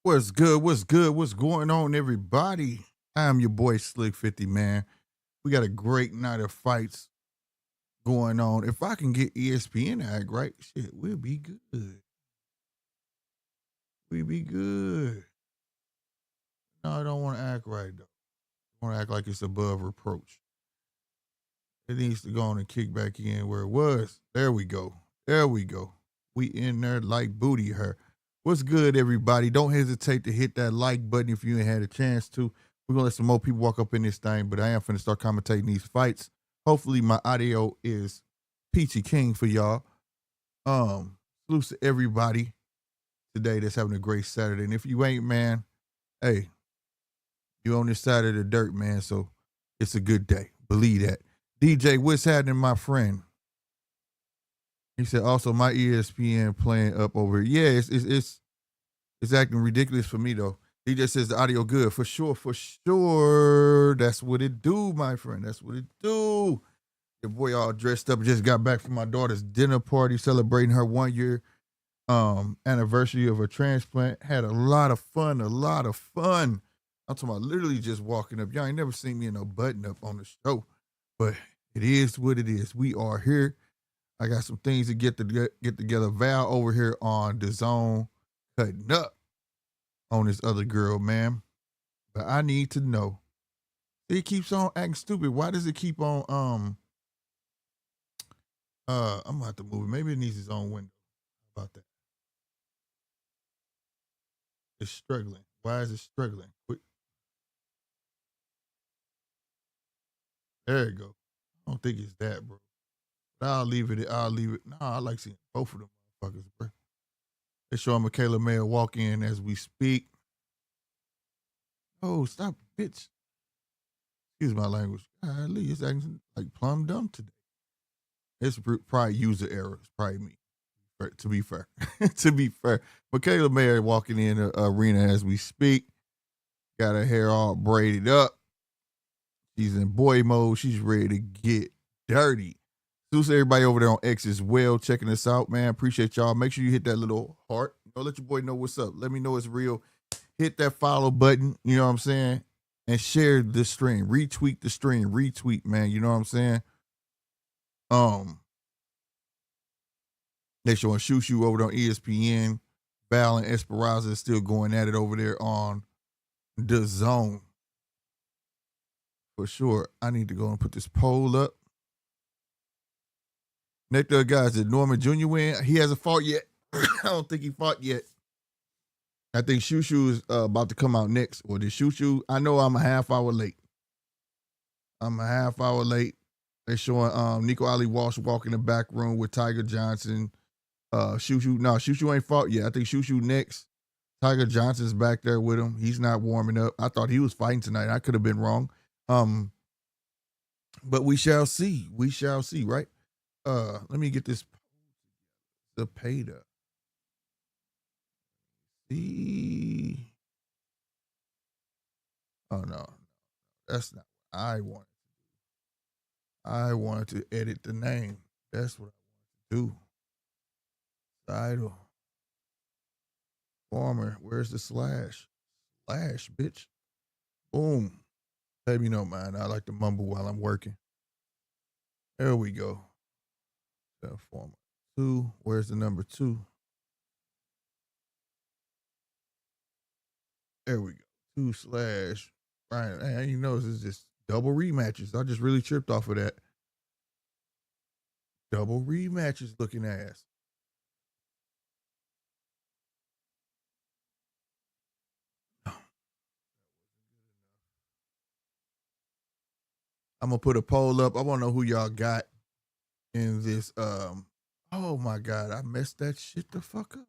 What's good? What's good? What's going on, everybody? I'm your boy Slick 50, man. We got a great night of fights going on. If I can get ESPN to act right, shit, we'll be good. We be good. No, I don't want to act right, though. I want to act like it's above reproach. It needs to go on and kick back in where it was. There we go. There we go. We in there like booty her. What's good, everybody? Don't hesitate to hit that like button if you ain't had a chance to. We're gonna let some more people walk up in this thing, but I am finna start commentating these fights. Hopefully my audio is peachy king for y'all. Salute to everybody today that's having a great Saturday. And if you ain't, man, hey, you on this side of the dirt, man, so it's a good day. Believe that. DJ, what's happening, my friend? He said, also my ESPN playing up over here. Yeah, it's acting ridiculous for me though. He just says the audio good. For sure, for sure. That's what it do, my friend. That's what it do. Your boy all dressed up, just got back from my daughter's dinner party celebrating her 1 year anniversary of her transplant. Had a lot of fun, a lot of fun. I'm talking about literally just walking up. Y'all ain't never seen me in no button up on the show. But it is what it is. We are here. I got some things to get together. Val over here on the zone cutting up on this other girl, man. But I need to know. It keeps on acting stupid. Why does it keep on I'm gonna have to move it. Maybe it needs its own window. How about that? It's struggling. Why is it struggling? There you go. I don't think it's that, bro. But I'll leave it. I'll leave it. Nah, I like seeing both of them motherfuckers, bro. They're showing Michaela Mayer walk in as we speak. Oh, stop, bitch. Excuse my language. Golly, it's acting like plum dumb today. It's probably user error. It's probably me. To be fair, to be fair, Michaela Mayer walking in the arena as we speak. Got her hair all braided up. She's in boy mode. She's ready to get dirty. Salute to everybody over there on X as well, checking us out, man. Appreciate y'all. Make sure you hit that little heart. Let your boy know what's up. Let me know it's real. Hit that follow button. You know what I'm saying? And share the stream. Retweet the stream. Retweet, man. You know what I'm saying? They showing Shushu over there on ESPN. Val and Esparza is still going at it over there on the zone. For sure. I need to go and put this poll up. Nectar guys, did Norman Jr. win? He hasn't fought yet. I don't think he fought yet. I think Shushu is about to come out next. Or did Shushu? I know I'm a half hour late. They're showing Nico Ali Walsh walk in the back room with Tiger Johnson. Shushu ain't fought yet. I think Shushu next. Tiger Johnson's back there with him. He's not warming up. I thought he was fighting tonight. I could have been wrong. But we shall see. We shall see, right? Let me get this Zepeda. See. Oh no. That's not what I wanted. I wanted to edit the name. That's what I wanted to do. Title. Farmer. Where's the slash? Slash, bitch. Boom. Let me know, man. I like to mumble while I'm working. There we go. Farmer 2. Where's the number 2? There we go. 2 slash. Right. Hey, you know, it's just double rematches. I just really tripped off of that. Double rematches looking ass. I'm gonna put a poll up. I wanna know who y'all got in this. Oh my god, I messed that shit the fuck up.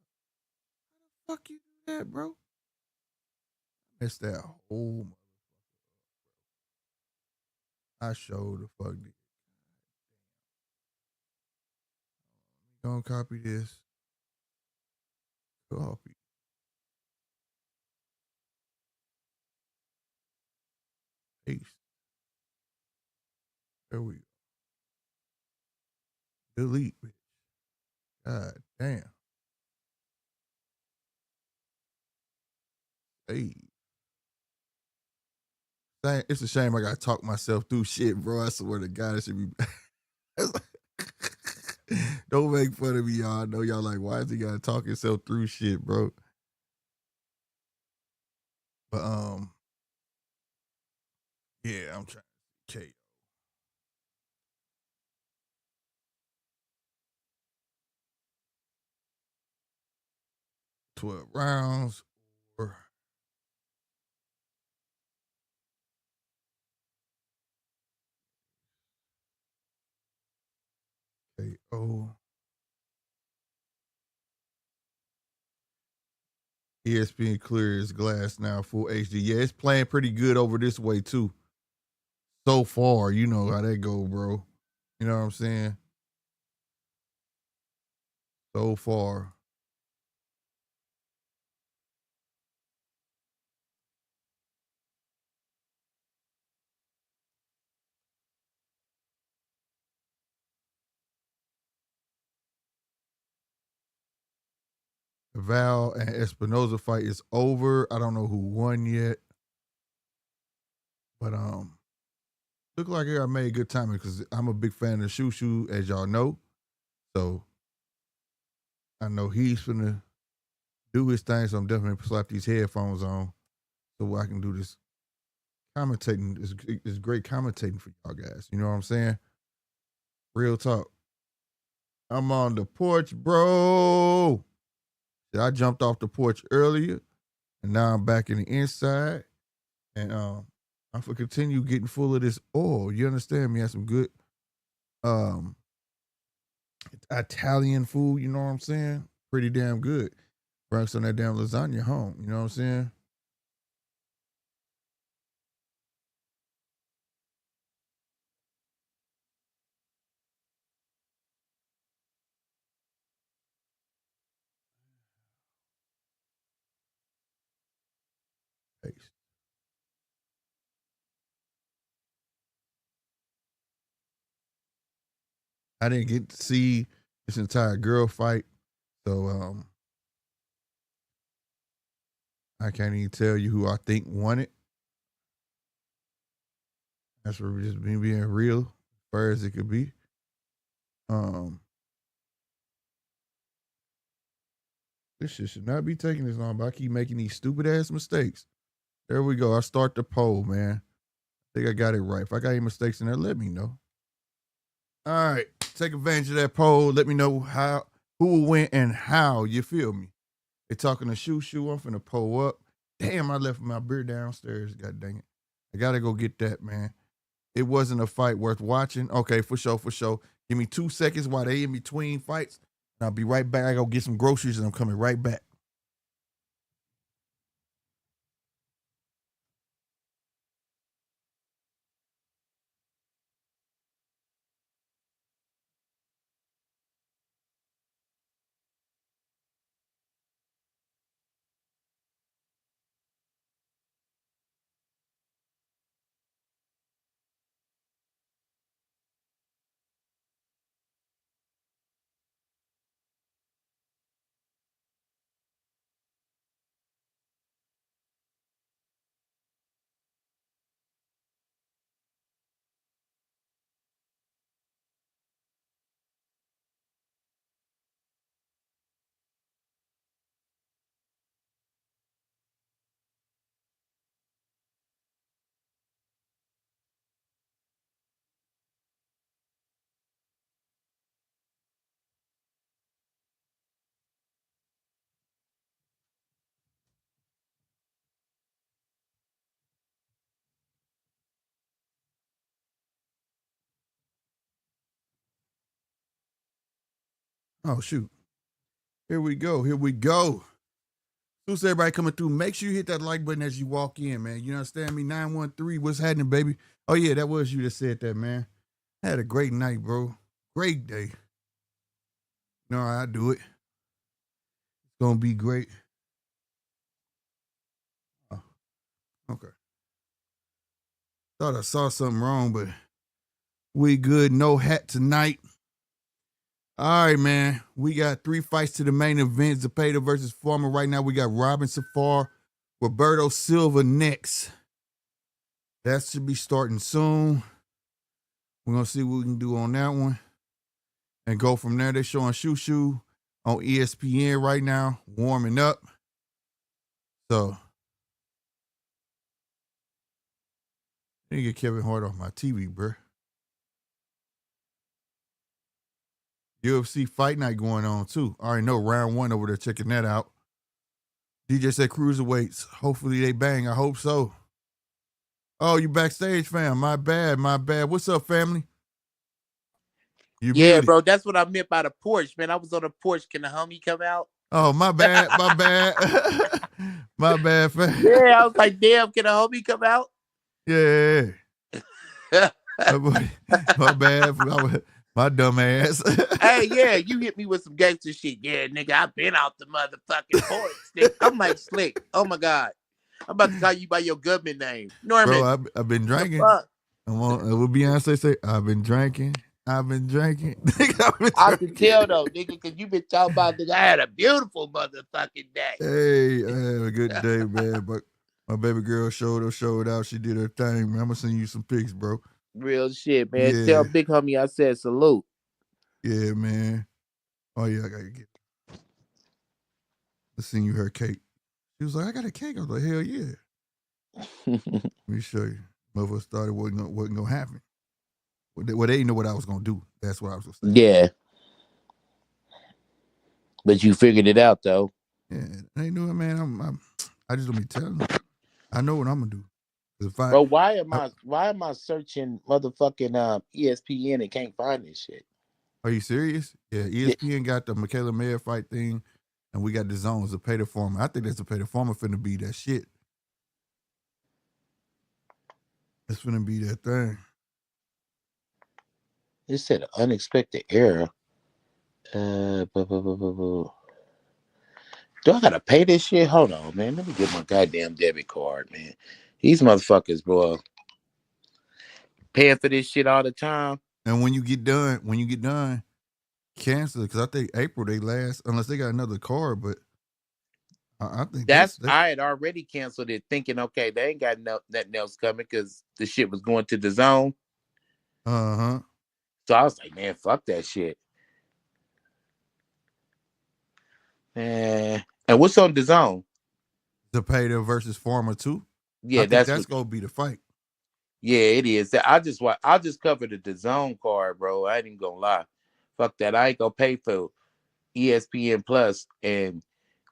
How the fuck you do that, bro? I messed that whole. I showed the fuck did. Gonna copy this. Copy. Paste. There we go. Delete, bitch. God damn. Hey. It's a shame I gotta talk myself through shit, bro. I swear to God, it should be. Don't make fun of me, y'all. I know y'all like, why is he gotta talk himself through shit, bro? But yeah, I'm trying to KO. 12 rounds or KO. ESPN clears glass now, full HD. Yeah, it's playing pretty good over this way too. So far, you know how that go, bro. You know what I'm saying? So far. The Val and Espinoza fight is over. I don't know who won yet. But look like I made good timing because I'm a big fan of Shushu, as y'all know. So I know he's gonna do his thing. So I'm definitely gonna slap these headphones on so I can do this commentating. This great commentating for y'all guys. You know what I'm saying? Real talk. I'm on the porch, bro. I jumped off the porch earlier, and now I'm back in the inside. And I'm gonna continue getting full of this oil. You understand me? I have some good um Italian food, you know what I'm saying? Pretty damn good. Bring some of that damn lasagna home, you know what I'm saying? Paste. I didn't get to see this entire girl fight, so I can't even tell you who I think won it. That's for just me being real, as far as it could be. Um, this shit should not be taking this long, but I keep making these stupid ass mistakes. There we go. I start the poll, man. I think I got it right. If I got any mistakes in there, let me know. All right, take advantage of that poll. Let me know who will win and how. You feel me? They talking to Shushu. I'm finna pull up. Damn, I left my beer downstairs. God dang it. I gotta go get that, man. It wasn't a fight worth watching. Okay, for sure, for sure. Give me 2 seconds while they in between fights. And I'll be right back. I go get some groceries and I'm coming right back. Oh, shoot. Here we go. Here we go. Who's everybody coming through? Make sure you hit that like button as you walk in, man. You understand me? 913. What's happening, baby? Oh, yeah, that was you that said that, man. I had a great night, bro. Great day. No, I do it. It's gonna be great. Oh, okay. Thought I saw something wrong, but we good. No hat tonight. All right, man. We got 3 fights to the main event. Zepeda versus Farmer. Right now, we got Robin Safar Roberto Silva next. That should be starting soon. We're gonna see what we can do on that one. And go from there. They're showing Shoo on ESPN right now, warming up. So I need to get Kevin Hart off my TV, bro. UFC Fight Night going on too. I already know round 1 over there, checking that out. DJ said Cruiserweights. Hopefully they bang. I hope so. Oh, you backstage, fam. My bad. What's up, family? You Yeah, muted. bro, that's what I meant by the porch, man. I was on the porch. Can the homie come out? Oh, my bad. My bad, fam. Yeah, I was like, damn, can the homie come out? Yeah. My bad. My dumb ass. Hey, yeah, you hit me with some gangster shit. Yeah, nigga, I've been out the motherfucking porch. Nigga. I'm like, Slick. Oh, my God. I'm about to call you by your government name. Norman. Bro, I've been drinking. The fuck? What Beyonce say? I've been drinking. I can tell, though, nigga, because you been talking about, nigga, I had a beautiful motherfucking day. Hey, I had a good day, man. But my baby girl showed out. She did her thing, man. I'm going to send you some pics, bro. Real shit, man. Yeah. Tell big homie I said salute. Yeah, man. Oh, yeah, I got to get. Let's send you her cake. She was like, I got a cake. I was like, hell yeah. Let me show you. Motherfucker started wasn't gonna happen. Well, they didn't know what I was gonna do. That's what I was gonna say. Yeah. But you figured it out, though. Yeah, they knew it, man. I just don't be telling them. I know what I'm gonna do. Bro, why am I searching motherfucking ESPN and can't find this shit? Are you serious? Yeah, ESPN got the Michaela Mayer fight thing, and we got the zones. Zepeda Farmer. I think that's Zepeda Farmer finna be that shit. It's finna be that thing. It said unexpected error. Do I gotta pay this shit? Hold on, man. Let me get my goddamn debit card, man. These motherfuckers, bro, paying for this shit all the time. And when you get done, cancel it, because I think April they last, unless they got another card. But I think that's I had already canceled it, thinking, okay, they ain't got nothing else coming because the shit was going to the zone. Uh-huh. So I was like, man, fuck that shit. And what's on the zone? Zepeda versus Farmer 2. Yeah, I think that's gonna be the fight. Yeah, it is. I just covered the DAZN card, bro. I ain't even gonna lie. Fuck that. I ain't gonna pay for ESPN Plus, and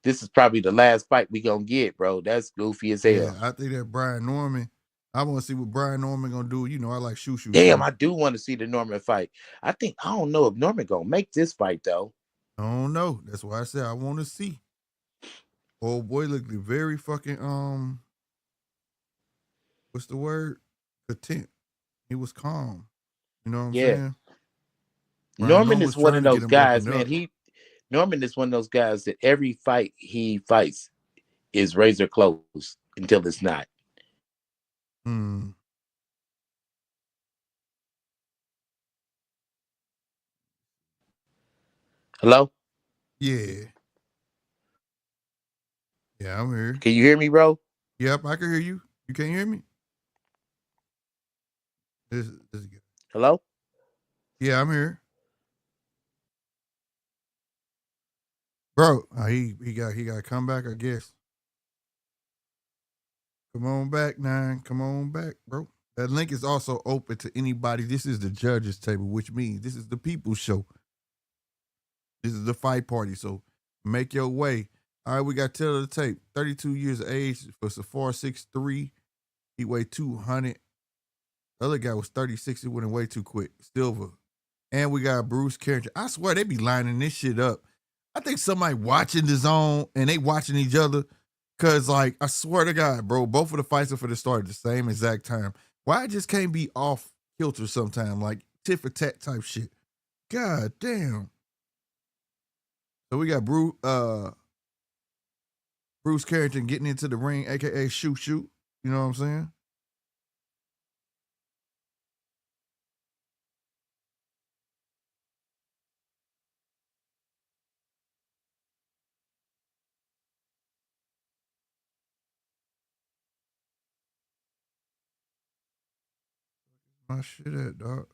this is probably the last fight we gonna get, bro. That's goofy as hell. Yeah, I think that Brian Norman. I want to see what Brian Norman gonna do. You know, I like Shoo. Damn, I do want to see the Norman fight. I don't know if Norman gonna make this fight though. I don't know. That's why I said I want to see. Old boy looked very fucking what's the word? Content. He was calm. You know what I'm saying? Norman is one of those guys, man. Norman is one of those guys that every fight he fights is razor close until it's not. Hello? Yeah. Yeah, I'm here. Can you hear me, bro? Yep, I can hear you. You can't hear me? This is good. Hello? Yeah, I'm here. Bro, he got to come back, I guess. Come on back, Nine. Come on back, bro. That link is also open to anybody. This is the judges table, which means this is the people's show. This is the fight party. So make your way. All right, we got tail of the tape. 32 years of age for Safar, 6'3". He weighed 200. The other guy was 36. He went way too quick. Silva. And we got Bruce Carrington. I swear they be lining this shit up. I think somebody watching the zone and they watching each other. Cause like, I swear to God, bro, both of the fights are for the start at the same exact time. Why it just can't be off kilter sometime, like tit for tat type shit. God damn. So we got Bruce Carrington getting into the ring, aka shoot. You know what I'm saying? My shit at, dog.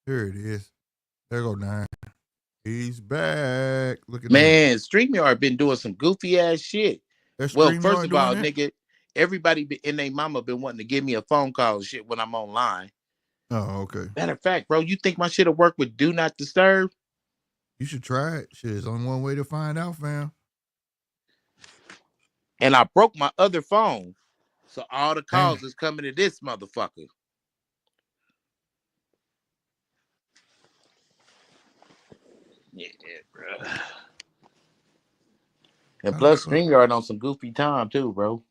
Here it is. There go 9. He's back. Look at that. Man, StreamYard been doing some goofy ass shit. That Well, StreamYard first of doing all, that? nigga, everybody and they mama been wanting to give me a phone call and shit when I'm online. Oh, okay. Matter of fact, bro, you think my shit'll work with Do Not Disturb? You should try it. Shit, there's only one way to find out, fam. And I broke my other phone, so all the calls Damn. is coming to this motherfucker. Yeah, bro. And plus, StreamYard on some goofy time too, bro.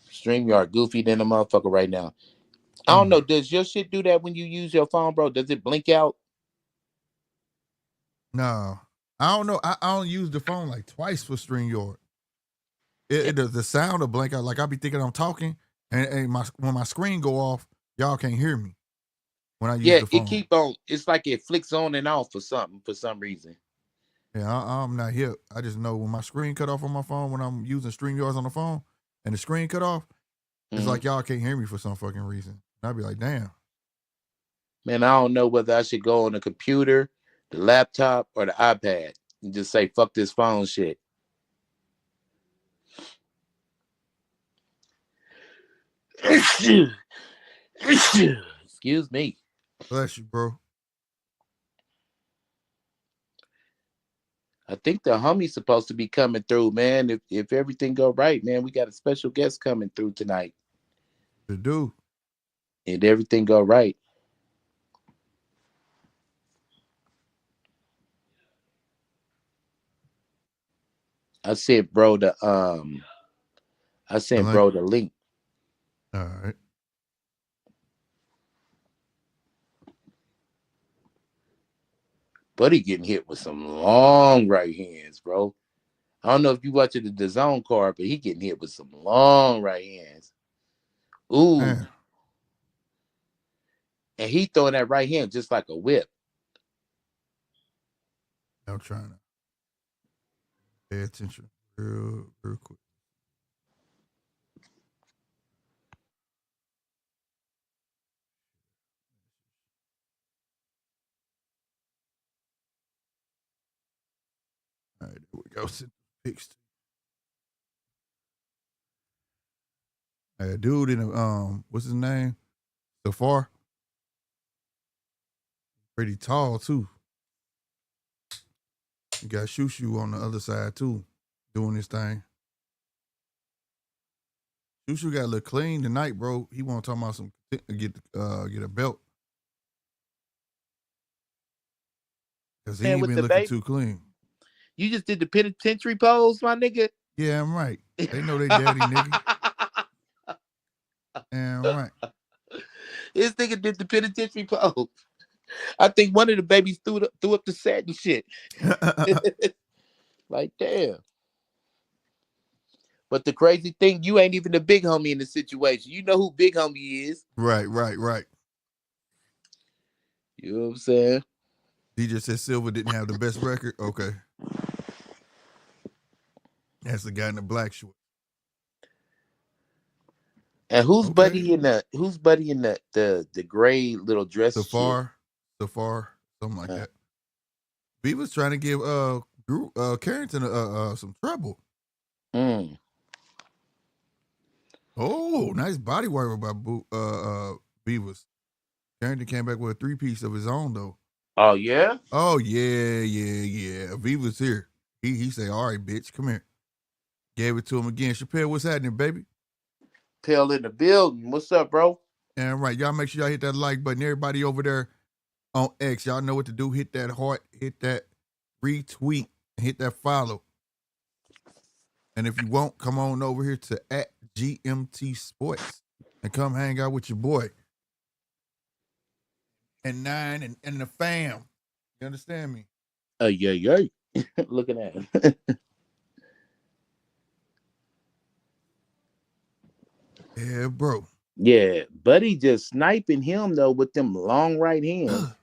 StreamYard goofy than a motherfucker right now. I don't know. Does your shit do that when you use your phone, bro? Does it blink out? No. I don't know. I don't use the phone like twice for StreamYard. The sound will blank out. Like I be thinking I'm talking, and when my screen go off, y'all can't hear me when I use the phone. It keep on. It's like it flicks on and off for something for some reason. Yeah, I'm not hip. I just know when my screen cut off on my phone when I'm using StreamYards on the phone, and the screen cut off, it's like y'all can't hear me for some fucking reason. And I'd be like, damn. Man, I don't know whether I should go on the computer, the laptop, or the iPad and just say fuck this phone shit. Excuse me. Bless you, bro. I think the homie's supposed to be coming through, man. If everything go right, man, we got a special guest coming through tonight. To do. And everything go right. I sent bro the link. All right. Buddy getting hit with some long right hands, bro. I don't know if you watching the DAZN card, but he getting hit with some long right hands. Ooh. Man. And he throwing that right hand just like a whip. I'm trying to pay attention real quick. All right, there we go. Fixed. A dude in a what's his name? Safar. Pretty tall too. You got Shushu on the other side too, doing his thing. Shushu got a little clean tonight, bro. He want to talk about some get a belt because he ain't been looking too clean. You just did the penitentiary pose, my nigga. Yeah, I'm right. They know they daddy, nigga. Damn right. This nigga did the penitentiary pose. I think one of the babies threw up the set and shit. Like, damn. But the crazy thing, you ain't even the big homie in the situation. You know who big homie is. Right. You know what I'm saying? He just said Silva didn't have the best record. Okay. That's the guy in the black short. And who's buddy in the gray little dress? Safar, something like that. We was trying to give Carrington some trouble. Oh, nice body work by Beavers. Carrington came back with a 3-piece of his own though. Oh yeah? Oh yeah. Beavers here. He say, all right, bitch, come here. Gave it to him again. Chappelle, what's happening, baby? Pell in the building. What's up, bro? And right, y'all make sure y'all hit that like button. Everybody over there on X, y'all know what to do. Hit that heart, hit that retweet, and hit that follow. And if you won't, come on over here to @GMT Sports and come hang out with your boy. And 9 and the fam. You understand me? Yeah. Looking at him. Yeah, bro. Yeah, Buddy just sniping him though with them long right hands.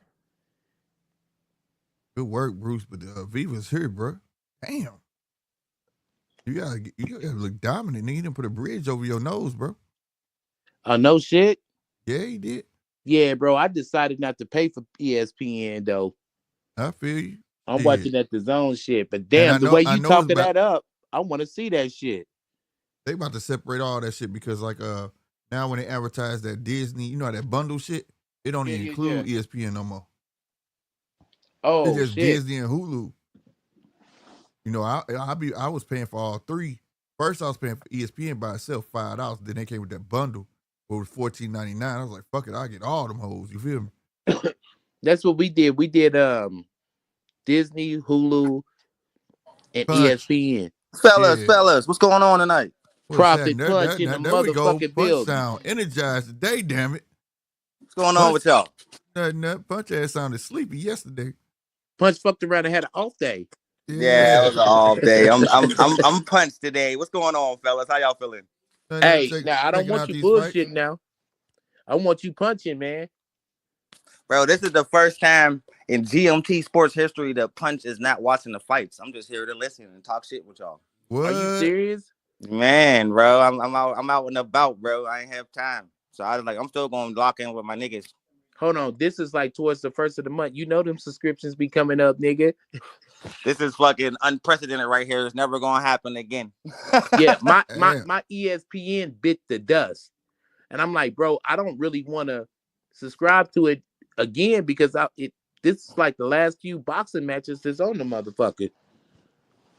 Good work, Bruce. But Viva's here, bro. Damn. You gotta look dominant. Nigga, you didn't put a bridge over your nose, bro. No shit. Yeah, he did. Yeah, bro. I decided not to pay for ESPN though. I feel you. I'm Yeah. watching that the zone shit. But And damn, the way I you know talking that up, I want to see that shit. They about to separate all that shit because like now when they advertise that Disney, you know how that bundle shit, it don't even include ESPN no more. Oh it's just shit. Disney and Hulu. You know, I was paying for all three. First I was paying for ESPN by itself $5. Then they came with that bundle where it was $14.99. I was like, fuck it, I get all them hoes. You feel me? That's what we did. We did Disney, Hulu, and Punch. ESPN. Fellas, what's going on tonight? Profit Punch in the motherfucking building. Sound energized today, damn it. What's going on with y'all? Nothing. Punch ass sounded sleepy yesterday. Punch fucked around and had an off day. Yeah, it was an off day. I'm punched today. What's going on, fellas? How y'all feeling? Hey, now I don't want you bullshit now. I want you punching, man. Bro, this is the first time in GMT sports history that Punch is not watching the fights. I'm just here to listen and talk shit with y'all. What? Are you serious? Man, bro, I'm out and about, bro. I ain't have time. So I'm still going to lock in with my niggas. Hold on. This is like towards the first of the month. You know them subscriptions be coming up, nigga. This is fucking unprecedented right here. It's never going to happen again. Yeah, my ESPN bit the dust. And I'm like, bro, I don't really want to subscribe to it again because this is like the last few boxing matches that's on the motherfucker.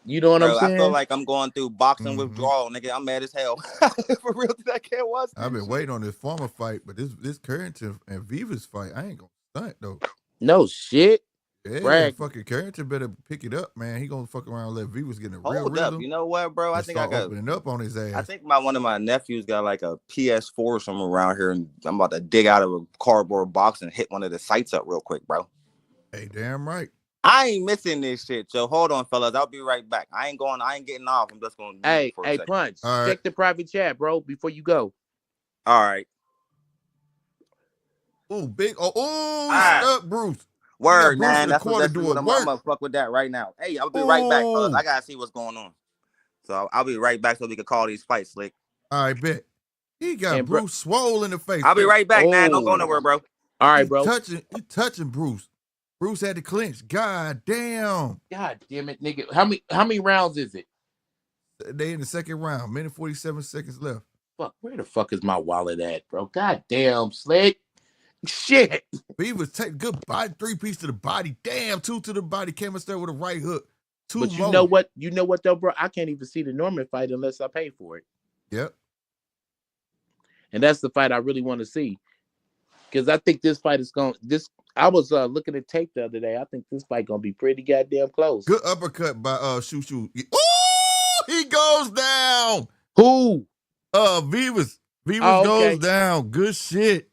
You know what I'm saying? I feel like I'm going through boxing withdrawal, nigga. I'm mad as hell. For real, I can't watch this. I've been waiting on this former fight, but this Carrington and Viva's fight, I ain't gonna stunt though. No shit. Yeah, fucking Carrington better pick it up, man. He gonna fuck around and let Vivas get a real rhythm. Up. You know what, bro? I think I got opening up on his ass. I think one of my nephews got like a PS4 or something around here, and I'm about to dig out of a cardboard box and hit one of the sites up real quick, bro. Hey, damn right. I ain't missing this shit, so hold on, fellas. I'll be right back. I ain't getting off. I'm just going to Hey, Punch. Right. Check the private chat, bro, before you go. All right. Oh, big. Oh, stuck, Bruce. Word, man. That's what I'm going to fuck with that right now. Hey, I'll be right back, fellas. I got to see what's going on. So I'll be right back so we can call these fights, Slick. All right, bet. He got Bruce swole in the face. I'll be right back, man. Don't go nowhere, bro. All right, bro. He touching Bruce. Bruce had to clinch. God damn. God damn it, nigga. How many rounds is it? They in the second round. Minute 47 seconds left. Fuck, where the fuck is my wallet at, bro? God damn, Slick. Shit. Beavers take good body, 3-piece to the body. Damn, 2 to the body. Came and started with a right hook. 2 but more. You know what though, bro? I can't even see the Norman fight unless I pay for it. Yep. And that's the fight I really want to see. Because I think this fight is I was looking at tape the other day. I think this fight gonna be pretty goddamn close. Good uppercut by Shoo. Oh, he goes down. Who? Vivas. Goes down. Good shit.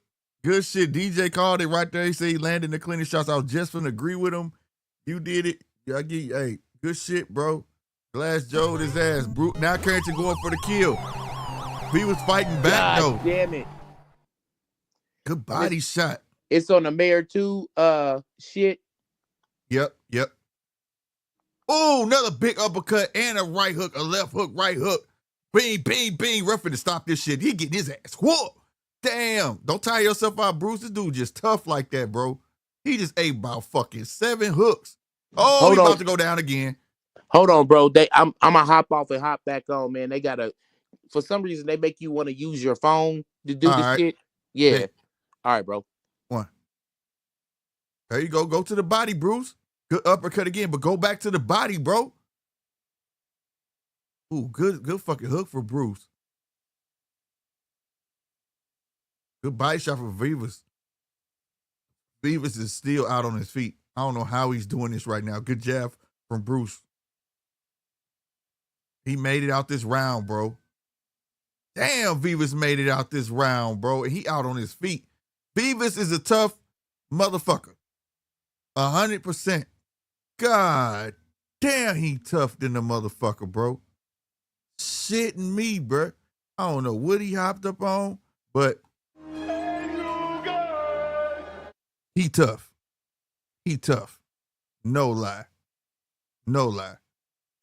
DJ called it right there. He said he landed the cleanest shots. I was just gonna agree with him. You did it. I give you, hey, good shit, bro. Glass Joe his ass. Now Carrington going for the kill. Vivas fighting back though. Damn it. Good body shot. It's on the Mayor 2 shit. Yep. Oh, another big uppercut and a right hook, a left hook, right hook. Bing, bing, bing. Referee to stop this shit. He getting his ass whooped. Damn. Don't tire yourself out, Bruce. This dude just tough like that, bro. He just ate about fucking 7 hooks. Oh, he's about to go down again. Hold on, bro. I'm gonna hop off and hop back on, man. They gotta, for some reason, they make you want to use your phone to do the shit. Yeah. All right, bro. 1. There you go. Go to the body, Bruce. Good uppercut again, but go back to the body, bro. Ooh, good fucking hook for Bruce. Good body shot for Vivas. Vivas is still out on his feet. I don't know how he's doing this right now. Good jab from Bruce. He made it out this round, bro. Damn, Vivas made it out this round, bro. And he out on his feet. Vivas is a tough motherfucker. 100%. God damn, he tough than the motherfucker, bro. Shitting me, bro. I don't know what he hopped up on, but he tough. He tough. No lie. No lie.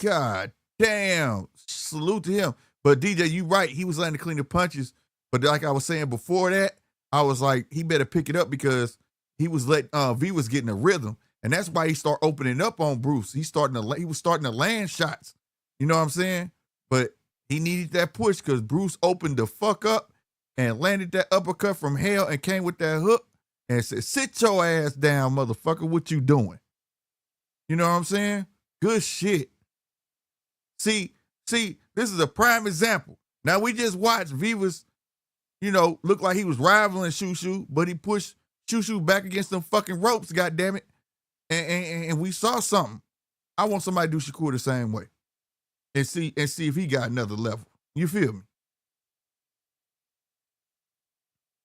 God damn. Salute to him. But DJ, you right. He was letting the clean the punches. But like I was saying before that, I was like, he better pick it up because he was letting V was getting a rhythm. And that's why he started opening up on Bruce. He was starting to land shots. You know what I'm saying? But he needed that push because Bruce opened the fuck up and landed that uppercut from hell and came with that hook and said, sit your ass down, motherfucker. What you doing? You know what I'm saying? Good shit. See, this is a prime example. Now we just watched Vivas, look like he was rivaling Shushu, but he pushed Shushu back against them fucking ropes, goddammit. And we saw something. I want somebody to do Shakur the same way. And see if he got another level. You feel me?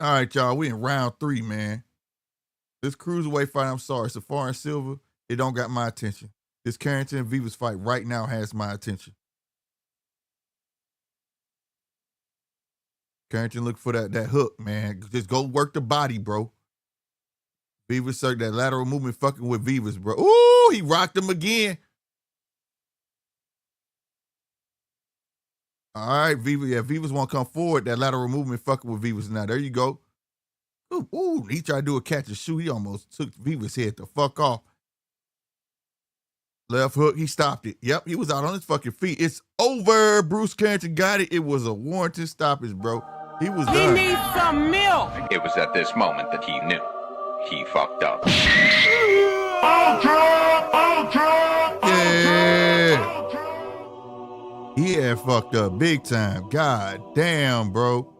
All right, y'all. We in round 3, man. This cruiserweight fight, I'm sorry, Safar and Silva, it don't got my attention. This Carrington and Vivas fight right now has my attention. Carrington look for that hook, man. Just go work the body, bro. Vivas circled that lateral movement fucking with Vivas, bro. Ooh, he rocked him again. All right, Vivas. Yeah, Vivas won't come forward. That lateral movement fucking with Vivas now. There you go. Ooh, he tried to do a catch and shoot. He almost took Vivas' head the fuck off. Left hook, he stopped it. Yep, he was out on his fucking feet. It's over. Bruce Carrington got it. It was a warranted stoppage, bro. He was done. He needs some milk. It was at this moment that he knew he fucked up. Yeah. He had fucked up big time. God damn, bro.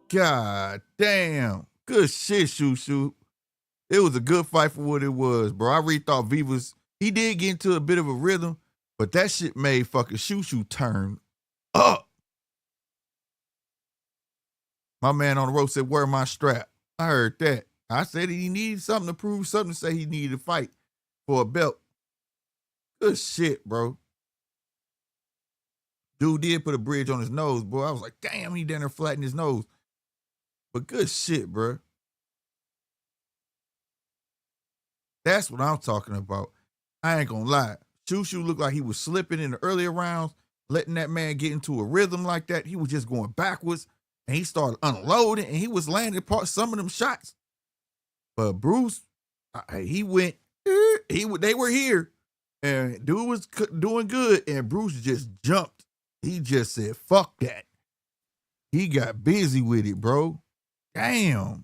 God damn. Good shit, Shushu. It was a good fight for what it was, bro. I really thought Vivas, he did get into a bit of a rhythm, but that shit made fucking Shushu turn up. My man on the road said, where my strap? I heard that. I said he needed something to prove, something to say he needed to fight for a belt. Good shit, bro. Dude did put a bridge on his nose, boy. I was like, damn, he down there flattening his nose. But good shit, bro. That's what I'm talking about. I ain't gonna lie. Shushu looked like he was slipping in the earlier rounds, letting that man get into a rhythm like that. He was just going backwards, and he started unloading, and he was landing some of them shots. But Bruce, he went, they were here, and dude was doing good, and Bruce just jumped. He just said, fuck that. He got busy with it, bro. Damn.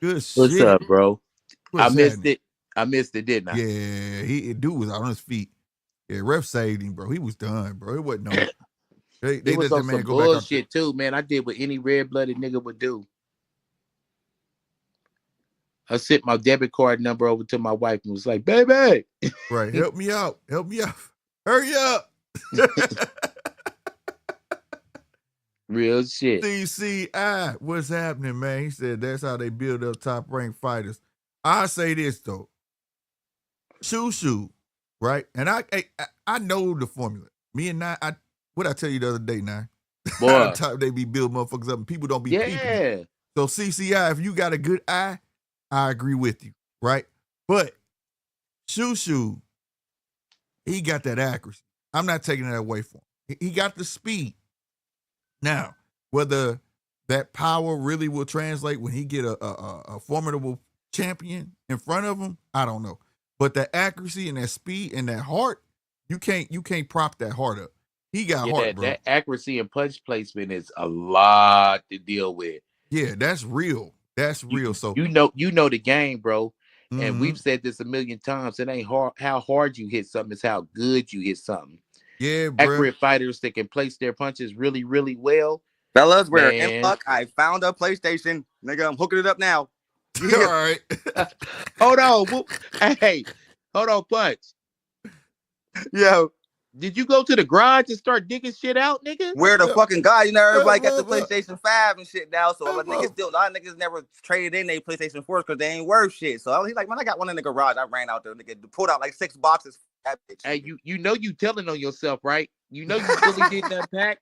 Good shit. What's up, bro? What's I missed happening? it. I missed it, didn't I? Yeah, dude was out on his feet. Yeah, ref saved him, bro. He was done, bro. It wasn't no. They was let on the man some go back bullshit too, man. I did what any red-blooded nigga would do. I sent my debit card number over to my wife and was like, baby. Right, help me out. Help me out. Hurry up. Real shit. CCI, what's happening, man? He said that's how they build up top-ranked fighters. I say this, though. Shushu, right? And I know the formula. Me and Nine, what I tell you the other day, Nine? Boy. The type they be building motherfuckers up and people don't be peeping. Yeah. So CCI, if you got a good eye, I agree with you, right? But Shushu, he got that accuracy. I'm not taking that away from him. He got the speed. Now, whether that power really will translate when he get a formidable champion in front of him, I don't know. But that accuracy and that speed and that heart, you can't prop that heart up. He got heart, bro. That accuracy and punch placement is a lot to deal with. Yeah, that's real. That's real. So you know the game, bro. Mm-hmm. And we've said this a million times. It ain't how hard you hit something, it's how good you hit something. Yeah, bro. Accurate fighters that can place their punches really, really well. Fellas, we're in luck. I found a PlayStation. Nigga, I'm hooking it up now. Yeah. All right. Hold on. Hey, hold on, Punch. Yo. Did you go to the garage and start digging shit out, nigga? Where the fucking guy? You know, everybody got the motherfucker. PlayStation 5 and shit now. So That niggas still, a lot of niggas never traded in their PlayStation 4 because they ain't worth shit. So he's like, man, I got one in the garage. I ran out there, nigga, pulled out like 6 boxes. Hey, you know you telling on yourself, right? You know you fully didn't unpack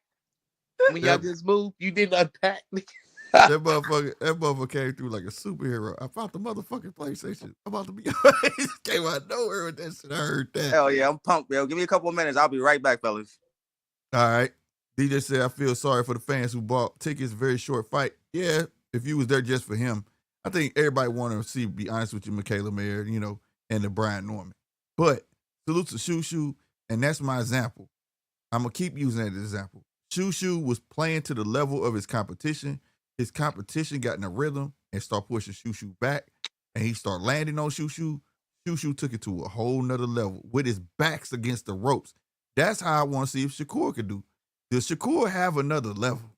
when y'all just moved. You didn't unpack. that motherfucker came through like a superhero. I found the motherfucking PlayStation. I'm about to be came out of nowhere with that shit. I heard that. Hell yeah, I'm pumped, yo. Give me a couple of minutes. I'll be right back, fellas. All right. DJ said, I feel sorry for the fans who bought tickets. Very short fight. Yeah, if you was there just for him. I think everybody want to see, be honest with you, Michaela Mayer, you know, and the Brian Norman. But salute to Shushu, and that's my example. I'm going to keep using that as an example. Shushu was playing to the level of his competition. His competition got in a rhythm and started pushing Shushu back, and he started landing on Shushu. Shushu took it to a whole nother level with his backs against the ropes. That's how I want to see if Shakur could do. Does Shakur have another level?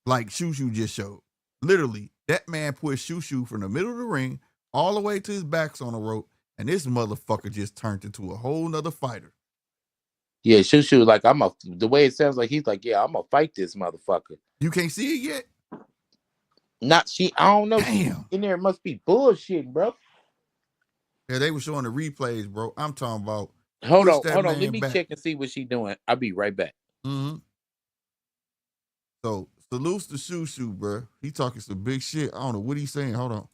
Like Shushu just showed. Literally, that man pushed Shushu from the middle of the ring all the way to his backs on the rope, and this motherfucker just turned into a whole nother fighter. Yeah, Shushu, like the way it sounds like he's like, yeah, I'm gonna fight this motherfucker. You can't see it yet? I don't know. Damn. In there must be bullshit, bro. Yeah, they were showing the replays, bro. I'm talking about. Hold on. Let me check and see what she doing. I'll be right back. Mm-hmm. So, salutes to Shushu, bro. He talking some big shit. I don't know what he's saying. Hold on.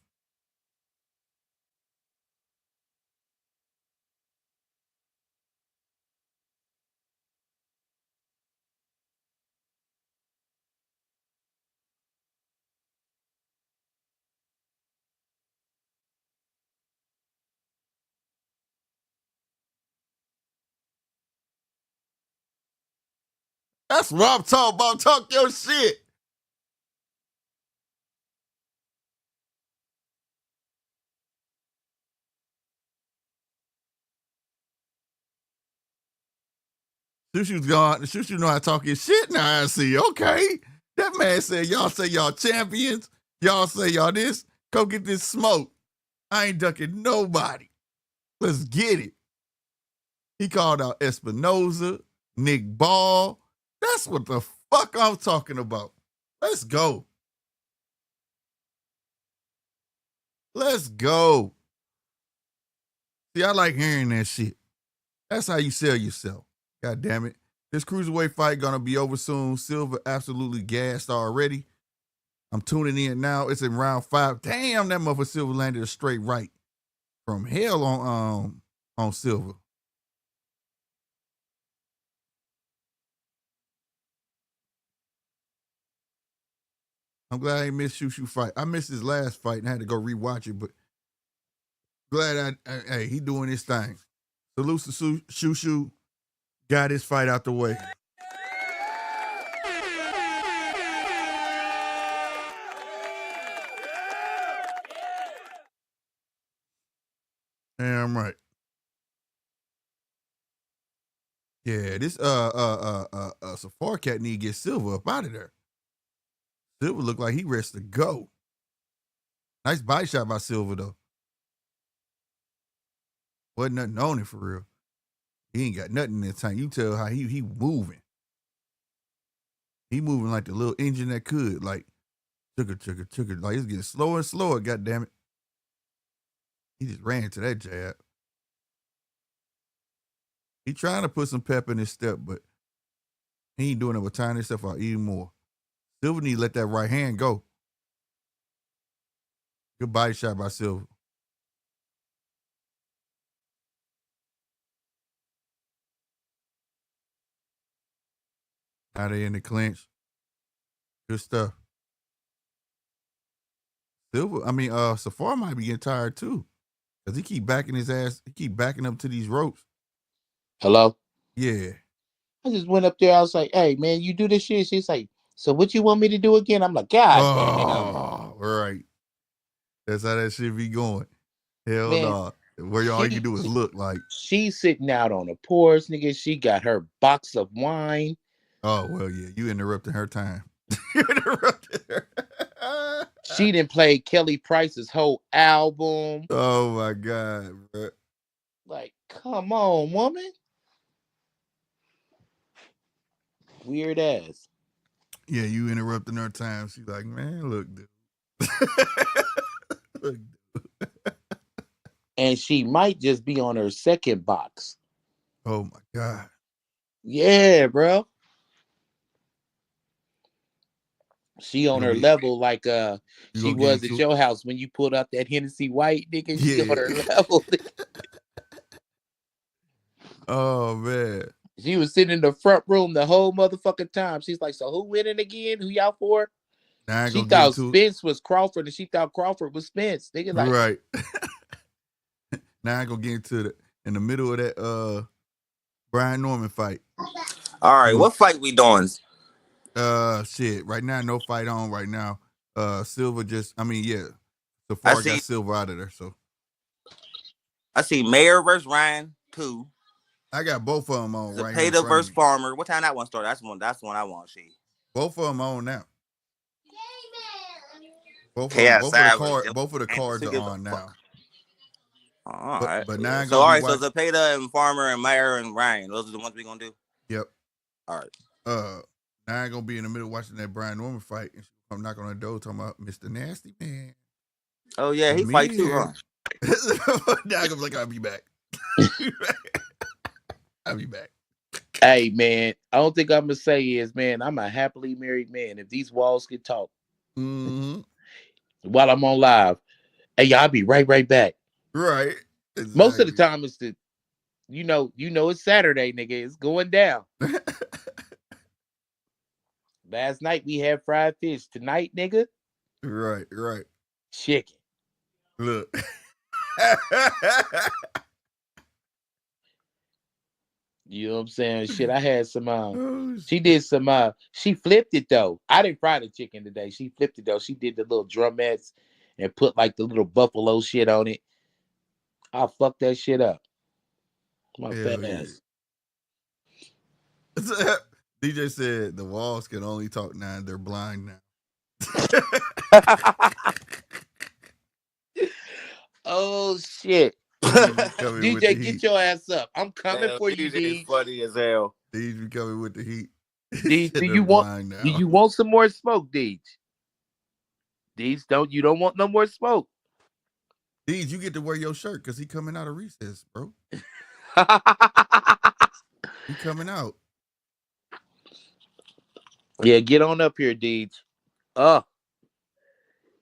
That's what I'm talking about. Talk your shit. Shushu's gone. Shushu know how to talk his shit now, I see. Okay. That man said, y'all say y'all champions. Y'all say y'all this. Go get this smoke. I ain't ducking nobody. Let's get it. He called out Espinoza, Nick Ball. That's what the fuck I'm talking about. Let's go. Let's go. See, I like hearing that shit. That's how you sell yourself. God damn it. This cruiserweight fight gonna be over soon. Silva absolutely gassed already. I'm tuning in now. It's in round 5. Damn, that motherfucker Silva landed a straight right from hell on Silva. I'm glad I ain't missed Shushu fight. I missed his last fight and had to go rewatch it, but glad hey, he doing his thing. Salute to Shushu. Got his fight out the way. Damn right. Yeah, this Safar cat need to get Silva up out of there. Silva look like he ready to go. Nice body shot by Silva though. Wasn't nothing on it for real. He ain't got nothing in the tank. You tell how he moving. He moving like the little engine that could. Like chugga. Like it's getting slower and slower. God damn it. He just ran into that jab. He trying to put some pep in his step, but he ain't doing it with tying himself out even more. Silva need to let that right hand go. Good body shot by Silva. Now they in the clinch. Good stuff. Safar might be getting tired too. Cause he keep backing his ass. He keep backing up to these ropes. Hello? Yeah. I just went up there. I was like, hey, man, you do this shit. She's like, so what you want me to do again? I'm like, God damn. All right. That's how that shit be going. Hell no. Where all you can do is look like. She's sitting out on the porch, nigga. She got her box of wine. Oh, well, yeah. You interrupted her time. You interrupted her. She didn't play Kelly Price's whole album. Oh, my God, bro. Like, come on, woman. Weird ass. Yeah, you interrupting her time. She's like, man, look, dude. Look, dude. And she might just be on her second box. Oh my God. Yeah, bro. She on her level like she was at your house when you pulled out that Hennessy White, nigga. Yeah. She on her level. Oh man. She was sitting in the front room the whole motherfucking time. She's like, so who winning again? Who y'all for? Now I ain't She gonna get thought into Spence was Crawford, and she thought Crawford was Spence. Nigga, like, right. Now I ain't gonna get into in the middle of that Brian Norman fight. All right, what fight we doing? Shit. Right now, no fight on right now. Silva Safar got Silva out of there. So I see Mayor versus Ryan 2. I got both of them on right now. Zepeda versus Farmer. What time that one started? That's the one I want to see. Both of them on now. Both of the cards are on now. All right. But now so Zepeda and Farmer and Mayer and Ryan, those are the ones we gonna do. Yep. All right. Now I'm gonna be in the middle watching that Brian Norman fight, and I'm knocking on the door talking about Mr. Nasty Man. Oh yeah, he fight too, huh? Now I'm like, I'll be back. I'll be back. Hey man, I don't think I'm gonna say is, man, I'm a happily married man. If these walls can talk while I'm on live, hey, I'll be right back. Right. Exactly. Most of the time it's you know it's Saturday, nigga. It's going down. Last night we had fried fish. Tonight, nigga. Right. Chicken. Look. You know what I'm saying? Shit, I had some she did some she flipped it though. I didn't fry the chicken today. She flipped it though. She did the little drumettes and put like the little buffalo shit on it. I'll fuck that shit up. My fat ass. DJ said the walls can only talk now. They're blind now. Oh shit. DJ, get your ass up. I'm coming for you, D. Funny as hell. D's be coming with the heat. D, do you want some more smoke, Deej? Deej, you don't want no more smoke. Deej, you get to wear your shirt because he coming out of recess, bro. He coming out. Yeah, get on up here, Deej.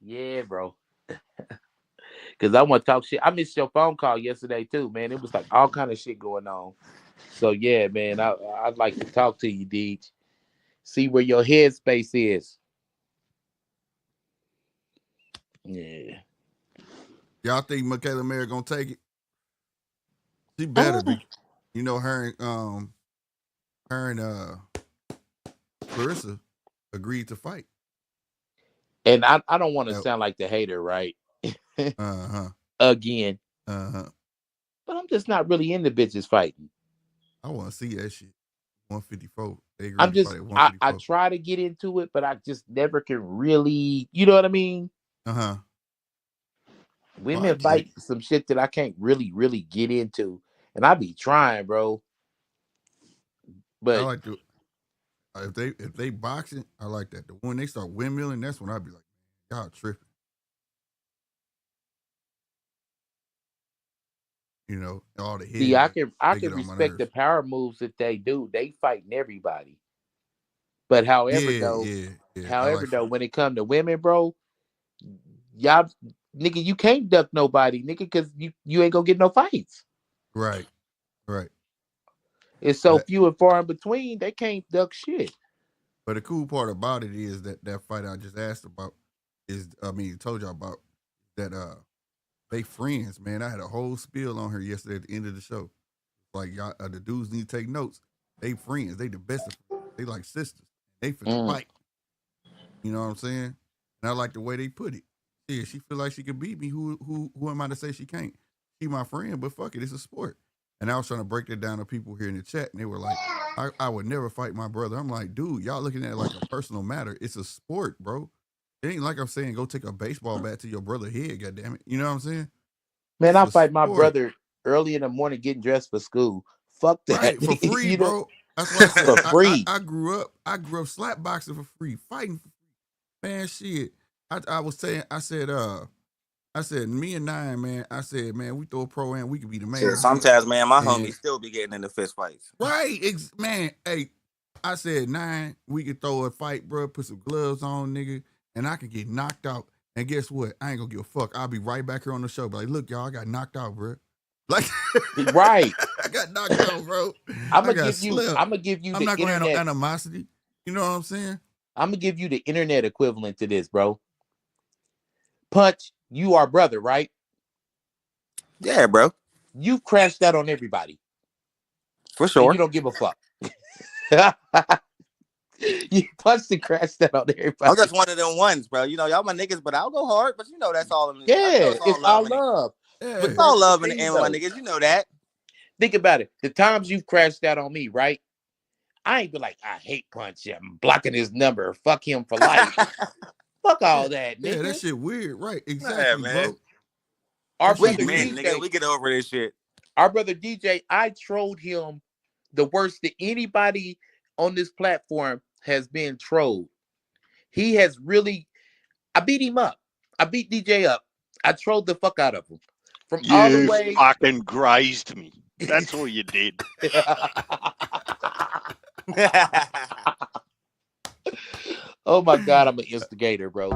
Yeah, bro. Because I want to talk shit. I missed your phone call yesterday too, man. It was like all kind of shit going on. So yeah, man, I'd like to talk to you, Deej. See where your headspace is. Yeah. Y'all think Michaela Mayer gonna take it? She better be. You know, her and Clarissa agreed to fight. And I don't want to sound like the hater, right? Again. But I'm just not really into bitches fighting. I want to see that shit. 154. I try to get into it, but I just never can really, you know what I mean? Women fight some shit that I can't really get into. And I be trying, bro. But I like to if they boxing, I like that. When they start windmilling, that's when I be like, y'all tripping. You know, all the head. See, I can respect the power moves that they do. They fighting everybody. But however, though, when it comes to women, bro, y'all, nigga, you can't duck nobody, nigga, because you ain't gonna get no fights. Right. It's so few and far in between, they can't duck shit. But the cool part about it is that fight I just asked about told y'all about that they friends, man. I had a whole spiel on her yesterday at the end of the show. Like y'all, the dudes need to take notes. They friends, they the best of friends. They like sisters. They finna fight. You know what I'm saying? And I like the way they put it. Yeah, she feel like she can beat me. Who am I to say she can't? She my friend, but fuck it, it's a sport. And I was trying to break that down to people here in the chat, and they were like, I would never fight my brother. I'm like, dude, y'all looking at it like a personal matter. It's a sport, bro. It ain't like I'm saying go take a baseball bat to your brother's head, goddammit. You know what I'm saying? Man, I fight my brother early in the morning getting dressed for school. Fuck that. Right, for free, You know? bro. That's why I said For free. I grew up slap boxing for free, fighting for free. Man, shit. I said, me and Nine, man, I said, man, we throw a pro in, we could be the main event. Sometimes, man, my And- homies still be getting into fist fights. Right, man, hey, I said, Nine, we could throw a fight, bro, put some gloves on, nigga, and I could get knocked out. And guess what? I ain't gonna give a fuck. I'll be right back here on the show. But like, look, y'all, I got knocked out, bro. Like, right. I got knocked out, bro. I'm gonna give you the I'm not internet. gonna have no animosity. You know what I'm saying? I'm gonna give you the internet equivalent to this, bro. Punch, you are brother, right? Yeah, bro. You've crashed out on everybody. For sure. You don't give a fuck. You punched and crashed out on everybody. I'm just one of them ones, bro. You know, y'all my niggas, but I'll go hard. But you know that's all. Yeah, it's all love. Yeah. But it's all love in the end with my niggas. You know that. Think about it. The times you've crashed out on me, right? I ain't be like, I hate Punch. I'm blocking his number. Fuck him for life. Fuck all that, nigga. Yeah, that shit weird, right? Exactly, man. bro. Our We brother men, DJ, nigga, we get over this shit. Our brother DJ, I trolled him the worst that anybody on this platform has been trolled. He has really, I beat him up. I beat DJ up. I trolled the fuck out of him. From all the way. You fucking grazed me. That's all you did. Oh my God, I'm an instigator, bro.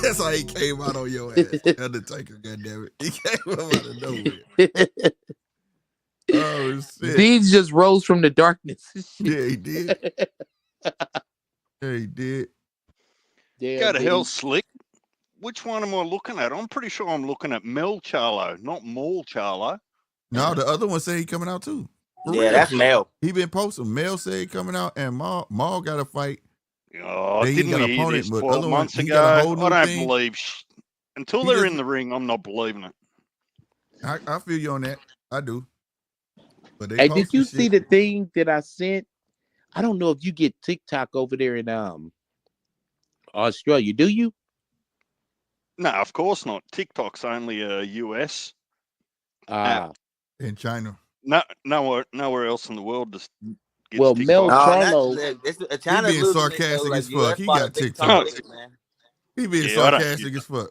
That's how he came out on your ass. Undertaker, goddammit. He came out of nowhere. Oh, shit. Deeds just rose from the darkness. Yeah, he did. Yeah, he did. Damn, Go to Deeds. hell, Slick. Which one am I looking at? I'm pretty sure I'm looking at Mel Charlo, not Maul Charlo. No, the other one said he coming out too. For Yeah, real. that's Mel. He been posting. Mel said he coming out, and Maul got a fight. Oh, Then he didn't got we an hear opponent, this but 12 other one, months he ago? got a whole new I don't thing. believe until He they're just- in the ring, I'm not believing it. I feel you on that. I do. But they Hey, did you posting see shit. the thing that I sent? I don't know if you get TikTok over there in Australia. Do you? No, of course not. TikTok's only a US. In China? No, nowhere else in the world just gets Well, TikTok. Mel No, Charlo. China's being losing sarcastic it, as though, fuck. US He bought got a big TikTok. chunk of it, man. He being Yeah, I don't sarcastic use as fuck.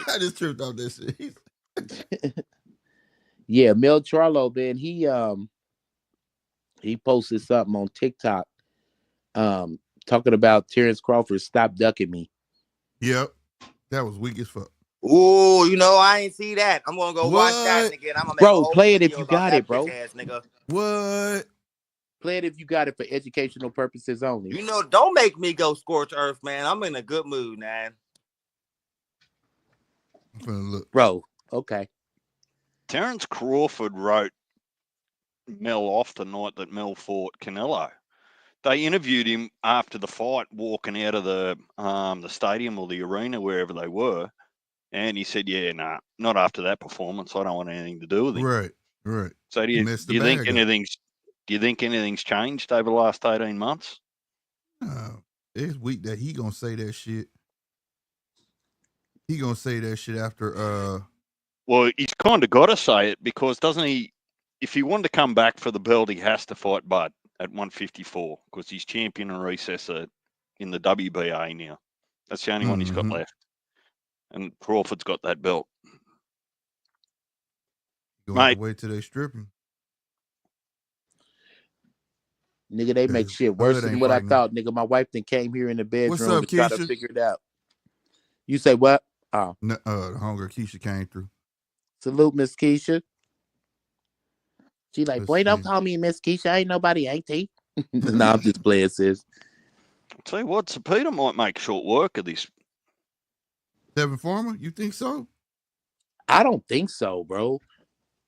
I just tripped off that shit. Yeah, Mel Charlo, man, he posted something on TikTok talking about Terrence Crawford, stop ducking me. Yep. That was weak as fuck. Ooh, you know, I ain't see that. I'm gonna go watch that, nigga. And I'm gonna make Bro, a whole play it if video you about got that it, bro. bitch ass nigga. What? Play it if you got it for educational purposes only. You know, don't make me go scorch earth, man. I'm in a good mood, man. I'm finna look. Bro, okay. Terrence Crawford wrote Mel off the night that Mel fought Canelo. They interviewed him after the fight, walking out of the stadium or the arena, wherever they were, and he said, "Yeah, nah, not after that performance. I don't want anything to do with him." Right. So do He you messed the think bag up. anything's changed over the last 18 months? It's weak that he gonna say that shit. He gonna say that shit after Well, he's kind of got to say it because doesn't he? If he wanted to come back for the belt, he has to fight Bud at 154 because he's champion and recessor in the WBA now. That's the only one he's got left. And Crawford's got that belt. Gonna have to wait till they strip him. Nigga, they make shit worse than what I thought. Nigga, my wife then came here in the bedroom What's up, to try to Keisha? figure it out. You say what? Oh. No, the hunger Keisha came through. Salute, Miss Keisha. She like, Let's boy, don't see. call me Miss Keisha. I ain't nobody, ain't he? Nah, I'm just playing, sis. I'll tell you what, Zepeda might make short work of this. Tevin Farmer, you think so? I don't think so, bro.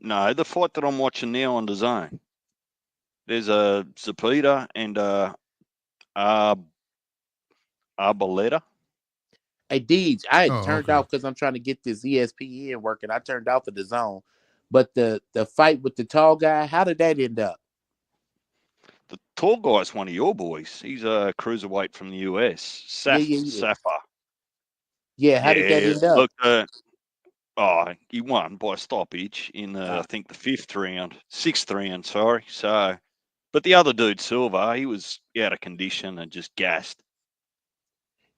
No, the fight that I'm watching now on the zone. There's a Zepeda and Arboleta. Hey, Deej, I had turned okay. off because I'm trying to get this ESPN working. I turned off of the zone. But the fight with the tall guy, how did that end up? The tall guy's one of your boys. He's a cruiserweight from the US. Safar. Yeah, how did that end up? Look, he won by stoppage in, I think, the sixth round, sorry. So, but the other dude, Silva, he was out of condition and just gassed.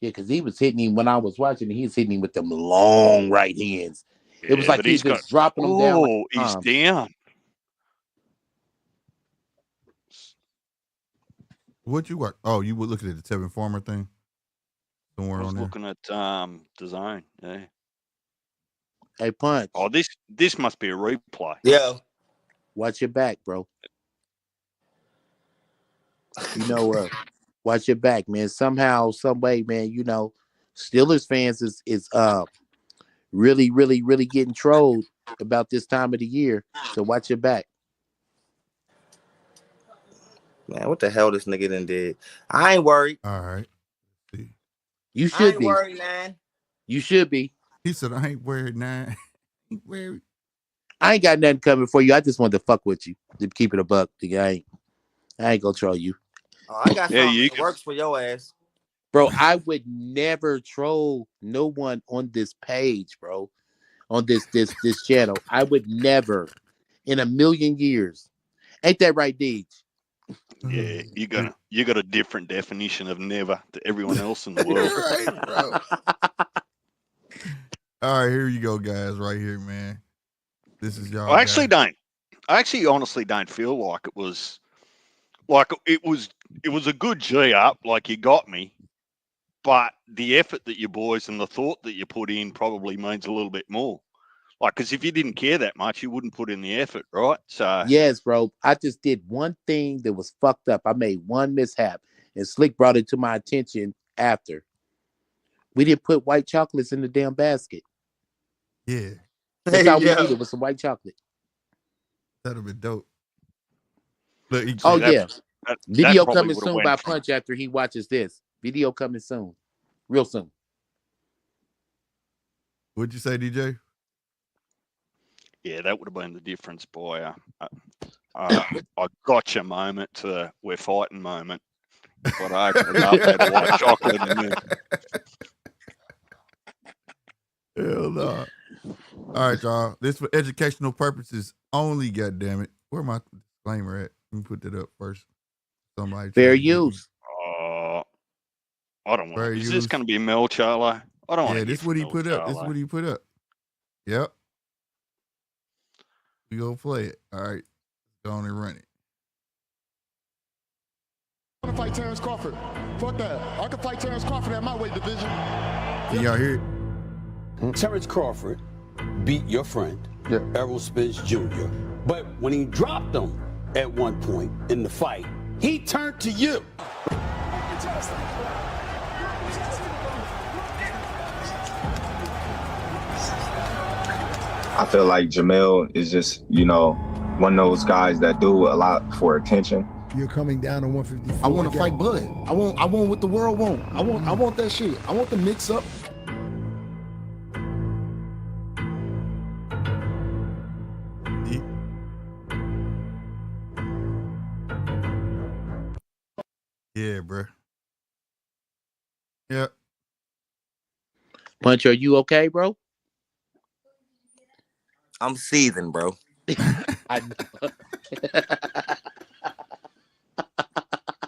Yeah, because he was hitting him when I was watching. He was hitting him with them long right hands. It was like he's just dropping them down. Oh, he's down. What you got? Oh, you were looking at the Tevin Farmer thing? Somewhere I was on there? looking at the zone, yeah. Hey, Punch. Oh, this must be a replay. Yeah. Watch your back, bro. You know, watch your back, man. Somehow, some way, man, you know, Steelers fans is really, really, really getting trolled about this time of the year. So watch your back. Man, what the hell this nigga done did? I ain't worried. All right. See. You should be. Worried, man. You should be. He said, I ain't worried now. Ain't worried. I ain't got nothing coming for you. I just wanted to fuck with you. To keep it a buck. I ain't gonna troll you. Oh, I got something that works for your ass. Bro, I would never troll no one on this page, bro. On this channel. I would never in a million years. Ain't that right, Deej? Yeah, you got a different definition of never to everyone else in the world. Right, bro. All right, here you go, guys. Right here, man. This is y'all. I actually honestly don't feel like it was it was a good G up, like you got me, but the effort that you boys and the thought that you put in probably means a little bit more. Like, because if you didn't care that much, you wouldn't put in the effort, right? So yes, bro. I just did one thing that was fucked up. I made one mishap, and Slick brought it to my attention after. We didn't put white chocolates in the damn basket. Yeah. That's all we needed was some white chocolate. That'd have been dope. Look, video coming soon by Punch after he watches this. Video coming soon. Real soon. What'd you say, DJ? Yeah, that would have been the difference, boy. I gotcha moment to we're fighting moment. But I opened up that white chocolate in there. Hell no. All right, y'all. This for educational purposes only, goddammit. Where my disclaimer at? Let me put that up first. Somebody fair use. I don't want. Is this going to be a Mel Charlo? I don't want. Yeah, this is what he put up. This is what he put up. Yep. We gonna play it. All right. Go on and run it. I want to fight Terrence Crawford. Fuck that. I can fight Terrence Crawford at my weight division. Can y'all hear it? Terrence Crawford beat your friend, Errol Spence Jr. But when he dropped him at one point in the fight, he turned to you. I feel like Jamel is just, you know, one of those guys that do a lot for attention. You're coming down to 154. I want to fight Bud. I want what the world want. I want that shit. I want the mix up. Yeah, bro. Yeah. Punch, are you okay, bro? I'm seething, bro. I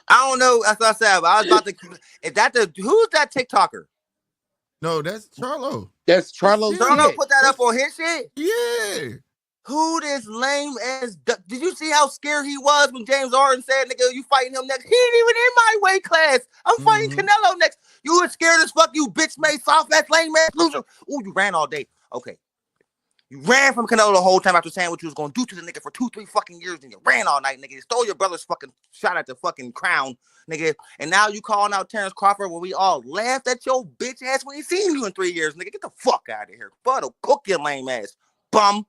don't know. That's what I said. But I was about to. Is that who's that TikToker? No, that's Charlo. That's Charlo. Charlo put that up on his shit? Yeah. Who this lame ass? Did you see how scared he was when James Harden said, "Nigga, you fighting him next"? He ain't even in my weight class. I'm fighting Canelo next. You was scared as fuck. You bitch made soft ass lame ass loser. Ooh, you ran all day. Okay. You ran from Canelo the whole time after saying what you was gonna do to the nigga for 2-3 fucking years, and you ran all night, nigga. You stole your brother's fucking shot at the fucking crown, nigga. And now you calling out Terrence Crawford when we all laughed at your bitch ass when he seen you in 3 years, nigga. Get the fuck out of here. Bud'll cook your lame ass, bum.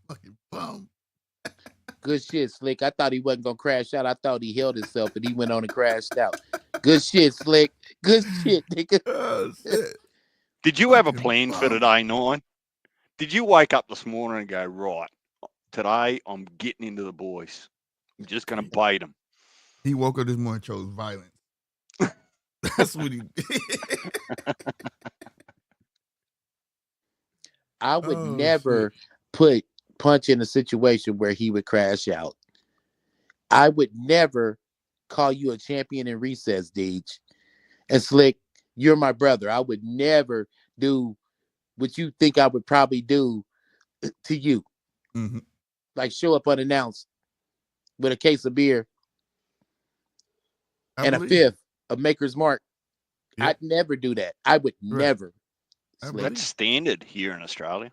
Fucking bum. Good shit, Slick. I thought he wasn't gonna crash out. I thought he held himself, and he went on and crashed out. Good shit, Slick. Good shit, nigga. Oh, shit. Did you have a plan for today, 9? Did you wake up this morning and go, right, today I'm getting into the boys. I'm just going to bait them. He woke up this morning and chose violence. That's what he did. I would never put Punch in a situation where he would crash out. I would never call you a champion in recess, Deej. And Slick, you're my brother. I would never do what you think I would probably do to you. Mm-hmm. Like show up unannounced with a case of beer and a fifth of Maker's Mark. Yep. I'd never do that. I would never. That's standard here in Australia.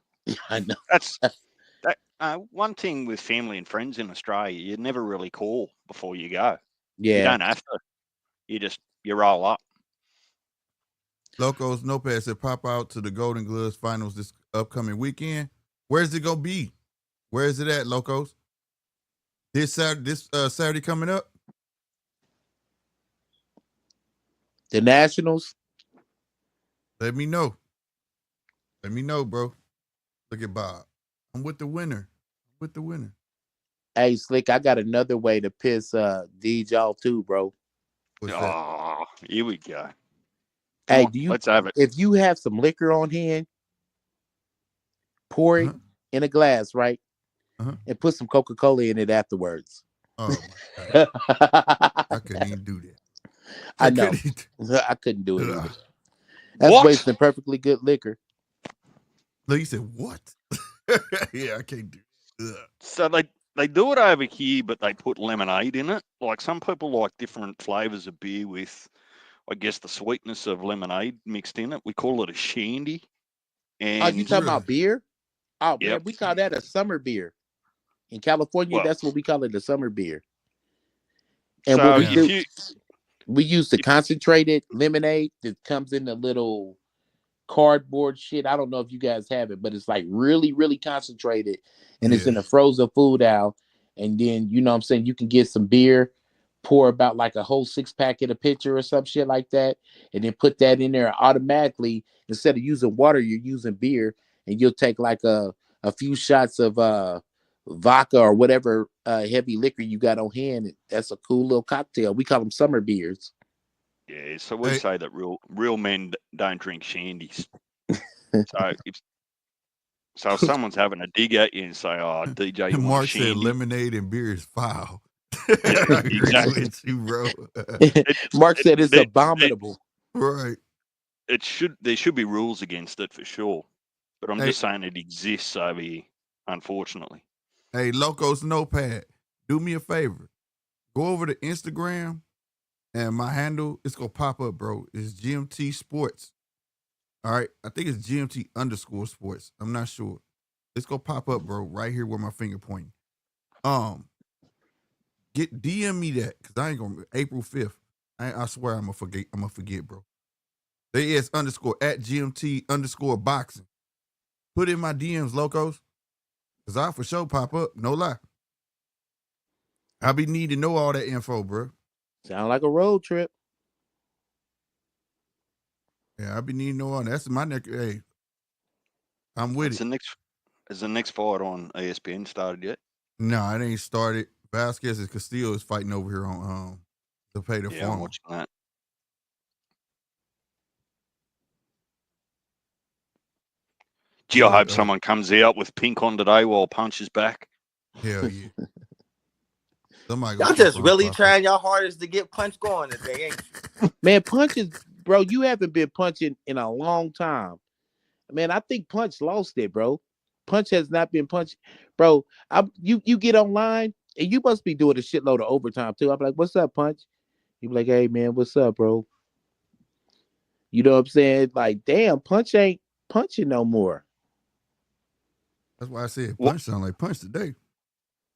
I know. That's one thing with family and friends in Australia. You never really call before you go. Yeah, you don't have to. You roll up. Locos Nopez said pop out to the Golden Gloves finals this upcoming weekend. Where's it gonna be? Where is it at, Locos? This Saturday coming up? The Nationals? Let me know. Let me know, bro. Look at Bob. I'm with the winner. Hey, Slick, I got another way to piss Deej off too, bro. What's that? Here we go. Hey, let's have it. If you have some liquor on hand, pour it in a glass, right? And put some Coca-Cola in it afterwards. Oh my God. I couldn't even do that. I know. I couldn't do it either. That's wasting perfectly good liquor. Look, you said what? Yeah, I can't do it. So they do it over here, but they put lemonade in it. Like some people like different flavors of beer with, I guess, the sweetness of lemonade mixed in it. We call it a shandy. And you talking about beer? Oh, man, we call that a summer beer. In California, that's what we call it, a summer beer. And so what we do, we use the concentrated lemonade that comes in the little cardboard shit. I don't know if you guys have it, but it's like really, really concentrated. And it's in a frozen food aisle. And then, you know what I'm saying, you can get some beer, pour about like a whole 6-pack in a pitcher or some shit like that, and then put that in there automatically. Instead of using water, you're using beer, and you'll take like a few shots of vodka or whatever heavy liquor you got on hand. That's a cool little cocktail. We call them summer beers. Yeah, so we say that real men don't drink shandies. So if someone's having a dig at you and say, "Oh, DJ, you Mark want a shandy?" said lemonade and beer is foul. Yeah, exactly. With you, bro. Mark said it's abominable. Right. There should be rules against it for sure. But I'm just saying it exists over here, unfortunately. Hey, Locos Notepad, do me a favor. Go over to Instagram, and my handle, it's going to pop up, bro. It's GMT Sports. All right? I think it's GMT_sports. I'm not sure. It's going to pop up, bro, right here where my finger pointing. DM me that, because I ain't going to, April 5th. I swear I'm going to forget, bro. It's _ at GMT_boxing. Put in my DMs, Locos. Because I for sure pop up. No lie. I be needing to know all that info, bro. Sound like a road trip. Yeah, I be needing to know all that. That's my neck. Hey, I'm with it. Has the next fight on ESPN started yet? No, it ain't started. Velazquez and Castillo is fighting over here on Zepeda Farmer. I'm watching that. Gee, I hope someone comes out with pink on today while Punch is back. Hell yeah. Y'all just really trying your hardest to get Punch going today, ain't you? Man, Punch is, bro, you haven't been punching in a long time. Man, I think Punch lost it, bro. Punch has not been punching. Bro, you get online, and you must be doing a shitload of overtime, too. I'm like, what's up, Punch? You be like, hey, man, what's up, bro? You know what I'm saying? Like, damn, Punch ain't punching no more. That's why I said Punch sound like Punch today.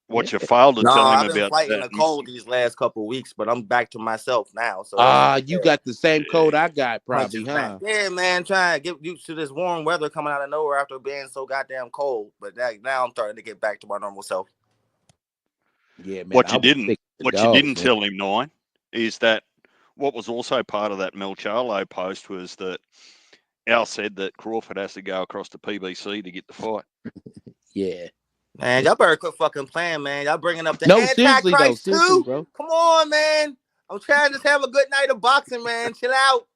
What you failed to tell him I've been about fighting that? a cold these last couple of weeks, but I'm back to myself now. So you got the same cold I got, probably, huh? Yeah, man, trying to get used to this warm weather coming out of nowhere after being so goddamn cold. But now I'm starting to get back to my normal self. Yeah, man. What you didn't tell him, Nine, is that what was also part of that Mel Charlo post was that Al said that Crawford has to go across the PBC to get the fight. Yeah. Man, y'all better quit fucking playing, man. Y'all bringing up the Antichrist too? Bro. Come on, man. I'm trying to just have a good night of boxing, man. Chill out.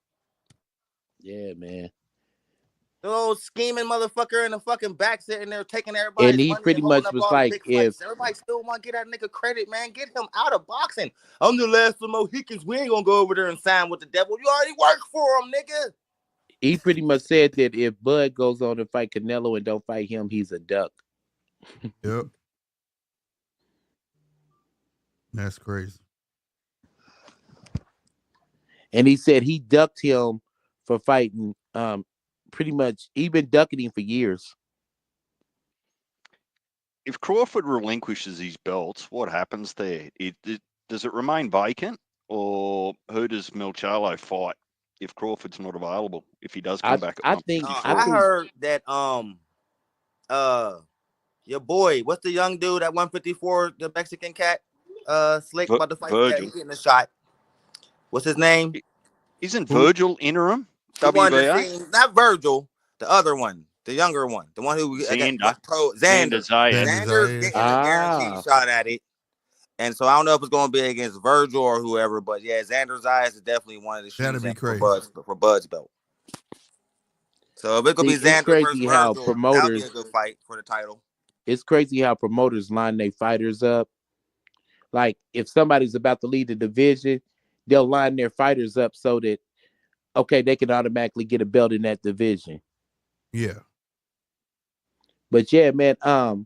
Yeah, man. The little scheming motherfucker in the fucking back sitting there taking everybody's And he money pretty and holding much up was all the like, big if fights. Everybody still want to get that nigga credit, man. Get him out of boxing. I'm the last of the Mohicans. We ain't gonna go over there and sign with the devil. You already work for him, nigga. he pretty much said that if Bud goes on to fight Canelo and don't fight him, he's a duck. Yep. That's crazy. And he said he ducked him for fighting. Pretty much, he been ducking him for years. If Crawford relinquishes his belts, what happens there? Does it remain vacant, or who does Melchalo fight if Crawford's not available? If he does come back at I think 154? I heard that your boy, what's the young dude at 154, the Mexican cat, Slick about to fight for that. Virgil. He's getting a shot. What's his name? Isn't Virgil interim? He wanted to WBA? see, not Virgil, the other one, the younger one, the one who Xander. Xander. Zayed. Xander's getting a guaranteed shot at it. And so I don't know if it's going to be against Virgil or whoever, but yeah, Xander's eyes is definitely one of the shoes for Bud's belt. So if it could be Xander versus Virgil, that'll be a good fight for the title. It's crazy how promoters line their fighters up. Like, if somebody's about to lead the division, they'll line their fighters up so that, okay, they can automatically get a belt in that division. Yeah. But yeah, man, I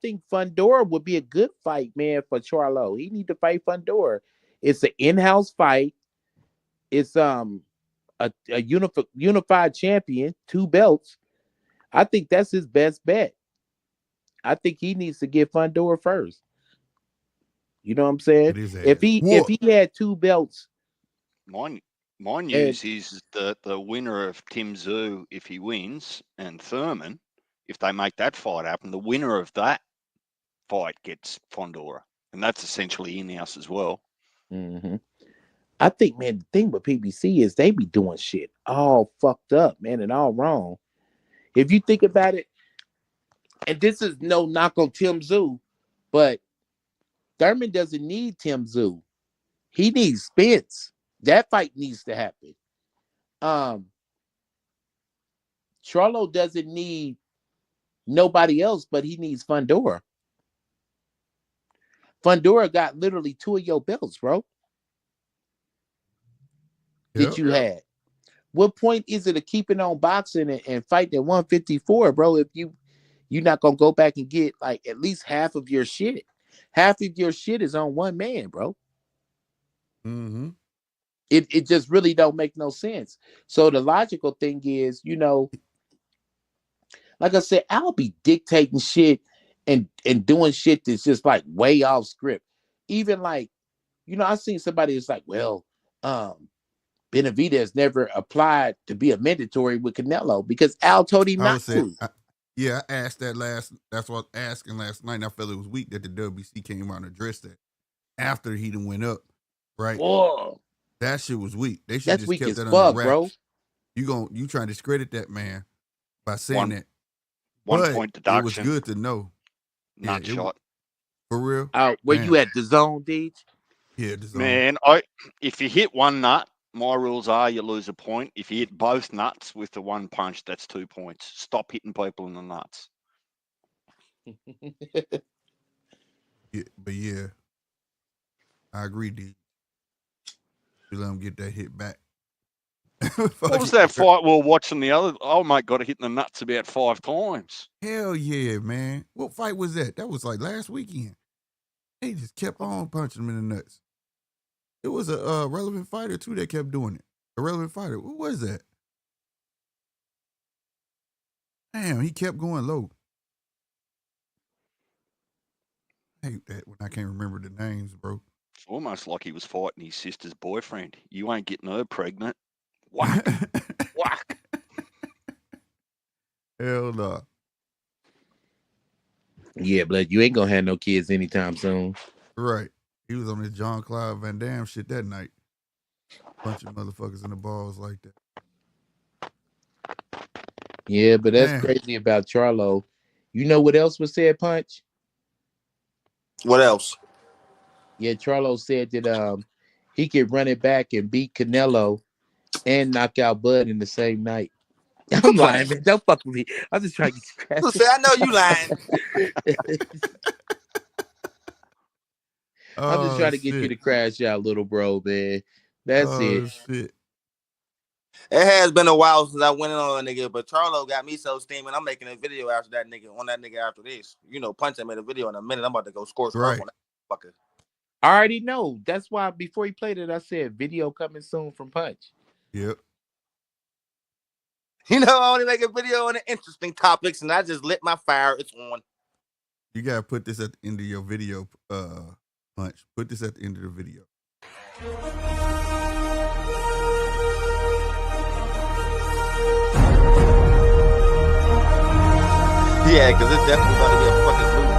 think Fundora would be a good fight, man, for Charlo. He need to fight Fundora. It's an in-house fight. It's a unified champion, 2 belts. I think that's his best bet. I think he needs to get Fundora first. You know what I'm saying? If he had 2 belts, my news is that the winner of Tim Tszyu, if he wins, and Thurman, if they make that fight happen, the winner of that fight gets Fundora, and that's essentially in-house as well. Mm-hmm. I think, man, the thing with PBC is they be doing shit all fucked up, man, and all wrong. If you think about it, and this is no knock on Tim Tszyu, but Thurman doesn't need Tim Tszyu. He needs Spence. That fight needs to happen. Charlo doesn't need nobody else, but he needs Fundora. Fundora got literally 2 of your belts, bro. That you had. What point is it of keeping on boxing and fighting at 154, bro? If you're not gonna go back and get like at least half of your shit. Half of your shit is on one man, bro. Mm-hmm. It just really don't make no sense. So the logical thing is, like I said, I'll be dictating shit and doing shit that's just like way off script. Even like, I seen somebody that's like, well, Benavidez never applied to be a mandatory with Canelo because Al told him not to. I asked that that's what I was asking last night, and I felt it was weak that the WBC came out and addressed that after he done went up, right? Whoa. That shit was weak. They should just kept that fuck, under wraps. Bro. You trying to discredit that man by saying that. 1 point deduction. It was good to know. Not shot. For real? Where you at the zone, Deej? Yeah, the zone. Man, if you hit one nut, my rules are you lose a point. If you hit both nuts with the one punch, that's 2 points. Stop hitting people in the nuts. Yeah, I agree, D. You let him get that hit back. What was that fight we were watching the other? Oh, mate, got hit in the nuts about 5 times. Hell yeah, man. What fight was that? That was like last weekend. They just kept on punching him in the nuts. It was a relevant fighter, too, that kept doing it. A relevant fighter. What was that? Damn, he kept going low. I hate that when I can't remember the names, bro. It's almost like he was fighting his sister's boyfriend. You ain't getting her pregnant. Whack. Whack. Hell no. Yeah, but you ain't gonna have no kids anytime soon. Right. He was on his John Claude Van Damme shit that night. Bunch of motherfuckers in the balls like that. Yeah, but that's crazy about Charlo. You know what else was said, Punch? What else? Yeah, Charlo said that he could run it back and beat Canelo and knock out Bud in the same night. I'm lying, man. Don't fuck with me. I'm just trying to get you. Say, I know you lying. I'm just trying to get you to crash out, little bro, man. That's it. Shit. It has been a while since I went in on a nigga, but Charlo got me so steaming. I'm making a video after that nigga on that nigga after this. You know, Punch, I made a video in a minute. I'm about to go score on that fucker. I already know. That's why before he played it, I said video coming soon from Punch. Yep. You know, I only make a video on the interesting topics, and I just lit my fire. It's on. You gotta put this at the end of your video, Punch. Put this at the end of the video. Yeah, because it's definitely going to be a fucking movie.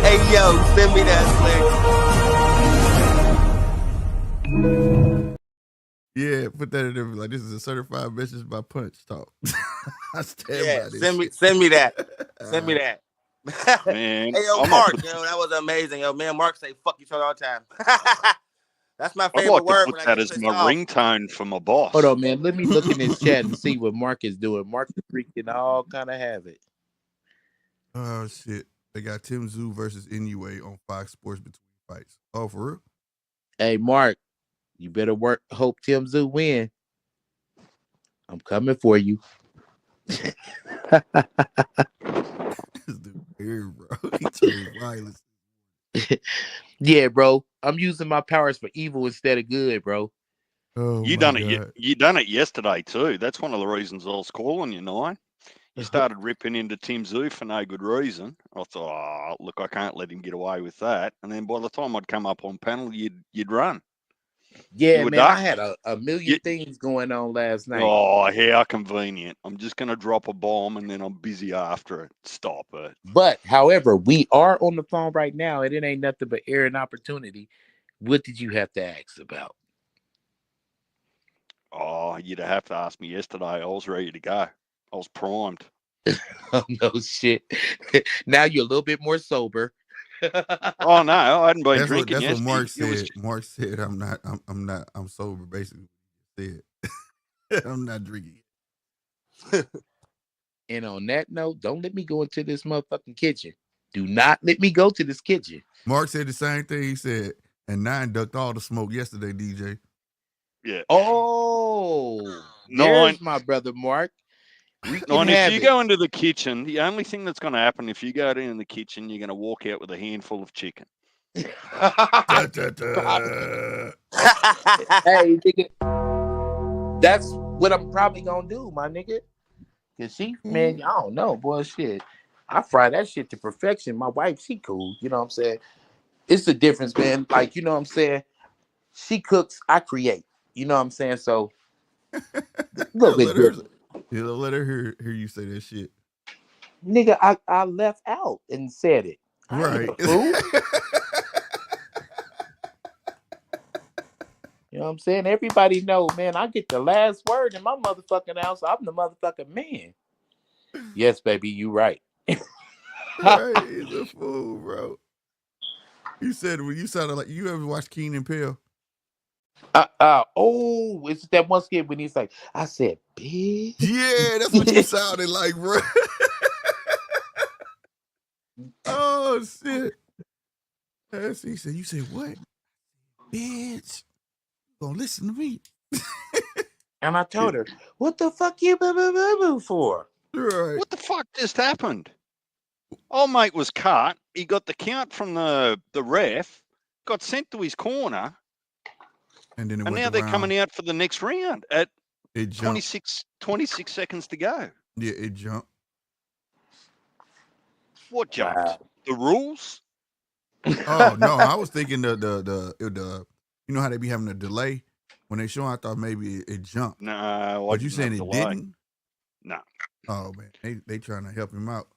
Hey, yo, send me that link. Yeah, put that in there. Like, this is a certified message by Punch Talk. I stand by this. Send me that. Send me that. Man, hey, yo, Mark, yo, that was amazing. Yo, me and Mark say fuck each other all the time. That's my favorite I'd like word. to put that as my ringtone for my boss. Hold on, man. Let me look in his chat and see what Mark is doing. Mark is freaking all kind of have it. Oh, shit. They got Tim Tszyu versus Inoue on Fox Sports between fights. Oh, for real? Hey, Mark, you better hope Tim Tszyu win. I'm coming for you. This dude weird, bro. He turned violent. Yeah, bro. I'm using my powers for evil instead of good, bro. Oh, you done it yesterday too. That's one of the reasons I was calling you, Nine. You started ripping into Tim Tszyu for no good reason. I thought, oh, look, I can't let him get away with that. And then by the time I'd come up on panel, you'd run. Yeah, man, I had a million things going on last night. Oh, how convenient. I'm just going to drop a bomb and then I'm busy after it. Stop it. But, however, we are on the phone right now and it ain't nothing but air and opportunity. What did you have to ask about? Oh, you'd have to ask me yesterday. I was ready to go. I was primed. Oh, no shit. Now you're a little bit more sober. Oh no, I hadn't been drinking. That's what Mark said. Mark said, I'm sober, basically. Said I'm not drinking. And on that note, don't let me go into this motherfucking kitchen. Do not let me go to this kitchen. Mark said the same thing. He said, and 9 ducked all the smoke yesterday, DJ. Yeah. Oh, there's my brother Mark. And if you go into the kitchen, the only thing that's going to happen if you go in the kitchen, you're going to walk out with a handful of chicken. Hey, nigga, that's what I'm probably going to do, my nigga. Because man, I don't know, boy, shit. I fry that shit to perfection. My wife, she cool. You know what I'm saying? It's the difference, man. Like, you know what I'm saying? She cooks, I create. You know what I'm saying? So, a little bit different. Let her hear you say that shit. Nigga, I left out and said it. Right. You know what I'm saying? Everybody know, man, I get the last word in my motherfucking house. I'm the motherfucking man. Yes, baby, you right. Right, he's a fool, bro. You said when you sounded like you ever watched Keen and Peele? Oh, it's that one skit when he's like, I said, bitch. Yeah, that's what you sounded like, bro. Oh shit. He said, you said what? Bitch. You gonna listen to me. And I told her, what the fuck you boo for? Right. What the fuck just happened? Old mate was cut. He got the count from the ref, got sent to his corner. And then now they're coming out for the next round at 26 seconds to go. Yeah, it jumped. What jumped? The rules? Oh no, I was thinking the you know how they be having a delay when they show. I thought maybe it jumped. No, but you saying it didn't? No. Oh man, they trying to help him out,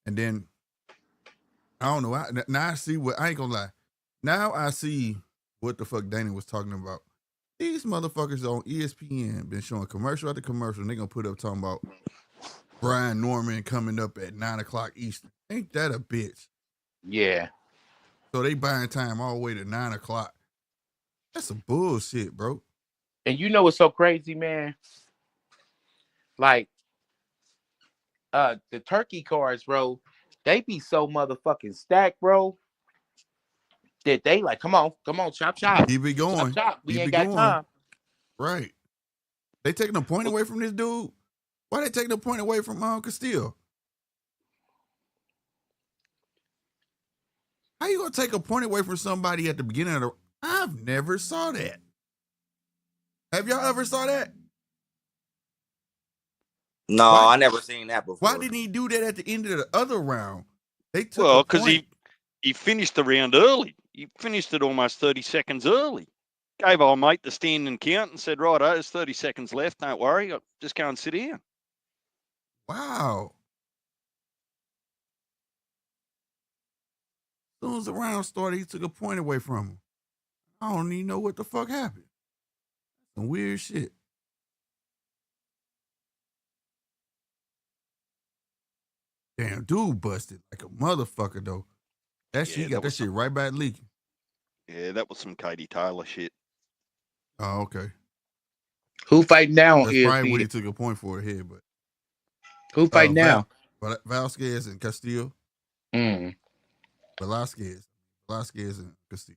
and then I don't know. Now I see what I ain't gonna lie. Now I see what the fuck Dana was talking about. These motherfuckers on ESPN been showing commercial after commercial, and they gonna put up talking about Brian Norman coming up at 9 o'clock Eastern. Ain't that a bitch? Yeah. So they buying time all the way to 9 o'clock. That's some bullshit, bro. And you know what's so crazy, man? Like, the turkey cards, bro, they be so motherfucking stacked, bro, that they like, come on, chop. Keep it going. Chop. We Keep ain't it got going. time. Right. They taking a point away from this dude? Why they taking a point away from Castillo? How you gonna take a point away from somebody at the beginning of the... I've never saw that. Have y'all ever saw that? No, I never seen that before. Why didn't he do that at the end of the other round? They took Well, because he finished the round early. He finished it almost 30 seconds early. Gave old mate the standing count and said, right, there's 30 seconds left. Don't worry. Just go and sit down. Wow. As soon as the round started, he took a point away from him. I don't even know what the fuck happened. Some weird shit. Damn, dude busted like a motherfucker, though. That shit, got that shit right back leaking. Yeah, that was some Katie Taylor shit. Oh, okay. Who fighting now? That's probably what he took a point for here, but who fighting now? Velazquez and Castillo. Velazquez and Castillo.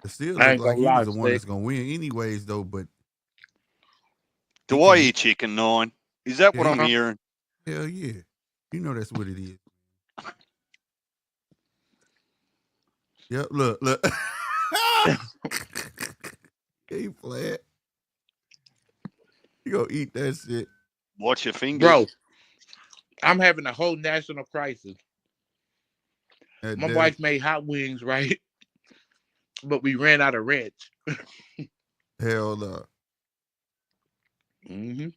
Castillo looked like he was the one that's gonna win anyways, though. But do I eat chicken 9? Is that what I'm hearing? Hell yeah, you know that's what it is. Yep, look. He flat. You gonna eat that shit? Watch your fingers, bro. I'm having a whole national crisis. My wife made hot wings, right? But we ran out of ranch. Hell no. Mm-hmm.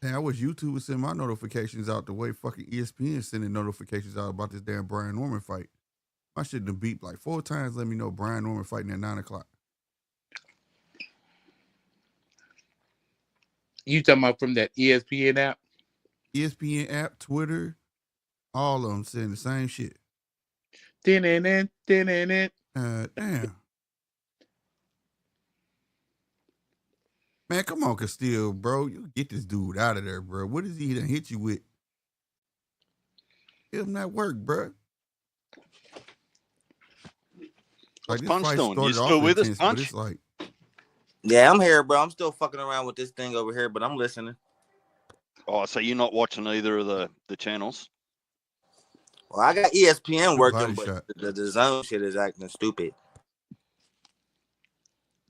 Man, I wish YouTube would send my notifications out the way fucking ESPN sending notifications out about this damn Brian Norman fight. I should have beeped like 4 times. Let me know Brian Norman fighting at 9 o'clock. You talking about from that ESPN app? ESPN app, Twitter, all of them saying the same shit. Damn. Man, come on, Castillo, bro. You get this dude out of there, bro. What is he done hit you with? Give him that work, bro. Like, this fight started you still off with us, intense, Punch? but it's like... Yeah, I'm here, bro. I'm still fucking around with this thing over here, but I'm listening. Oh, so you're not watching either of the channels? Well, I got ESPN working, body but shot. the zone shit is acting stupid.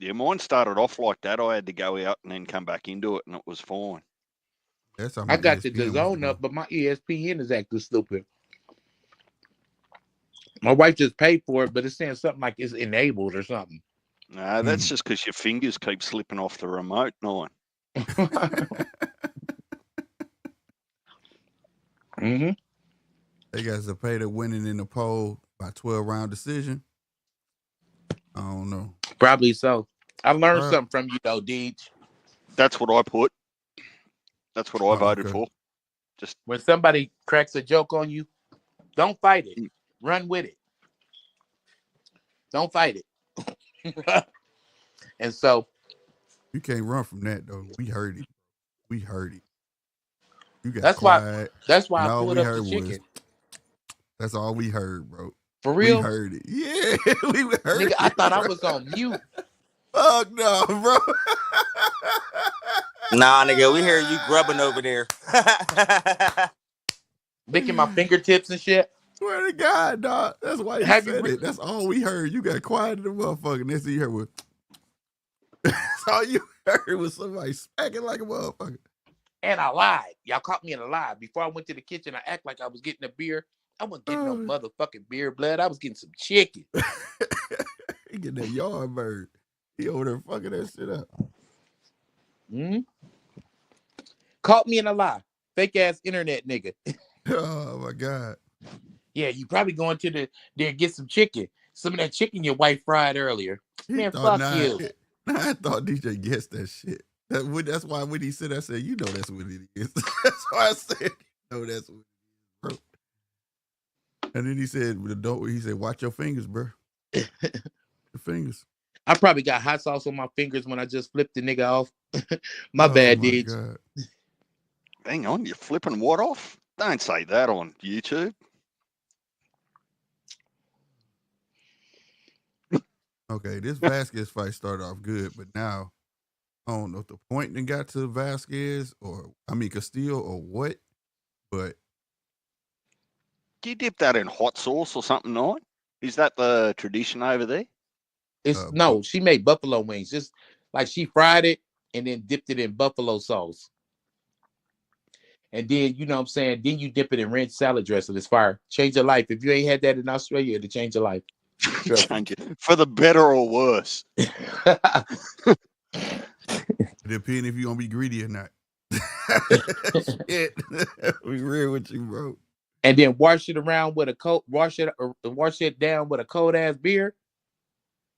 Yeah, mine started off like that. I had to go out and then come back into it, and it was fine. That's how I got the ESPN zone up, but my ESPN is acting stupid. My wife just paid for it, but it's saying something like it's enabled or something. Nah, that's just because your fingers keep slipping off the remote, 9. Mm-hmm. They got Zepeda winning in the poll by 12-round decision. I don't know. Probably so. I learned something from you, though, Deej. That's what I put. That's what I voted for. Just when somebody cracks a joke on you, don't fight it. Run with it. Don't fight it. And so you can't run from that, though. We heard it. You got that's quiet. That's why I all pulled we up heard the chicken. That's all we heard, bro. For real? We heard it. Yeah, we heard Nigga, it. I thought I was on mute. Fuck no, bro. Nah, nigga, we hear you grubbing over there. Licking my fingertips and shit. Swear to God, dog. That's why you said it. That's all we heard. You got quiet in the motherfucker. Next thing you heard was... That's all you heard was somebody smacking like a motherfucker. And I lied. Y'all caught me in a lie. Before I went to the kitchen, I act like I was getting a beer. I wasn't getting no motherfucking beer, blood. I was getting some chicken. He getting that yard bird. He over there fucking that shit up. Mm-hmm. Caught me in a lie. Fake ass internet nigga. Oh my God. Yeah, you probably going to there get some chicken. Some of that chicken your wife fried earlier. Man, fuck you. I thought DJ guessed that shit. That's why when he said, I said, you know that's what it is. That's why I said, you know that's what it is, bro. And then he said, watch your fingers, bro. Your fingers. I probably got hot sauce on my fingers when I just flipped the nigga off. my bad, dude. Hang on, you're flipping what off? Don't say that on YouTube. Okay, this Velazquez fight started off good, but now I don't know if the point then got to Velazquez Castillo or what, but Do you dip that in hot sauce or something, not? Is that the tradition over there? No, she made buffalo wings. Just like she fried it and then dipped it in buffalo sauce. And then, you know what I'm saying? Then you dip it in ranch salad dressing. It's fire. Change your life. If you ain't had that in Australia, it'll change your life. Change it. For the better or worse. It depends if you're going to be greedy or not. Shit. We real with you, bro. And then wash it around with wash it down with a cold ass beer.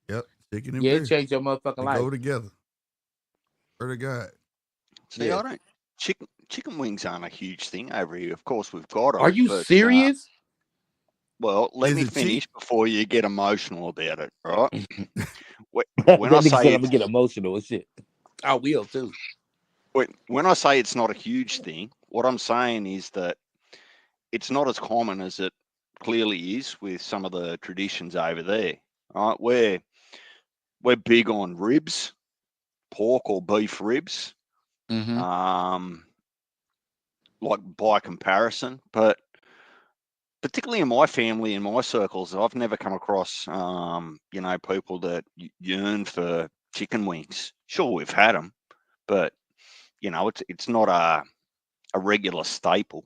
Yep. Chicken and beer. Change your motherfucking life. Go together. Swear to God. See, I don't. Chicken wings aren't a huge thing over here. Of course, we've got them. Are you serious? Well, let me finish before you get emotional about it, right? when I say I'm gonna get emotional and shit, I will too. When I say it's not a huge thing, what I'm saying is that it's not as common as it clearly is with some of the traditions over there. Right? We're big on ribs, pork or beef ribs. Mm-hmm. Like by comparison, but particularly in my family, in my circles, I've never come across, people that yearn for chicken wings. Sure, we've had them, but it's not a regular staple.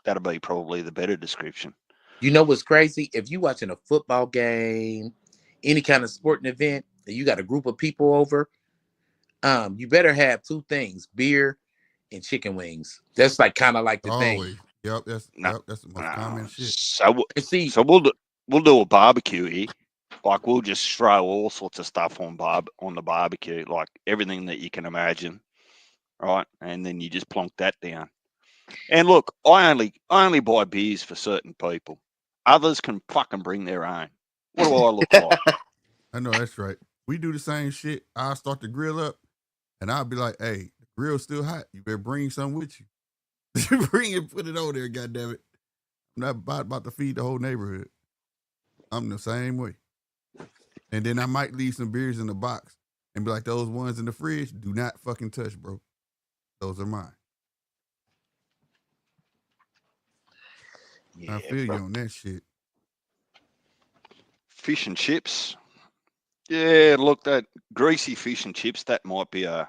That'll be probably the better description. You know what's crazy? If you watching a football game, any kind of sporting event, and you got a group of people over, you better have two things: beer and chicken wings. That's like kind of like the thing. Yep, that's the most common shit. So we'll do a barbecue here. Like we'll just throw all sorts of stuff on the barbecue, like everything that you can imagine, right? And then you just plonk that down. And look, I only buy beers for certain people. Others can fucking bring their own. What do I look like? I know that's right. We do the same shit. I'll start the grill up, and I'll be like, "Hey, the grill's still hot. You better bring something with you. Bring it, put it over there. Goddamn it! I'm not about to feed the whole neighborhood. I'm the same way. And then I might leave some beers in the box and be like, those ones in the fridge, do not fucking touch, bro. Those are mine. Yeah, I feel you on that shit. Fish and chips. Yeah, look, that greasy fish and chips, that might be a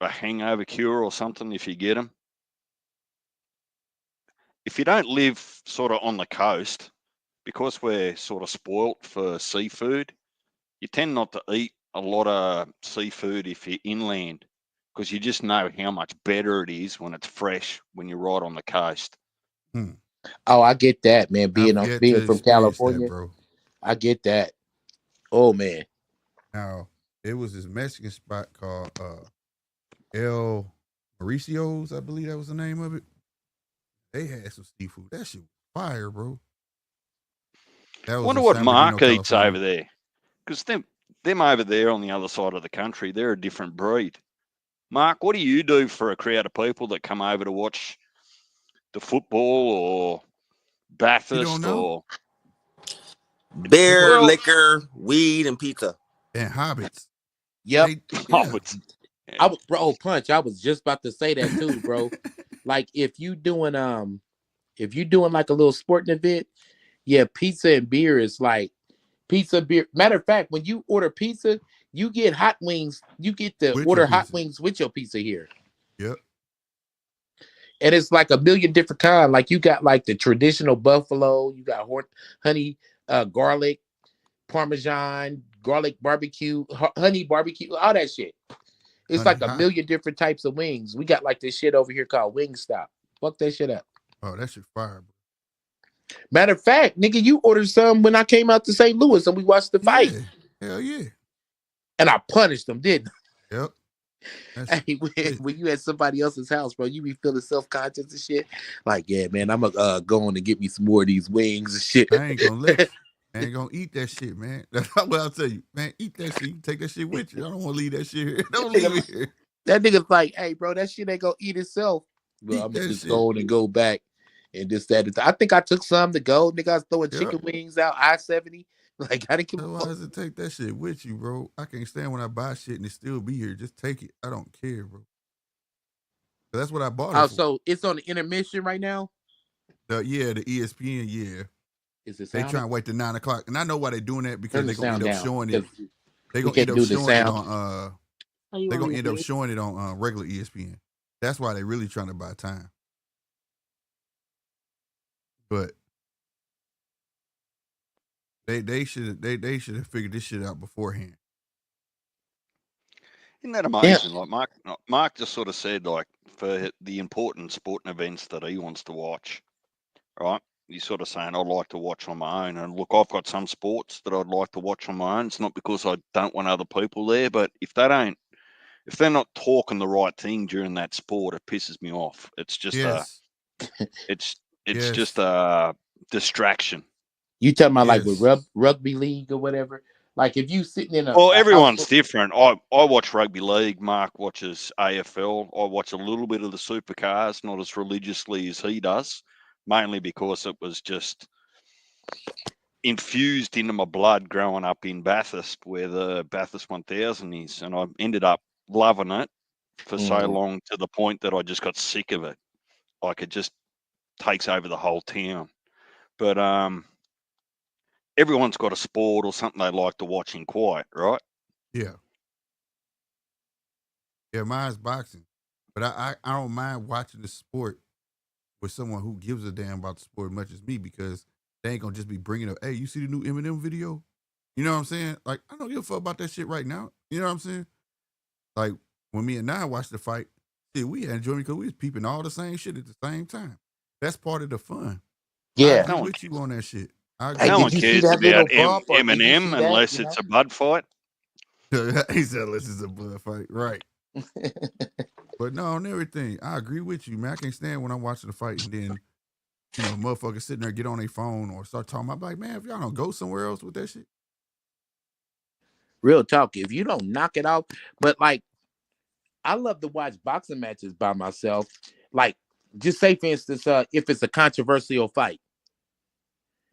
hangover cure or something if you get them. If you don't live sort of on the coast, because we're sort of spoilt for seafood, you tend not to eat a lot of seafood if you're inland, because you just know how much better it is when it's fresh when you're right on the coast. Oh, I get that, man. Being from California, bro. I get that. Oh man. Now it was this Mexican spot called El Mauricio's, I believe that was the name of it. They had some seafood. That shit was fire, bro. I wonder what Mark eats over there, because them over there on the other side of the country, they're a different breed. Mark, what do you do for a crowd of people that come over to watch the football or Bathurst or beer, liquor, weed, and pizza and hobbits? Yep, hobbits. I was Punch. I was just about to say that too, bro. Like if you doing like a little sporting event, yeah, pizza and beer is like pizza, beer. Matter of fact, when you order pizza, you get hot wings. You get to order hot wings with your pizza here. Yep. And it's like a million different kinds. Like you got like the traditional buffalo, you got honey, garlic, Parmesan, garlic barbecue, honey barbecue, all that shit. It's like a million different types of wings. We got like this shit over here called Wingstop. Fuck that shit up. Oh, that shit fire, bro. Matter of fact, nigga, you ordered some when I came out to St. Louis and we watched the fight. Yeah. Hell yeah. And I punished them, didn't I? Yep. Hey, when you at somebody else's house, bro, you be feeling self-conscious and shit. Like, yeah, man, I'm gonna go on and get me some more of these wings and shit. I ain't gonna let you. I ain't gonna eat that shit, man. That's what I'll tell you, man. Eat that shit. You take that shit with you. I don't want to leave that shit here. Don't leave it here. That nigga's like, hey, bro, that shit ain't gonna eat itself. Well, I'm just going and go back and this, that. I think I took some to go. Nigga, I was throwing chicken wings out I-70. Like, I didn't give a fuck. Why does it take that shit with you, bro? I can't stand when I buy shit and it still be here. Just take it. I don't care, bro. That's what I bought it for. So it's on the intermission right now? The ESPN, yeah. Is it they trying to wait till 9 o'clock. And I know why they're doing that because they're gonna end up showing it. They're gonna end up showing it on they're gonna end up showing it on regular ESPN. That's why they're really trying to buy time. But they should have figured this shit out beforehand. Isn't that amazing? Yeah. Like Mark just sort of said, like, for the important sporting events that he wants to watch, right? He's sort of saying, I'd like to watch on my own. And look, I've got some sports that I'd like to watch on my own. It's not because I don't want other people there, but if they're not talking the right thing during that sport, it pisses me off. It's just just a distraction. You talking about like with rugby league or whatever? Like if you sitting in everyone's different. I watch rugby league. Mark watches AFL. I watch a little bit of the supercars, not as religiously as he does, mainly because it was just infused into my blood growing up in Bathurst, where the Bathurst 1000 is, and I ended up loving it for so long to the point that I just got sick of it. Like it just takes over the whole town. But everyone's got a sport or something they like to watch in quiet, right? Yeah. Yeah, mine's boxing. But I don't mind watching the sport with someone who gives a damn about the sport as much as me, because they ain't gonna just be bringing up, hey, you see the new Eminem video? You know what I'm saying? Like, I don't give a fuck about that shit right now. You know what I'm saying? Like, when me and Nye watched the fight, shit, we had enjoyed it because we was peeping all the same shit at the same time. That's part of the fun. Yeah. I agree with you on that shit. No one cares about Eminem unless it's a bud fight. He said unless it's a bud fight. Right. But no, on everything, I agree with you, man. I can't stand when I'm watching the fight and then, you know, motherfuckers sitting there, get on their phone or start talking about, like, man, if y'all don't go somewhere else with that shit. Real talk. If you don't knock it out, but like, I love to watch boxing matches by myself. Like, just say, for instance, if it's a controversial fight,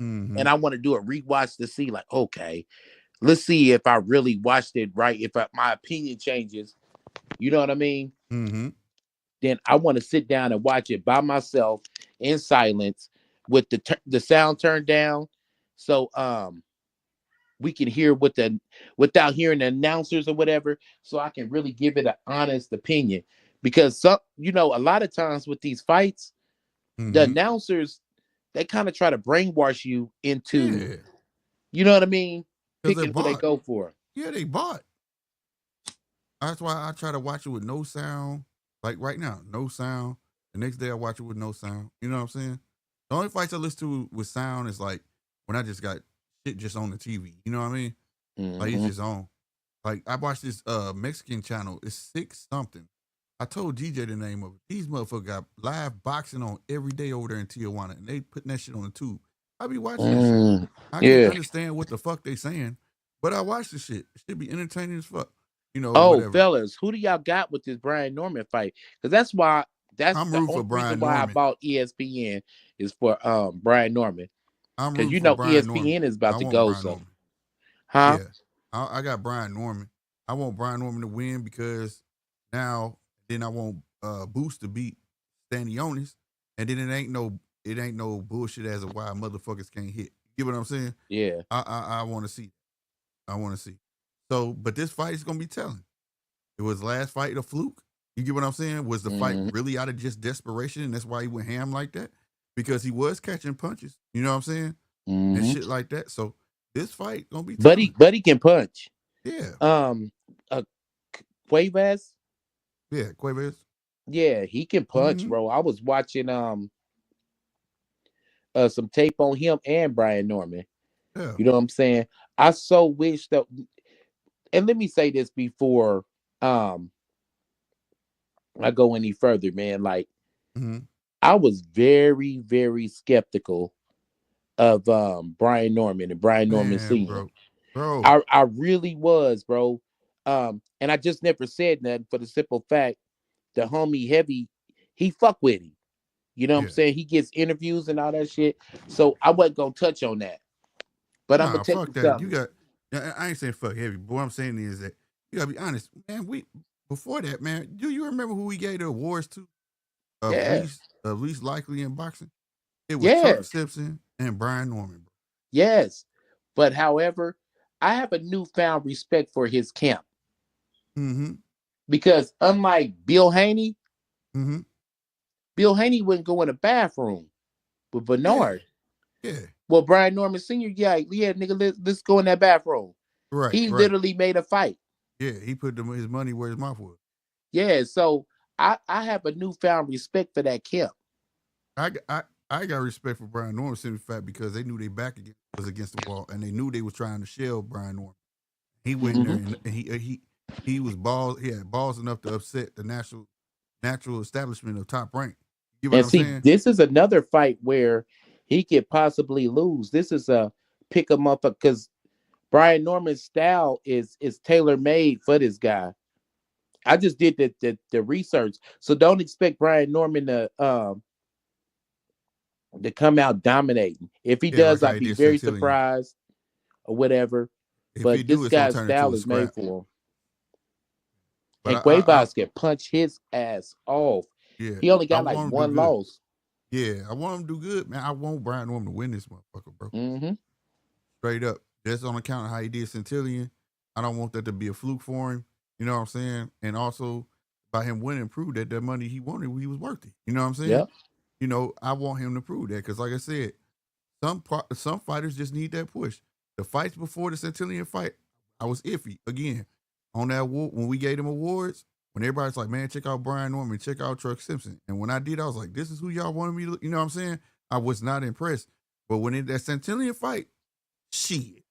and I want to do a rewatch to see, like, okay, let's see if I really watched it right. If my opinion changes, you know what I mean? Then I want to sit down and watch it by myself in silence with the sound turned down, so we can hear without hearing the announcers or whatever, so I can really give it an honest opinion. Because a lot of times with these fights, the announcers, they kind of try to brainwash you into, you know what I mean, picking who they go for. Yeah, they bought. That's why I try to watch it with no sound. Like right now, no sound. The next day I watch it with no sound. You know what I'm saying? The only fights I listen to with sound is like when I just got shit just on the TV. You know what I mean? Like it's just on. Like I watched this Mexican channel. It's 6 something. I told DJ the name of it. These motherfuckers got live boxing on every day over there in Tijuana, and they putting that shit on the tube. I be watching that shit. I can't understand what the fuck they saying, but I watch the shit. It should be entertaining as fuck. You know. Oh, fellas, who do y'all got with this Brian Norman fight? Because that's I'm the rooting only for Brian reason why Norman. I bought ESPN is for Brian Norman. I'm because rooting for Brian ESPN Norman. is about I to want go. Brian So, Norman. huh? Yeah, I got Brian Norman. I want Brian Norman to win because then I want Boost to beat Stanionis, and then it ain't no bullshit as to why motherfuckers can't hit. You get what I'm saying? Yeah. I want to see. I want to see. So, but this fight is gonna be telling. It was last fight a fluke. You get what I'm saying? Was the fight really out of just desperation, and that's why he went ham like that? Because he was catching punches. You know what I'm saying? And shit like that. So this fight gonna be telling. But he can punch. Yeah. Cuevas. Yeah, Cuevas. Yeah, he can punch, bro. I was watching some tape on him and Brian Norman. Yeah. You know what I'm saying? I so wish that, and let me say this before I go any further, man. Like, I was very, very skeptical of Brian Norman and Brian Norman Sr. Bro. I really was, bro. And I just never said that for the simple fact the homie Heavy, he fuck with him. You know what I'm saying? He gets interviews and all that shit. So I wasn't gonna touch on that. But I'm gonna tell fuck you that. something. You got. I ain't saying fuck Heavy, but what I'm saying is that you gotta be honest, man. Before that, man, do you remember who we gave the awards to? Of least likely in boxing? It was Chuck Simpson and Brian Norman. Bro. Yes. But however, I have a newfound respect for his camp. Because unlike Bill Haney, Bill Haney wouldn't go in the bathroom with Bernard. Yeah. Well, Brian Norman Sr., nigga, let's go in that bathroom. Right. He literally made a fight. Yeah, he put his money where his mouth was. Yeah, so I have a newfound respect for that camp. I got respect for Brian Norman simply fact because they knew their back was against the wall and they knew they was trying to shell Brian Norman. He went there and he was balls. He had balls enough to upset the natural establishment of Top Rank. You know what I'm saying? This is another fight where he could possibly lose. This is a pick him up because Brian Norman's style is tailor made for this guy. I just did the research, so don't expect Brian Norman to come out dominating. If he does, I'd be very surprised or whatever. But this guy's style is made for him. But and Cuevas can punch his ass off. Yeah, he only got like one loss. Yeah, I want him to do good, man. I want Brian Norman to win this motherfucker, bro. Straight up. Just on account of how he did Centillion. I don't want that to be a fluke for him. You know what I'm saying? And also, by him winning, prove that the money he wanted, he was worth it. You know what I'm saying? Yep. You know, I want him to prove that because, like I said, some fighters just need that push. The fights before the Centillion fight, I was iffy. Again, on that when we gave them awards, when everybody's like, man, check out Brian Norman, check out Chuck Simpson. And when I did, I was like, this is who y'all wanted me to, you know what I'm saying? I was not impressed. But when that Centillion fight, shit.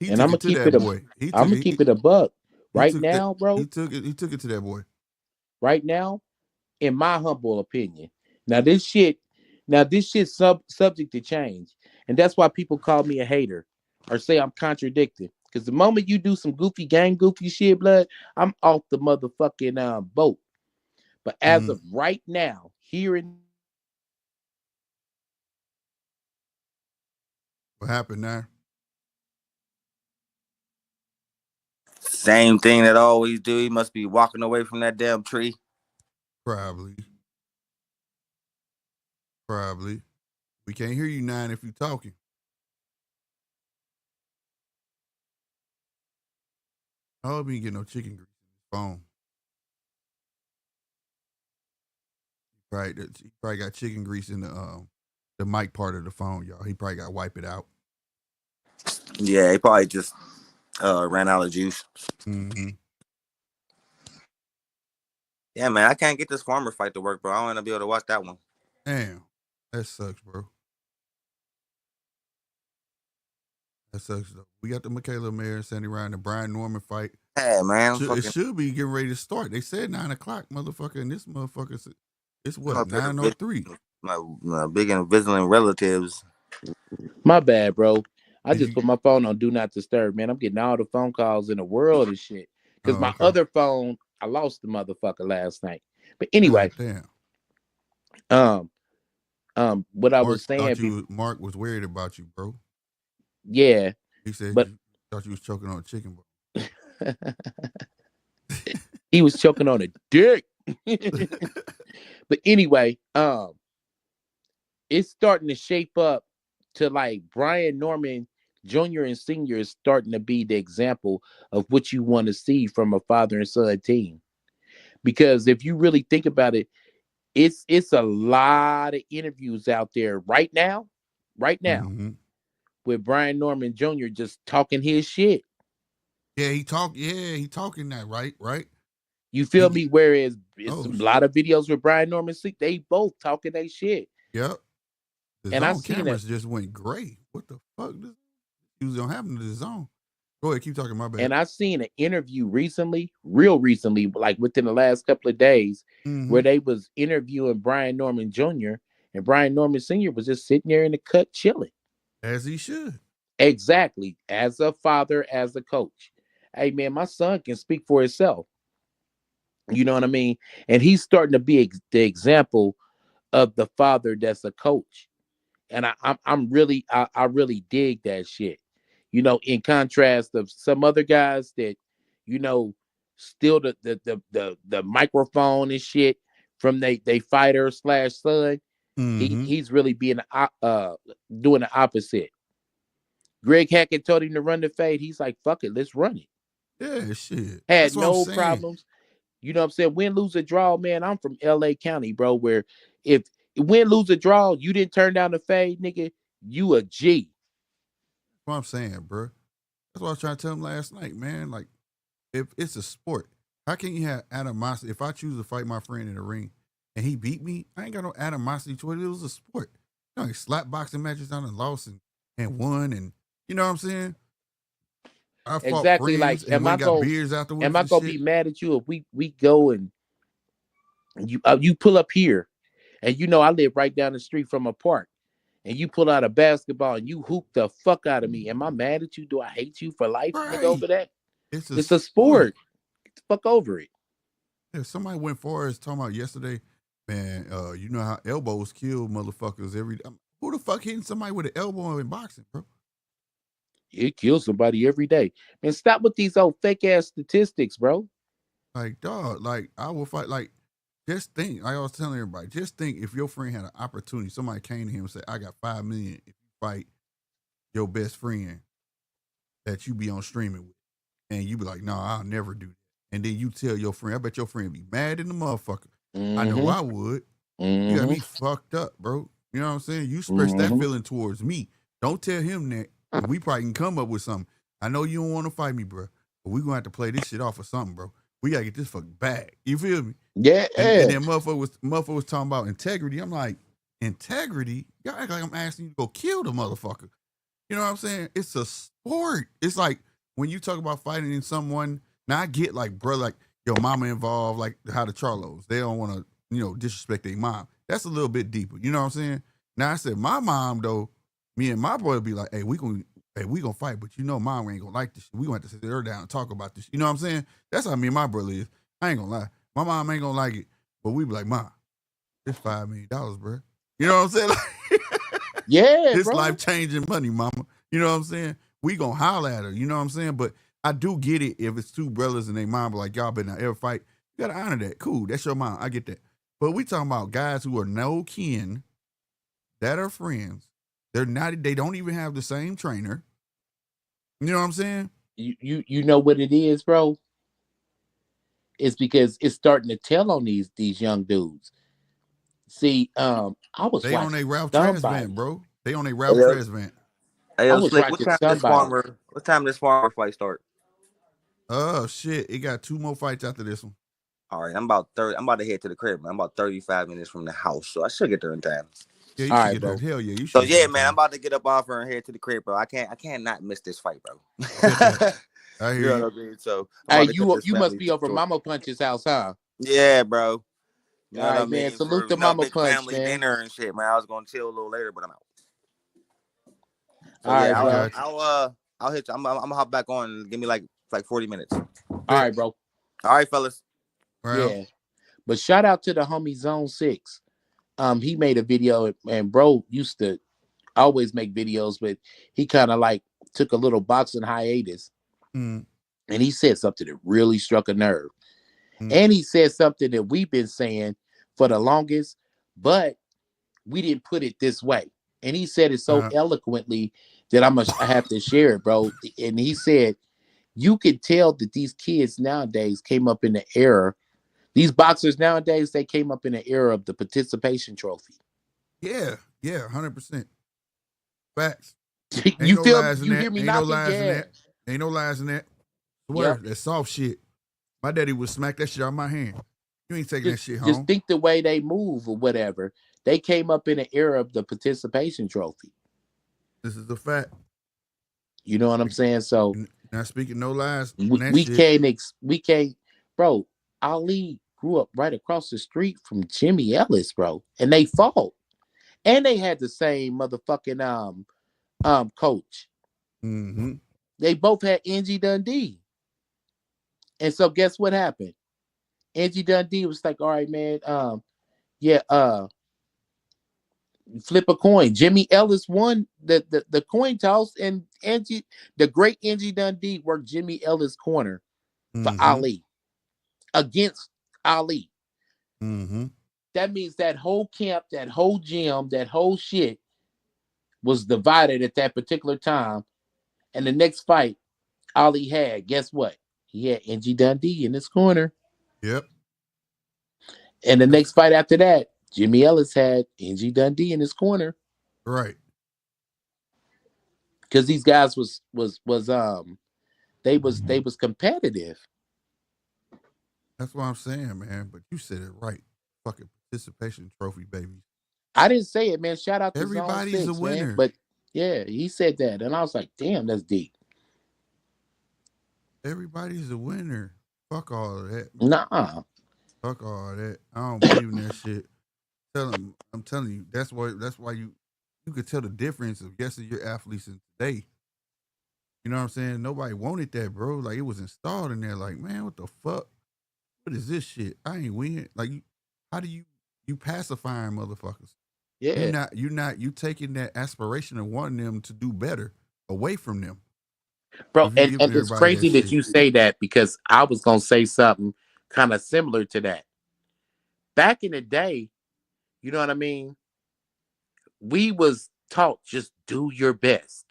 And I'm gonna keep it I'm gonna keep it a buck. Right now, bro. He took it to that boy. Right now, in my humble opinion. Now this shit subject to change. And that's why people call me a hater or say I'm contradicting. Because the moment you do some goofy shit, blood, I'm off the motherfucking boat. But as of right now, hearing what happened now? Same thing that I always do. He must be walking away from that damn tree. Probably. We can't hear you, Nine, if you're talking. I hope he ain't get no chicken grease in his phone. He probably got chicken grease in the mic part of the phone, y'all. He probably got to wipe it out. Yeah, he probably just ran out of juice. Yeah, man, I can't get this Farmer fight to work, bro. I want to be able to watch that one. Damn, that sucks, bro. That sucks, though. We got the Michaela Mayer and Sandy Ryan, the Brian Norman fight. Hey, man. It should be getting ready to start. They said 9 o'clock, motherfucker, and this motherfucker, it's what, 9:03? My big and visiting relatives. My bad, bro. I just put my phone on Do Not Disturb, man. I'm getting all the phone calls in the world and shit. Because my other phone, I lost the motherfucker last night. But anyway. Damn. What I was saying. Mark was worried about you, bro. Yeah. He said thought you was choking on a chicken, bro. He was choking on a dick. But anyway, it's starting to shape up to like Brian Norman Jr. and Sr. is starting to be the example of what you want to see from a father and son team. Because if you really think about it, it's a lot of interviews out there right now, with Brian Norman Jr. just talking his shit. Yeah, he talking that, right? You feel me? Whereas it's a lot of videos with Brian Norman, they both talking their shit. Yep. The And I zone seen cameras just went gray. What the fuck? This usually don't happen to the zone. Go ahead, keep talking. My bad. And I seen an interview recently, real recently, like within the last couple of days, where they was interviewing Brian Norman Jr. and Brian Norman Sr. was just sitting there in the cut chilling. As he should. Exactly. As a father, as a coach. Hey man, my son can speak for himself. You know what I mean? And he's starting to be the example of the father that's a coach. And I'm really really dig that shit. You know, in contrast of some other guys that, you know, steal the microphone and shit from they fighter / son. He's really being doing the opposite. Greg Hackett told him to run the fade. He's like, fuck it, let's run it. Yeah, shit. Had That's what I'm no saying. problems. You know what I'm saying? Win, lose, or draw, man. I'm from LA County, bro, where if win, lose, or draw, you didn't turn down the fade, nigga, you a G. That's what I'm saying, bro. That's what I was trying to tell him last night, man. Like, if it's a sport, how can you have animosity? If I choose to fight my friend in the ring and he beat me, I ain't got no animosity toward it. It was a sport. You know, like slap boxing matches down and lost and won, and you know what I'm saying? I fought Exactly. friends Like, and went and got beers afterwards. Am I gonna be mad at you if we go and you pull up here, and you know I live right down the street from a park, and you pull out a basketball and you hoop the fuck out of me? Am I mad at you? Do I hate you for life, nigga, over that? It's a sport. Get the fuck over it. Yeah, somebody went for us talking about yesterday, man. You know how elbows kill motherfuckers every. Who the fuck hitting somebody with an elbow in boxing, bro? It kills somebody every day. Man, stop with these old fake ass statistics, bro. Like, dog, like I will fight. Like, just think. Like I was telling everybody, just think if your friend had an opportunity, somebody came to him and said, "I got $5 million if you fight your best friend that you be on streaming with," and you be like, "No, I'll never do that." And then you tell your friend, I bet your friend be mad in the motherfucker. I know I would. You got me fucked up, bro. You know what I'm saying? You express that feeling towards me. Don't tell him that. We probably can come up with something. I know you don't want to fight me, bro, but we gonna have to play this shit off or something, bro. We gotta get this fuck back. You feel me? Yeah. And then motherfucker was talking about integrity. I'm like, integrity? Y'all act like I'm asking you to go kill the motherfucker. You know what I'm saying? It's a sport. It's like when you talk about fighting in someone. Now I get like, bro, like your mama involved, like how the Charlos. They don't want to, you know, disrespect their mom. That's a little bit deeper. You know what I'm saying? Now I said my mom though, me and my brother be like, hey, we gonna fight, but you know mom ain't gonna like this shit. We gonna have to sit her down and talk about this. You know what I'm saying? That's how me and my brother is. I ain't gonna lie. My mom ain't gonna like it, but we be like, Mom, it's $5 million, bro. You know what I'm saying? Yeah, it's bro. life-changing money, mama. You know what I'm saying? We gonna holler at her, you know what I'm saying? But I do get it if it's two brothers and they mom be like, y'all better not ever fight. You gotta honor that. Cool, that's your mom. I get that. But we talking about guys who are no kin, that are friends. They don't even have the same trainer. You know what I'm saying? You know what it is, bro? It's because it's starting to tell on these young dudes. See, I was They on a Ralph Trask vent, bro. They on a Ralph Trask vent. Hey, yo, Slick, what time this Farmer fight start? Oh shit! It got 2 more fights after this one. All right, I'm about to head to the crib, man. I'm about 35 minutes from the house, so I should get there in time. Yeah, you should get there. Hell yeah, you should. So yeah, man, I'm about to get up off her and head to the crib, bro. I can't not miss this fight, bro. I hear you. Know what I mean? So hey, you must be over Mama Punch's house, huh? Yeah, bro. You know all right, what I mean? Man. Salute to Mama Punch, family man. dinner and shit, man. I was gonna chill a little later, but I'm out. So all yeah, right, I'll hit you. I'm gonna hop back on. Give me like 40 minutes. All right, bro. All right, fellas. Well, yeah. But shout out to the homie Zone 6. He made a video, and bro used to always make videos, but he kind of like took a little boxing hiatus. And he said something that really struck a nerve. And he said something that we've been saying for the longest, but we didn't put it this way. And he said it so eloquently that I have to share it, bro. And he said, you could tell that these kids nowadays came up in the era. These boxers nowadays, they came up in the era of the participation trophy. Yeah, 100%. Facts. You hear me knocking? Ain't no lies in that. Swear, that's soft shit. My daddy would smack that shit out of my hand. You ain't taking that shit home. Just think the way they move or whatever. They came up in an era of the participation trophy. This is a fact. You know what I'm saying? So not speaking no lies. We can't, bro. Ali grew up right across the street from Jimmy Ellis, bro, and they fought, and they had the same motherfucking coach. Mm-hmm. They both had Angie Dundee, and so guess what happened? Angie Dundee was like, "All right, man, flip a coin." Jimmy Ellis won the coin toss, and the great Angie Dundee worked Jimmy Ellis' corner for Ali against Ali. Mm-hmm. That means that whole camp, that whole gym, that whole shit was divided at that particular time. And the next fight Ali had, guess what? He had Angie Dundee in his corner. Yep. And the next fight after that, Jimmy Ellis had Angie Dundee in his corner. Right. Because these guys was competitive. That's what I'm saying, man. But you said it right. Fucking participation trophy, baby. I didn't say it, man. Shout out to everybody's Zone 6, a winner. Man. But yeah, he said that. And I was like, damn, that's deep. Everybody's a winner. Fuck all of that. Nah. Fuck all that. I don't believe in that shit. I'm telling you, that's why you could tell the difference of yesteryear athletes and today. You know what I'm saying? Nobody wanted that, bro. Like, it was installed in there. Like, man, what the fuck? What is this shit? I ain't winning. Like, how do you pacifying motherfuckers? Yeah. You taking that aspiration of wanting them to do better away from them. Bro, and it's crazy that you say that, because I was gonna say something kind of similar to that. Back in the day, you know what I mean? We was taught just do your best.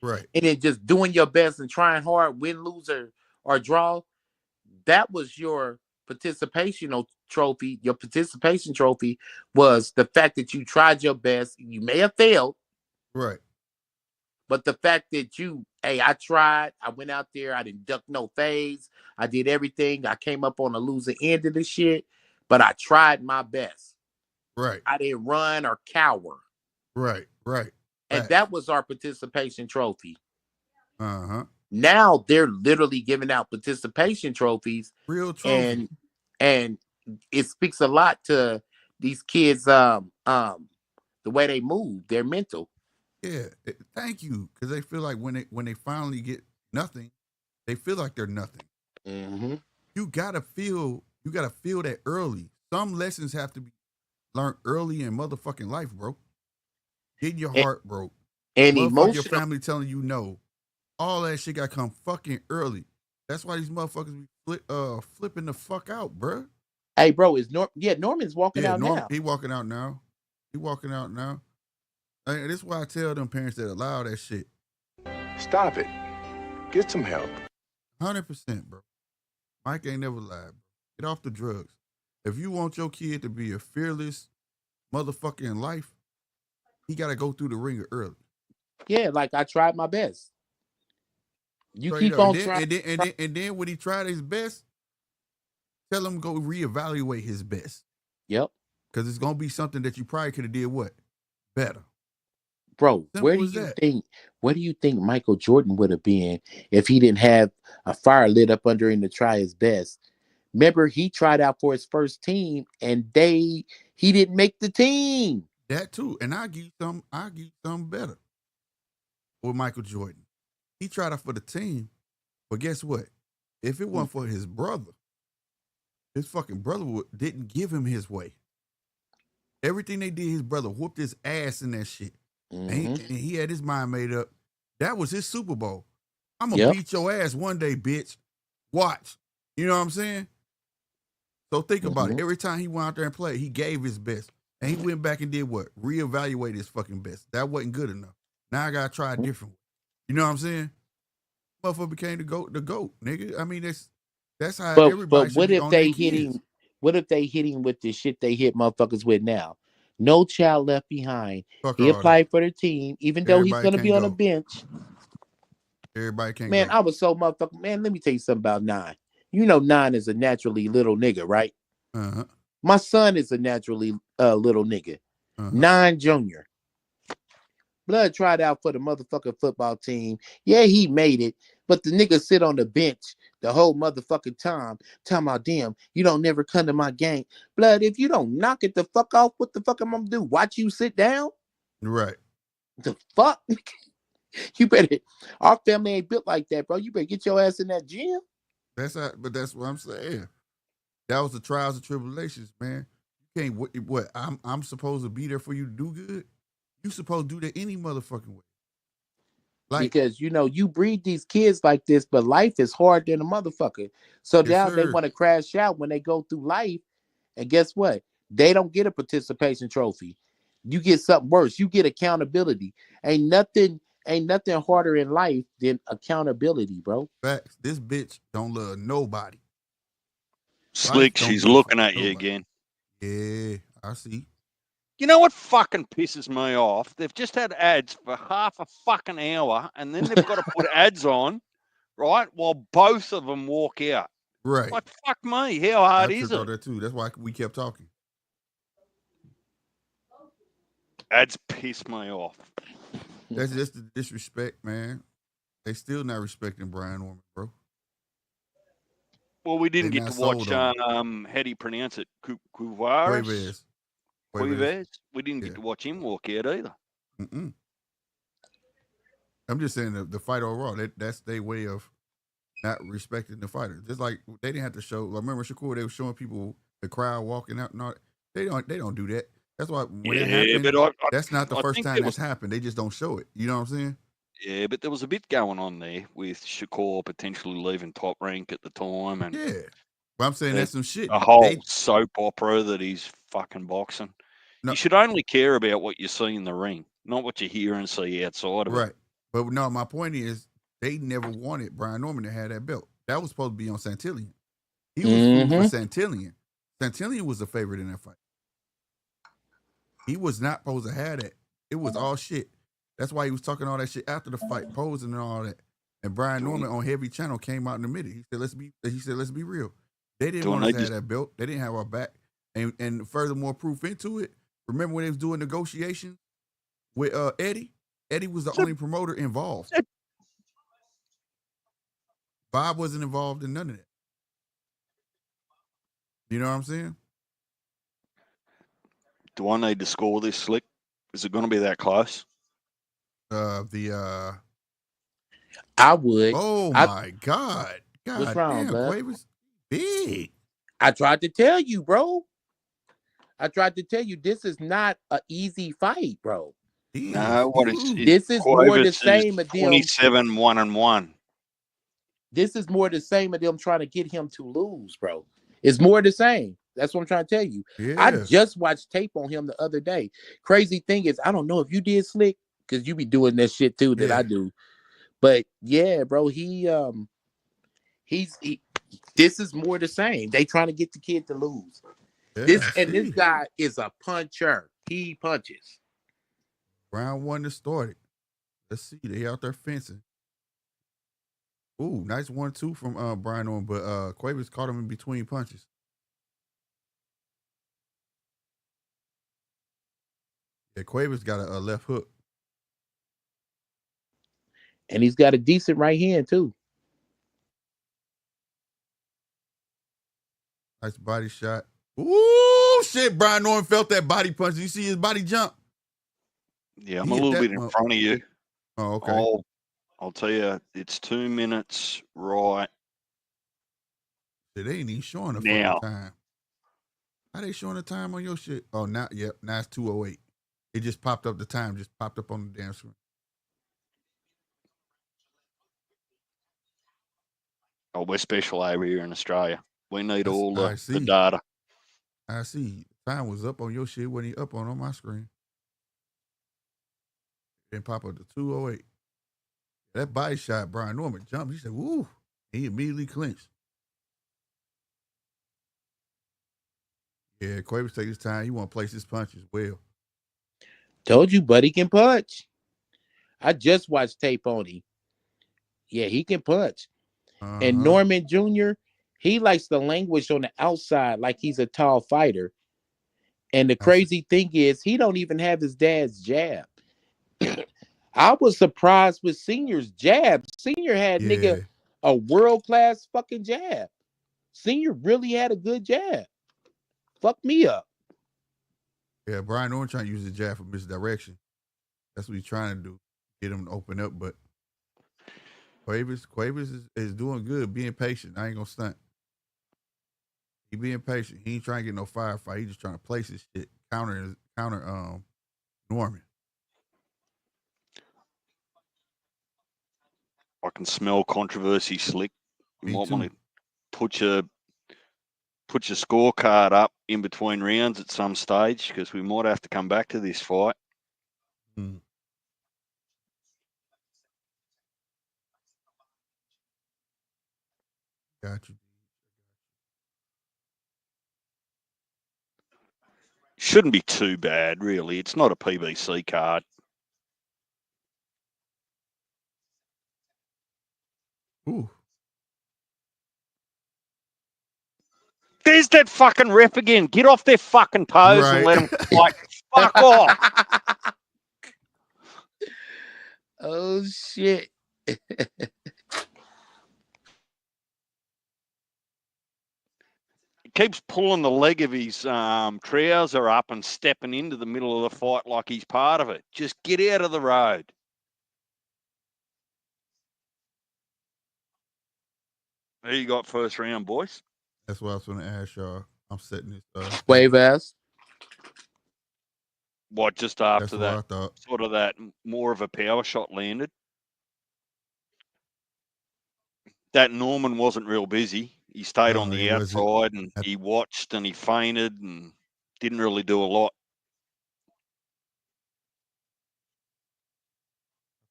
Right. And then just doing your best and trying hard, win, lose, or draw. That was your participation trophy. Your participation trophy was the fact that you tried your best. You may have failed. Right. But the fact that I tried, I went out there, I didn't duck no fades. I did everything. I came up on the losing end of the shit, but I tried my best. Right. I didn't run or cower. Right. And that was our participation trophy. Uh-huh. Now they're literally giving out participation trophies. Real trophies. And it speaks a lot to these kids, the way they move, their mental. Yeah, thank you. Because they feel like when they finally get nothing, they feel like they're nothing. Mm-hmm. You gotta feel that early. Some lessons have to be learned early in motherfucking life, bro. Getting your heart broke. And your family telling you no. All that shit got to come fucking early. That's why these motherfuckers be flipping the fuck out, bro. Hey, bro, Norman's walking out now. He walking out now. And this is why I tell them parents that allow that shit. Stop it. Get some help. 100%, bro. Mike ain't never lied, bro. Get off the drugs. If you want your kid to be a fearless motherfucker in life, he got to go through the ringer early. Yeah, like I tried my best. You Straight keep up. on trying. And then when he tried his best, tell him go reevaluate his best. Yep. Because it's going to be something that you probably could have did what? Better. Bro, Simple where do you think Michael Jordan would have been if he didn't have a fire lit up under him to try his best? Remember, he tried out for his first team and he didn't make the team. That too. And I give you something better with Michael Jordan. He tried out for the team, but guess what? If it wasn't for his brother, his fucking brother didn't give him his way. Everything they did, his brother whooped his ass in that shit. Mm-hmm. And he had his mind made up. That was his Super Bowl. I'm going to beat your ass one day, bitch. Watch. You know what I'm saying? So think about it. Every time he went out there and played, he gave his best. And he went back and did what? Reevaluate his fucking best. That wasn't good enough. Now I got to try a different way. You know what I'm saying? Motherfucker became the goat, nigga. I mean, that's how everybody should be on their kids. What if they hit him with the shit they hit motherfuckers with now? No child left behind. He applied for the team, even though he's going to be on the bench. Everybody can't go. Man, I was so motherfucking... Man, let me tell you something about 9. You know 9 is a naturally little nigga, right? My son is a naturally little nigga. 9 junior. Blood tried out for the motherfucking football team. Yeah, he made it. But the nigga sit on the bench the whole motherfucking time. Talking about, damn, you don't never come to my game. Blood, if you don't knock it the fuck off, what the fuck am I gonna do? Watch you sit down? Right. The fuck? You better, our family ain't built like that, bro. You better get your ass in that gym. But that's what I'm saying. That was the trials and tribulations, man. You can't, what, I'm supposed to be there for you to do good? You supposed to do that any motherfucking way. Because, you know, you breed these kids like this, but life is hard than a motherfucker. So now they want to crash out when they go through life. And guess what? They don't get a participation trophy. You get something worse. You get accountability. Ain't nothing harder in life than accountability, bro. Facts. This bitch don't love nobody. Slick, she's looking at you again. Yeah, I see. You know what fucking pisses me off? They've just had ads for half a fucking hour, and then they've got to put ads on, right, while both of them walk out. Right. Like, fuck me. How hard is it? That too. That's why we kept talking. Ads piss me off. That's just the disrespect, man. They still not respecting Brian Norman, bro. Well, we didn't get to watch, how do you pronounce it? Cuivarez? Cuivarez? We didn't get to watch him walk out either. I'm just saying the fight overall, that's their way of not respecting the fighter. Just like they didn't have to show. I remember Shakur, they were showing people the crowd walking out and all that. They don't do that. That's why when it happened, that's not the first time that's happened. They just don't show it. You know what I'm saying? Yeah, but there was a bit going on there with Shakur potentially leaving Top Rank at the time, and yeah. But I'm saying that's some shit. A whole soap opera that he's fucking boxing. No. You should only care about what you see in the ring, not what you hear and see outside of it. Right. But no, my point is they never wanted Brian Norman to have that belt. That was supposed to be on Santillan. He was food for Santillan. Santillan was a favorite in that fight. He was not supposed to have that. It was all shit. That's why he was talking all that shit after the fight, posing and all that. And Brian Norman on Heavy Channel came out in the middle. He said, let's be real. They didn't want us to have that belt. They didn't have our back. And furthermore, proof into it, remember when they was doing negotiations with Eddie? Eddie was the only promoter involved. Bob wasn't involved in none of that. You know what I'm saying? Do I need to score this, Slick? Is it going to be that close? I would. Oh my God. What's wrong, bud? Big. I tried to tell you, bro. This is not an easy fight, bro. No, this is more the same of them. 27-1-1. This is more the same of them trying to get him to lose, bro. It's more the same. That's what I'm trying to tell you. Yeah. I just watched tape on him the other day. Crazy thing is, I don't know if you did, Slick, because you be doing that shit too that I do. But yeah, bro, this is more the same. They trying to get the kid to lose. Yeah, this guy is a puncher. He punches. Round 1 to start it. Let's see. They out there fencing. Ooh, nice 1-2 from Brian Norman, but Cuevas caught him in between punches. Yeah, Cuevas got a left hook. And he's got a decent right hand, too. Nice body shot. Ooh, shit. Brian Norman felt that body punch. Did you see his body jump? Yeah, I'm a little bit in front of you. Oh, okay. I'll tell you, it's 2 minutes, right? They ain't even showing the fucking time. How they showing the time on your shit? Oh, now it's 2:08. It just popped up, the time just popped up on the damn screen. Oh, we're special over here in Australia. We need all the data. I see. Time was up on your shit. Wasn't he up on my screen? Then pop up to 2:08. That body shot, Brian Norman jumped. He said, woo. He immediately clinched. Yeah, Cuevas take his time. He want to place his punches well. Told you, buddy can punch. I just watched tape on him. Yeah, he can punch. And Norman Jr., He likes to languish on the outside like he's a tall fighter. And the crazy thing is, he don't even have his dad's jab. I was surprised with Senior's jab. Senior had nigga a world-class fucking jab. Senior really had a good jab. Fuck me up. Yeah, Brian Orton trying to use the jab for misdirection. That's what he's trying to do. Get him to open up, but Quavers is doing good, being patient. I ain't gonna stunt. He being patient. He ain't trying to get no firefight. He just trying to place his shit. Counter Norman. I can smell controversy slick. You might want to put your scorecard up in between rounds at some stage, because we might have to come back to this fight. Got you. Shouldn't be too bad, really. It's not a PBC card. Ooh. There's that fucking ref again. Get off their fucking toes and let them fight. Fuck off. Oh, shit. Keeps pulling the leg of his trouser up and stepping into the middle of the fight like he's part of it. Just get out of the road. Who you got first round, boys? That's what I was going to ask y'all. I'm setting this. Wave ass. What, just after That's what that? I thought. Sort of that more of a power shot landed. That Norman wasn't real busy. He stayed on the outside and he watched and he feinted and didn't really do a lot.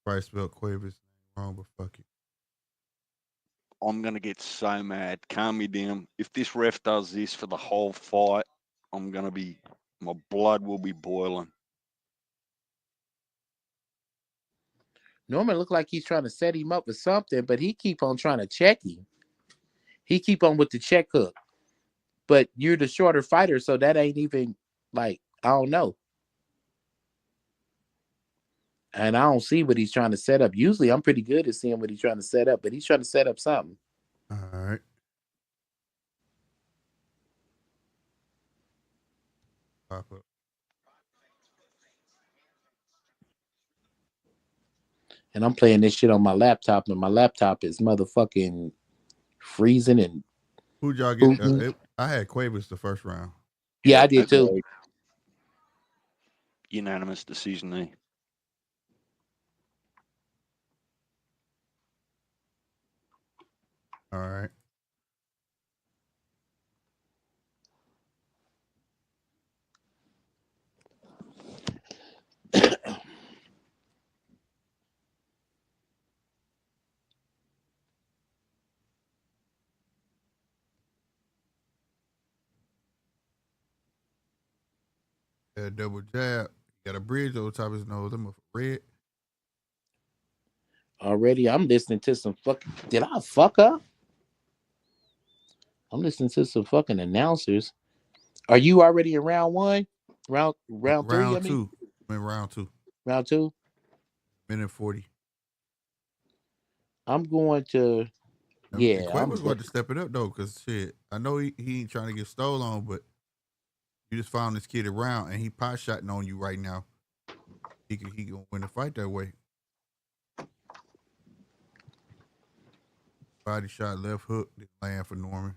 Probably spelled Quavers wrong, but fuck it. I'm going to get so mad. Calm me down. If this ref does this for the whole fight, my blood will be boiling. Norman looked like he's trying to set him up with something, but he keep on trying to check him. He keep on with the check hook. But you're the shorter fighter, so that ain't even, like, I don't know. And I don't see what he's trying to set up. Usually I'm pretty good at seeing what he's trying to set up, but he's trying to set up something. All right. Pop up. And I'm playing this shit on my laptop, and my laptop is motherfucking freezing. And who'd y'all get? I had Quavers the first round. Yeah, I did too. Unanimous decision there. All right. Yeah, double jab. Got a bridge over top of his nose. I'm red. Already, I'm listening to some fucking. Did I fuck up? I'm listening to some fucking announcers. Are you already in round one? Round three? Round two. I'm in round two. Round two? Minute 40. I'm going to. Yeah. Quavers going to step it up, though, because shit, I know he ain't trying to get stole on, but you just found this kid around and he pot shotting on you right now. He gonna win the fight that way. Body shot, left hook, land for Norman.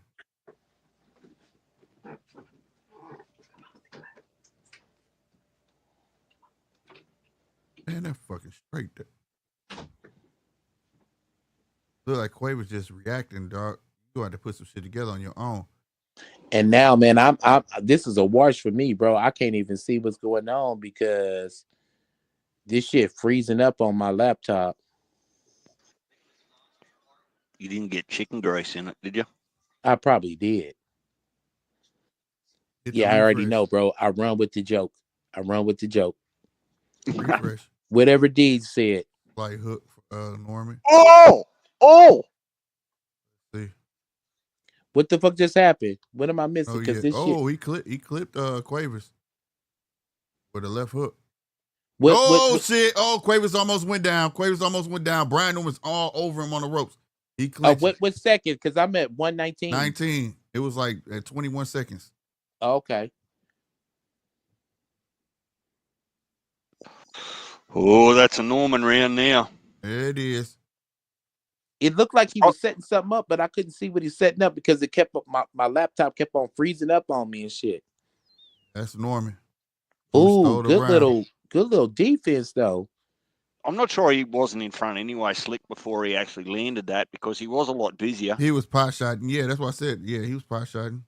Man, that fucking straight there. Look like Quavers just reacting, dog. You have to put some shit together on your own. And now, man, I'm this is a wash for me, bro. I can't even see what's going on because this shit freezing up on my laptop. You didn't get chicken grease in it, did you? I probably did. Yeah, I already know, bro. I run with the joke. Refresh. Whatever Deed said. Light hook for Norman. Oh! See. What the fuck just happened? What am I missing? Oh, Because yeah. this shit. He clipped Quavers with a left hook. What? Shit. Oh, Quavers almost went down. Brian Newman's all over him on the ropes. He clinched it. What second? Because I'm at 119. 19. It was like at 21 seconds. Oh, okay. Oh, that's a Norman round now. There it is. It looked like he was setting something up, but I couldn't see what he's setting up because it kept my laptop kept on freezing up on me and shit. That's Norman. Ooh, good little defense though. I'm not sure he wasn't in front anyway, Slick, before he actually landed that because he was a lot busier. He was pot shotting. Yeah, that's what I said. Yeah, he was pot shotting.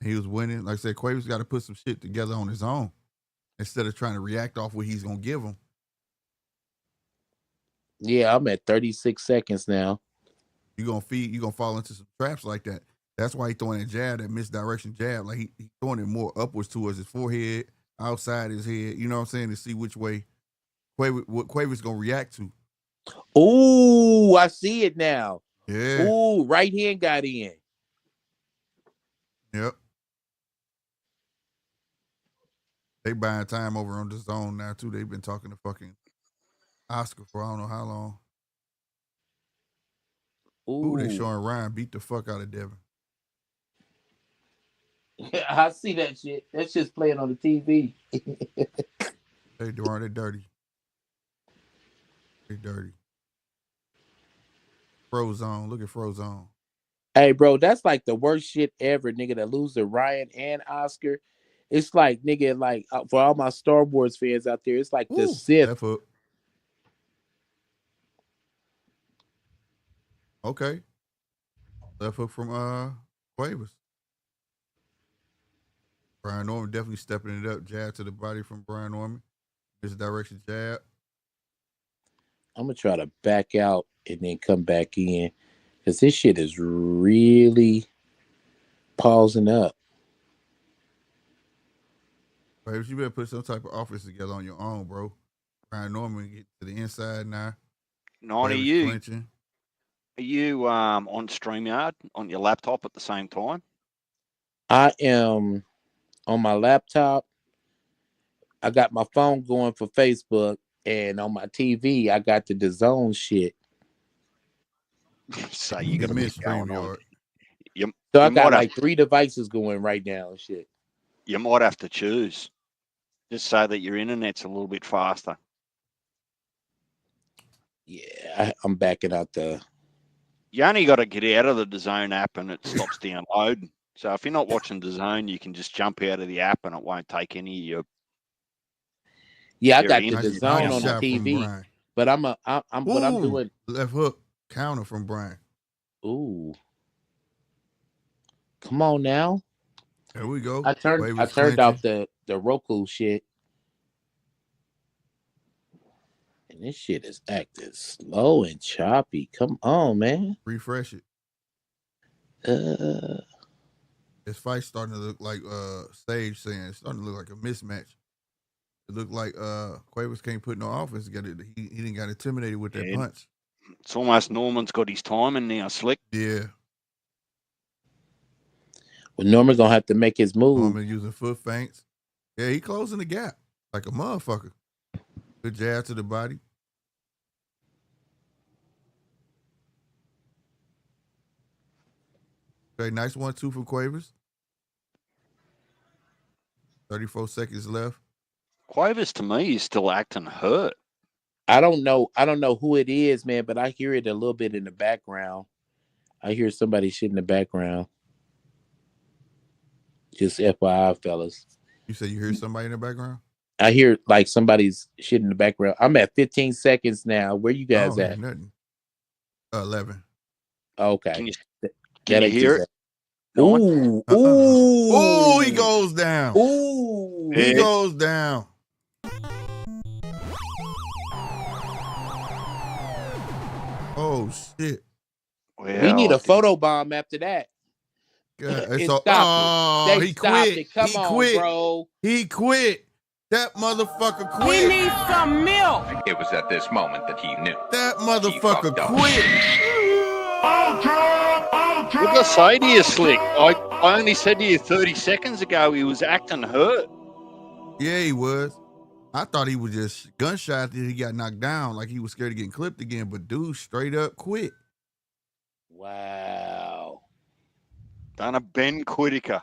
He was winning. Like I said, Quavers got to put some shit together on his own instead of trying to react off what he's gonna give him. Yeah, I'm at 36 seconds now. You're gonna fall into some traps like that. That's why he's throwing that jab, that misdirection jab. Like he's throwing it more upwards towards his forehead, outside his head. You know what I'm saying? To see which way Quavers gonna react to. Ooh, I see it now. Yeah. Ooh, right hand got in. Yep. They buying time over on the zone now too. They've been talking to fucking Oscar for I don't know how long. Ooh, they showing Ryan beat the fuck out of Devin. I see that shit. That's just playing on the TV. Hey, Duran, they dirty. They dirty. Frozone. Look at Frozone. Hey, bro, that's like the worst shit ever, nigga, to lose to Ryan and Oscar. It's like, nigga, like, for all my Star Wars fans out there, it's like the Sith. Left hook. Okay. Left hook from Quavers. Brian Norman definitely stepping it up. Jab to the body from Brian Norman. Misdirection jab. I'm going to try to back out and then come back in because this shit is really pausing up. Quavers, you better put some type of offense together on your own, bro. Brian Norman get to the inside now. Not you. Are you on StreamYard on your laptop at the same time? I am on my laptop. I got my phone going for Facebook, and on my TV, I got the DAZN shit. So you got to miss StreamYard. So I got like 3 devices going right now and shit. You might have to choose, just so that your internet's a little bit faster. Yeah, I'm backing out the. You only got to get out of the DAZN app and it stops downloading. So if you're not watching DAZN, you can just jump out of the app and it won't take any of your. Yeah, I got the DAZN on the TV, but I'm doing left hook counter from Brian. Ooh, come on now. There we go. I turned off the Roku shit. And this shit is acting slow and choppy. Come on, man. Refresh it. This fight's starting to look like Sage saying it's starting to look like a mismatch. It looked like Quavers can't put no offense together. He didn't got intimidated with that punch. It's almost Norman's got his timing now, Slick. Yeah. Well, Norman's gonna have to make his move. Norman using foot feints. Yeah, he closing the gap like a motherfucker. Good jab to the body. Okay, nice 1-2 from Quavers. 34 seconds left. Quavers to me is still acting hurt. I don't know who it is, man, but I hear it a little bit in the background. I hear somebody shit in the background. Just FYI, fellas. You say you hear somebody in the background? I hear like somebody's shit in the background. I'm at 15 seconds now. Where you guys at? Nothing. 11. Okay. Can you hear it? Ooh. Ooh. Ooh, he goes down. Ooh. He goes down. Oh, shit. Well, we need a photo bomb after that. God, He quit. Come on, bro. He quit. That motherfucker quit. He needs some milk. It was at this moment that he knew. That motherfucker quit. I say to you, Slick? I only said to you 30 seconds ago he was acting hurt. Yeah, he was. I thought he was just gunshot that he got knocked down, like he was scared of getting clipped again. But dude, straight up quit. Wow. Done a Ben Whittaker.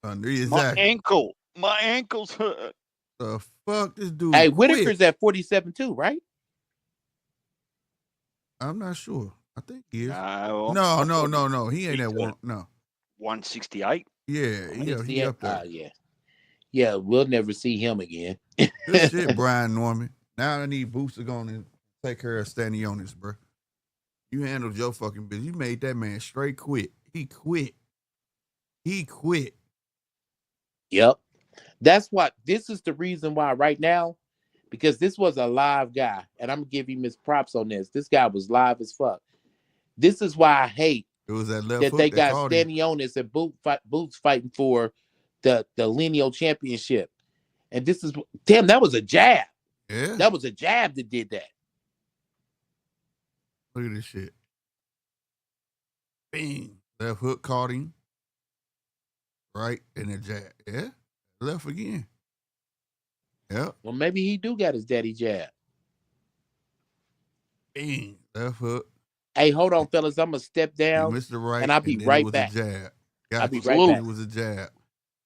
Exactly. My ankle's hurt. The fuck, this dude? Hey, quit. Whittaker's at 47 too, right? I'm not sure. I think he is. No. He ain't at one. No. 168. Yeah, he up there. Yeah, we'll never see him again. Good shit, Brian Norman. Now I need Boots to go and take care of Stanionis, bro. You handled your fucking business. You made that man straight quit. He quit. Yep. That's what, this is the reason why right now, because this was a live guy, and I'm going to give him his props on this. This guy was live as fuck. This is why I hate it was that left that hook they that got caught him. Stanionis and Boots fighting for the lineal championship. And this is, damn, that was a jab. Yeah. That was a jab that did that. Look at this shit. Bing. Left hook caught him. Right. And a jab. Yeah. Left again. Yep. Well, maybe he do got his daddy jab. Bing. Left hook. Hey, hold on, fellas. I'm going to step down. He missed the right. And I'll be right it was back. A jab. I'll be right right back. back. It was a jab.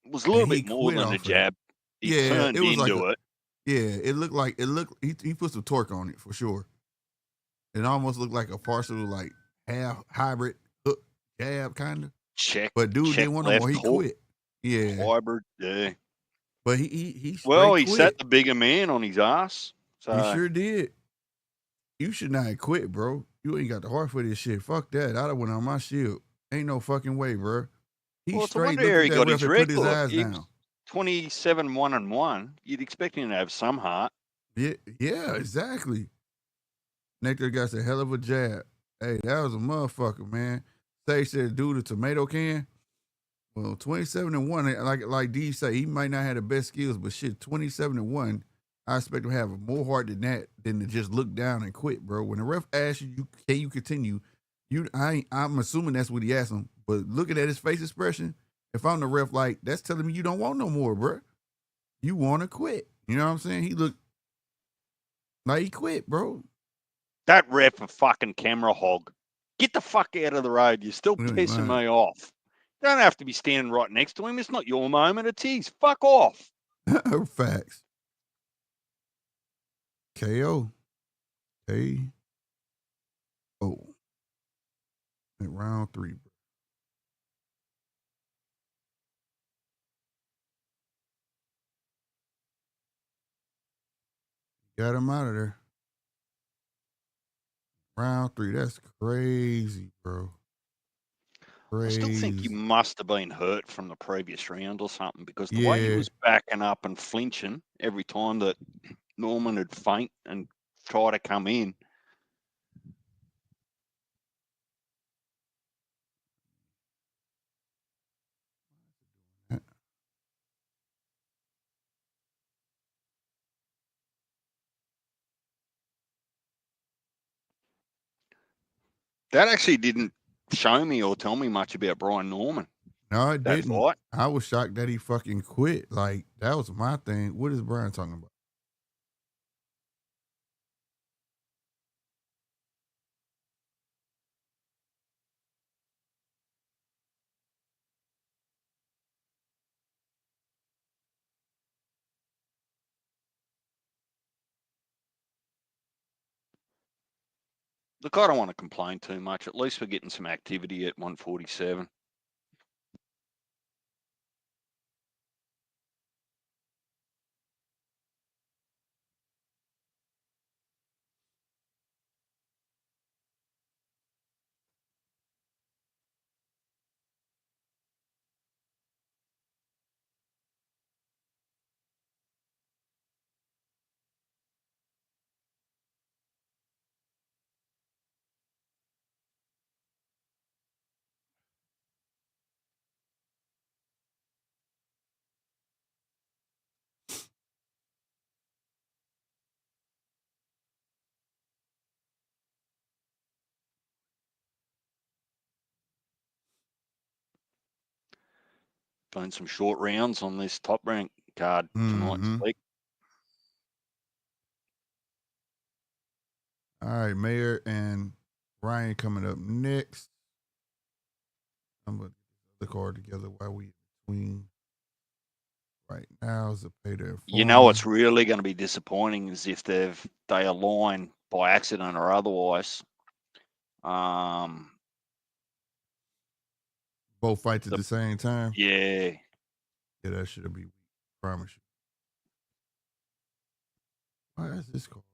It was a little bit more than a jab. He turned into it. Yeah, it looked he put some torque on it for sure. It almost looked like a partial, like half hybrid hook jab kind of. Check. But dude didn't want no more. He quit. Yeah. Hybrid. Yeah. But he he set the bigger man on his ass. So. He sure did. You should not have quit, bro. You ain't got the heart for this shit. Fuck that. I'd have went on my shield. Ain't no fucking way, bro. He straight looked at that ref and put his eyes down. 27-1-1. You'd expect him to have some heart. Yeah, exactly. Nectar got a hell of a jab. Hey, that was a motherfucker, man. Say said, dude, a tomato can. Well, 27-1, like D say, he might not have the best skills, but shit, 27-1. I expect him to have more heart than that, than to just look down and quit, bro. When the ref asks you, can you continue? I'm assuming that's what he asked him. But looking at his face expression, if I'm the ref, like, that's telling me you don't want no more, bro. You want to quit. You know what I'm saying? He looked like he quit, bro. That ref a fucking camera hog. Get the fuck out of the road. You're still pissing me off. You don't have to be standing right next to him. It's not your moment. It's his. Fuck off. Facts. KO. K.O. At round 3, bro. Got him out of there. Round 3. That's crazy, bro. Crazy. I still think he must have been hurt from the previous round or something, because the way he was backing up and flinching every time that Norman would feint and try to come in. That actually didn't show me or tell me much about Brian Norman. No, it didn't. Fight. I was shocked that he fucking quit. Like, that was my thing. What is Brian talking about? Look, I don't want to complain too much. At least we're getting some activity at 147. been some short rounds on this top rank card tonight. All right, Mayor and Ryan coming up next. I'm going to get the card together while we in between. Right now, Zepeda and You know what's really going to be disappointing is if they align by accident or otherwise. Both fights at the same time? Yeah. Yeah, that should be, promise you. Why is this card?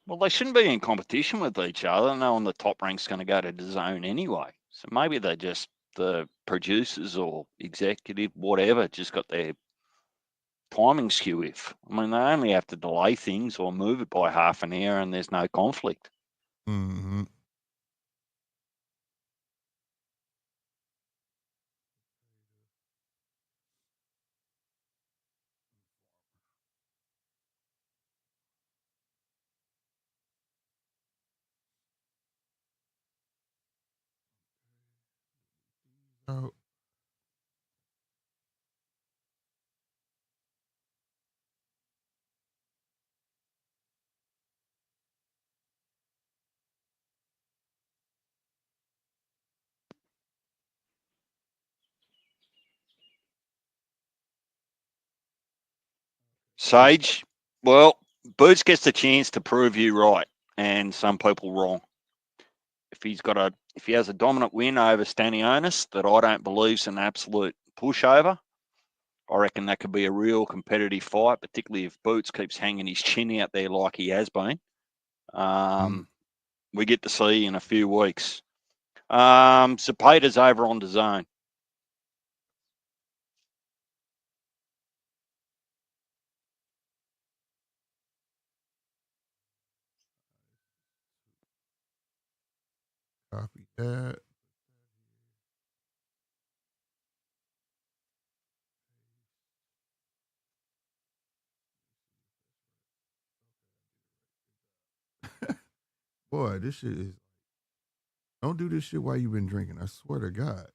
Well, they shouldn't be in competition with each other, knowing the top rank's going to go to the zone anyway. So maybe they just, the producers or executive, whatever, just got their timing skew if. I mean, they only have to delay things or move it by half an hour and there's no conflict. Mm-hmm. Oh. Sage, well, Boots gets the chance to prove you right and some people wrong. If he has a dominant win over Stanionis that I don't believe is an absolute pushover, I reckon that could be a real competitive fight, particularly if Boots keeps hanging his chin out there like he has been. We get to see in a few weeks. Zepeda's over on the zone. Copy that. Boy, this shit is. Don't do this shit while you've been drinking. I swear to God.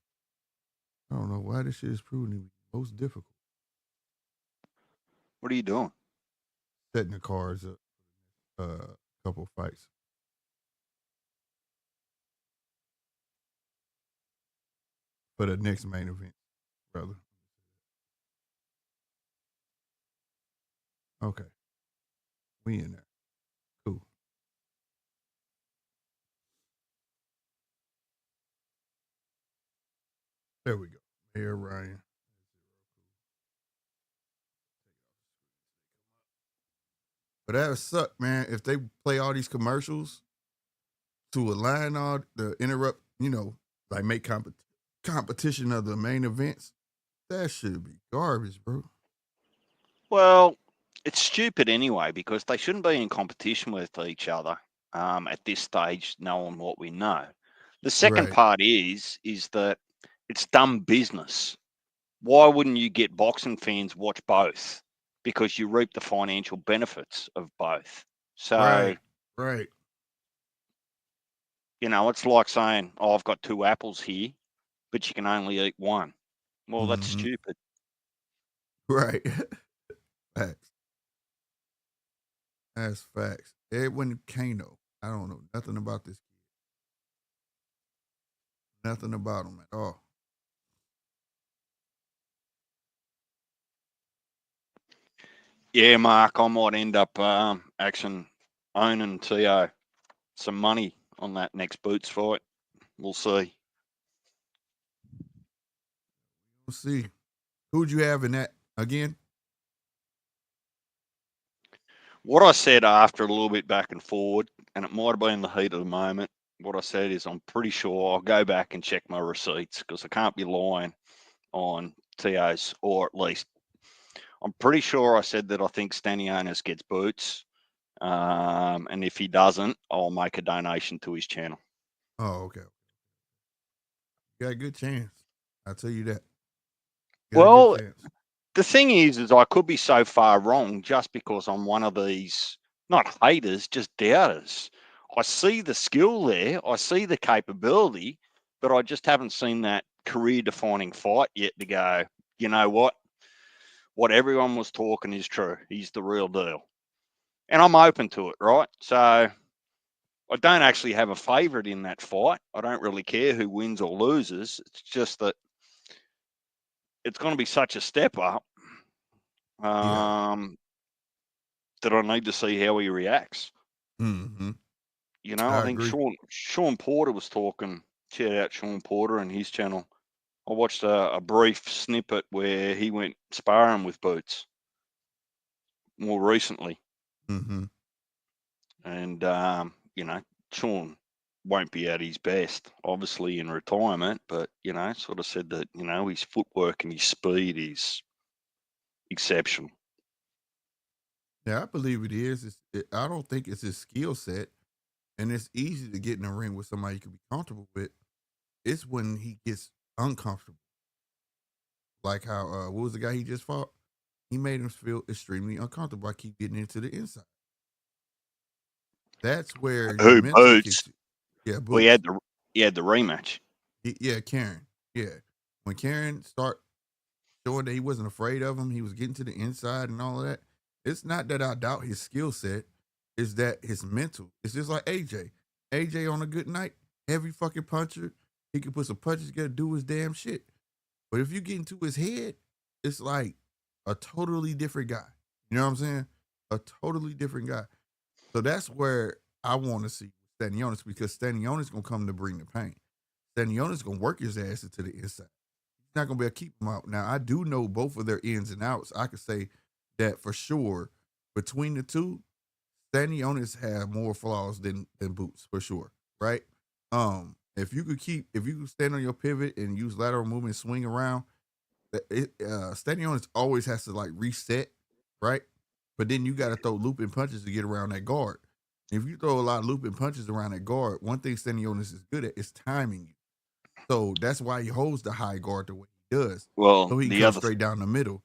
I don't know why this shit is proving to be most difficult. What are you doing? Setting the cards up. Couple fights. For the next main event, brother. Okay. We in there. Cool. There we go. Here, Ryan. But that would suck, man. If they play all these commercials to align all the interrupt, like make competition of the main events, that should be garbage, bro. Well, it's stupid anyway because they shouldn't be in competition with each other at this stage, knowing what we know. The second part is that it's dumb business. Why wouldn't you get boxing fans watch both? Because you reap the financial benefits of both. So, right. It's like saying, "Oh, I've got 2 apples here, but you can only eat one." Well, that's stupid. Right. Facts. That's facts. Edwin Cano. I don't know nothing about this kid. Nothing about him at all. Yeah, Mark, I might end up actually owning T.O. some money on that next Boots fight. We'll see. We'll see. Who'd you have in that again? What I said after a little bit back and forward, and it might have been the heat of the moment, what I said is I'm pretty sure I'll go back and check my receipts because I can't be lying on TOs, or at least I'm pretty sure I said that I think Stanionis gets Boots. And if he doesn't, I'll make a donation to his channel. Oh, okay. You got a good chance. I'll tell you that. Well, the thing is I could be so far wrong just because I'm one of these, not haters, just doubters. I see the skill there. I see the capability, but I just haven't seen that career-defining fight yet to go, you know what? What everyone was talking is true. He's the real deal. And I'm open to it, right? So I don't actually have a favourite in that fight. I don't really care who wins or loses. It's just that it's going to be such a step up that I need to see how he reacts. Mm-hmm. You know, I think agree. Sean Porter was talking. Shout out Sean Porter and his channel. I watched a brief snippet where he went sparring with Boots more recently. Mm-hmm. And, you know, Sean won't be at his best, obviously, in retirement, but, you know, sort of said that, you know, his footwork and his speed is exceptional. Yeah, I believe it is. I don't think it's his skill set, and it's easy to get in the ring with somebody you can be comfortable with. It's when he gets uncomfortable. Like how, what was the guy he just fought? He made him feel extremely uncomfortable by keep getting into the inside. That's where your Who, mental Boots? kicks you. Yeah, Boots. Well, he had the rematch. Yeah, Karen. Yeah. When Karen start showing that he wasn't afraid of him, he was getting to the inside and all of that. It's not that I doubt his skill set. It's that his mental. It's just like AJ. AJ on a good night, heavy fucking puncher. He can put some punches together, do his damn shit. But if you get into his head, it's like a totally different guy. You know what I'm saying? A totally different guy. So that's where I want to see Stanionis, because Stanionis going to come to bring the pain. Stanionis going to work his ass into the inside. He's not going to be able to keep him out. Now, I do know both of their ins and outs. I could say that for sure. Between the two, Stanionis have more flaws than Boots, for sure, right? If you could stand on your pivot and use lateral movement, swing around, Stanionis always has to like reset, right? But then you got to throw looping punches to get around that guard. If you throw a lot of looping punches around that guard, one thing Stanionis is good at is timing you. So that's why he holds the high guard the way he does. Well, so he can come straight down the middle.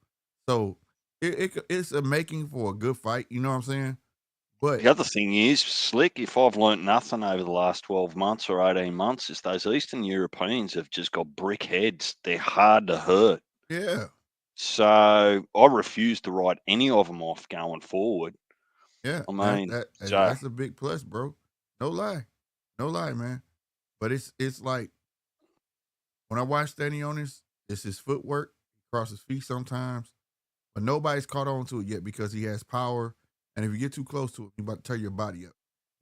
So it's a making for a good fight. You know what I'm saying? But the other thing is, Slick, if I've learnt nothing over the last 12 months or 18 months, is those Eastern Europeans have just got brick heads. They're hard to hurt. Yeah. So I refuse to write any of them off going forward. Yeah. I mean, that's a big plus, bro. No lie, man. But it's like when I watch Stanionis, it's his footwork. He crosses feet sometimes, but nobody's caught on to it yet because he has power. And if you get too close to it, you're about to tear your body up.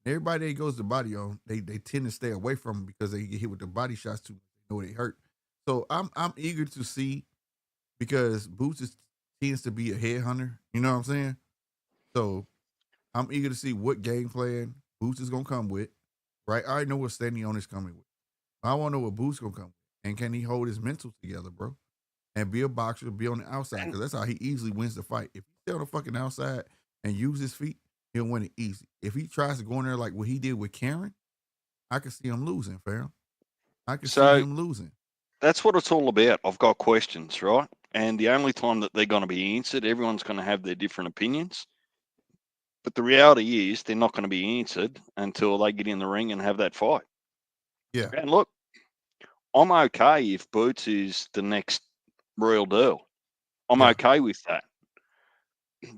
Everybody that goes to body on, they tend to stay away from him because they get hit with the body shots too much. They know they hurt. So I'm eager to see, because Boots tends to be a headhunter. You know what I'm saying? So I'm eager to see what game plan Boots is gonna come with. Right? I already know what Stanionis coming with. I want to know what Boots gonna come with, and can he hold his mental together, bro? And be a boxer, be on the outside, because that's how he easily wins the fight. If he stay on the fucking outside and use his feet, he'll win it easy. If he tries to go in there like what he did with Karen, I can see him losing, fam. I can see him losing. That's what it's all about. I've got questions, right? And the only time that they're going to be answered, everyone's going to have their different opinions. But the reality is they're not going to be answered until they get in the ring and have that fight. Yeah. And look, I'm okay if Boots is the next real deal. I'm okay with that.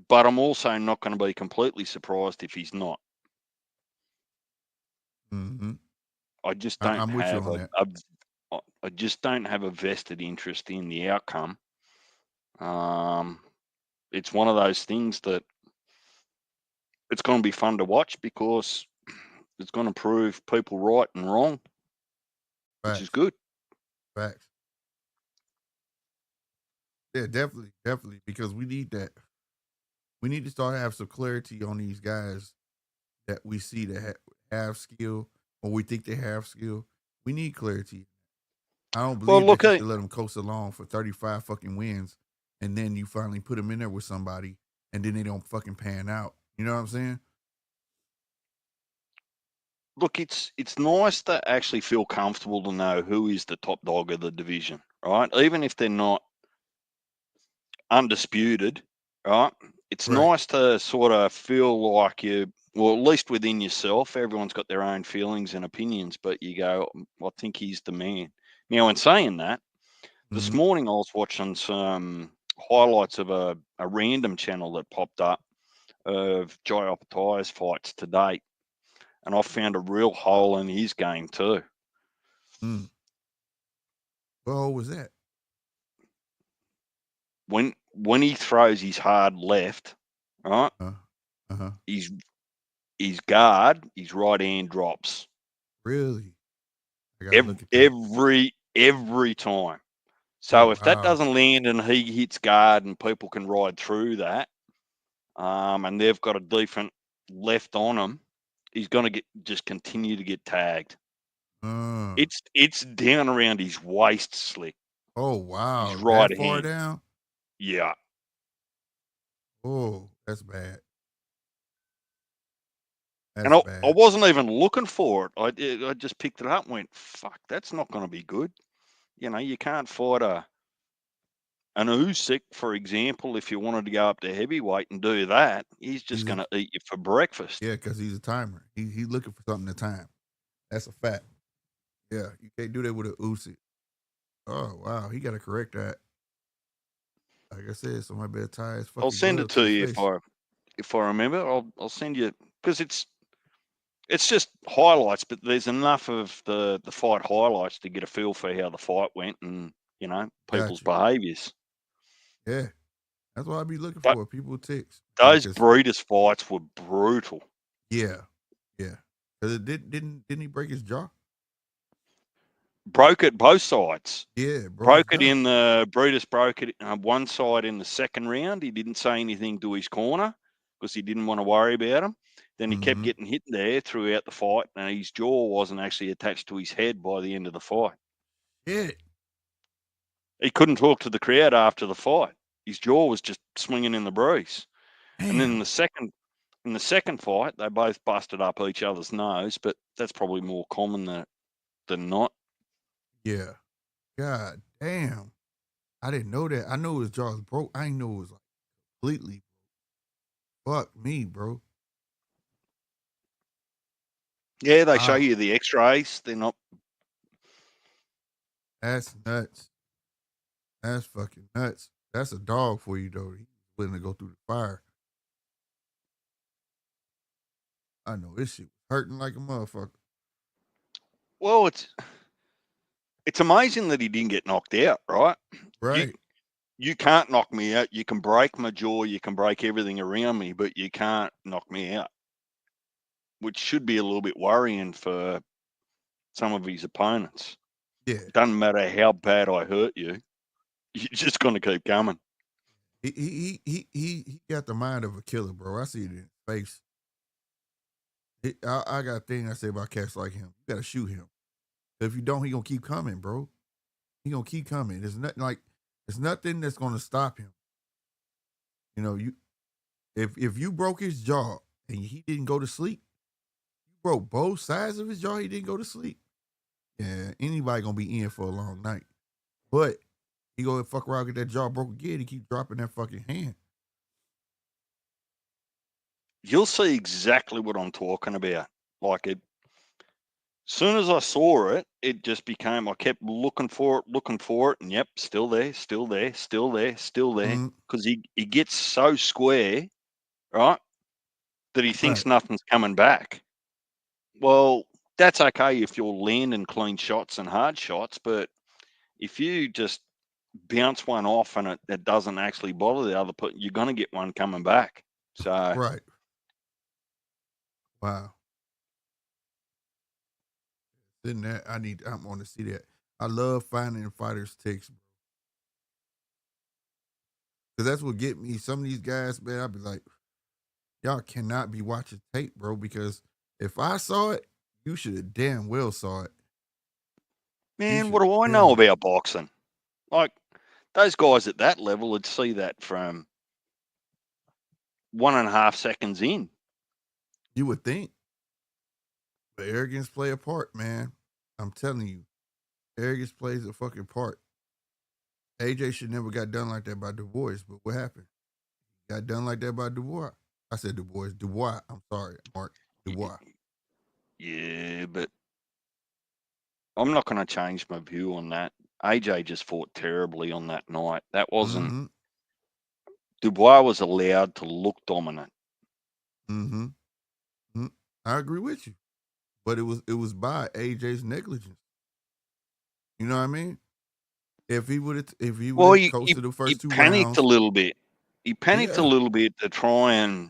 But I'm also not going to be completely surprised if he's not. Mm-hmm. I just don't I just don't have a vested interest in the outcome. It's one of those things that it's going to be fun to watch because it's going to prove people right and wrong, which is good. Facts. Yeah, definitely, because we need that. We need to start to have some clarity on these guys that we see that have skill, or we think they have skill. We need clarity. I don't believe that you should let them coast along for 35 fucking wins, and then you finally put them in there with somebody, and then they don't fucking pan out. You know what I'm saying? Look, it's nice to actually feel comfortable to know who is the top dog of the division, right? Even if they're not undisputed, right? It's nice to sort of feel like at least within yourself, everyone's got their own feelings and opinions, but you go, I think he's the man. Now, in saying that, this morning I was watching some highlights of a random channel that popped up of Jai Opetaia's fights to date, and I found a real hole in his game too. What hole was that? When he throws his hard left, right? His guard, his right hand drops. Really? Every time. So if that doesn't land and he hits guard and people can ride through that, and they've got a decent left on him, he's going to just continue to get tagged. It's down around his waist, Slick. Oh wow! His right that far hand. down? Yeah. Oh, that's bad. And I wasn't even looking for it. I just picked it up and went, fuck, that's not going to be good. You know, you can't fight an Usyk, for example, if you wanted to go up to heavyweight and do that. He's just going to eat you for breakfast. Yeah, because he's a timer. He's looking for something to time. That's a fact. Yeah, you can't do that with an Usyk. Oh, wow. He got to correct that. Like I said, somebody better tie his fucking I'll send it to you face. if I remember. I'll send you, because it's just highlights, but there's enough of the fight highlights to get a feel for how the fight went and, you know, people's behaviors. Yeah. That's what I be looking for. People ticks. Those Breeders fights were brutal. Yeah. Yeah. Because didn't he break his jaw? Broke it both sides. Yeah. Broke it in the Breeders broke it one side in the second round. He didn't say anything to his corner because he didn't want to worry about him. Then he kept getting hit there throughout the fight, and his jaw wasn't actually attached to his head by the end of the fight. Yeah. He couldn't talk to the crowd after the fight. His jaw was just swinging in the breeze. Damn. And then in the second fight, they both busted up each other's nose, but that's probably more common than not. Yeah. God damn. I didn't know that. I know his jaw was broke. I didn't know it was like completely broke. Fuck me, bro. Yeah, they show you the x-rays. They're not. That's nuts. That's fucking nuts. That's a dog for you, though. He's willing to go through the fire. I know this shit was hurting like a motherfucker. Well, it's amazing that he didn't get knocked out, right? Right. You can't knock me out. You can break my jaw. You can break everything around me, but you can't knock me out, which should be a little bit worrying for some of his opponents. Yeah. Doesn't matter how bad I hurt you. You're just going to keep coming. He got the mind of a killer, bro. I see it in his face. I got a thing I say about cats like him. You got to shoot him. If you don't, he going to keep coming, bro. He going to keep coming. There's nothing that's going to stop him. You know, if you broke his jaw and he didn't go to sleep, you broke both sides of his jaw, he didn't go to sleep. Yeah, anybody going to be in for a long night. But he go and fuck around, get that jaw broke again, he keep dropping that fucking hand. You'll see exactly what I'm talking about. Like as soon as I saw it, it just became, I kept looking for it, and yep, still there. Because he gets so square, right, that he thinks nothing's coming back. Well, that's okay if you're landing clean shots and hard shots, but if you just bounce one off and it doesn't actually bother the other person, you're going to get one coming back. So right. Wow. Then that I want to see that. I love finding fighters' ticks, bro. Because that's what get me. Some of these guys, man, I'll be like, y'all cannot be watching tape, bro, because if I saw it, you should have damn well saw it. Man, what do I know about boxing? Like, those guys at that level would see that from 1.5 seconds in. You would think. But arrogance play a part, man. I'm telling you. Arrogance plays a fucking part. AJ should never got done like that by Du Bois, but what happened? He got done like that by Dubois. I said Du Bois. I'm sorry, Mark. Dubois. Yeah, but I'm not going to change my view on that. AJ just fought terribly on that night. That wasn't. Mm-hmm. Dubois was allowed to look dominant. Mm-hmm. Mm-hmm. I agree with you, but it was by AJ's negligence. You know what I mean? If he would have coasted the first two panicked rounds, a little bit. He panicked a yeah, little bit to try and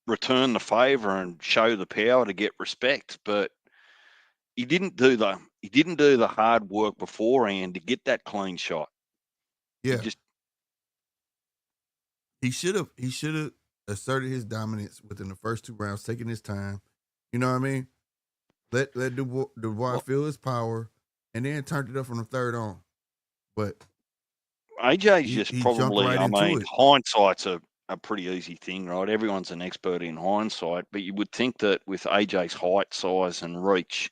return the favor and show the power to get respect, but he didn't do the hard work beforehand to get that clean shot. yeah. He should have asserted his dominance within the first two rounds, taking his time. You know what I mean? Let Dubois feel his power, and then turned it up from the third on. But AJ's just he jumped probably, right I into mean, it. hindsight's a pretty easy thing, right? Everyone's an expert in hindsight, but you would think that with AJ's height, size, and reach,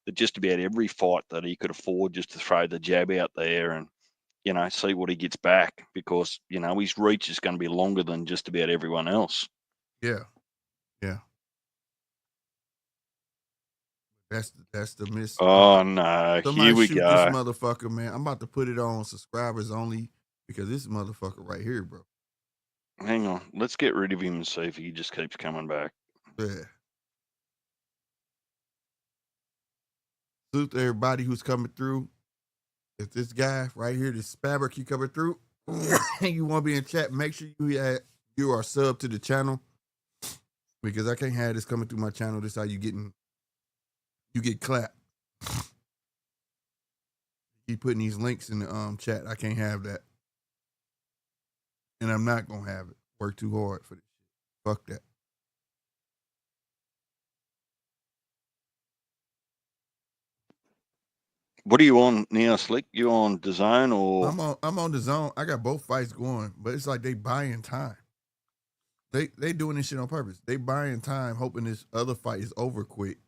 that just about every fight that he could afford just to throw the jab out there and, see what he gets back, because, his reach is going to be longer than just about everyone else. Yeah, yeah. That's the miss. Oh, no. Somebody Here we shoot this go. motherfucker, man. I'm about to put it on subscribers only because this motherfucker right here, bro. Hang on. Let's get rid of him and see if he just keeps coming back. Yeah. Salute to everybody who's coming through. If this guy right here, this Spabber, keep coming through, and you want to be in chat, make sure you are sub to the channel, because I can't have this coming through my channel. This is how you get clapped. Keep putting these links in the chat. I can't have that, and I'm not gonna have it. Work too hard for this shit. Fuck that. What are you on now, Slick? You on DAZN or? I'm on the zone. I got both fights going, but it's like they buying time. They doing this shit on purpose. They buying time, hoping this other fight is over quick.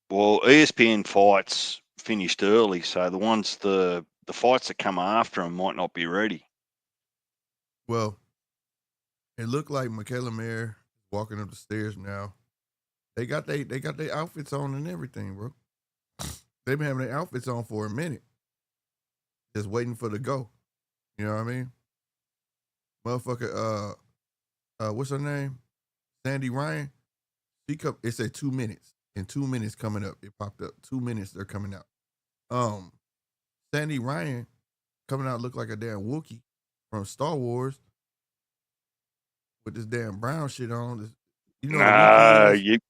Well, ESPN fights finished early, so the fights that come after them might not be ready. Well, it looked like Michaela Mayer walking up the stairs now. They got their outfits on and everything, bro. They've been having their outfits on for a minute, just waiting for the go. You know what I mean? Motherfucker, what's her name? Sandy Ryan. It said 2 minutes. In 2 minutes coming up, it popped up. 2 minutes, they're coming out. Sandy Ryan coming out look like a damn Wookiee from Star Wars with this damn brown shit on. You know what a Wookiee is?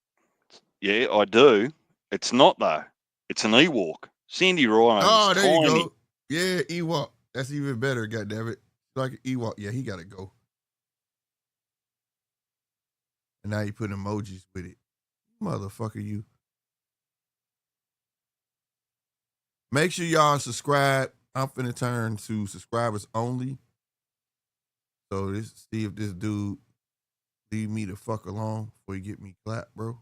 Yeah, I do. It's not though. It's an Ewok. Sandy Ryan is there tiny. you go. Yeah, Ewok. That's even better, goddammit. Like an Ewok. Yeah, he gotta go. And now you put emojis with it. Motherfucker, you. Make sure y'all subscribe. I'm finna turn to subscribers only. So see if this dude leave me the fuck alone before you get me clapped, bro.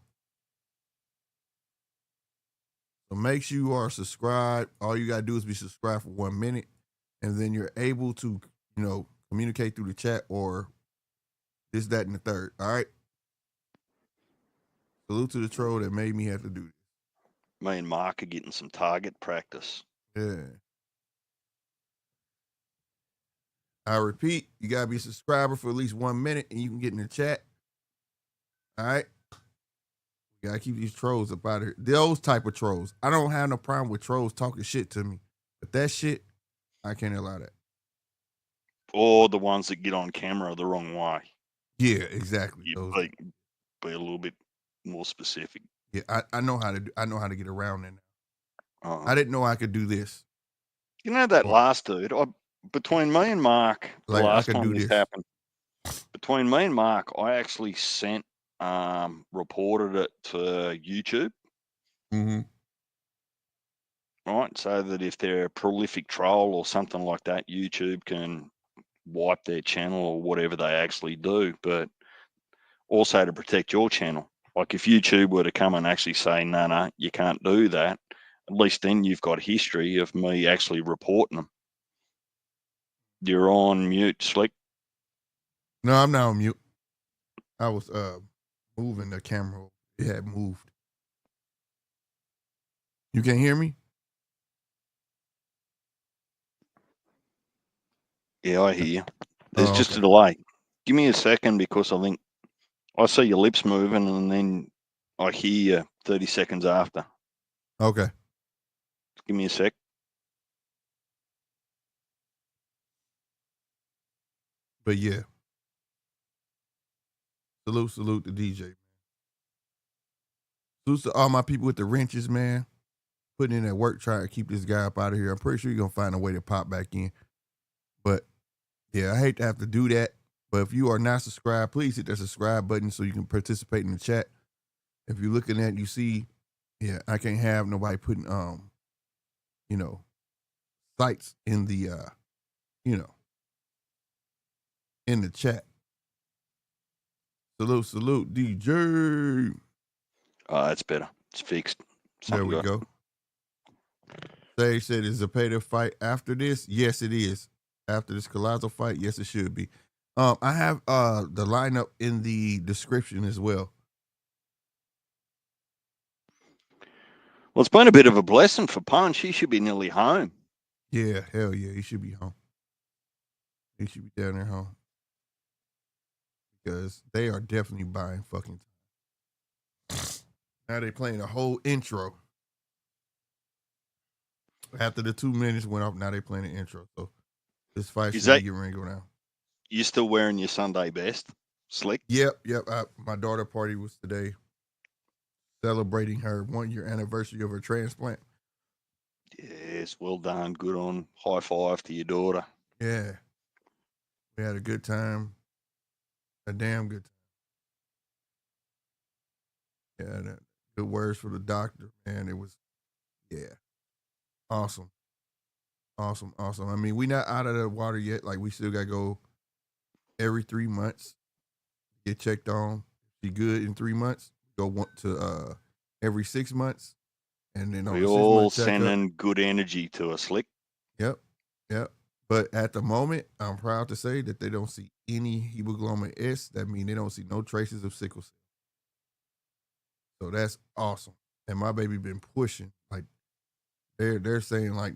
So make sure you are subscribed. All you gotta do is be subscribed for 1 minute, and then you're able to, communicate through the chat or this, that, and the third. All right. Salute to the troll that made me have to do this. Me and Mark are getting some target practice. Yeah. I repeat, you gotta be a subscriber for at least 1 minute, and you can get in the chat. All right. You gotta keep these trolls up out of here. Those type of trolls. I don't have no problem with trolls talking shit to me, but that shit, I can't allow that. Or the ones that get on camera the wrong way. Yeah, exactly. You be a little bit more specific. Yeah, I know how to I know how to get around it now. I didn't know I could do this. You know that last dude, between me and Mark, like, the last time this happened, between me and Mark, I actually reported it to YouTube. Mm-hmm. Right, so that if they're a prolific troll or something like that, YouTube can wipe their channel or whatever they actually do. But also to protect your channel. Like if YouTube were to come and actually say, no, you can't do that, at least then you've got history of me actually reporting them. You're on mute, Slick. No, I'm not on mute. I was moving the camera. It had moved. You can't hear me? Yeah, I hear you. There's just okay. a delay. Give me a second because I think I see your lips moving and then I hear you 30 seconds after. Okay. Give me a sec. But yeah. Salute to DJ. Salute to all my people with the wrenches, man. Putting in that work trying to keep this guy up out of here. I'm pretty sure you're going to find a way to pop back in. But yeah, I hate to have to do that. But if you are not subscribed, please hit that subscribe button so you can participate in the chat. If you're looking at it, you see, yeah, I can't have nobody putting, sites in the, in the chat. Salute, DJ. That's better. It's fixed. There we go. They said, is Zepeda fight after this? Yes, it is. After this Collazo fight, yes, it should be. I have the lineup in the description as well. Well, it's been a bit of a blessing for Punch. He should be nearly home. Yeah, hell yeah, he should be home. He should be down there home. Because they are definitely buying fucking time. Now they playing a whole intro. After the 2 minutes went off, now they playing the intro. So this fight should be getting ready to go down. You still wearing your Sunday best, Slick? Yep. My daughter party was today, celebrating her 1 year anniversary of her transplant. Yes, well done. Good on. High five to your daughter. Yeah. We had a good time. A damn good time. Yeah, good words for the doctor, man. It was, yeah. Awesome. I mean, we not out of the water yet. Like, we still got to go every 3 months, get checked on. She good in 3 months. Go to every 6 months. And then we all sending good energy to us, Slick. Yep. But at the moment, I'm proud to say that they don't see any hemoglobin S. That means they don't see no traces of sickle cell. So that's awesome. And my baby been pushing. Like, they're saying like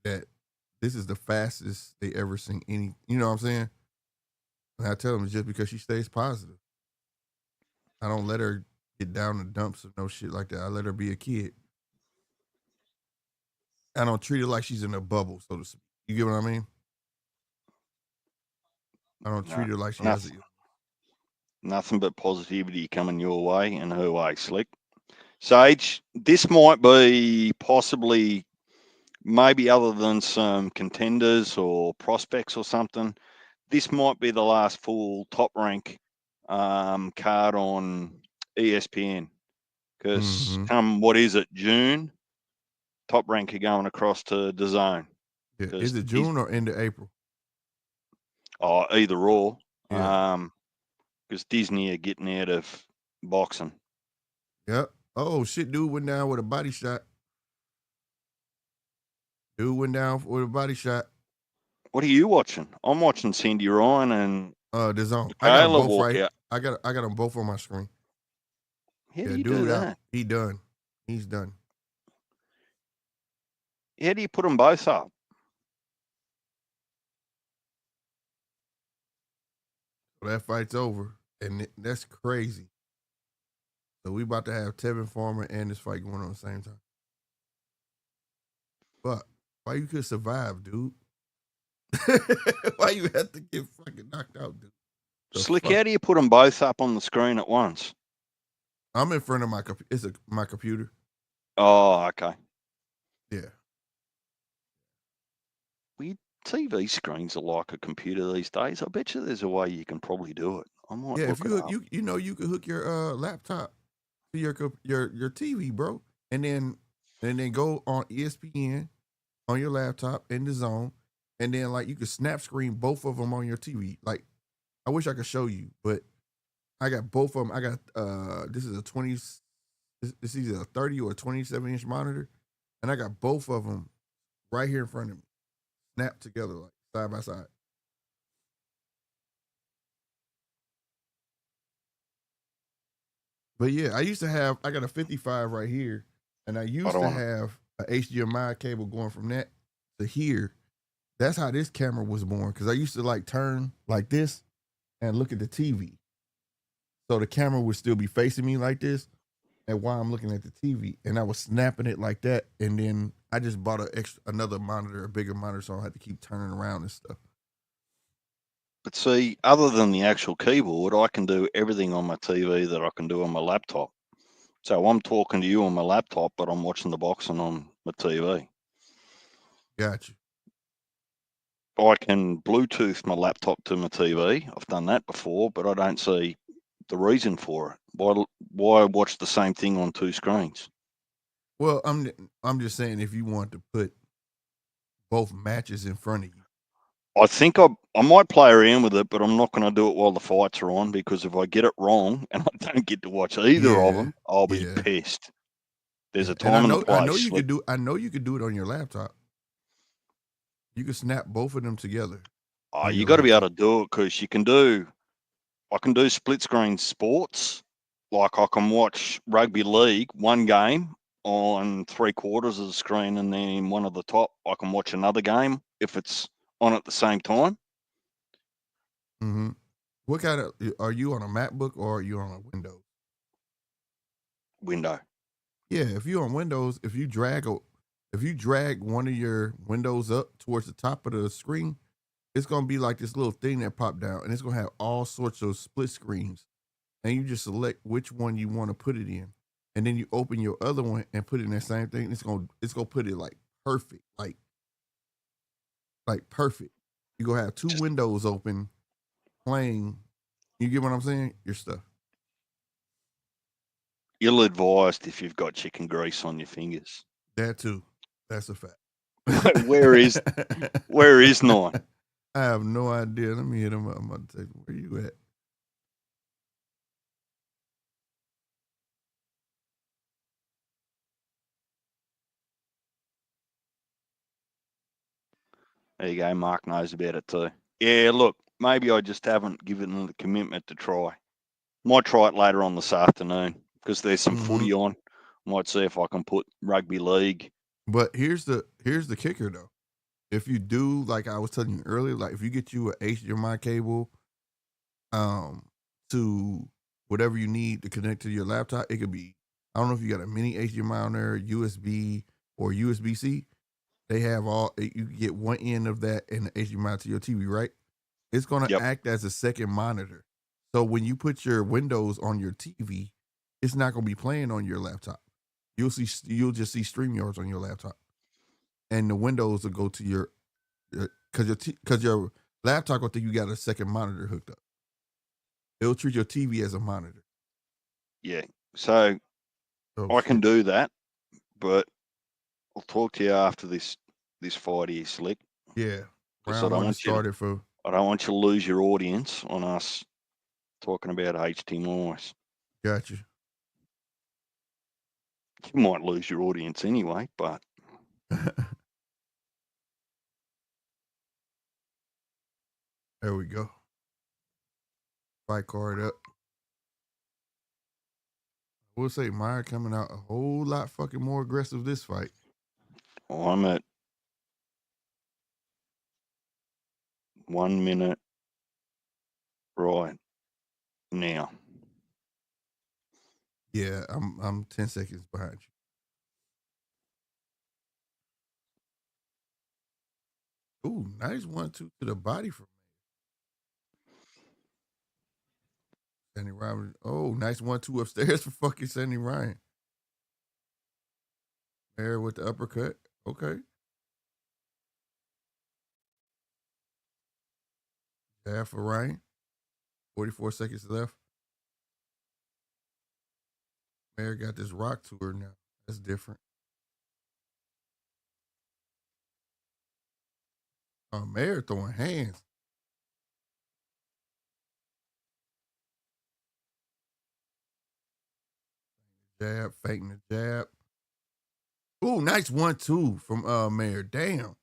that this is the fastest they ever seen any. You know what I'm saying? And I tell them it's just because she stays positive. I don't let her get down the dumps or no shit like that. I let her be a kid. I don't treat her like she's in a bubble, so to speak. You get what I mean? I don't treat her like she has it. Nothing but positivity coming your way and her way, Slick. Sage, this might be possibly, maybe other than some contenders or prospects or something, this might be the last full top rank card on ESPN. Because come, what is it, June? Top rank are going across to the zone. Yeah. Is it June or into April? Oh, either or. Yeah. Because Disney are getting out of boxing. Yep. Oh, shit, dude went down with a body shot. What are you watching? I'm watching Cindy Ryan and the zone. I got them both right. Out. I got them both on my screen. How do you do that? Out. He done. He's done. How do you put them both up? So that fight's over, and that's crazy. So we about to have Tevin Farmer and this fight going on at the same time. But why you could survive, dude? Why you have to get fucking knocked out, dude? Slick, how do you put them both up on the screen at once? I'm in front of my computer. Oh, okay. Yeah. TV screens are like a computer these days. I bet you there's a way you can probably do it. I might if look you you could hook your laptop to your TV, bro, and then go on ESPN on your laptop in the zone, and then like you could snap screen both of them on your TV. Like, I wish I could show you, but I got both of them. I got this is a 20. This is either a 30 or a 27-inch monitor, and I got both of them right here in front of me, snapped together like side by side. But yeah, I got a 55 right here, And I used to have an HDMI cable going from that to here. That's how this camera was born. Because I used to like turn like this and look at the TV. So the camera would still be facing me like this, and while I'm looking at the TV, and I was snapping it like that, and then I just bought another monitor, a bigger monitor, so I don't have to keep turning around and stuff. But see, other than the actual keyboard, I can do everything on my TV that I can do on my laptop. So I'm talking to you on my laptop, but I'm watching the boxing on my TV. Gotcha. I can Bluetooth my laptop to my TV. I've done that before, but I don't see the reason for it. Why watch the same thing on two screens? Well, I'm just saying if you want to put both matches in front of you. I think I might play around with it, but I'm not going to do it while the fights are on, because if I get it wrong and I don't get to watch either of them, I'll be pissed. There's a time and a place. I know you could do it on your laptop. You could snap both of them together. Oh, you got to be able to do it, because I can do split screen sports. Like I can watch rugby league, one game on 3/4 of the screen, and then in one of the top, I can watch another game if it's on at the same time. Mm-hmm. What kind of, are you on a MacBook or are you on a Windows? Window. Yeah, if you're on Windows, if you drag one of your windows up towards the top of the screen, it's gonna be like this little thing that popped down, and it's gonna have all sorts of split screens, and you just select which one you want to put it in, and then you open your other one and put it in that same thing. It's gonna put it like perfect, like perfect. You're gonna have two windows open playing. You get what I'm saying? Your stuff. Ill-advised if you've got chicken grease on your fingers. That too. That's a fact. Where is Nine? I have no idea. Let me hit him up. I'm about to take him. Where you at? There you go. Mark knows about it too. Yeah, look, maybe I just haven't given the commitment to try. Might try it later on this afternoon, because there's some footy on. Might see if I can put rugby league. But here's the kicker though. If you do, like I was telling you earlier, like if you get you a HDMI cable, to whatever you need to connect to your laptop, it could be, I don't know if you got a mini HDMI on there, USB or USB-C. They have you get one end of that and the HDMI to your TV, right? It's going to act as a second monitor. So when you put your Windows on your TV, it's not going to be playing on your laptop. You'll just see StreamYards on your laptop, and the Windows will go to your because your laptop will think you got a second monitor hooked up. It'll treat your TV as a monitor. Yeah, so I can do that, but I'll talk to you after this fight here, Slick. Yeah, because I don't want you to lose your audience on us talking about HDMIs. Gotcha. You might lose your audience anyway, but there we go. Fight card up. We'll say Meyer coming out a whole lot fucking more aggressive this fight. I'm at 1 minute right now. Yeah, I'm 10 seconds behind you. Ooh, nice 1-2 to the body from Sandy Ryan. Oh, nice 1-2 upstairs for fucking Sandy Ryan. There with the uppercut. Okay. Jab for Ryan. 44 seconds left. Mayor got this rock to her now. That's different. Mayor throwing hands. Jab, faking the jab. Ooh, nice 1-2 from Mayor. Damn.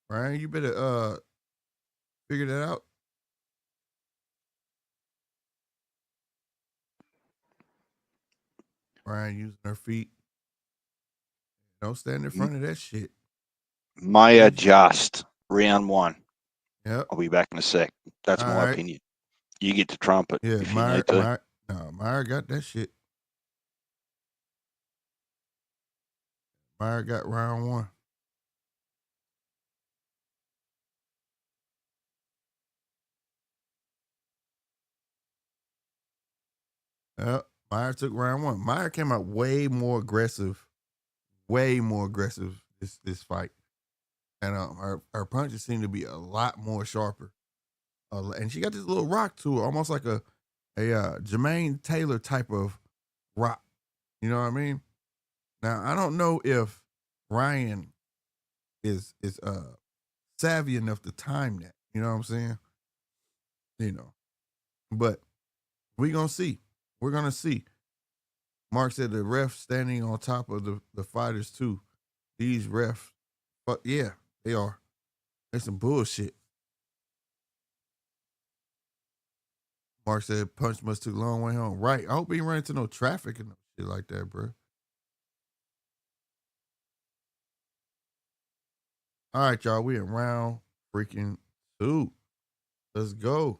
Ryan, you better figure that out. Ryan using her feet. Don't stand in front of that shit. May adjust round 1. Yep. I'll be back in a sec. That's All my right. opinion. You get to trumpet Yeah, if you need to. Meyer got that shit. Meyer got round 1. Yep. Meyer took round 1. Meyer came out way more aggressive this fight. And her punches seem to be a lot more sharper. And she got this little rock to her, almost like a Jermaine Taylor type of rock. You know what I mean? Now, I don't know if Ryan is savvy enough to time that. You know what I'm saying? You know. But we're going to see. We're going to see. Mark said the refs standing on top of the fighters, too. These refs, but yeah, they are. They're some bullshit. Mark said punch must took a long way home. Right. I hope he ran into no traffic and no shit like that, bro. All right, y'all. We in round freaking 2. Let's go.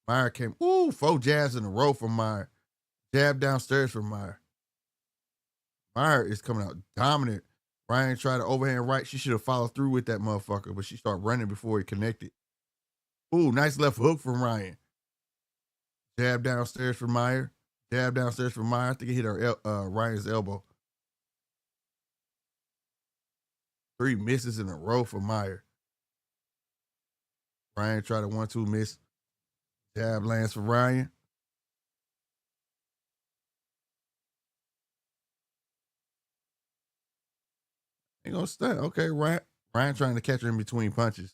Meyer came. 4 jabs in a row from Meyer. Jab downstairs from Meyer. Meyer is coming out dominant. Ryan tried to overhand right. She should have followed through with that motherfucker, but she started running before he connected. Nice left hook from Ryan. Jab downstairs from Meyer. Jab downstairs from Meyer. I think he hit her Ryan's elbow. 3 misses in a row for Meyer. Ryan tried a 1-2 miss. Jab lands for Ryan. Ain't gonna stunt. Okay, Ryan trying to catch her in between punches.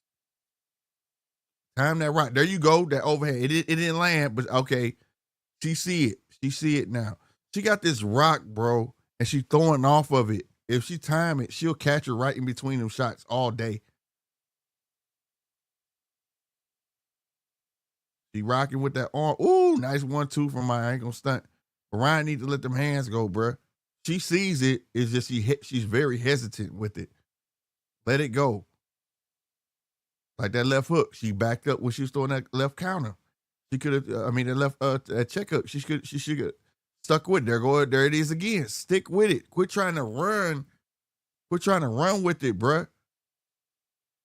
Time that right. There you go. That overhead. It didn't land, but okay. She see it. She see it now. She got this rock, bro, and she throwing off of it. If she time it, she'll catch her right in between them shots all day. She rocking with that arm. Nice 1-2 from my ankle stunt. But Ryan need to let them hands go, bro. She sees it. It's just she's very hesitant with it. Let it go. Like that left hook. She backed up when she was throwing that left counter. She could have, that left check hook. She should have stuck with it. There it is again. Stick with it. Quit trying to run. Quit trying to run with it, bruh.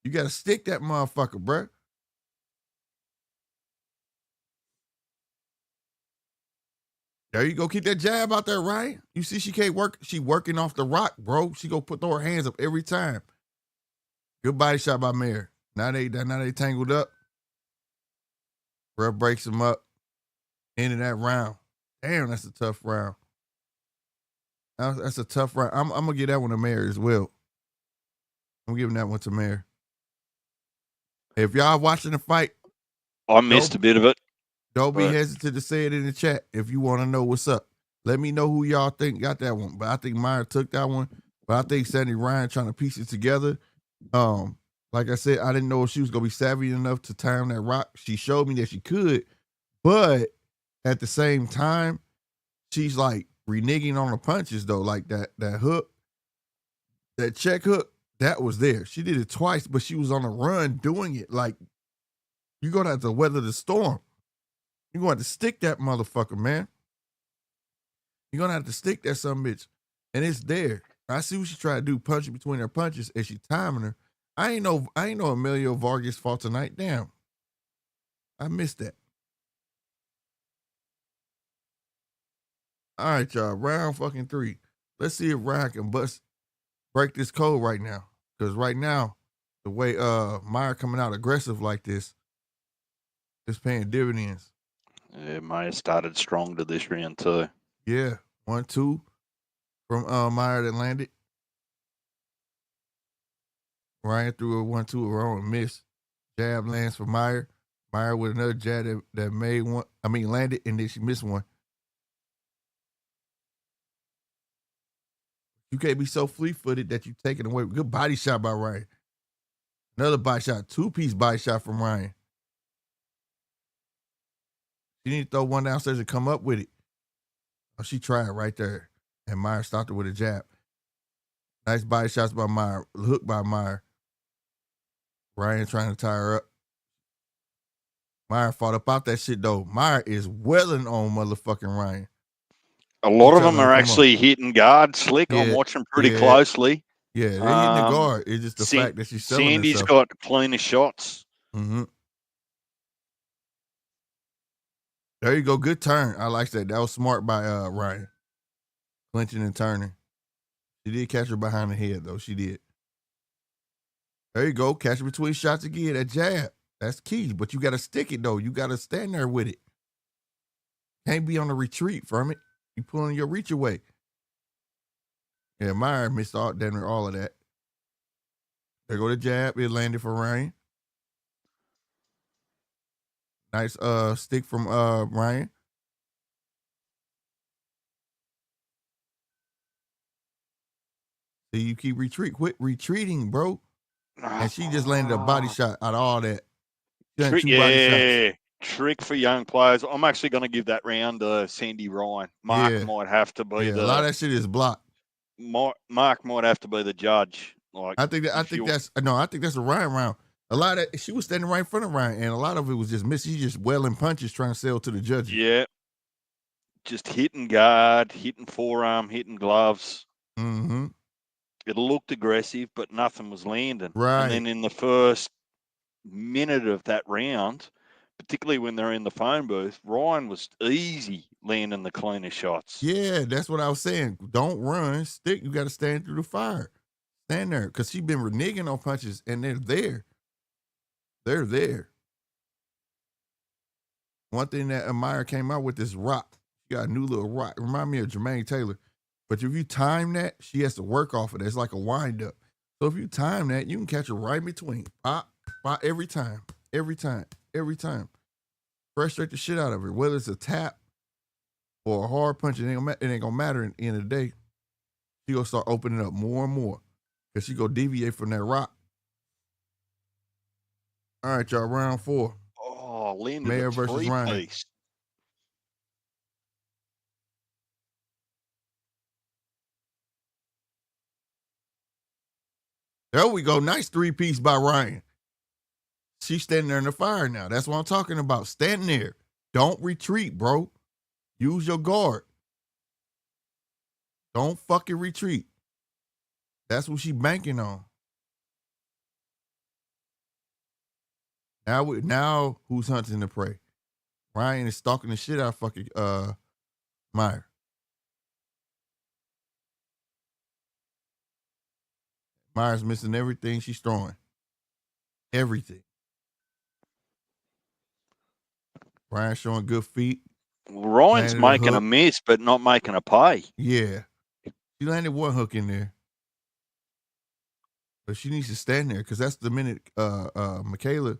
You got to stick that motherfucker, bruh. There you go. Keep that jab out there, right? You see she can't work. She working off the rock, bro. She go throw her hands up every time. Good body shot by Mayer. Now they tangled up. Bruh breaks him up. End of that round. Damn, that's a tough round. That's a tough round. I'm going to give that one to Mayer as well. I'm giving that one to Mayer. If y'all watching the fight. I missed a bit of it. Don't be hesitant to say it in the chat if you want to know what's up. Let me know who y'all think got that one. But I think Meyer took that one. But I think Sandy Ryan trying to piece it together. Like I said, I didn't know if she was going to be savvy enough to time that rock. She showed me that she could. But at the same time, she's like reneging on the punches, though. Like that hook, that check hook, that was there. She did it twice, but she was on the run doing it. Like, you're going to have to weather the storm. You're going to have to stick that motherfucker, man. You're going to have to stick that son bitch. And it's there. I see what she tried to do, punching between her punches, and she timing her. I ain't know Emilio Vargas fought tonight. Damn. I missed that. All right, y'all. Round fucking 3. Let's see if Ryan can break this code right now. Because right now, the way Meyer coming out aggressive like this is paying dividends. Yeah, Meyer started strong to this round too. Yeah, 1-2 from Meyer that landed. Ryan threw a 1-2 around and missed. Jab lands for Meyer. Meyer with another jab that landed, and then she missed one. You can't be so fleet-footed that you take it away. Good body shot by Ryan. Another body shot, 2-piece body shot from Ryan. She need to throw one downstairs and come up with it. Oh, she tried right there. And Meyer stopped her with a jab. Nice body shots by Meyer. Hook by Meyer. Ryan trying to tie her up. Meyer fought up out that shit, though. Meyer is welling on motherfucking Ryan. A lot of them are actually hitting guard slick. I'm watching pretty closely. Yeah, they're hitting the guard. It's just the fact that she's selling Sandy's herself. got cleaner shots. Mm-hmm. There you go. Good turn. I like that. That was smart by Ryan. Clinching and turning. She did catch her behind the head, though. She did. There you go. Catch her between shots again. That jab. That's key. But you got to stick it, though. You got to stand there with it. Can't be on the retreat from it. You pulling your reach away. Yeah, Meyer missed all of that. There go the jab. It landed for Ryan. Nice stick from Ryan. So you keep quit retreating, bro. And she just landed a body shot out of all that. Trick for young players. I'm actually going to give that round to Sandy Ryan. Mark might have to be a lot of that shit is blocked. Mark might have to be the judge. Like I think that's a Ryan round. A lot of she was standing right in front of Ryan, and a lot of it was just missing. She just welling punches trying to sell to the judges. Yeah, just hitting guard, hitting forearm, hitting gloves. Mm-hmm. It looked aggressive, but nothing was landing. Right. And then in the first minute of that round, particularly when they're in the phone booth, Ryan was easy landing the cleaner shots. Yeah, that's what I was saying. Don't run, stick. You got to stand through the fire. Stand there, because she's been reneging on punches, and they're there. They're there. One thing that Meyer came out with is rock. She got a new little rock. Remind me of Jermaine Taylor. But if you time that, she has to work off of it. It's like a wind-up. So if you time that, you can catch her right in between. Pop, pop, every time. Every time. Every time. Frustrate the shit out of her. Whether it's a tap or a hard punch, it ain't going to matter at the end of the day. She going to start opening up more and more. Because she going to deviate from that rock. All right, y'all. Round 4. Oh, landed Mayer versus Ryan. Piece. There we go. Nice 3-piece by Ryan. She's standing there in the fire now. That's what I'm talking about. Stand there. Don't retreat, bro. Use your guard. Don't fucking retreat. That's what she's banking on. Now who's hunting the prey? Ryan is stalking the shit out of fucking Meyer. Meyer's missing everything she's throwing. Everything. Ryan showing good feet. Ryan's making a miss, but not making a pay. Yeah. She landed one hook in there. But she needs to stand there, because that's the minute Michaela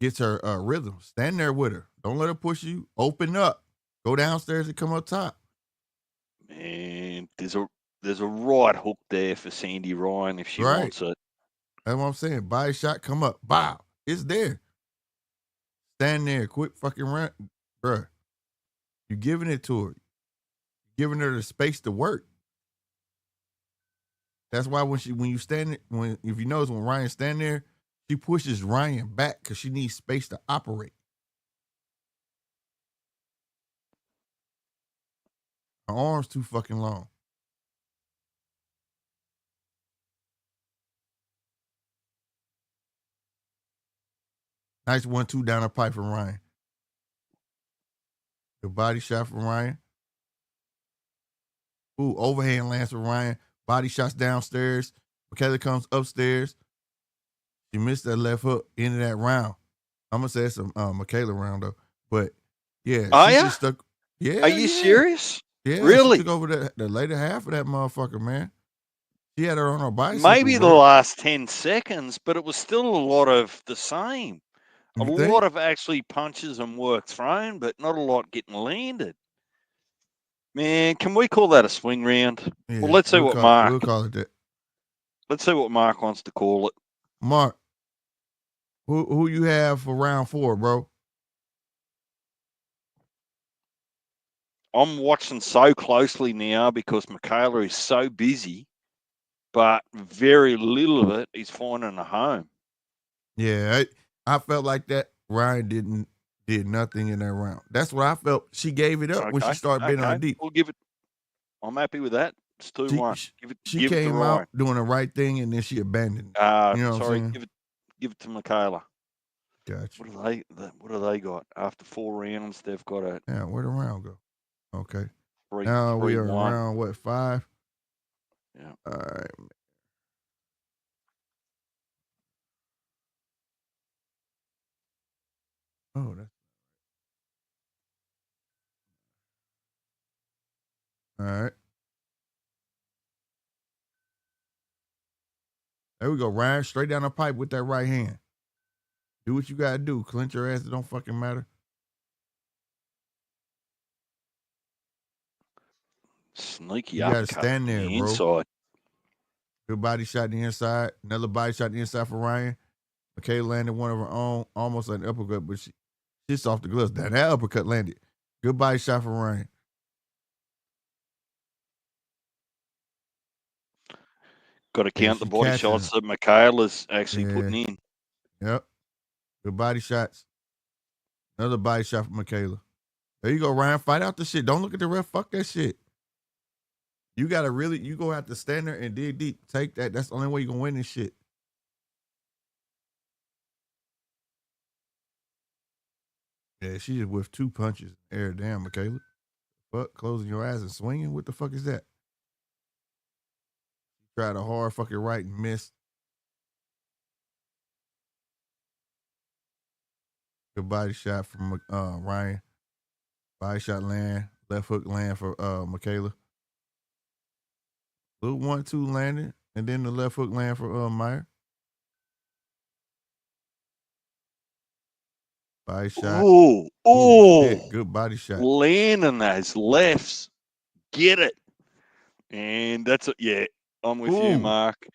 gets her rhythm. Stand there with her. Don't let her push you. Open up. Go downstairs and come up top. Man, there's a right hook there for Sandy Ryan if she wants it. That's what I'm saying. Body shot, come up. Bow. It's there. Stand there. Quit fucking run. Bruh. You're giving it to her. You're giving her the space to work. That's why if you notice when Ryan stand there, she pushes Ryan back because she needs space to operate. Her arm's too fucking long. Nice 1-2 down the pipe from Ryan. Good body shot from Ryan. Ooh, overhand lands from Ryan. Body shots downstairs. Michaela comes upstairs. She missed that left hook. End of that round. I'm gonna say it's a Michaela round though. But yeah, she just stuck. Yeah. Are you serious? Yeah. Really? She took over the later half of that motherfucker, man. She had her on her bicycle. Maybe the last 10 seconds, but it was still a lot of the same. A lot of actually punches and work thrown, but not a lot getting landed. Man, can we call that a swing round? Yeah, well, let's see what Mark. We'll call it that. Let's see what Mark wants to call it. Mark, who you have for round 4, bro? I'm watching so closely now because Michaela is so busy, but very little of it is finding a home. Yeah, I felt like that. Ryan did nothing in that round. That's what I felt. She gave it up when she started being on her deep. We'll give it. I'm happy with that. It's 2-1. She give it to came Ryan. out doing the right thing, and then she abandoned. You know what I'm saying? Give it to Michaela. Gotcha. What do they got? After 4 rounds, they've got a. Yeah, where'd the round go? Okay. Three, now we are 3-1. around what, 5? Yeah. All right. Oh, that's all right. There we go, Ryan. Straight down the pipe with that right hand. Do what you gotta do. Clench your ass. It don't fucking matter. Sneaky You gotta uppercut stand from there, the bro. inside. Good body shot in the inside. Another body shot in the inside for Ryan. McKay landed one of her own, almost like an uppercut, but she's off the gloves. That uppercut landed. Good body shot for Ryan. Got to count the body shots that Michaela's actually putting in. Yep. Good body shots. Another body shot for Michaela. There you go, Ryan. Fight out the shit. Don't look at the ref. Fuck that shit. You gotta really, you gonna have to stand there and dig deep. Take that. That's the only way you gonna win this shit. Yeah, she just with 2 punches in the air. Damn, Michaela. Fuck, closing your eyes and swinging? What the fuck is that? Tried a hard fucking right and missed. Good body shot from Ryan. Body shot land. Left hook land for Michaela. Little 1-2 landed. And then the left hook land for Meyer. Body shot. Oh, good body shot. Landing those lefts. Get it. And that's it. Yeah, I'm with you, Mark.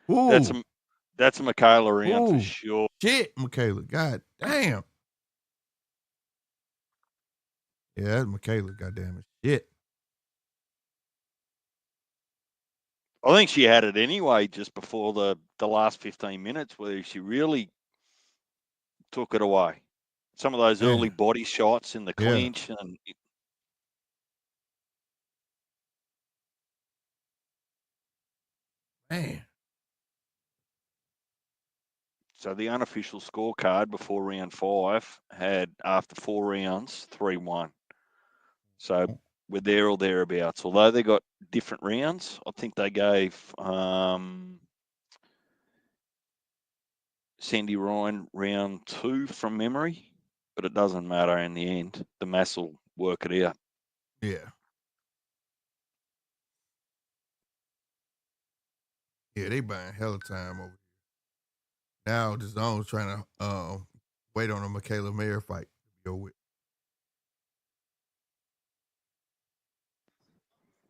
That's a Michaela round for sure. Shit, Michaela. God damn. Yeah, that's Michaela. Goddamn it. Shit. I think she had it anyway just before the last 15 minutes where she really took it away. Some of those early body shots in the clinch and man. So the unofficial scorecard before round 5 had after 4 rounds 3-1. So we're there or thereabouts. Although they got different rounds, I think they gave Sandy Ryan round 2 from memory, but it doesn't matter in the end. The maths will work it out. Yeah. Yeah, they buying hella time over here. Now the zone's trying to wait on a Michaela Mayer fight to go with.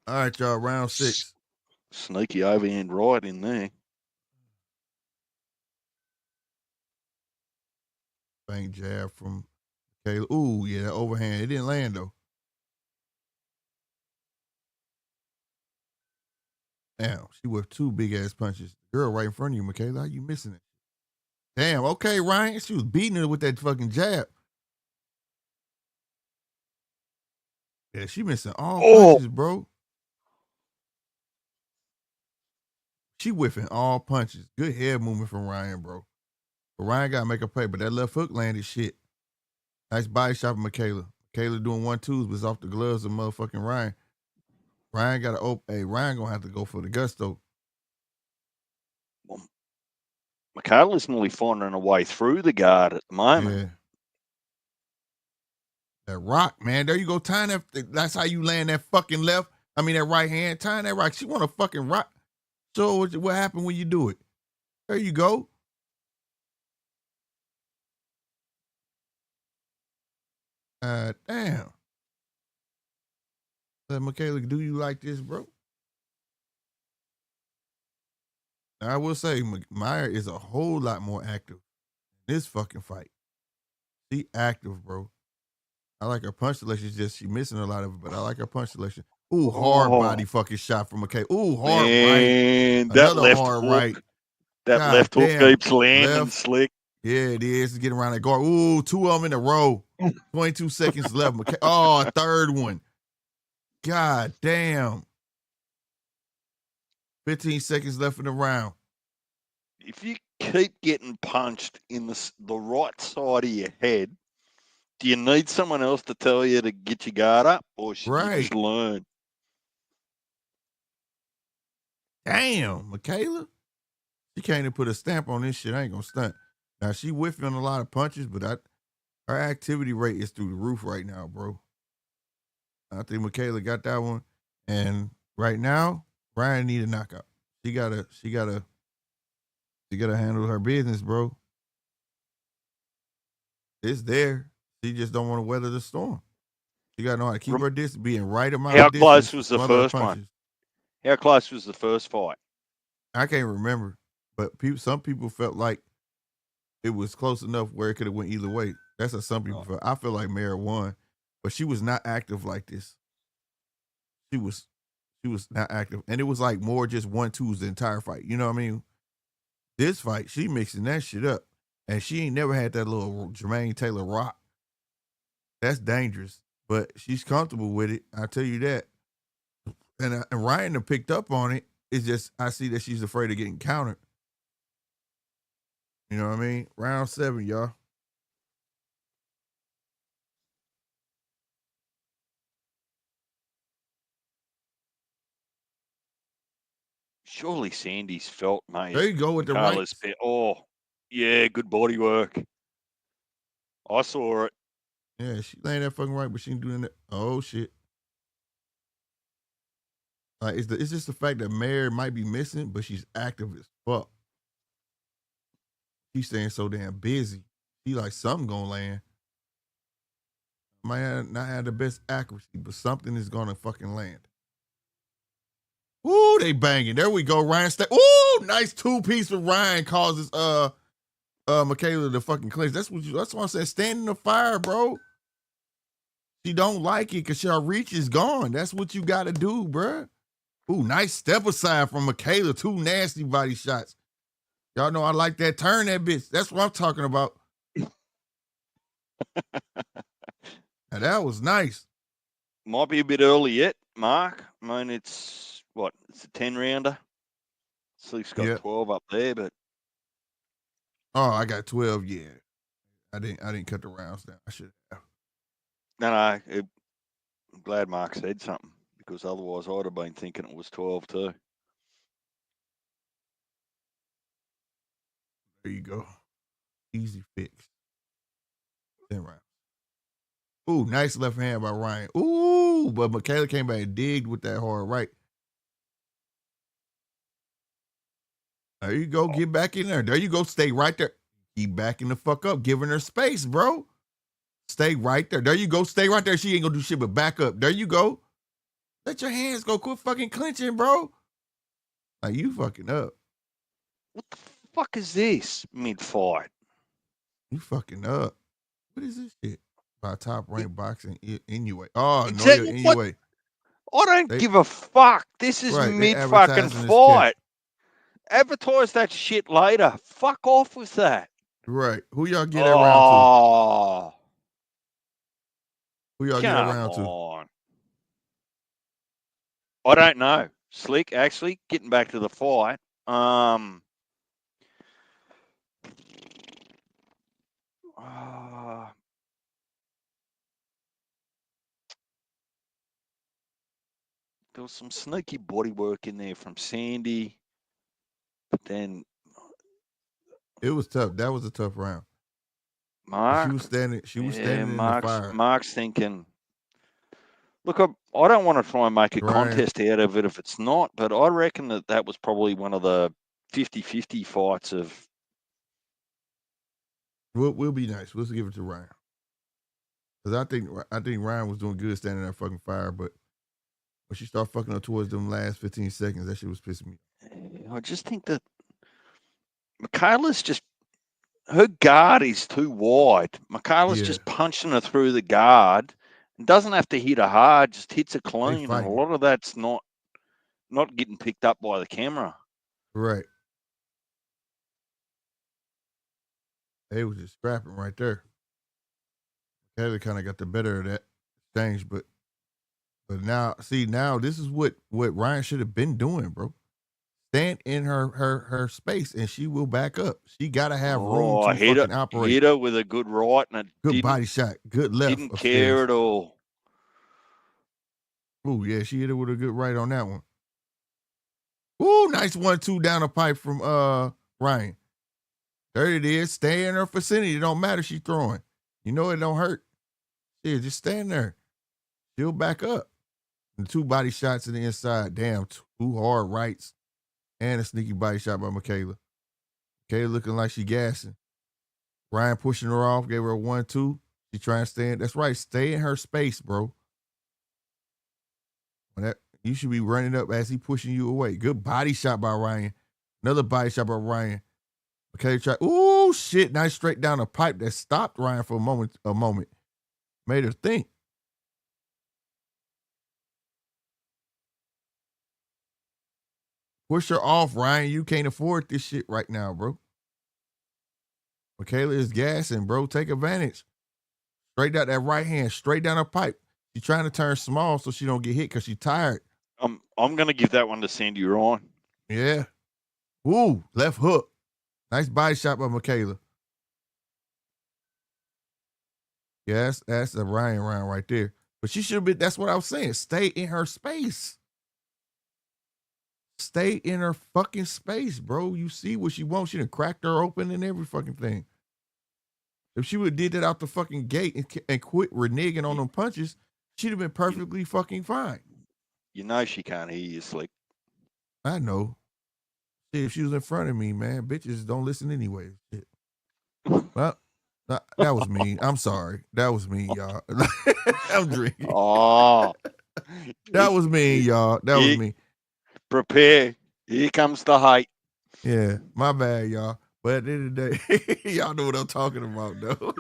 All right, y'all, round 6. Sneaky overhand right in there. Bank jab from Michaela. Ooh, yeah, that overhand. It didn't land, though. Damn, she with 2 big-ass punches. The girl right in front of you, Michaela. How you missing it? Damn, okay, Ryan. She was beating her with that fucking jab. Yeah, she missing all punches, bro. She whiffing all punches. Good head movement from Ryan, bro. But Ryan got to make a play, but that left hook landed shit. Nice body shot from Michaela. Michaela doing 1-2s, but it's off the gloves of motherfucking Ryan. Ryan got to open. Hey, Ryan going to have to go for the gusto. Well, Michaela's nearly finding a way through the guard at the moment. Yeah. That rock, man. There you go. Tying that. That's how you land that fucking left. I mean, that right hand. Tying that rock. She want a fucking rock. So what happened when you do it? There you go. Damn. Michaela, do you like this, bro? I will say, Meyer is a whole lot more active in this fucking fight. She active, bro. I like her punch selection. It's just she missing a lot of it, but I like her punch selection. Ooh, hard body fucking shot from Michaela. Ooh, hard right. That Another left hard hook. right. That God left hook damn. keeps landing Left. slick. Yeah, it is. It's getting around that guard. Ooh, 2 of them in a row. 22 seconds left. Oh, a third one. God damn. 15 seconds left in the round. If you keep getting punched in the right side of your head, do you need someone else to tell you to get your guard up, or should you just learn? Damn, Michaela. She can't even put a stamp on this shit. I ain't gonna stunt. Now, she whiffing on a lot of punches, but her activity rate is through the roof right now, bro. I think Michaela got that one. And right now, Ryan need a knockout. She gotta handle her business, bro. It's there. She just don't want to weather the storm. She gotta know how to keep her distance, being right amount of distance. How close was the first one? How close was the first fight? I can't remember, but some people felt like it was close enough where it could have went either way. That's what some people felt. I feel like Mara won, but she was not active like this. She was not active, and it was like more just 1-2s the entire fight. You know what I mean? This fight, she mixing that shit up, and she ain't never had that little Jermaine Taylor rock. That's dangerous, but she's comfortable with it. I tell you that. And Ryan have picked up on it. It's just I see that she's afraid of getting countered. You know what I mean? Round 7, y'all. Surely Sandy's felt, mate. There you go with the right. Oh, yeah, good body work. I saw it. Yeah, she laying that fucking right, but she ain't doing that. Oh, shit. Like, it's just the fact that Mary might be missing, but she's active as fuck. She's staying so damn busy. She like something gonna land. Might not have the best accuracy, but something is gonna fucking land. Ooh, they banging. There we go. Ryan ooh, nice 2-piece for Ryan causes Michaela to fucking clinch. That's what I said. Stand in the fire, bro. She don't like it because her reach is gone. That's what you gotta do, bro. Ooh, nice step aside from Michaela. 2 nasty body shots. Y'all know I like that. Turn that bitch. That's what I'm talking about. Now that was nice. Might be a bit early yet, Mark. I mean, it's a 10-rounder. Sleek's got 12 up there, but oh, I got 12. Yeah, I didn't cut the rounds down. I should have. No, I'm glad Mark said something because otherwise I'd have been thinking it was 12 too. There you go. Easy fix. 10 rounds. Ooh, nice left hand by Ryan. Ooh, but Michaela came back and digged with that hard right. There you go. Get back in there. There you go. Stay right there. Keep backing the fuck up, giving her space, bro. Stay right there. There you go. Stay right there. She ain't gonna do shit but back up. There you go. Let your hands go. Quit fucking clenching, bro. Like, you fucking up. What the fuck is this mid-fight? You fucking up. What is this shit? By Top Rank Boxing Inoue. Oh, Exactly. no, Inoue. I don't give a fuck. This is mid-fucking fight. Advertise that shit later. Fuck off with that. Right. Who y'all get that round to? Who y'all get that round to? I don't know. Slick, actually, getting back to the fight. There was some sneaky body work in there from Sandy. But then it was tough. That was a tough round. Mark, she was standing in the fire. Mark's thinking, look, I don't want to try and make a contest out of it if it's not, but I reckon that was probably one of the 50-50 fights of. We'll be nice. Let's give it to Ryan. Because I think Ryan was doing good standing in that fucking fire, but when she started fucking up towards them last 15 seconds, that shit was pissing me off. I just think that Michaela's just her guard is too wide. Michaela's just punching her through the guard. And doesn't have to hit her hard, just hits her clean. And a lot of that's not getting picked up by the camera. Right. They was just scrapping right there. Taylor kind of got the better of that exchange, but now, see, now this is what Ryan should have been doing, bro. Stand in her space, and she will back up. She gotta have room to fucking operate. Hit her with a good right and a good body shot, good left. Didn't care at all. Oh yeah, she hit her with a good right on that one. Ooh, nice 1-2 down the pipe from Ryan. There it is. Stay in her vicinity. It don't matter. She throwing. You know it don't hurt. Yeah, just stand there. She'll back up. And 2 body shots in the inside. Damn, 2 hard rights. And a sneaky body shot by Michaela. Michaela looking like she gassing. Ryan pushing her off, gave her a 1-2. She trying to stay in. That's right. Stay in her space, bro. You should be running up as he pushing you away. Good body shot by Ryan. Another body shot by Ryan. Okay, try. Ooh, shit. Nice straight down the pipe that stopped Ryan for a moment. Made her think. Push her off, Ryan. You can't afford this shit right now, bro. Michaela is gassing, bro. Take advantage. Straight out that right hand, straight down her pipe. She's trying to turn small so she don't get hit because she's tired. I'm going to give that one to Sandy Ryan. Yeah. Ooh, left hook. Nice body shot by Michaela. Yeah, that's a Ryan round right there. But she should be, that's what I was saying. Stay in her space. Stay in her fucking space, bro. You see what she wants. She done cracked her open and every fucking thing. If she would have did that out the fucking gate and quit reneging on them punches, she'd have been perfectly fucking fine. You know she can't hear you, Slick. I know. Shit, if she was in front of me, man, bitches don't listen anyway. Shit. Well, that was me. I'm sorry. That was me, y'all. I'm drinking. Oh. That was me, y'all. That was me. Prepare. Here comes the hate. Yeah, my bad, y'all. But at the end of the day, y'all know what I'm talking about, though.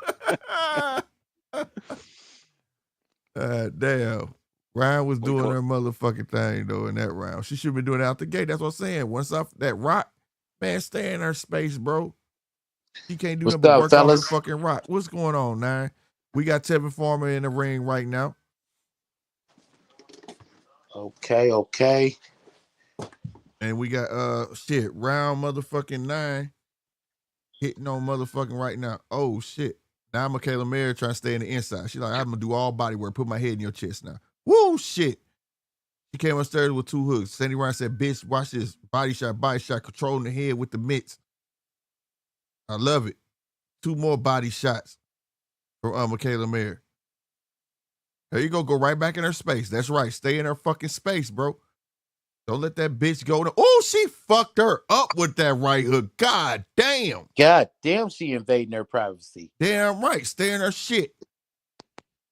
Damn. Ryan was doing her motherfucking thing, though, in that round. She should have been doing it out the gate. That's what I'm saying. Once off that rock, man, stay in her space, bro. She can't do nothing but work off her fucking rock. What's going on, Nine? We got Tevin Farmer in the ring right now. Okay. And we got, round motherfucking 9 hitting on motherfucking right now. Oh, shit. Now Michaela Mayer trying to stay in the inside. She's like, I'm going to do all body work. Put my head in your chest now. Woo, shit. She came upstairs with 2 hooks. Sandy Ryan said, bitch, watch this. Body shot, controlling the head with the mitts. I love it. 2 more body shots from Michaela Mayer. There you go. Go right back in her space. That's right. Stay in her fucking space, bro. Don't let that bitch go. Oh, she fucked her up with that right hook. God damn. God damn, she invading her privacy. Damn right. Stay in her shit.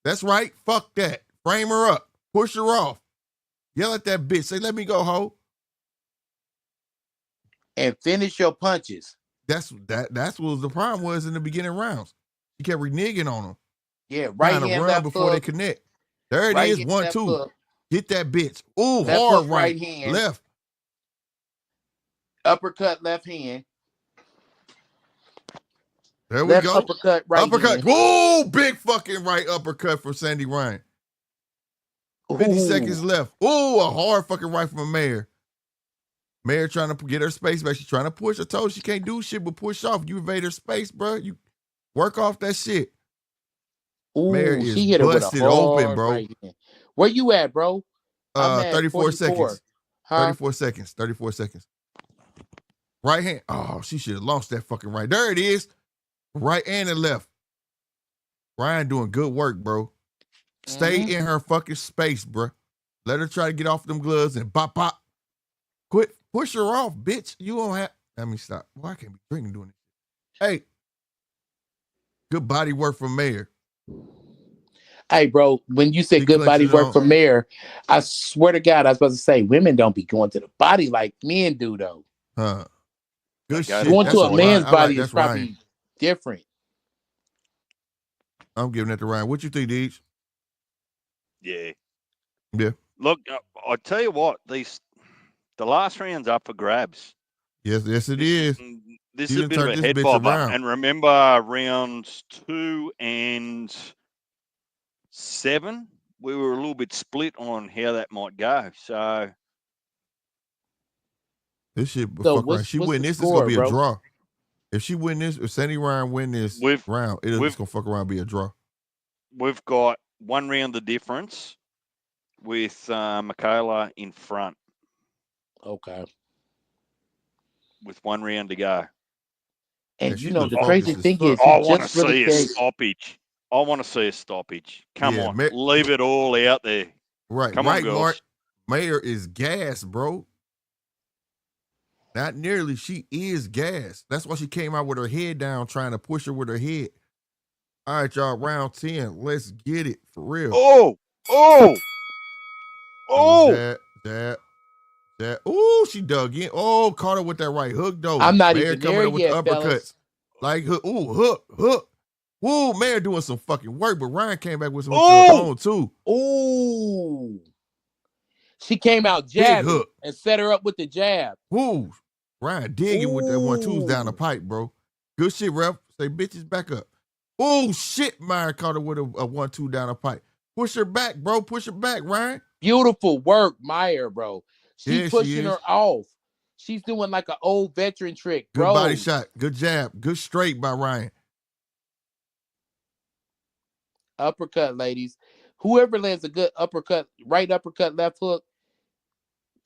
That's right. Fuck that. Frame her up. Push her off. Yell at that bitch. Say, let me go, ho. And finish your punches. That's what the problem was in the beginning rounds. She kept reneging on them. Yeah, right hand, left before hook. They connect. There it right is. 1-2. Hook. Get that bitch. Ooh, left hard hook, right hand. Left. Uppercut, left hand. There we go. Uppercut, right uppercut. hand. Ooh, big fucking right uppercut from Sandy Ryan. 50 seconds left. Ooh, a hard fucking right from Mayer. Mayer trying to get her space back. She's trying to push. I told her she can't do shit but push off. You invade her space, bro. You work off that shit. Ooh, Mayer is she hit her with busted a hard open, bro. Right hand. Where you at, bro? 34 seconds. Huh? 34 seconds. 34 seconds. Right hand. Oh, she should have lost that fucking right. There it is. Right and the left. Ryan doing good work, bro. Stay in her fucking space, bro. Let her try to get off them gloves and bop, bop. Quit. Push her off, bitch. You don't have. Let me stop. Well, I can't be drinking doing this. Hey. Good body work from Mayer. Hey, bro, when you said good body work from Mayer, I swear to God, I was supposed to say women don't be going to the body like men do, though. Good shit. Going to a man's body is probably Ryan. different. I'm giving that to Ryan. What you think, Deej? Yeah. Yeah. Look, I tell you what, the last round's up for grabs. Yes, it is. This You is a done bit of turned a this head bitch bobber. around. And remember, rounds 2 and 7, we were a little bit split on how that might go. So This shit So fuck around. She win the this, it's score, gonna be bro? a draw. If she win this, if Sandy Ryan win this round, it's just gonna fuck around and be a draw. we've got 1 round the difference with Michaela in front. Okay. With 1 round to go. And you know the crazy thing is, I want to see a stoppage. I want to see a stoppage. Come on, leave it all out there. Right, Come right, on, girls. Mark. Mayor is gas, bro. Not nearly. She is gas. That's why she came out with her head down, trying to push her with her head. All right, y'all. Round 10. Let's get it for real. Jab. Ooh, she dug in. Oh, caught her with that right hook though. I'm not Mayor even coming there up with yet, the uppercuts. fellas. Like hook. Ooh, hook. Woo, Mayor doing some fucking work, but Ryan came back with some own too. Ooh. She came out jabbing and set her up with the jab. Woo. Ryan digging with that 1-2s down the pipe, bro. Good shit, ref. Say bitches back up. Oh shit, Meyer caught her with a 1-2 down the pipe. Push her back, bro. Push her back, Ryan. Beautiful work, Meyer, bro. She's pushing she her off. She's doing like an old veteran trick, bro. Good body shot. Good jab. Good straight by Ryan. Uppercut, ladies. Whoever lands a good uppercut, right uppercut, left hook,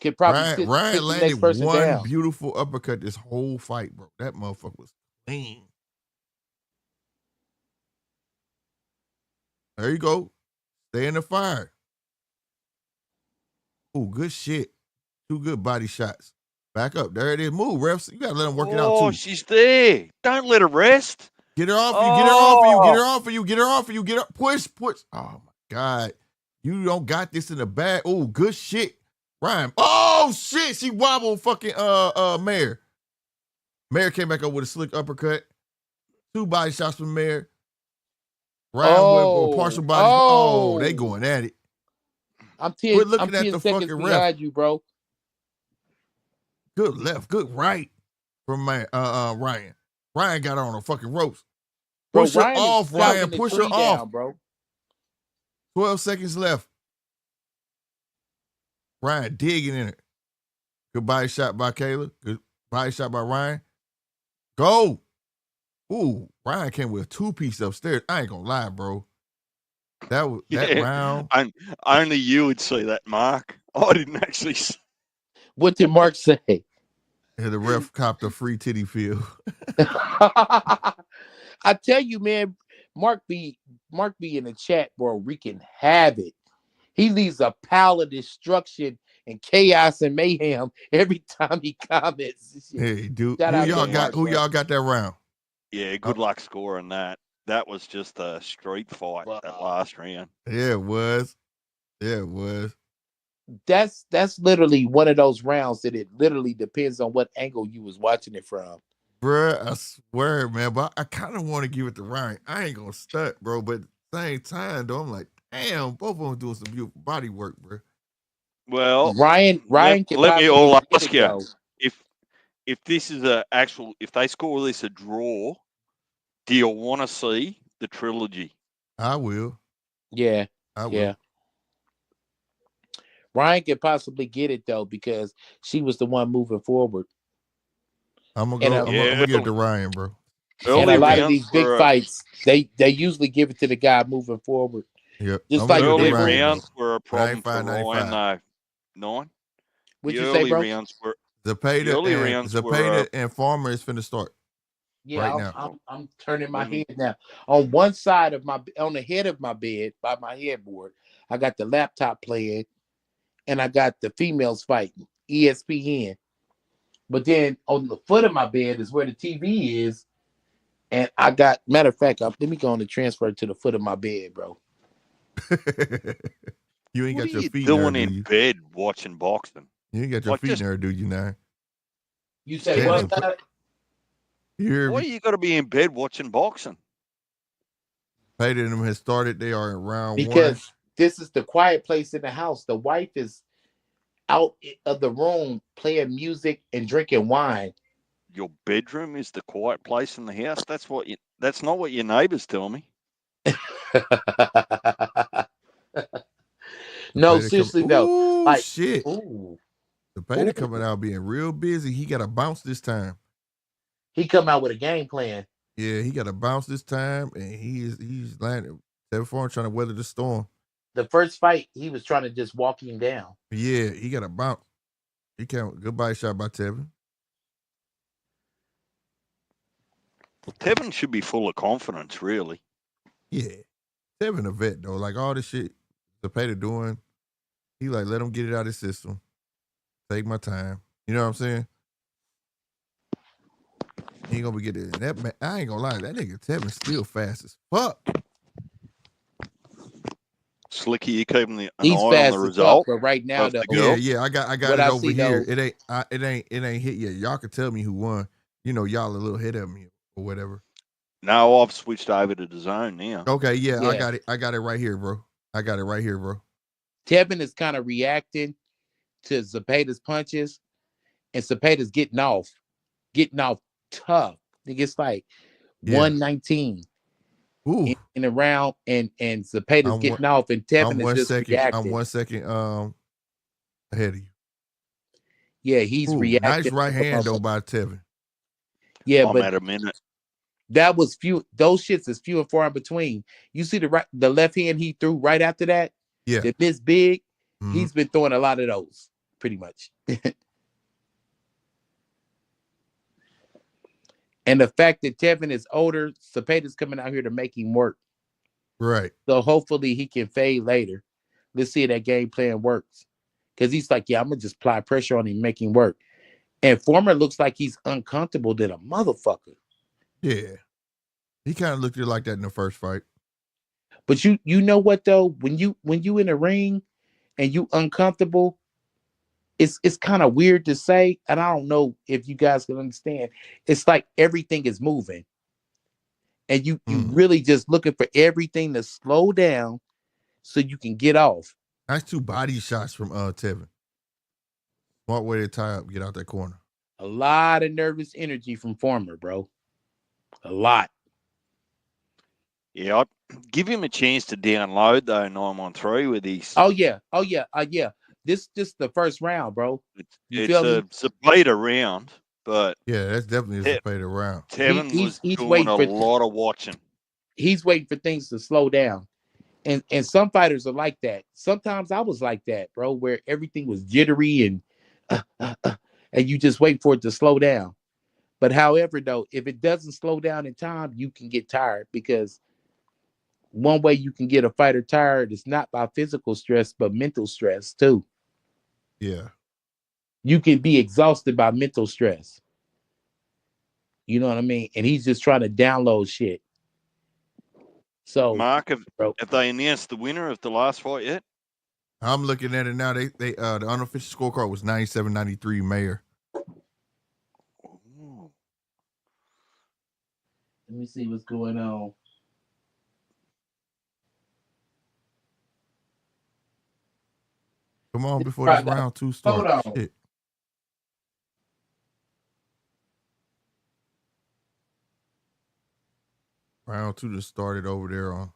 could probably sit Ryan the landed next person one down. beautiful uppercut this whole fight, bro. That motherfucker was clean. There you go. Stay in the fire. Ooh, good shit. 2 good body shots. Back up. There it is. Move, refs. You gotta let them work it out too. Oh, she's there. Don't let her rest. Get her off you. Get her off of you. Get her off of you. Get her off of you. Get her. Push. Oh my God. You don't got this in the bag. Oh, good shit. Ryan. Oh shit. She wobbled fucking Mayor. Mayor came back up with a slick uppercut. 2 body shots from Mayor. Ryan with a partial body. Oh, they going at it. I'm 10 seconds behind you, bro. Good left, good right from Ryan. Ryan got her on the fucking ropes. Push her off, Ryan. Push her off, bro. 12 seconds left. Ryan digging in it. Good body shot by Kayla. Good body shot by Ryan. Go. Ooh, Ryan came with a 2-piece upstairs. I ain't gonna lie, bro. That round. Only you would see that, Mark. I didn't actually see. What did Mark say? Yeah, the ref copped a free titty feel. I tell you, man, Mark be in the chat, bro, wreaking havoc. He leaves a pile of destruction and chaos and mayhem every time he comments. Hey, dude, who y'all got that round? Yeah, good luck scoring that. That was just a street fight, that last round. Yeah, it was. Yeah, it was. That's literally one of those rounds that it literally depends on what angle you was watching it from. Bruh, I swear, man, but I kind of want to give it to Ryan. I ain't gonna stunt, bro, but at the same time, though, I'm like, damn, both of them doing some beautiful body work, bro. Well, Ryan let me all ask you, though. if this is if they score this a draw, do you want to see the trilogy? I will. Yeah, I will. Yeah. Ryan could possibly get it though because she was the one moving forward. I'm gonna give it to Ryan, bro. And a lot of these big fights, they usually give it to the guy moving forward. Yep. Just like early rounds were a problem for 95. Ryan, though. 9. What'd you say, bro? Rounds were Zepeda and Farmer is finna start. Yeah, right now. I'm turning my head now. On one side of on the head of my bed by my headboard, I got the laptop playing, and I got the females fighting, ESPN. But then on the foot of my bed is where the TV is, and I got matter of fact, let me go on and transfer to the foot of my bed, bro. You ain't got your feet doing there, in bed watching boxing. You ain't got your feet there, do you now? You say what? You Why you got to be in bed watching boxing? Zepeda and them has started. They are in round Because 1. this is the quiet place in the house. The wife is out of the room playing music and drinking wine. Your bedroom is the quiet place in the house. That's not what your neighbors tell me. No, Zepeda seriously coming, though. ooh, Like, shit. ooh. Zepeda coming out being real busy. He got to bounce this time. He come out with a game plan. Yeah, he got to bounce this time, and he's landing. Tevin Farmer trying to weather the storm. The first fight, he was trying to just walk him down. Yeah, he got to bounce. He can't. Good body shot by Tevin. Well, Tevin should be full of confidence, really. Yeah, Tevin a vet though. Like all this shit Zepeda doing, he like let him get it out of his system. Take my time. You know what I'm saying? He ain't gonna be getting that man. I ain't gonna lie, that nigga Tevin still fast as fuck. Slicky, you keeping an He's eye on fast the as result. fuck, but right now, though, Yeah. I got what it I over see, here. though- It ain't hit yet. Y'all can tell me who won. You know, y'all a little ahead of me or whatever. No, I've switched over to the zone now. Okay, yeah, I Yeah. got it. I got it right here, bro. Tevin is kind of reacting to Zepeda's punches, and Zepeda's getting off tough. I think it's like 119 in a round, and Zepeda's getting off, and Tevin is just reacting. I'm 1 second ahead of you. Yeah, he's reacting. Nice right hand though by Tevin. Yeah, I'm but at a minute. that was few. Those shits is few and far in between. You see the left hand he threw right after that. Yeah, that miss big. Mhm. He's been throwing a lot of those, pretty much. And the fact that Tevin is older, Zepeda's coming out here to make him work. Right. So hopefully he can fade later. Let's see if that game plan works. Because he's like, yeah, I'm going to just apply pressure on him, make him work. And Farmer looks like he's uncomfortable than a motherfucker. Yeah. He kind of looked at it like that in the first fight. But you know what, though? When you in a ring and you uncomfortable, it's kind of weird to say, and I don't know if you guys can understand. It's like everything is moving. And you really just looking for everything to slow down so you can get off. Nice 2 body shots from Tevin. Smart way to tie up, get out that corner. A lot of nervous energy from Farmer, bro. A lot. Yeah, I'd give him a chance to download though 913 with his. Oh yeah. This just the first round, bro. It's a Zepeda round, but yeah, that's definitely a Zepeda round. Tevin was doing a lot of watching. He's waiting for things to slow down. And some fighters are like that. Sometimes I was like that, bro, where everything was jittery and you just wait for it to slow down. But however, though, if it doesn't slow down in time, you can get tired, because one way you can get a fighter tired is not by physical stress, but mental stress too. Yeah. You can be exhausted by mental stress. You know what I mean? And he's just trying to download shit. So, Mark, have they announced the winner of the last fight yet? I'm looking at it now. They the unofficial scorecard was 97-93 Mayer. Let me see what's going on. Come on, before this round 2 starts. Hold on. Shit. Round 2 just started over there on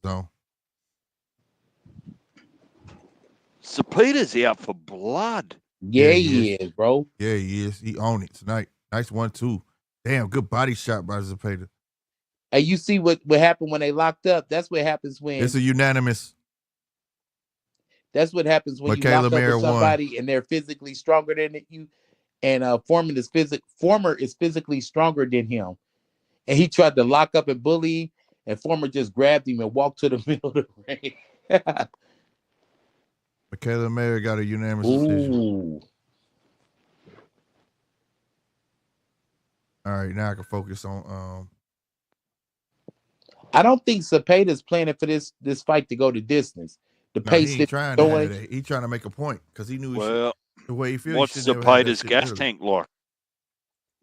the zone. Zepeda's out for blood. Yeah, he is, bro. Yeah, he is. He owned it tonight. Nice 1-2. Damn, good body shot by Zepeda. Hey, you see what happened when they locked up? That's what happens when it's a unanimous. That's what happens when you lock up with somebody and they're physically stronger than you. And Farmer is physically stronger than him. And he tried to lock up and bully him, and Farmer just grabbed him and walked to the middle of the ring. Michaela Mayer got a unanimous decision. All right, now I can focus on I don't think Zepeda's planning for this fight to go the distance. The pace he's trying to make a point because he knew the way he feels. What's Zepeda's gas tank like?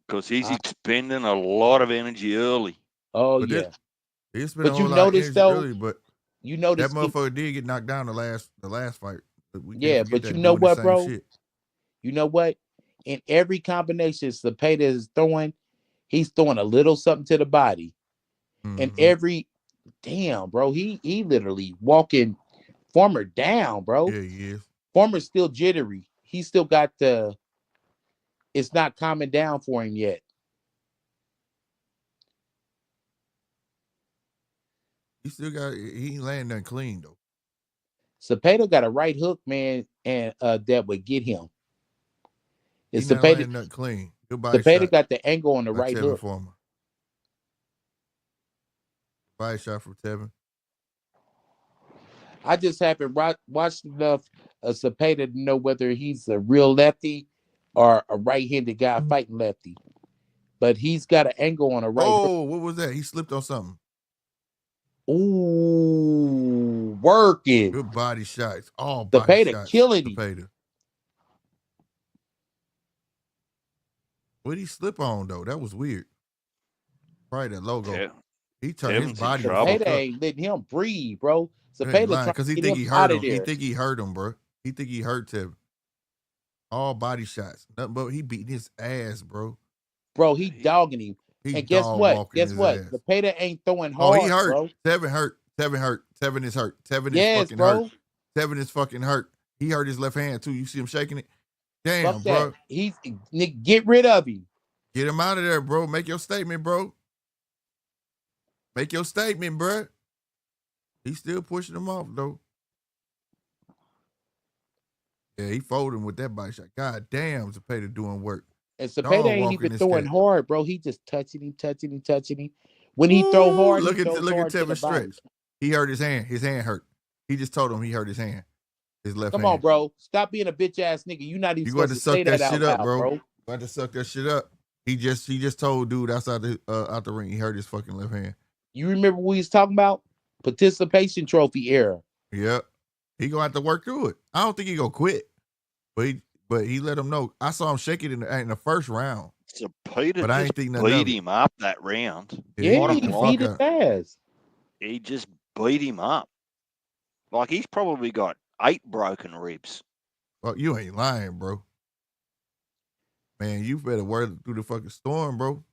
because he's expending a lot of energy early. Oh, But yeah. He spent But a you whole lot of notice, energy though, early, but you notice that motherfucker did get knocked down the last fight. But we Yeah, can't forget but you that know doing the what, same bro? shit. You know what? In every combination Zepeda is throwing, he's throwing a little something to the body. And every damn, bro, he literally walking Farmer down, bro. Yeah, he is. Farmer's still jittery. He still got it's not calming down for him yet. He ain't laying nothing clean though. Zepeda got a right hook, man, and that would get him. He's not laying nothing clean. Good body Zepeda shot. got the angle on the by right Tevin hook. Farmer. Body shot from Tevin. I just haven't watched enough of Zepeda to know whether he's a real lefty or a right-handed guy fighting lefty. But he's got an angle on a right hook. Oh, what was that? He slipped on something. Ooh, working. Good body shots. All body shots. Killing him. Zepeda. What did he slip on though? That was weird. Probably that logo. Yeah. He turned his body. Zepeda ain't letting him breathe, bro. Zepeda because he think he hurt him. He think he hurt him, bro. He think he hurt Tevin. All body shots. Nothing but he beating his ass, bro. Bro, he dogging him. And guess what? Zepeda ain't throwing hard. Oh, he hurt. Bro. Tevin hurt. Tevin is hurt. Tevin is fucking hurt. Tevin is fucking hurt. He hurt his left hand too. You see him shaking it? Damn, fuck bro. That. Get rid of him. Get him out of there, bro. Make your statement, bro. Make your statement, bro. He's still pushing him off, though. Yeah, he folded him with that body shot. God damn, Zepeda doing work. And Zepeda ain't even throwing hard, bro. He just touching him. When he throw hard, look at Tevin stretch. He hurt his hand. His hand hurt. He just told him he hurt his hand. His left hand. Come on, bro. Stop being a bitch ass nigga. You not even supposed to say that out loud, bro. You got to suck that shit up. He just told dude outside out the ring he hurt his fucking left hand. You remember what he was talking about? Participation trophy era. Yep. He gonna have to work through it. I don't think he gonna quit. But he let him know. I saw him shake it in the first round. Zepeda but I ain't think beat him up that round. Yeah, he beat his ass. He just beat him up. Like he's probably got 8 broken ribs. Well, you ain't lying, bro. Man, you better wear through the fucking storm, bro.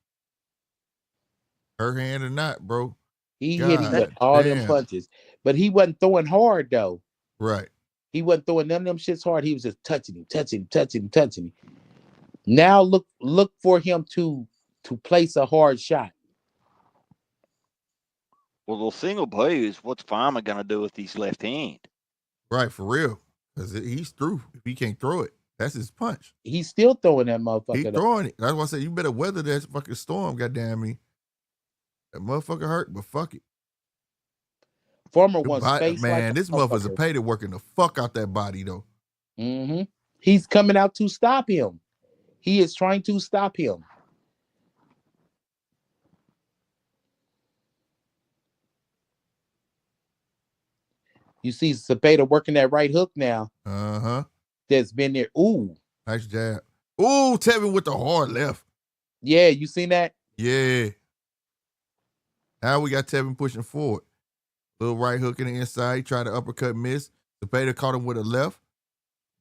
Her hand or not, bro. He hit him with all them punches. But he wasn't throwing hard, though. Right. He wasn't throwing none of them shits hard. He was just touching him. Now look for him to place a hard shot. Well, the thing will be is what's Farmer going to do with his left hand? Right, for real. Because he's through. If he can't throw it, that's his punch. He's still throwing that motherfucker. He's throwing it. That's why I said you better weather that fucking storm, goddamn me. That motherfucker hurt, but fuck it. Farmer wants space. Man, this motherfucker's Zepeda working the fuck out that body, though. Mm-hmm. He's coming out to stop him. He is trying to stop him. You see Zepeda working that right hook now. Uh-huh. That's been there. Ooh. Nice jab. Ooh, Tevin with the hard left. Yeah, you seen that? Yeah. Now we got Tevin pushing forward. Little right hook in the inside. He tried to uppercut, miss. Zepeda caught him with a left.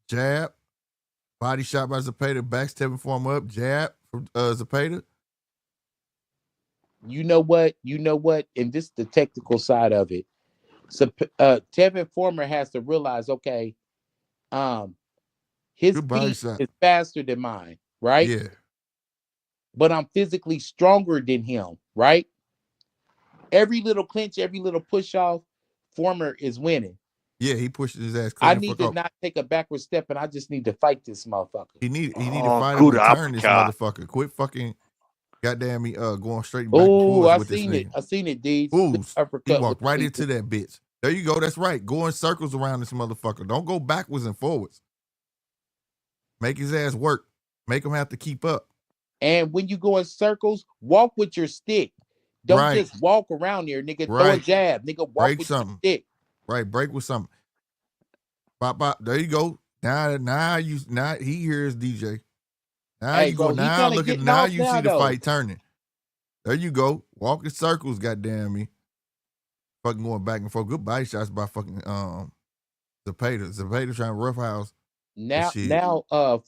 Jab. Body shot by Zepeda. Backs Tevin Farmer up. Jab from Zepeda. You know what? And this is the technical side of it. So Tevin Farmer has to realize, okay, his feet is faster than mine, right? Yeah. But I'm physically stronger than him, right? Every little clinch, every little push off, Farmer is winning. Yeah, he pushed his ass. I need to not take a backward step, and I just need to fight this motherfucker. He need to fight him and turn this motherfucker. Quit fucking goddamn me going straight back and forth with this nigga. I seen it, D. Ooh, he walked right into that bitch. There you go. That's right. Go in circles around this motherfucker. Don't go backwards and forwards. Make his ass work. Make him have to keep up. And when you go in circles, walk with your stick. Don't just walk around here, nigga. Throw a jab, nigga. Walk with your stick. Right, break with something. Bop, bop. There you go. Now he hears DJ. Now Hey, you go. bro, he Now kind of look at getting now off you now, see the though. fight turning. There you go. Walking circles, goddamn me. Fucking going back and forth. Good body shots by fucking Zepeda. Zepeda trying to roughhouse. Now,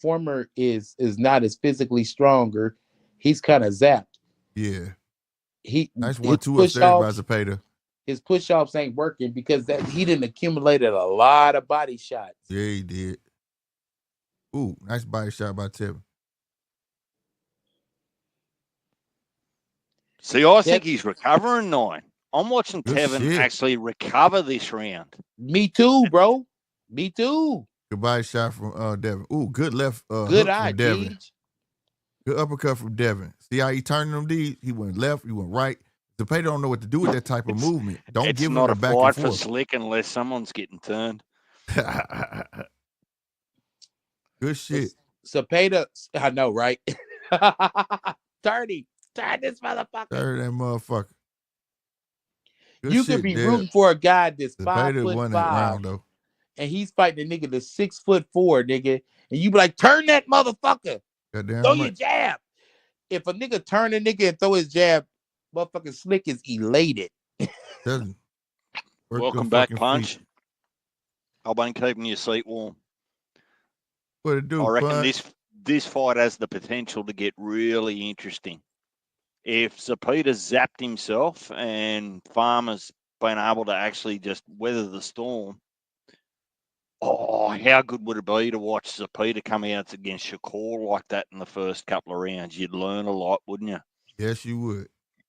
Farmer is not as physically stronger. He's kind of zapped. Yeah. Nice 1-2 upstairs by Zepeda. His push-offs ain't working because he didn't accumulated a lot of body shots. Yeah, he did. Ooh, nice body shot by Tevin. See, I think he's recovering, 9. I'm watching Good Tevin shit. actually recover this round. Me too, bro. Me too. Good body shot from Devin. Ooh, good left good hook eye, from Devin. Deej. Good uppercut from Devin. See how he turning them, Deej? He went left, he went right. Zepeda don't know what to do with that type of movement. Don't give him the back and forth. It's not a fight for Slick unless someone's getting turned. Good shit. Zepeda, I know, right? 30. Turn this motherfucker. Turn that motherfucker. Good you shit, could be Dev. rooting for a guy that's Zepeda 5'5", won that round, though. and he's fighting a nigga that's 6'4", nigga, and you be like, turn that motherfucker. Goddamn throw right. your jab. If a nigga turn a nigga and throw his jab, motherfucking Slick is elated. Welcome back, Punch. I've been keeping your seat warm. What it do, I reckon Punch? this fight has the potential to get really interesting. If Zepeda zapped himself and Farmer's been able to actually just weather the storm, how good would it be to watch Zepeda come out against Shakur like that in the first couple of rounds? You'd learn a lot, wouldn't you? Yes, you would.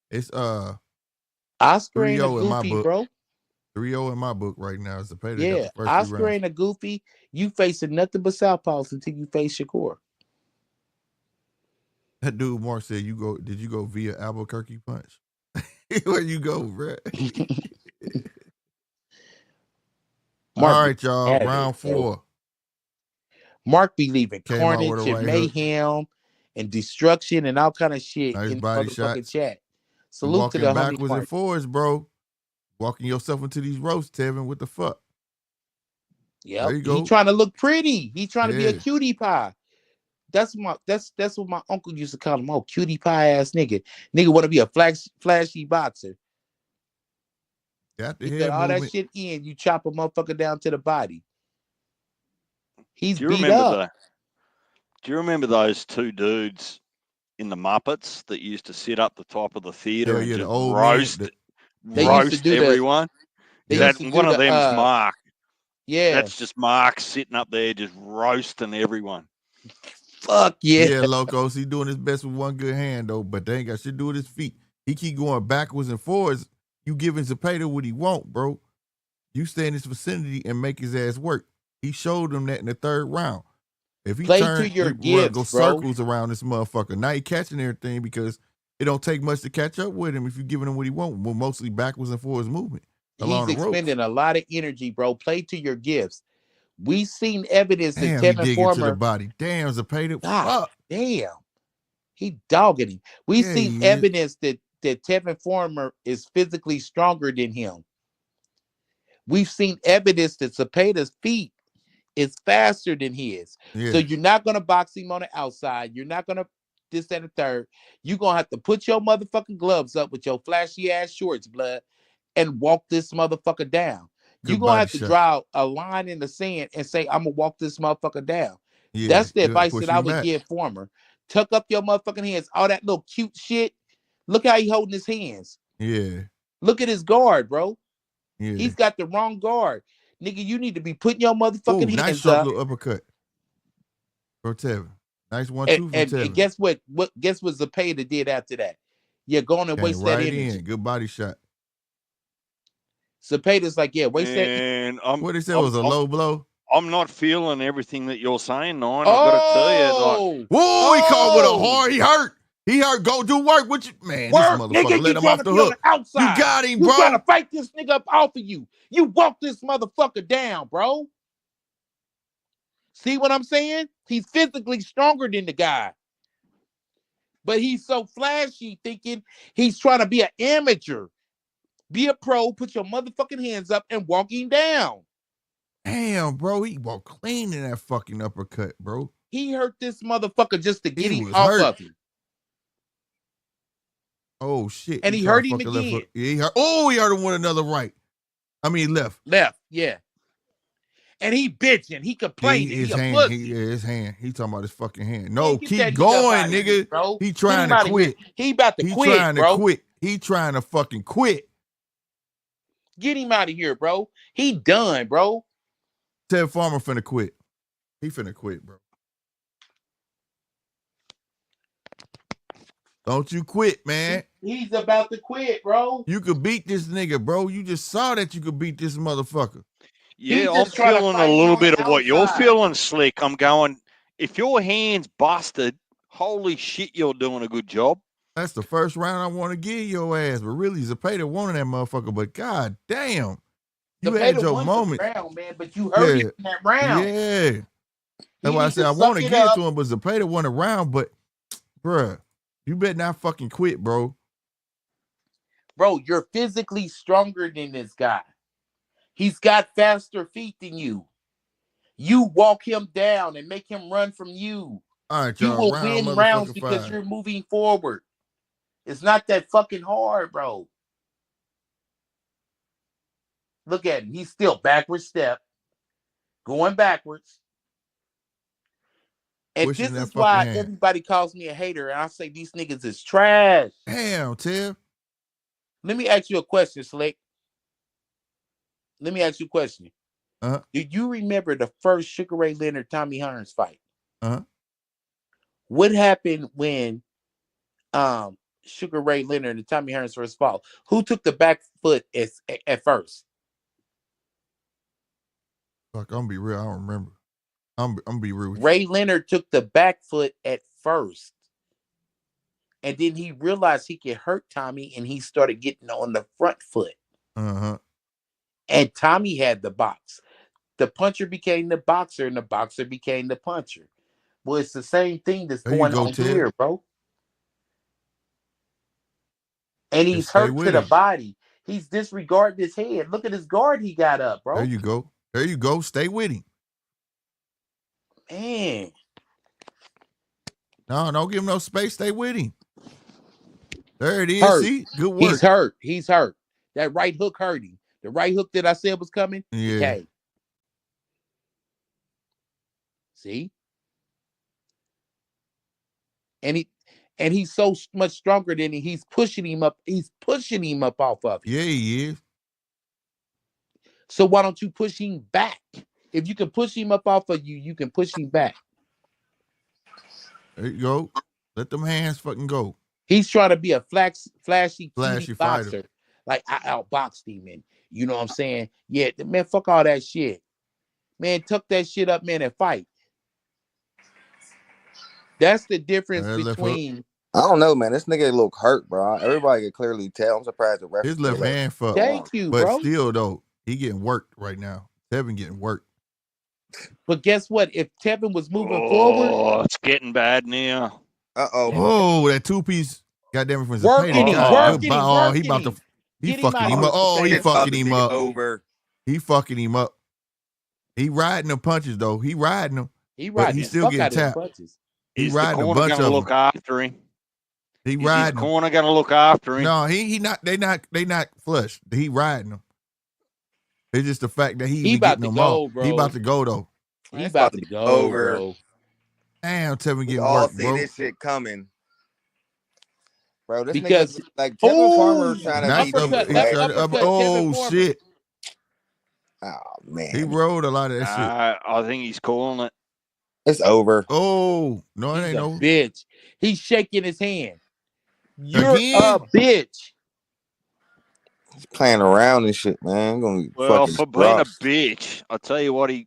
It's Oscar ain't a 3-0 in my goofy, book. bro. 3-0 in my book right now. Zepeda Yeah, got the first Oscar 3 rounds. ain't a goofy. You facing nothing but southpaws until you face Shakur. That dude Mark said, did you go via Albuquerque, Punch? Where you go, bro? All right, y'all. Round 4. Mark be leaving Came out with carnage a and right mayhem and destruction and all kind of shit Nice in the body motherfucking shots. chat. You Salute to the homie backwards Mark. and forwards, bro. Walking yourself into these roasts, Tevin. What the fuck? Yeah, There you go. he trying to look pretty. He trying to be a Yeah. cutie pie. That's what my uncle used to call him. Oh, cutie pie ass nigga. Nigga want to be a flashy boxer. Got the You head got all that movement. shit in. You chop a motherfucker down to the body. He's Do you beat remember up. Do you remember those two dudes in the Muppets that used to sit up the top of the theater Hell and yeah, the just old roast, man. They used to do everyone? They That used to do one of the, them's Mark. Yeah. That's just Mark sitting up there just roasting everyone. Fuck yeah. Yeah, Locos. He doing his best with one good hand, though, but they ain't got shit to do with his feet. He keep going backwards and forwards. You giving Zepeda what he want, bro. You stay in his vicinity and make his ass work. He showed him that in the 3rd round. If he Play turn, to your he run, gifts, go bro. circles around this motherfucker. Now he catching everything because it don't take much to catch up with him if you're giving him what he want. Well, mostly backwards and forwards movement. He's expending a lot of energy, bro. Play to your gifts. We seen evidence Damn, that he Tevin dig Farmer. into the body. Damn, Zepeda. God Fuck. damn. He dogging him. We Yeah, seen he is. evidence that Tevin Farmer is physically stronger than him. We've seen evidence that Zepeda's feet is faster than his. Yeah. So you're not gonna box him on the outside. You're not gonna this and the third. You're gonna have to put your motherfucking gloves up with your flashy ass shorts, blood, and walk this motherfucker down. You're gonna have to draw a line in the sand and say, I'm gonna walk this motherfucker down. Yeah, That's the you gotta advice push that I him would back. give Farmer. Tuck up your motherfucking hands. All that little cute shit. Look how he holding his hands. Yeah. Look at his guard, bro. Yeah. He's got the wrong guard. Nigga, you need to be putting your motherfucking Ooh, nice hands sharp up. little uppercut for Tevin. Nice 1-2 from And Tevin. guess what? Guess what Zepeda did after that? You're going to waste that energy. Good body shot. Zepeda's like, yeah, waste that. And What he said was a low blow. I'm not feeling everything that you're saying, Nine. I've got to tell you. Like, Whoa, he caught with a hard. He hurt. He hurt. Go do work. What you, man? Work, this motherfucker nigga, let you him trying off to the be on hook. the outside. You got him, You bro. trying to fight this nigga up off of you. You walk this motherfucker down, bro. See what I'm saying? He's physically stronger than the guy. But he's so flashy thinking he's trying to be an amateur. Be a pro, put your motherfucking hands up and walk him down. Damn, bro. He walked clean in that fucking uppercut, bro. He hurt this motherfucker just to get He him was off hurt. of him. Oh shit! And he tried hurt to him fucking left again. hook. Yeah, he hurt him with another right. I mean left. Left, yeah. And he bitching, he complaining, his he a hand, pussy. his hand. He talking about his fucking hand. No, Man, keep going, nigga. Here, bro. He trying to quit. He about to quit, trying to bro. quit. He trying to fucking quit. Get him out of here, bro. He done, bro. Tevin Farmer finna quit. He finna quit, bro. Don't you quit, man. He's about to quit, bro. You could beat this nigga, bro. You just saw that you could beat this motherfucker. Yeah, I'm feeling a little bit of what you're feeling, Slick. I'm going, if your hand's busted, holy shit, you're doing a good job. That's the first round I want to give your ass. But really, Zepeda wanted that motherfucker. But god damn. You had your moment. Round, man, but you hurt him in that round. Yeah. That's why I said I want to give it to him, but Zepeda won a round. But, bruh, you better not fucking quit, bro. Bro, you're physically stronger than this guy. He's got faster feet than you. You walk him down and make him run from you. All right, you y'all. will win rounds because you're moving forward. It's not that fucking hard, bro. Look at him. He's still backward step, going backwards. And this is why everybody calls me a hater. And I say these niggas is trash. Damn, Tim. Let me ask you a question, Slick. Let me ask you a question. Do you remember the first Sugar Ray Leonard Tommy Hearns fight? What happened when Sugar Ray Leonard and Tommy Hearns first fought? Who took the back foot at first? Fuck, I'm gonna be real. I don't remember. I'm gonna be real with you. Ray Leonard took the back foot at first. And then he realized he could hurt Tommy and he started getting on the front foot. And Tommy had the box. The puncher became the boxer and the boxer became the puncher. Well, it's the same thing that's going on here, bro. And he's hurt to the body. He's disregarding his head. Look at his guard he got up, bro. There you go. There you go. Stay with him. Man. No, don't give him no space. Stay with him. There it is. Hurt. See? Good work. He's hurt. He's hurt. That right hook hurt him. The right hook that I said was coming. Yeah. Okay. See? And he's so much stronger than him. He's pushing him up. He's pushing him up off of him. Yeah, he is. So why don't you push him back? If you can push him up off of you, you can push him back. There you go. Let them hands fucking go. He's trying to be a flashy boxer. Fighter. Like I outboxed him, and you know what I'm saying? Yeah, man, fuck all that shit. Man, tuck that shit up, man, and fight. That's the difference between. I don't know, man. This nigga look hurt, bro. Everybody can clearly tell. I'm surprised the ref. His left hand fucked. Thank you, but bro. Still, though, he getting worked right now. Tevin getting worked. But guess what? If Tevin was moving forward, oh, it's getting bad now. Oh, that two-piece. Goddamn it, from working him. Oh, he about to. He fucking him up. Oh, he fucking him up. He fucking him up. He riding the punches though. He riding them. But he's still getting tapped. He's riding a bunch of them. Look after him. He riding. The corner gonna look after him. No, he not. They not flush. He riding them. It's just the fact that he about to go, bro. He about to go though. He about to go, bro. Damn, Tevin getting all worked, see bro. This shit coming. Bro, this because like Tevin Farmer trying to be oh shit. Oh man. He rolled a lot of that shit. I think he's calling it. It's over. Oh, no, it ain't over. Bitch. He's shaking his hand. You're a bitch. He's playing around and shit, man. Well, for being a bitch, I'll tell you what, he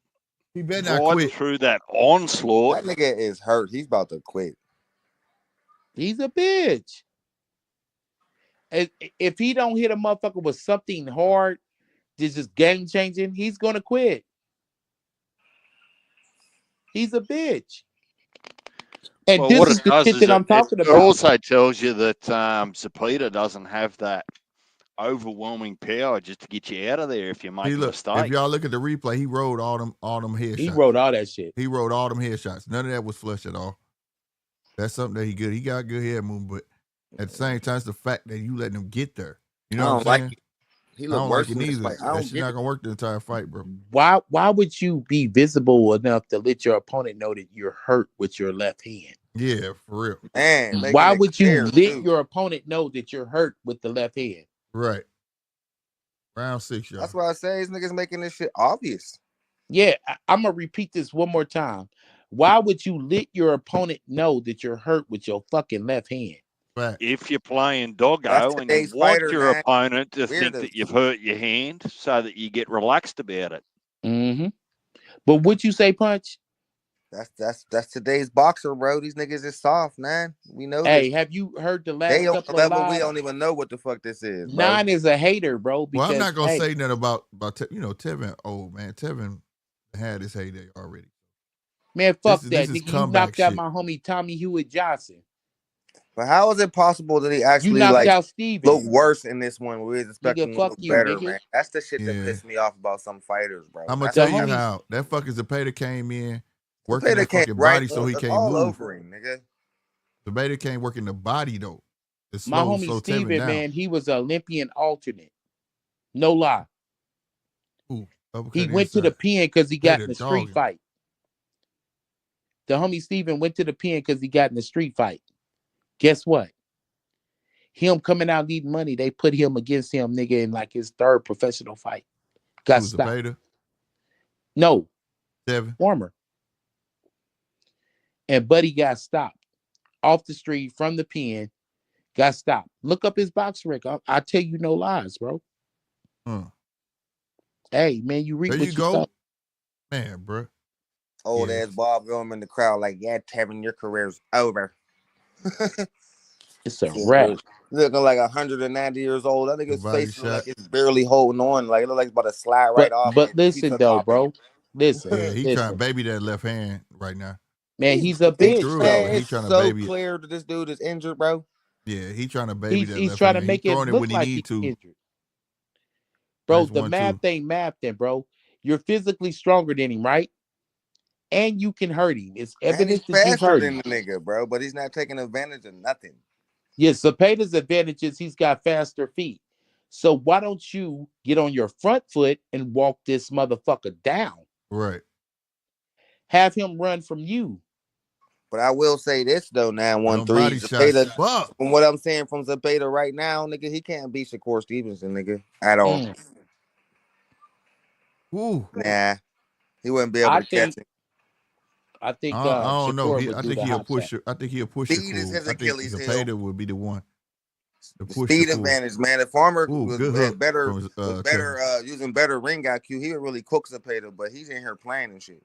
better not quit through that onslaught. That nigga is hurt. He's about to quit. He's a bitch. If he don't hit a motherfucker with something hard, this is game changing, he's gonna quit. He's a bitch. And this is the shit that I'm talking about. It also tells you that Zepeda doesn't have that overwhelming power just to get you out of there if you make a mistake. If y'all look at the replay, he rode all them headshots. He rode all that shit. He rode all them headshots. None of that was flush at all. That's something that he good. He got good head movement, but at the same time, it's the fact that you letting him get there. You know what I'm saying? He looked worse in in this either. fight. That shit not gonna work the entire fight, bro. Why would you be visible enough to let your opponent know that you're hurt with your left hand? Yeah, for real. Man, why would you let your opponent know that you're hurt with the left hand? Right. Round 6, y'all. That's why I say these niggas making this shit obvious. Yeah, I'm gonna repeat this one more time. Why would you let your opponent know that you're hurt with your fucking left hand? Right. If you're playing doggo and you want your opponent to think that you've hurt your hand so that you get relaxed about it. Mm-hmm. But would you say, Punch? That's today's boxer, bro. These niggas is soft, man. We know Hey, this. have you heard the last they on couple the level of lives? We don't even know what the fuck this is, bro. Nine is a hater, bro. Because, well, I'm not gonna say nothing about Tevin. Oh man, Tevin had his heyday already. Man, fuck this that. is Nigga, you knocked out my homie Tommy Hewitt Johnson. But how is it possible that he actually out look worse in this one? We was expecting nigga, him fuck to look you, better, nigga. man. That's the shit that pissed me off about some fighters, bro. I'm gonna tell you how that fucking Zepeda came in working that fucking body so he can't all move. Over him, nigga. Zepeda can't work in the body though. My homie Steven, man, he was an Olympian alternate. No lie. Ooh, he went to the pen because he got in a street fight. The homie Steven went to the pen because he got in a street fight. Guess what? Him coming out needing money, they put him against him, nigga, in like his third professional fight. Got stopped. Zepeda? No. Tevin Farmer. And Buddy got stopped off the street from the pen. Got stopped. Look up his box record. I tell you no lies, bro. Hey, man, you read there what you go. Saw. Man, bro. Old ass Bob going in the crowd like, yeah, Tevin, your career's over. It's a wrap. Looking like 190 years old. That nigga's face looks like it's barely holding on. Like it looks like it's about to slide right off. But listen though, bro. Listen. Yeah, he trying to baby that left hand right now. Man, he's a bitch. Man, it's so clear that this dude is injured, bro. Yeah, he trying to baby that left hand. He's trying to make it look when like he need to. Injured. Bro, the math ain't math then, bro. You're physically stronger than him, right? And you can hurt him. It's evidence that you hurt him. The nigga, bro, but he's not taking advantage of nothing. Yes, Zepeda's advantage is he's got faster feet. So why don't you get on your front foot and walk this motherfucker down? Right. Have him run from you. But I will say this though, 913. Zepeda, from what I'm saying from Zepeda right now, nigga, he can't beat Shakur Stevenson, nigga, at all. Ooh. Nah, he wouldn't be able to catch him. I think I don't know. I think he'll push. Tap. I think he'll push. Speed is his Achilles heel. Zepeda would be the one. Speed advantage, man. If Farmer was better using better ring IQ, he would really cook Zepeda. But he's in here playing and shit.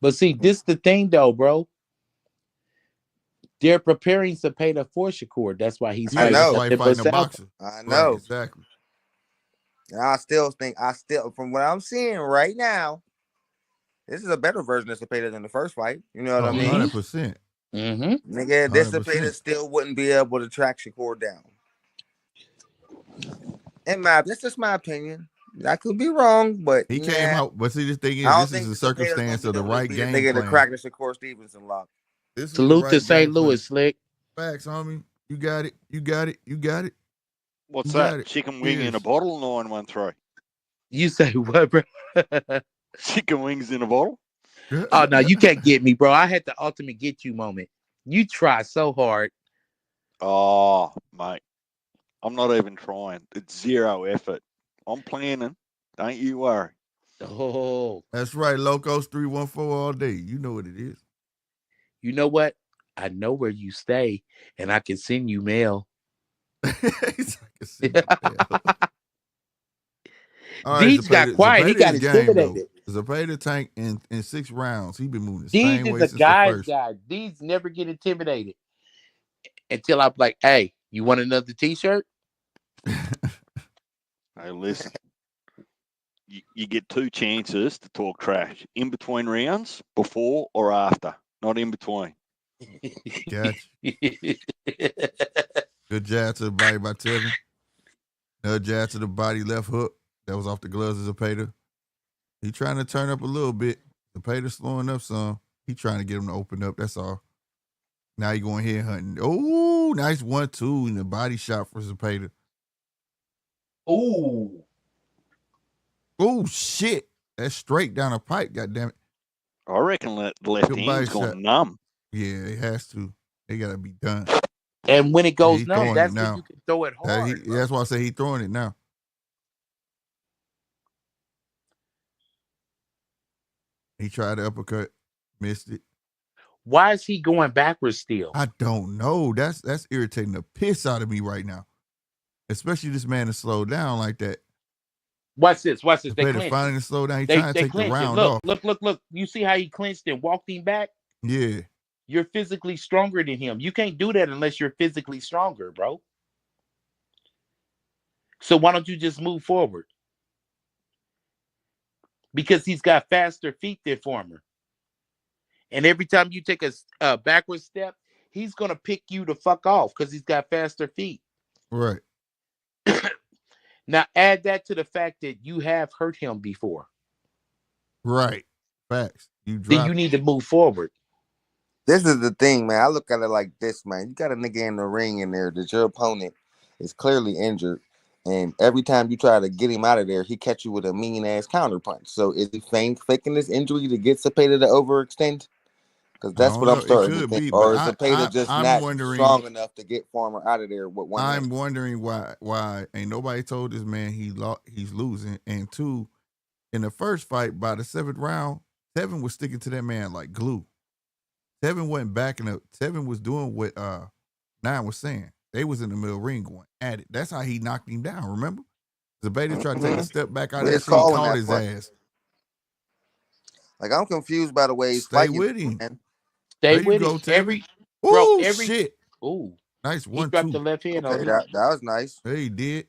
But see, this the thing though, bro. They're preparing Zepeda for Shakur. That's why he's fighting a boxer. I know. Right, exactly. And I still think, from what I'm seeing right now, this is a better version of Zepeda than the first fight. You know what I mean? 100%. Mm-hmm. Nigga, this Zepeda still wouldn't be able to track Shakur down. That's just my opinion. I could be wrong, but he came out. But see, this thing is, this is a circumstance of the right game plan. Nigga to crack the Shakur Stevenson lock. Salute to St. Louis, Slick. Facts, homie. You got it. You got it. You got it. What's that? Chicken wing in a bottle, 913. You say what, bro? Chicken wings in a bottle? Oh, no, you can't get me, bro. I had the ultimate get you moment. You try so hard. Oh, mate. I'm not even trying. It's zero effort. I'm planning. Don't you worry. Oh. That's right. Locos 314 all day. You know what it is. You know what? I know where you stay, and I can send you mail. Deej got quiet. He got intimidated. Zepeda tank in 6 rounds. He been moving the Deej same way is a since guy's the first. guy. Deej never get intimidated until I'm like, hey, you want another T-shirt? Hey, listen. You get 2 chances to talk trash. In between rounds, before or after. Not in between. Gotcha. Good job to everybody by Tevin. Another jab to the body, left hook. That was off the gloves of Zepeda. He trying to turn up a little bit. Zepeda slowing up some. He trying to get him to open up. That's all. Now he going head hunting. Oh, nice 1-2 in the body shot for Zepeda. Ooh. Oh, shit. That's straight down the pipe, goddammit. I reckon the left hand's gone numb. Yeah, it has to. They got to be done. And when it goes numb, that's when you can throw it hard. That's why I say he's throwing it now. He tried the uppercut, missed it. Why is he going backwards still? I don't know. That's irritating the piss out of me right now. Especially this man to slow down like that. Watch this. They finally slow down. He trying to take the round off. Look. You see how he clinched and walked him back? Yeah. You're physically stronger than him. You can't do that unless you're physically stronger, bro. So why don't you just move forward? Because he's got faster feet than Farmer. And every time you take a backward step, he's going to pick you the fuck off because he's got faster feet. Right. Now, add that to the fact that you have hurt him before. Right. Facts. Then you need to move forward. This is the thing, man. I look at it like this, man. You got a nigga in the ring in there that your opponent is clearly injured. And every time you try to get him out of there, he catch you with a mean-ass counterpunch. So is he faking this injury to get Zepeda to overextend? Because that's what I'm starting to think. Or is Zepeda just not strong enough to get Farmer out of there with one I'm wondering why ain't nobody told this man he's losing. And two, in the first fight, by the 7th round, Tevin was sticking to that man like glue. Tevin wasn't backing up. Tevin was doing what Nine was saying. They was in the middle ring going at it. That's how he knocked him down, remember? Zepeda tried to take a step back out of that shit, called his ass. Like, I'm confused by the way he's fighting. Stay with him. Man. Stay with him. Every shit. Ooh. Nice 1-2. He dropped the left hand on him. That was nice. Yeah, he did.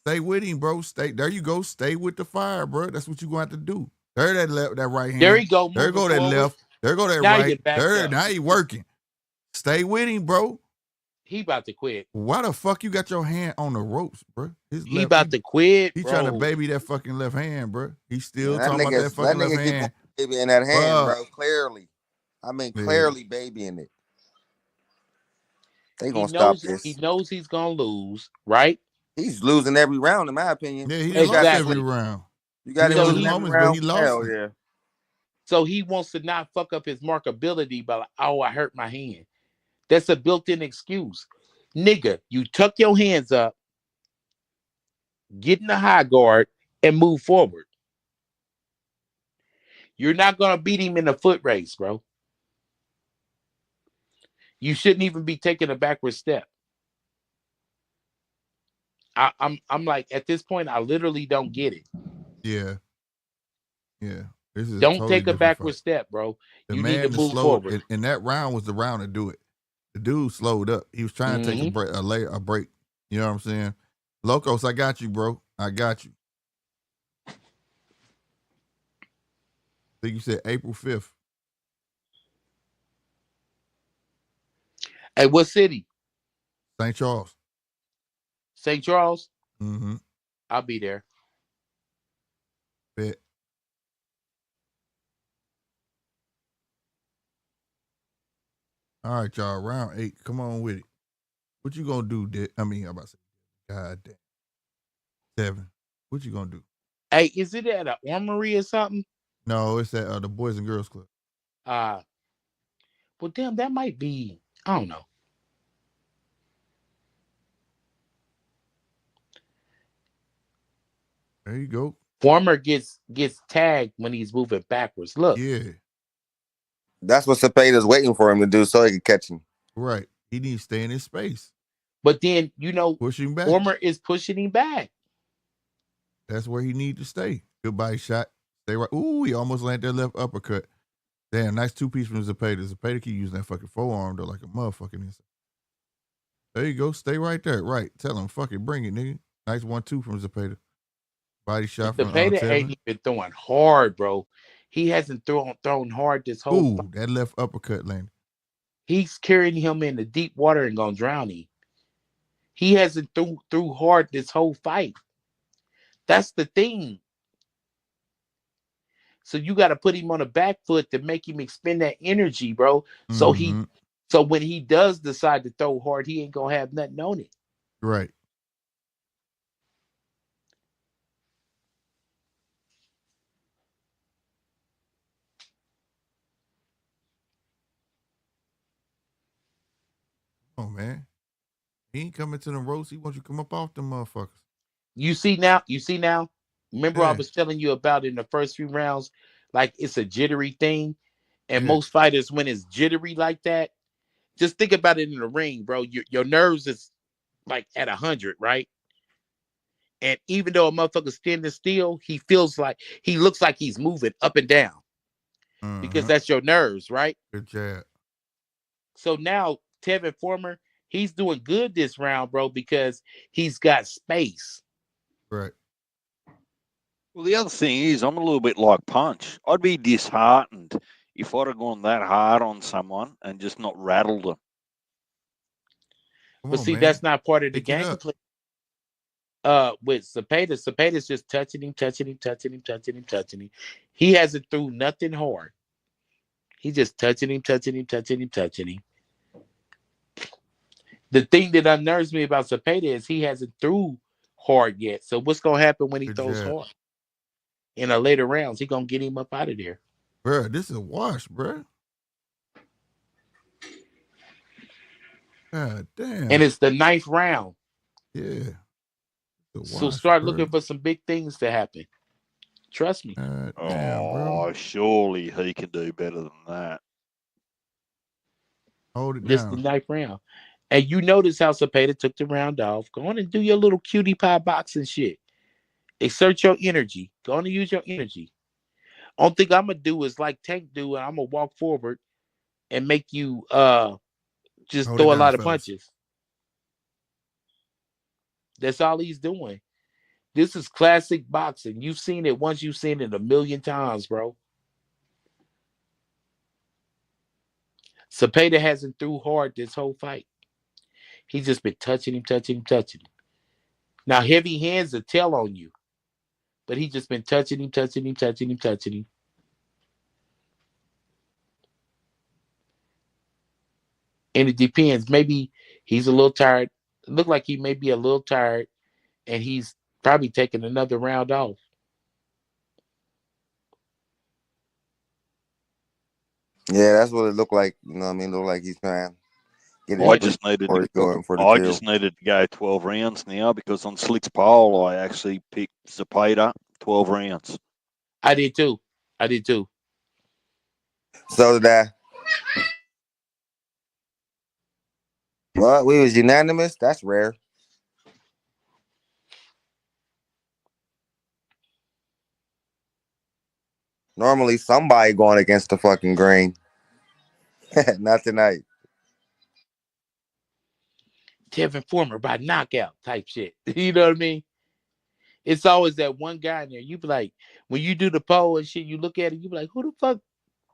Stay with him, bro. There you go. Stay with the fire, bro. That's what you're going to have to do. There that right hand. There you go. There go that left. There go that right. There, now he working. Stay with him, bro. He about to quit. Why the fuck you got your hand on the ropes, bro? He about to quit, He bro. trying to baby that fucking left hand, bro. He still talking about that fucking left hand. Babying that hand, bro. Clearly. I mean, clearly babying it. They gonna stop this. He knows he's gonna lose, right? He's losing every round, in my opinion. Yeah, he lost every round. You got his moments, but he lost. Hell yeah. So he wants to not fuck up his marketability by like, oh, I hurt my hand. That's a built-in excuse. Nigga, you tuck your hands up, get in the high guard, and move forward. You're not gonna beat him in a foot race, bro. You shouldn't even be taking a backward step. I'm like, at this point, I literally don't get it. Yeah. Yeah. This is don't take a backward step, bro. You need to move forward. And that round was the round to do it. The dude slowed up. He was trying to take a break. You know what I'm saying? Locos, I got you, bro. I got you. I think you said April 5th. Hey, what city? St. Charles. St. Charles? Mm-hmm. I'll be there. Bet. All right, y'all. Round 8. Come on with it. What you gonna do, Dick? I mean, I'm about to say, God damn. 7. What you gonna do? Hey, is it at an armory or something? No, it's at the Boys and Girls Club. Well, damn, that might be. I don't know. There you go. Farmer gets tagged when he's moving backwards. Look. Yeah. That's what Zepeda's waiting for him to do so he can catch him. Right. He needs to stay in his space. But then, pushing back. Farmer is pushing him back. That's where he needs to stay. Goodbye shot. Stay right. Ooh, he almost landed that left uppercut. Damn, nice 2-piece from Zepeda. Zepeda keep using that fucking forearm though like a motherfucking inside. There you go. Stay right there. Right. Tell him, fuck it, bring it, nigga. Nice 1-2 from Zepeda. Body shot from Zepeda ain't even throwing hard, bro. He hasn't thrown hard this whole fight. That left uppercut landed. He's carrying him in the deep water and gonna drown him. He hasn't threw hard this whole fight. That's the thing. So you got to put him on a back foot to make him expend that energy, bro. So when he does decide to throw hard, he ain't gonna have nothing on it. Right. Oh man, he ain't coming to the roast. He wants you to come up off them motherfuckers. You see now. Remember, I was telling you about in the first few rounds, like it's a jittery thing, and most fighters, when it's jittery like that, just think about it in the ring, bro. Your nerves is like at 100, right? And even though a motherfucker's standing still, he looks like he's moving up and down because that's your nerves, right? Good job. So now Tevin Farmer, he's doing good this round, bro, because he's got space. Right. Well, the other thing is, I'm a little bit like Punch. I'd be disheartened if I'd have gone that hard on someone and just not rattled them. But see, that's not part of the gameplay. With Zepeda's just touching him. He hasn't threw nothing hard. He's just touching him. The thing that unnerves me about Zepeda is he hasn't threw hard yet. So what's gonna happen when he throws hard? In a later rounds, he gonna get him up out of there. Bro, this is a wash, bro. God damn. And it's the 9th round. Yeah. So start looking for some big things to happen. Trust me. Damn, bro. Surely he can do better than that. Hold it This down. is the 9th round. And you notice how Zepeda took the round off. Go on and do your little cutie pie boxing shit. Exert your energy. Go on and use your energy. Only thing I'm gonna do is like Tank do, and I'm gonna walk forward and make you just throw a lot of punches. That's all he's doing. This is classic boxing. You've seen it once, you've seen it 1,000,000 times, bro. Zepeda hasn't threw hard this whole fight. He's just been touching him. Now, heavy hands will tell on you, but he's just been touching him. And it depends. Maybe he's a little tired. It looked like he may be a little tired, and he's probably taking another round off. Yeah, that's what it looked like. You know what I mean? It looked like he's trying. I just needed to go 12 rounds now because on Slick's poll, I actually picked Zepeda 12 rounds. I did too. So did I. Well, we was unanimous. That's rare. Normally, somebody going against the fucking grain. Not tonight. Tevin Farmer by knockout type shit. You know what I mean? It's always that one guy in there. You be like, when you do the poll and shit, you look at it, you be like, who the fuck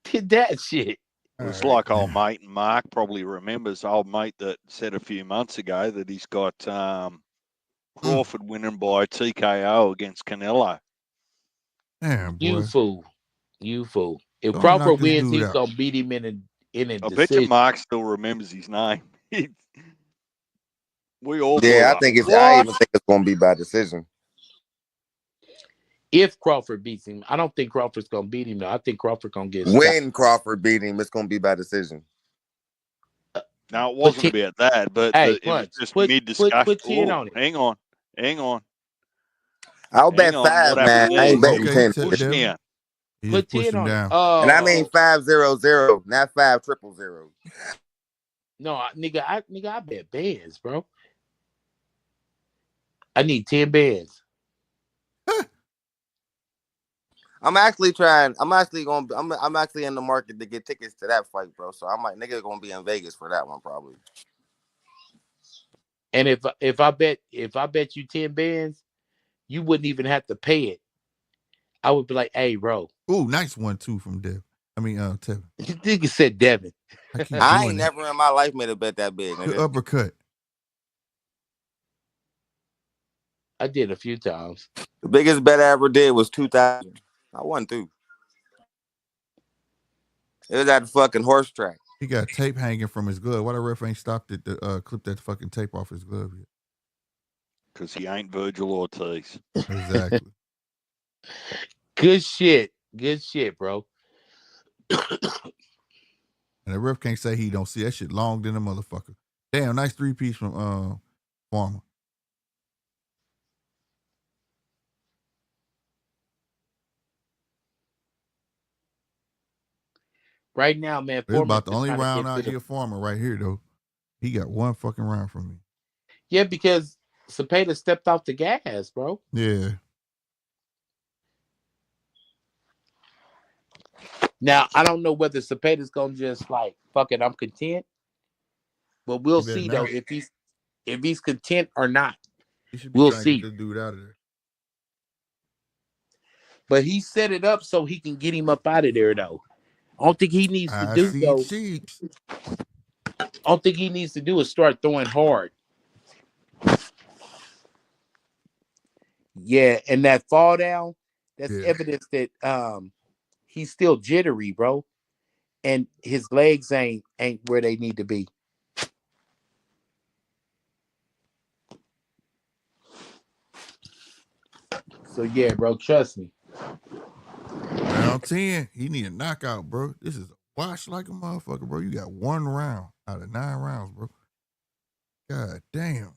did that shit? It's like old mate, and Mark probably remembers old mate that said a few months ago that he's got Crawford winning by TKO against Canelo. Damn, boy. You fool. If Crawford wins, he's going to beat him in a decision. I bet you Mark still remembers his name. We all I even think it's going to be by decision. If Crawford beats him, I don't think Crawford's going to beat him, though. I think Crawford going to get When Crawford beat him, it's going to be by decision. No, it wasn't about that, but it was just mid-discussion. Put 10 on it. Hang on. I'll bet 5, man. I ain't betting 10. Push down. Put 10 on it. And I mean 5-0-0, not 5-0-0. No, nigga, I bet bands, bro. I need 10 bands. I'm actually in the market to get tickets to that fight, bro. So nigga gonna be in Vegas for that one probably. And if I bet you 10 bands, you wouldn't even have to pay it. I would be like, hey, bro. Ooh, nice one too from Devin. Tevin. Nigga said Devin. I ain't never in my life made a bet that big, nigga. The uppercut. I did a few times. The biggest bet I ever did was 2000. I won too. It was at the fucking horse track. He got tape hanging from his glove. Why the ref ain't stopped it to clip that fucking tape off his glove yet? Because he ain't Virgil Ortiz. Exactly. Good shit. Good shit, bro. And the ref can't say he don't see that shit long than a motherfucker. Damn, nice 3-piece from Farmer. Right now, man. It's about the only round out here, Farmer, right here, though. He got one fucking round from me. Yeah, because Zepeda stepped off the gas, bro. Yeah. Now, I don't know whether Zepeda's going to just like, fuck it, I'm content. But we'll see, though, if he's content or not. He should be trying to get the dude out of there. But he set it up so he can get him up out of there, though. I don't think he needs to do, though. I don't think he needs to do is start throwing hard. Yeah, and that fall down, that's evidence that he's still jittery, bro. And his legs ain't where they need to be. So yeah, bro, trust me. Round 10, he need a knockout, bro. This is a wash like a motherfucker, bro. You got one round out of 9 rounds, bro. God damn.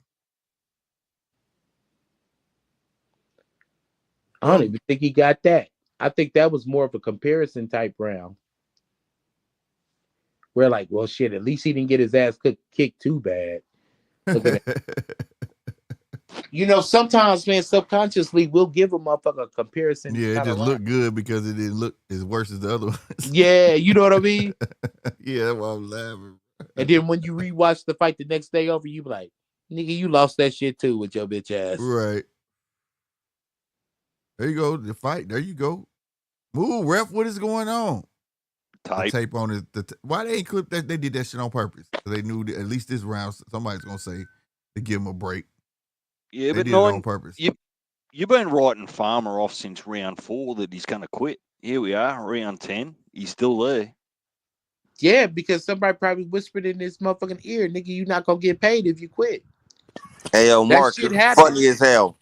I don't even think he got that. I think that was more of a comparison type round. We're like, well, shit, at least he didn't get his ass kicked too bad. Look at that. You know, sometimes, man, subconsciously, we'll give a motherfucker a comparison. Yeah, it just looked good because it didn't look as worse as the other ones. Yeah, you know what I mean? Yeah, that's why I'm laughing. And then when you rewatch the fight the next day over, you be like, nigga, you lost that shit too with your bitch ass. Right. There you go. The fight. There you go. Move, ref. What is going on? The tape on it. Why they ain't clipped that? They did that shit on purpose. They knew that at least this round somebody's gonna say to give him a break. Yeah, they but did it on purpose. You've been writing Farmer off since round 4 that he's going to quit. Here we are, round 10. He's still there. Yeah, because somebody probably whispered in his motherfucking ear, nigga, you not gonna get paid if you quit. Hey yo, Mark, you're funny as hell.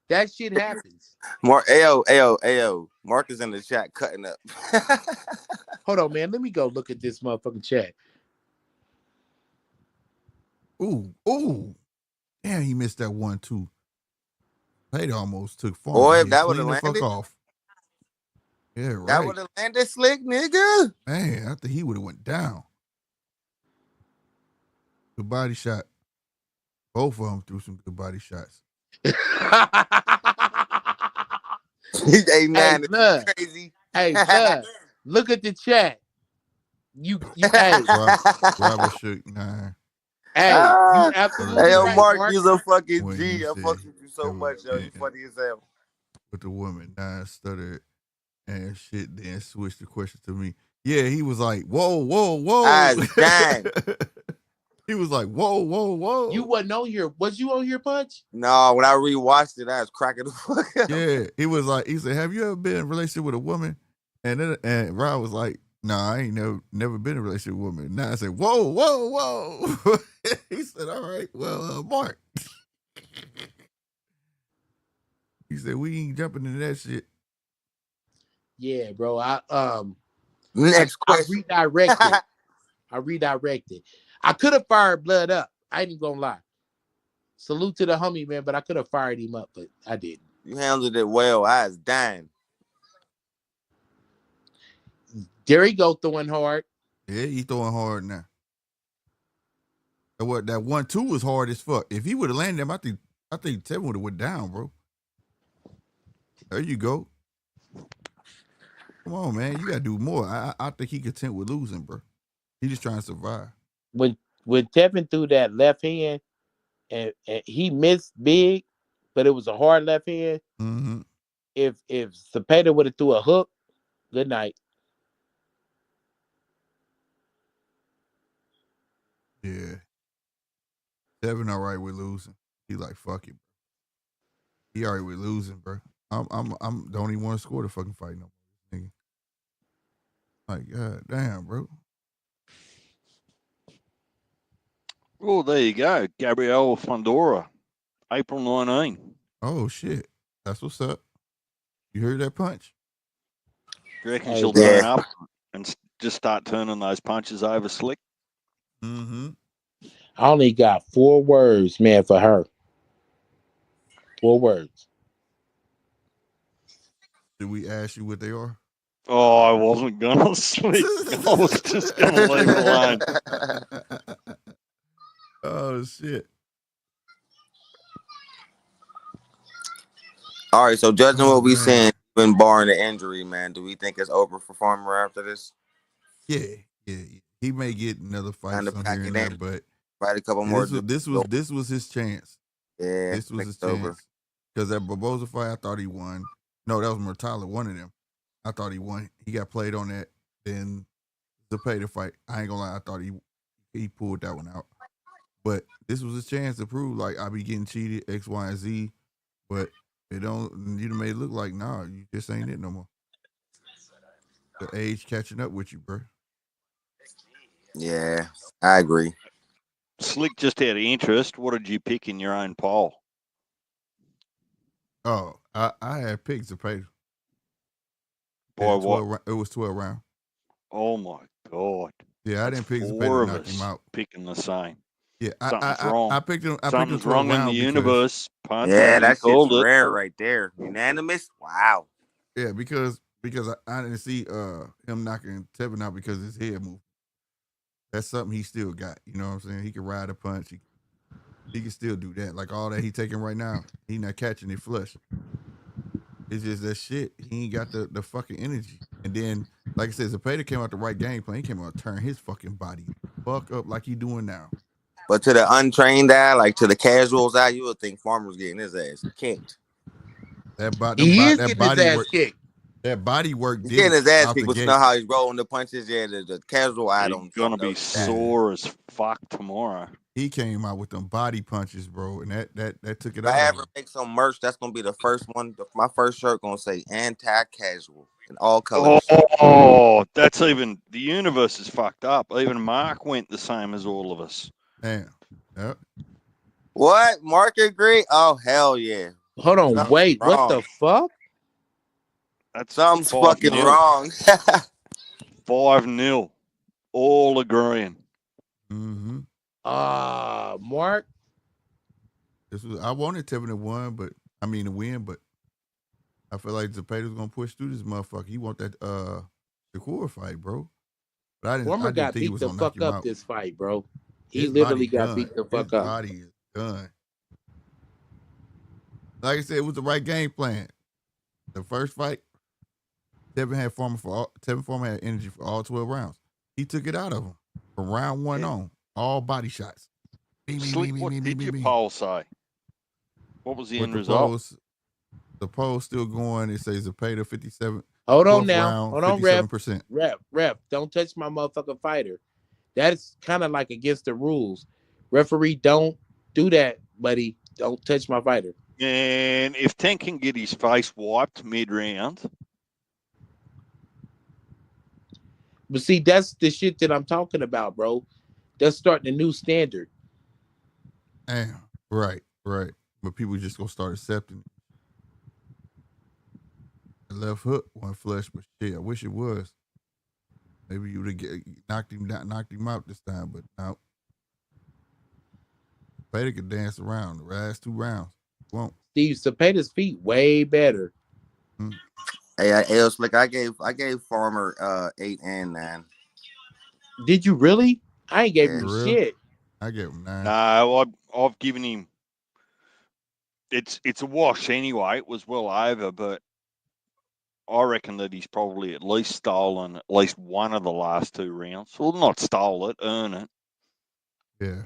That shit happens. Mark, ayo. Mark is in the chat cutting up. Hold on, man. Let me go look at this motherfucking chat. Ooh. Damn, he missed that one too. They almost took Farmer. Boy, if that would have landed, fuck off. Yeah, right. That would have landed slick, nigga. Man, I think he would have went down. Good body shot. Both of them threw some good body shots. Hey, man, it's crazy. Hey, look at the chat. You hey. Robert shook 9. Hey, you absolutely hey, yo, right, Mark, you's a fucking when G. I fuck with you so much, yo. You funny as hell. With the woman, 9 stuttered and shit, then switched the question to me. Yeah, he was like, whoa. Dang. He was like, whoa. You wasn't on here. Was you on here, Punch? No, when I rewatched it, I was cracking the fuck up. Yeah, he was like, he said, have you ever been in a relationship with a woman? And Rob was like, nah, I ain't never been in a relationship with a woman. Now I said, whoa. He said, all right, well, Mark. He said, we ain't jumping into that shit. Yeah, bro. Next question. I redirected. I could have fired Blood up. I ain't even gonna lie. Salute to the homie, man, but I could have fired him up, but I didn't. You handled it well. I was dying. There he go throwing hard. Yeah, he throwing hard now. And what that 1-2 was hard as fuck. If he would have landed him, I think Tevin would have went down, bro. There you go. Come on, man. You gotta do more. I think he content with losing, bro. He just trying to survive. When Tevin threw that left hand and he missed big, but it was a hard left hand. Mm-hmm. If Zepeda would have threw a hook, good night. Yeah. Tevin all right with losing. He like, fuck it. He already was losing, bro. I'm don't even want to score the fucking fight no more, nigga. Like, god damn, bro. Oh, there you go. Gabrielle Fundora, April 19. Oh shit, that's what's up. You heard that punch? You reckon Hey, she'll bro. turn up and just start turning those punches over slick? Mm-hmm. I only got 4 words, man, for her. 4 words. Did we ask you what they are? Oh, I wasn't gonna slick. I was just gonna leave it alone. Oh shit. All right, so judging what we man. saying, even barring the injury, man, do we think it's over for Farmer after this? Yeah. He may get another fight Kinda some pack here it and there, in. but Fight a couple more. this was his chance. Yeah, This was think his it's over. chance. Because that Barboza fight, I thought he won. No, that was Murtala, one of them. I thought he won. He got played on that. Then Zepeda fight, I ain't gonna lie, I thought he pulled that one out. But this was his chance to prove, like, I be getting cheated, X, Y, and Z. But you done made it look like, nah, you just ain't it no more. The age catching up with you, bro. Yeah, I agree. Slick, just out of interest, what did you pick in your own poll? Oh, I had picked Zepeda. Boy, what? It was 12 round. Oh my God. Yeah, I didn't pick Zepeda 4 to of knock him us out. picking the same. Yeah, Something's wrong. I picked him. Something's 12 wrong in round the because, universe. Punter, Yeah, you that shit's called it. rare right there. Unanimous? Wow. yeah, because I didn't see him knocking Tevin out because his head moved. That's something he still got. You know what I'm saying? He can ride a punch. He can still do that. Like all that he taking right now, he not catching it flush. It's just that shit. He ain't got the fucking energy. And then, like I said, Zepeda came out the right game plan. He came out to turn his fucking body fuck up like he doing now. But to the untrained eye, like to the casuals eye, you would think Farmer's getting his ass kicked. That He is that getting body his ass work. kicked. That body work He's did getting it his ass out kicked, the but you gate. know how he's rolling the punches? Yeah, the casual eye He's don't gonna be notice that. sore as fuck tomorrow. He came out with them body punches, bro, and that took it If I out of ever him. make some merch, that's gonna be the first one. My first shirt gonna say anti-casual in all colors. Oh, that's even the universe is fucked up. Even Mark went the same as all of us. Damn. Yep. What? Market agree? Oh hell yeah. Hold on, Something's wait. wrong. What the fuck? That's Something's 5-0. fucking wrong. 5-0. All agreeing. Mm-hmm. Mark. I wanted Tevin to win, but I feel like Zepeda's gonna push through this motherfucker. He want that Shakur fight, bro. But I Farmer didn't got think he beat was the gonna knock fuck him up out. this fight, bro. He His literally body got done. beat the His fuck up. body is done. Like I said, it was the right game plan. The first fight, Tevin Farmer had energy for all 12 rounds. He took it out of him from round 1 on. All body shots. Slick, what did your poll say? What was the end result? The poll's still going. It says Zepeda 57. Hold on now. Round, Hold on, 57%. Ref. Don't touch my motherfucking fighter. That's kind of like against the rules. Referee, don't do that, buddy. Don't touch my fighter. And if Tank can get his face wiped mid-round. But see, that's the shit that I'm talking about, bro. That's starting a new standard. Damn. Right. But people just gonna start accepting it. The left hook, one flush, but shit, I wish it was. Maybe you would have knocked him out this time, but no. Zepeda could dance around the last 2 rounds. Won't. Steve, Zepeda's feet way better. Hey, Slick, I gave Farmer 8 and 9. Did you really? I ain't gave him shit. I gave him 9. No, I've given him. It's a wash anyway. It was well over, but I reckon that he's probably at least stolen at least one of the last 2 rounds. Well, not stole it, earn it. Yeah.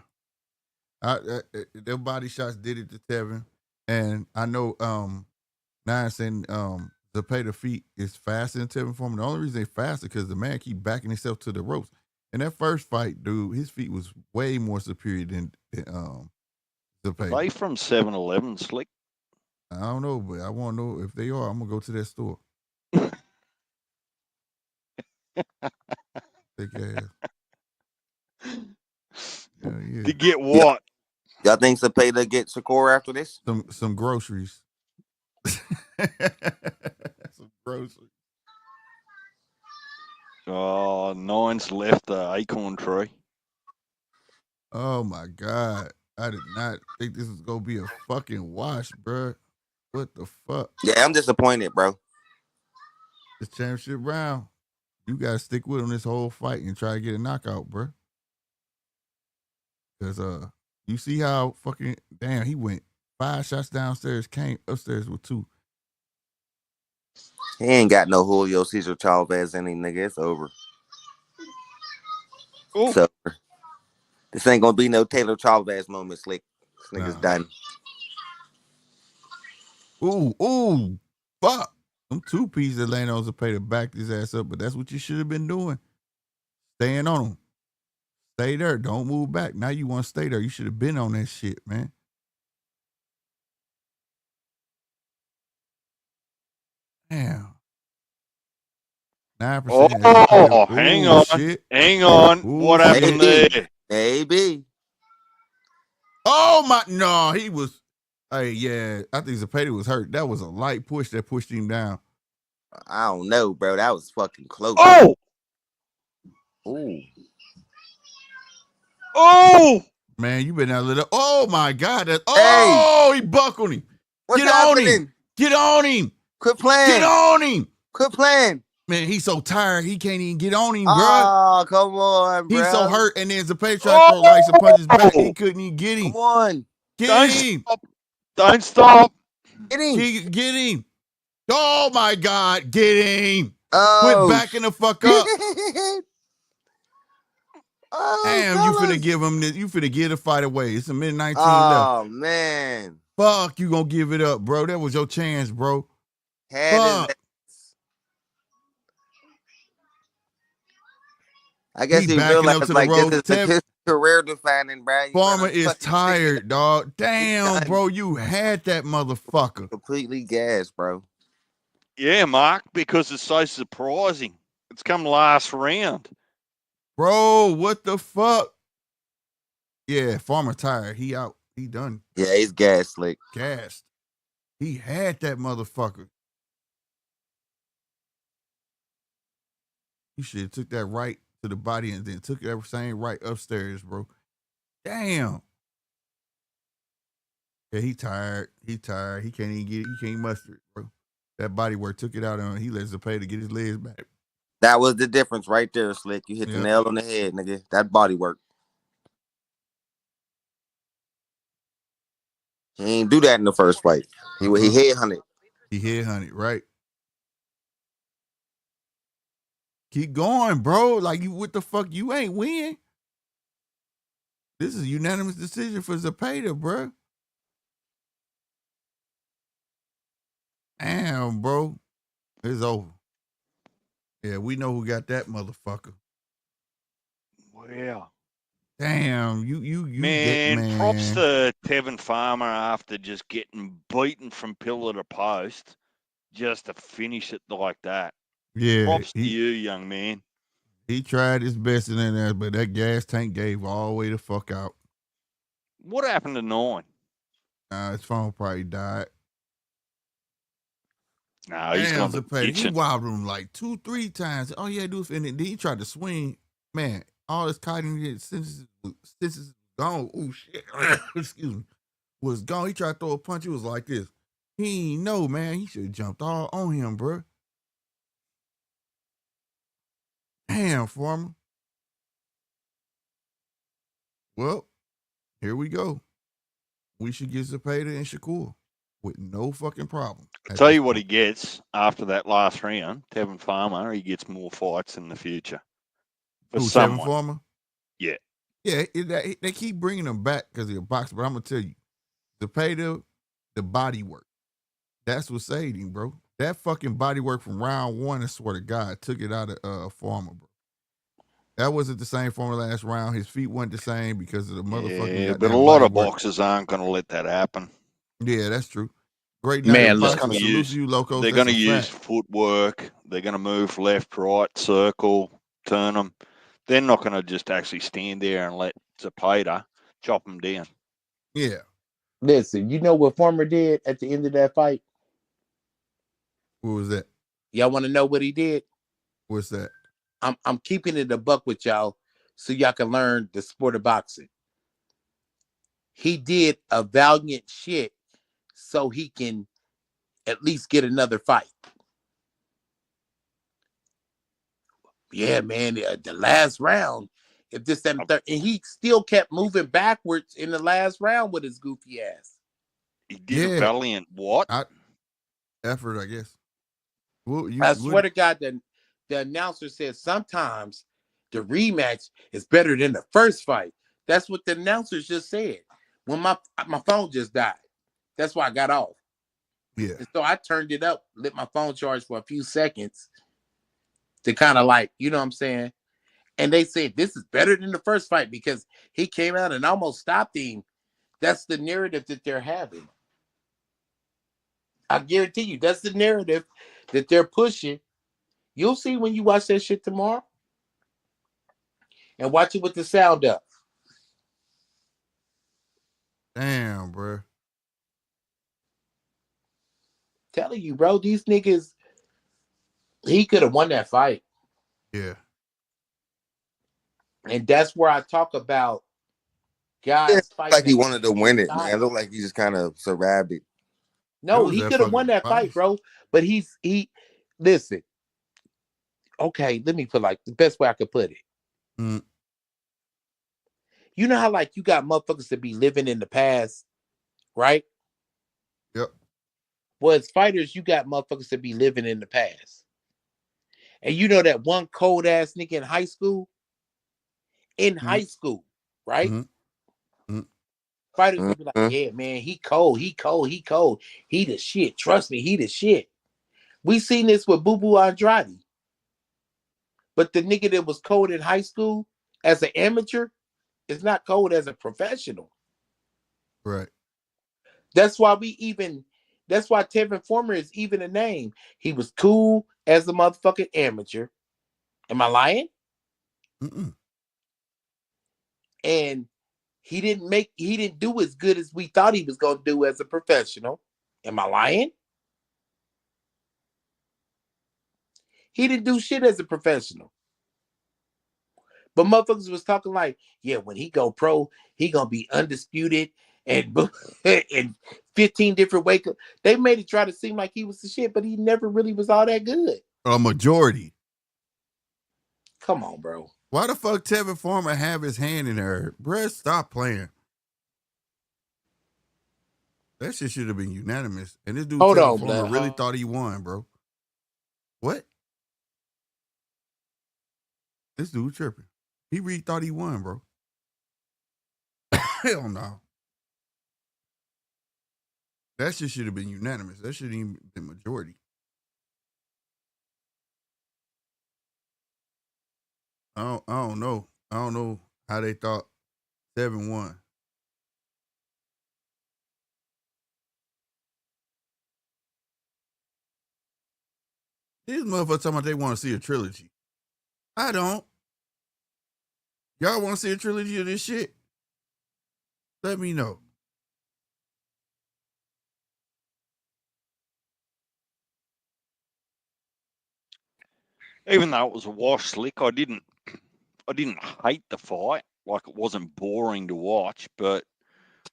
Their body shots did it to Tevin. And I know Nine saying Zepeda feet is faster than Tevin Farmer. The only reason they faster because the man keep backing himself to the ropes. In that first fight, dude, his feet was way more superior than Zepeda. They from 7-Eleven, Slick. I don't know, but I want to know if they are. I'm gonna go to that store. Thick ass. Yeah. To get what? Y'all think Zepeda get Shakur after this? Some groceries. Some groceries. Oh, Nine's left the acorn tree. Oh my God. I did not think this was gonna be a fucking wash, bro. What the fuck? Yeah, I'm disappointed, bro. This championship round, you gotta stick with him this whole fight and try to get a knockout, bro. Cause you see how fucking damn he went 5 shots downstairs, came upstairs with 2. He ain't got no Julio Cesar Chavez in him, nigga. It's over. Ooh. It's over. This ain't gonna be no Taylor Chavez moment, Slick. This nigga's done. Ooh, fuck. Them 2 pieces that laying on Zepeda backed his ass up, but that's what you should have been doing. Staying on him. Stay there. Don't move back. Now you want to stay there. You should have been on that shit, man. Damn. 9%. Oh, hang on. Shit. Hang on. Ooh, what happened there? Maybe. Oh, my. No, he was. Hey, yeah. I think Zepeda was hurt. That was a light push that pushed him down. I don't know, bro. That was fucking close. Oh! Ooh. Oh! Man, you been out lit up. Oh, my God. Oh, he buckled him. What's Get happening? on him. Get on him. Quit playing. Get on him. Quit playing. Man, he's so tired. He can't even get on him, bro. Oh, come on, bro. He's so hurt. And then Zepeda tried to throw like some punches back. He couldn't even get him. Come on. Get him. Stop. Don't stop. Get him. Get him. Oh, my God. Get him. Oh. Quit backing the fuck up. Oh, damn, fellas. you finna give him this. You finna give the fight away. It's a minute 19 left. Oh, man. Fuck, you gonna give it up, bro. That was your chance, bro. Fuck. I guess he realized like this is his career defining, bro. Farmer is tired, dog. Damn, bro, you had that motherfucker. Completely gassed, bro. Yeah, Mark, because it's so surprising. It's come last round. Bro, what the fuck? Yeah, Farmer tired. He out. He done. Yeah, he's gassed, Slick. Gassed. He had that motherfucker. You should have took that right to the body and then took that same right upstairs, bro. Damn. Yeah, he tired. He tired. He can't even get it. He can't muster it, bro. That body work took it out on him. He let Zepeda get his legs back. That was the difference right there, Slick. You hit the nail on the head, nigga. That body work. He ain't do that in the first fight. He headhunted. He headhunted, right? Keep going, bro. Like, you, what the fuck? You ain't win. This is a unanimous decision for Zepeda, bro. Damn, bro. It's over. Yeah, we know who got that motherfucker. Wow. Damn, man, props to Tevin Farmer after just getting beaten from pillar to post just to finish it like that. Yeah. Props to you, young man. He tried his best in there, but that gas tank gave all the way the fuck out. What happened to 9? His phone probably died. No, he's gone to the kitchen. He wobbled him like 2-3 times. All he had to do was, and then he tried to swing. Man, all his cotton senses gone. Oh shit! Excuse me. Was gone. He tried to throw a punch. It was like this. He ain't know, man. He should have jumped all on him, bro. Damn, Farmer. Well, here we go. We should get Zepeda and Shakur with no fucking problem. I'll tell you what he gets after that last round. Tevin Farmer, he gets more fights in the future. For someone. Tevin Farmer? Yeah. Yeah, they keep bringing him back because he's a boxer, but I'm going to tell you, Zepeda, the body work, that's what saved him, bro. That fucking body work from round 1, I swear to God, took it out of Farmer, bro. That wasn't the same Farmer last round. His feet weren't the same because of the motherfucking. Yeah, but a lot of boxers aren't going to let that happen. Yeah, that's true. Great night Man, of look, boxing. Salute to you, Locos. They're That's going to a use fact. footwork. They're going to move left, right, circle, turn them. They're not going to just actually stand there and let Zepeda chop them down. Yeah. listen, you know what Farmer did at the end of that fight? What was that? Y'all want to know what he did? What's that? I'm keeping it a buck with y'all so y'all can learn the sport of boxing. He did a valiant shit so he can at least get another fight. Yeah, man, the last round, if this, that, and third, and he still kept moving backwards in the last round with his goofy ass. He did a valiant what? Effort, I guess. Well, I swear to God, the announcer said sometimes the rematch is better than the first fight. That's what the announcers just said. When my phone just died. That's why I got off. Yeah. And so I turned it up, let my phone charge for a few seconds to kind of like, you know what I'm saying? And they said this is better than the first fight because he came out and almost stopped him. That's the narrative that they're having. I guarantee you, that's the narrative that they're pushing. You'll see when you watch that shit tomorrow. And watch it with the sound up. Damn, bro. Telling you, bro, these niggas, he could have won that fight. Yeah. And that's where I talk about guys fighting. Like he wanted to win it, man. It looked like he just kind of survived it. No, he could have won that fight, bro. But he listen. Okay, let me put like the best way I could put it. Mm. You know how like you got motherfuckers that be living in the past, right? Yep. Well, as fighters, you got motherfuckers that be living in the past. And you know that one cold ass nigga in high school? High school, right? Mm-hmm. Fighters would be like, yeah, man, he cold. He the shit. Trust me, he the shit. We seen this with Boo Boo Andrade. But the nigga that was cold in high school as an amateur is not cold as a professional. Right. That's why Tevin Farmer is even a name. He was cool as a motherfucking amateur. Am I lying? Mm-mm. And he didn't do as good as we thought he was going to do as a professional. Am I lying? He didn't do shit as a professional. But motherfuckers was talking like, yeah, when he go pro, he going to be undisputed and 15 different wake up. They made it try to seem like he was the shit, but he never really was all that good. A majority. Come on, bro. Why the fuck Tevin Farmer have his hand in there? Bruh, stop playing. That shit should have been unanimous. And this dude Tevin Farmer really thought he won, bro. What? This dude tripping. He really thought he won, bro. Hell no. That shit should have been unanimous. That shouldn't even been majority. I don't know. I don't know how they thought 7-1. These motherfuckers talking about they want to see a trilogy. I don't. Y'all want to see a trilogy of this shit? Let me know. Even though it was a wash slick, I didn't hate the fight. Like, it wasn't boring to watch, but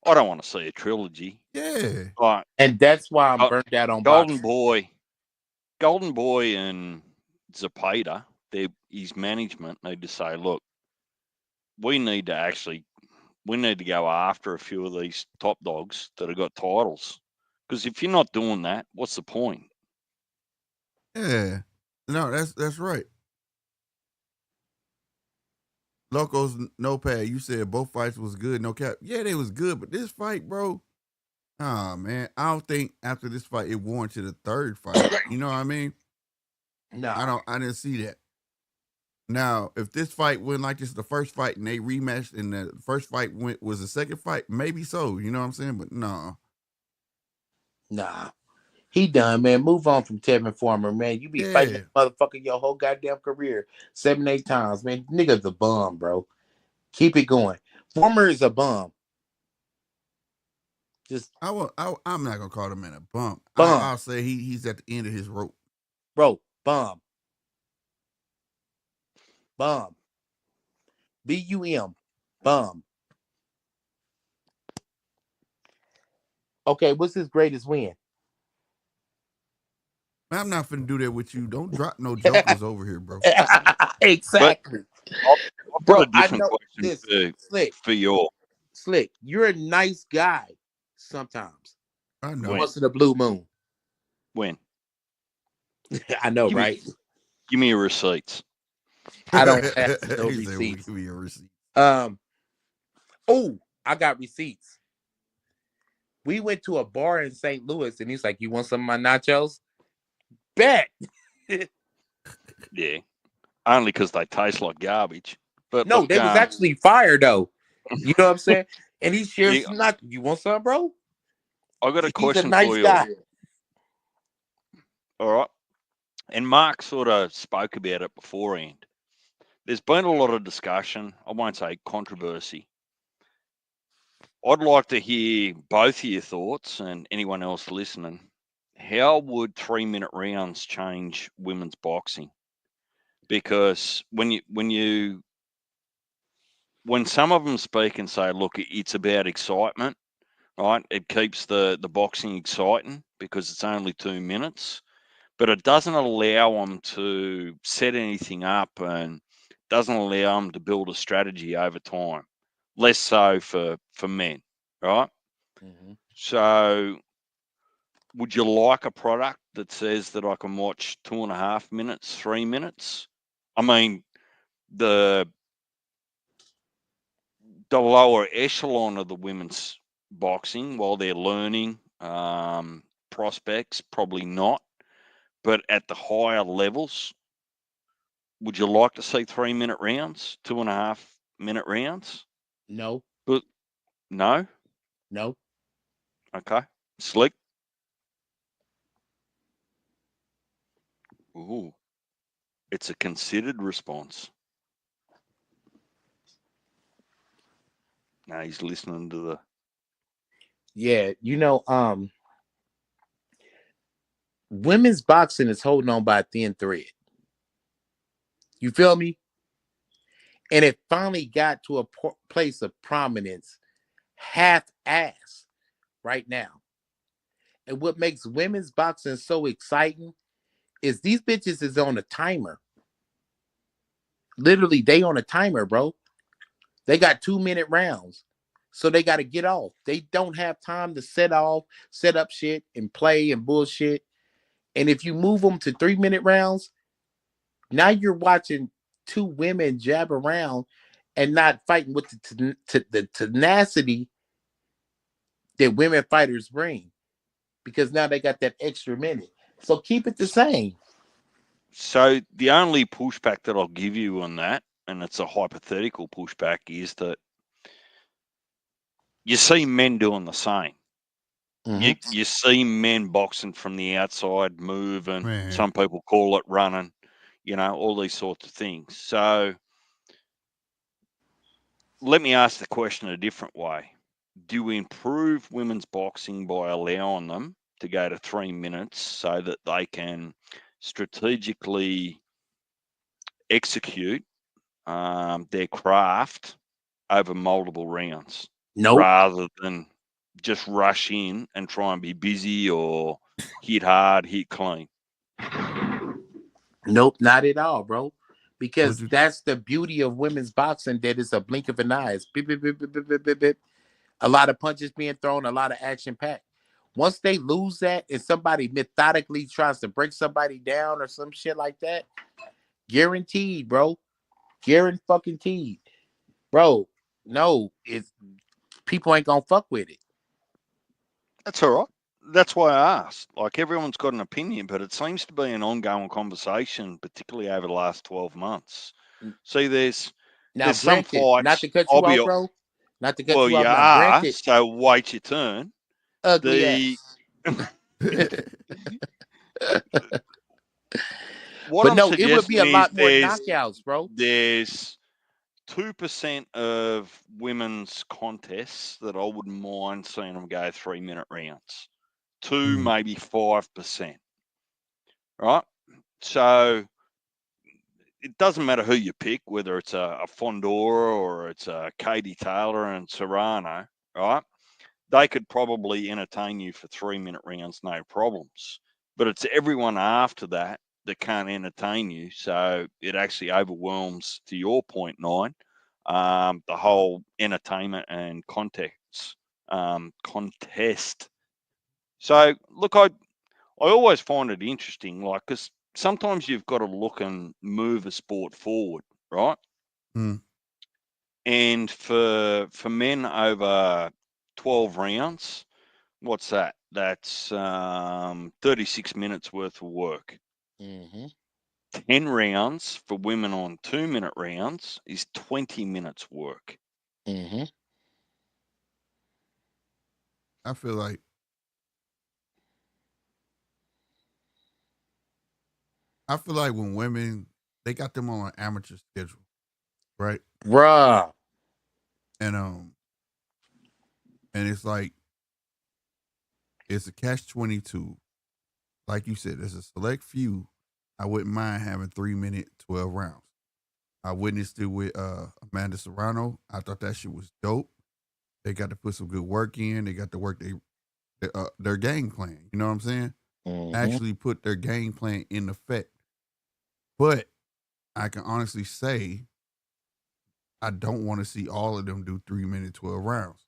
I don't want to see a trilogy. Yeah. Like, and that's why I'm burnt out on Golden boxing. Boy and Zepeda, his management need to say, look, we need to go after a few of these top dogs that have got titles. Because if you're not doing that, what's the point? Yeah. No, that's right. Locos Notepad, you said both fights was good, no cap. Yeah, they was good, but this fight, bro, man, I don't think after this fight it warranted a third fight. You know what I mean? No. I didn't see that. Now, if this fight went like this, the first fight, and they rematched, and the first fight was the second fight, maybe so. You know what I'm saying? But no. Nah. He done, man. Move on from Tevin Farmer, man. You be fighting that motherfucker your whole goddamn career 7-8 times, man. Nigga's a bum, bro. Keep it going. Farmer is a bum. Just I'm not gonna call the man a bum. bum. I'll say he's at the end of his rope. Bro, bum. Bum. BUM. Bum. Okay, what's his greatest win? I'm not finna do that with you. Don't drop no jokers over here, bro. Exactly. I've got a different question for you. Slick, you're a nice guy sometimes. I know. Once in a blue moon. When? I know, right? Give me your receipts. I don't have no receipts. Give me your receipts. Oh, I got receipts. We went to a bar in St. Louis, and he's like, "You want some of my nachos?" Bet. Yeah, only because they taste like garbage. But no, look, they was actually fire though. You know what I'm saying? And he shares not. You want some, bro? I got a question nice for you. Guy. All right. And Mark sort of spoke about it beforehand. There's been a lot of discussion. I won't say controversy. I'd like to hear both of your thoughts and anyone else listening. How would 3-minute rounds change women's boxing? Because when some of them speak and say, look, it's about excitement, right? It keeps the boxing exciting because it's only 2 minutes, but it doesn't allow them to set anything up and doesn't allow them to build a strategy over time. Less so for men, right? Mm-hmm. So would you like a product that says that I can watch 2.5 minutes, 3 minutes? I mean, the lower echelon of the women's boxing, while they're learning prospects, probably not. But at the higher levels, would you like to see 3-minute rounds, 2.5 minute rounds? No. But no? No. Okay. Slick? Ooh. It's a considered response. Now he's listening to the... Yeah, women's boxing is holding on by a thin thread. You feel me? And it finally got to a place of prominence, half-ass right now. And what makes women's boxing so exciting is these bitches is on a timer. Literally, they on a timer, bro. They got 2-minute rounds. So they got to get off. They don't have time to set up shit and play and bullshit. And if you move them to 3-minute rounds, now you're watching two women jab around and not fighting with the tenacity that women fighters bring. Because now they got that extra minute. So keep it the same. So the only pushback that I'll give you on that, and it's a hypothetical pushback, is that you see men doing the same. Mm-hmm. You see men boxing from the outside, moving. Man. Some people call it running, all these sorts of things. So let me ask the question a different way. Do we improve women's boxing by allowing them to go to 3 minutes so that they can strategically execute their craft over multiple rounds? Nope. Rather than just rush in and try and be busy or hit hard, hit clean? Nope, not at all, bro. Because that's the beauty of women's boxing, that is a blink of an eye. It's beep, beep, beep, beep, beep, beep, beep. A lot of punches being thrown, a lot of action packed. Once they lose that and somebody methodically tries to break somebody down or some shit like that, guaranteed, bro. Guaranteed. Bro, no, people ain't gonna fuck with it. That's all right. That's why I asked. Like, everyone's got an opinion, but it seems to be an ongoing conversation, particularly over the last 12 months. See, there's some fights. Not to cut you off, bro. Not to cut you off. Well, you are, so wait your turn. Ugly ass. What But I'm no, it would be suggesting a is lot more knockouts, bro. there's 2% of women's contests that I wouldn't mind seeing them go 3-minute rounds. 2, maybe 5%. Right? So it doesn't matter who you pick, whether it's a Fondora or it's a Katie Taylor and Serrano, right? They could probably entertain you for 3-minute rounds, no problems. But it's everyone after that that can't entertain you. So it actually overwhelms, to your point, 9, the whole entertainment and contest. So, look, I always find it interesting, like, because sometimes you've got to look and move a sport forward, right? And for men over 12 rounds, what's that? That's 36 minutes worth of work. 10 rounds for women on 2-minute rounds is 20 minutes work. I feel like when women, they got them on an amateur schedule, right? Bruh. And it's like, it's a catch-22. Like you said, there's a select few. I wouldn't mind having 3-minute 12 rounds. I witnessed it with Amanda Serrano. I thought that shit was dope. They got to put some good work in. They got to work their game plan. You know what I'm saying? Actually put their game plan in effect. But I can honestly say I don't want to see all of them do 3-minute 12 rounds.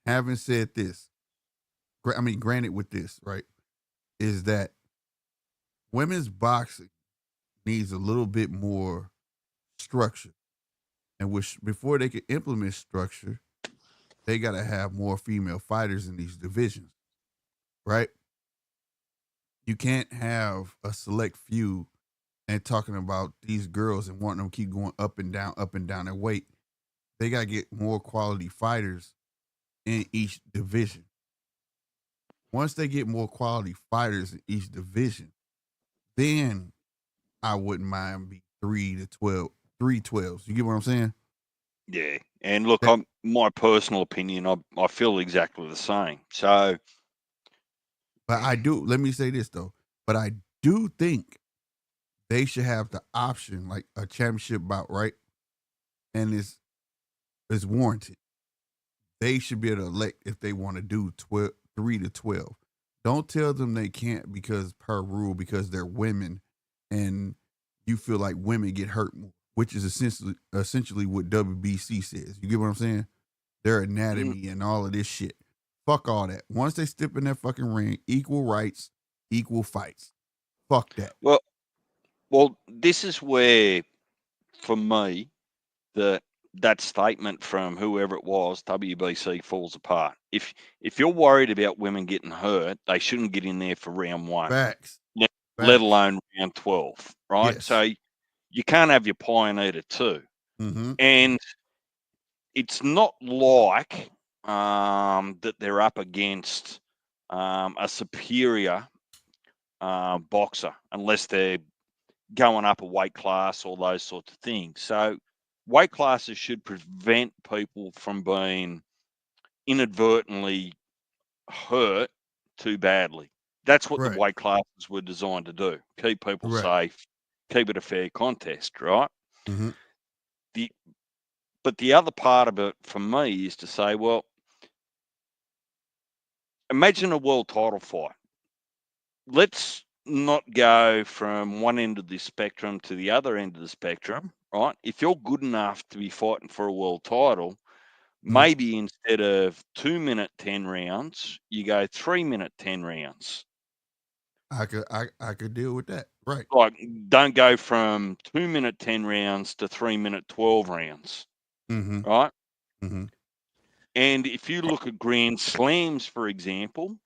Having said this, granted with this, right, is that women's boxing needs a little bit more structure. And before they can implement structure, they got to have more female fighters in these divisions, right? You can't have a select few and talking about these girls and wanting them to keep going up and down their weight. They got to get more quality fighters in each division. Once they get more quality fighters in each division, then I wouldn't mind be 3-12, 3-12s. You get what I'm saying? Yeah. And look, my personal opinion, I feel exactly the same. So, but let me say this though, but I do think they should have the option, like a championship bout, right? And it's warranted. They should be able to elect if they want to do 3-12. Don't tell them they can't because they're women and you feel like women get hurt more, which is essentially what WBC says. You get what I'm saying? Their anatomy and all of this shit. Fuck all that. Once they step in that fucking ring, equal rights, equal fights. Fuck that. Well, this is where, for me, that statement from whoever it was, WBC, falls apart. If you're worried about women getting hurt, they shouldn't get in there for round 1. Facts. Let alone round 12, right? Yes. So you can't have your pie and eat it too. And it's not like that they're up against a superior boxer unless they're going up a weight class or those sorts of things. So weight classes should prevent people from being inadvertently hurt too badly. That's what the weight classes were designed to do. Keep people safe, keep it a fair contest, right? But the other part of it for me is to say, well, imagine a world title fight. Let's not go from one end of the spectrum to the other end of the spectrum, right? If you're good enough to be fighting for a world title, maybe instead of 2-minute 10 rounds, you go 3-minute 10 rounds. I could deal with that. Right. Like, don't go from 2-minute 10 rounds to 3-minute 12 rounds. Right? And if you look at Grand Slams, for example,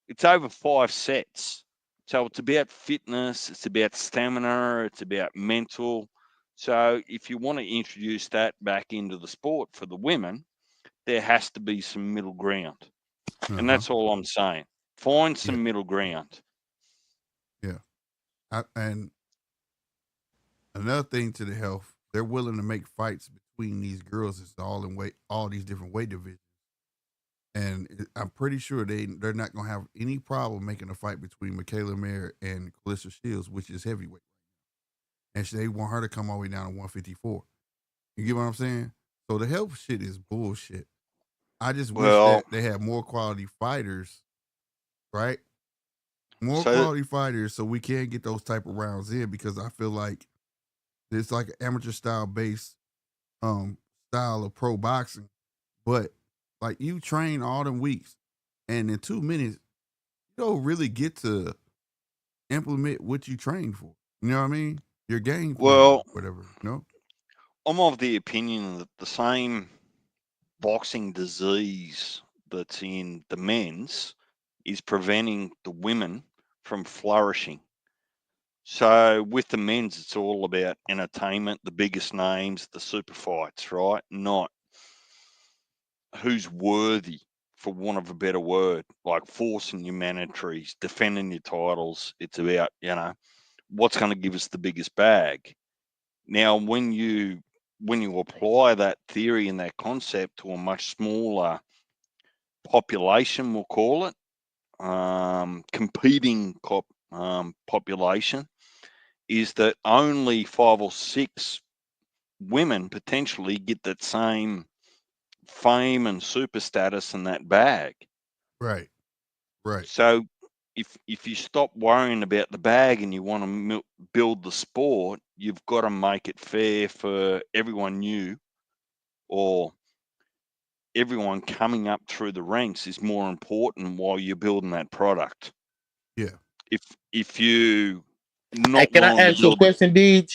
it's over 5 sets. So it's about fitness, it's about stamina, it's about mental. So if you want to introduce that back into the sport for the women, there has to be some middle ground. And that's all I'm saying. Find some middle ground. Yeah. And another thing to the health, they're willing to make fights between these girls. It's all these different weight divisions. And I'm pretty sure they're not going to have any problem making a fight between Michaela Mayer and Calista Shields, which is heavyweight. And they want her to come all the way down to 154. You get what I'm saying? So the health shit is bullshit. I just wish that they had more quality fighters, right? More quality fighters so we can get those type of rounds in, because I feel like it's like an amateur style based style of pro boxing. But like, you train all them weeks and in 2 minutes you don't really get to implement what you train for. You know what I mean? Your game plan, whatever, you know? I'm of the opinion that the same boxing disease that's in the men's is preventing the women from flourishing. So with the men's, it's all about entertainment, the biggest names, the super fights, right? Not who's worthy, for want of a better word, like forcing your mandatories, defending your titles. It's about, what's going to give us the biggest bag. Now, when you apply that theory and that concept to a much smaller population, we'll call it, competing population, is that only 5 or 6 women potentially get that same fame and super status in that bag. Right. So if you stop worrying about the bag and you want to build the sport, you've got to make it fair for everyone new, or everyone coming up through the ranks is more important while you're building that product. Yeah. If you Hey, can I ask you a question, Deej?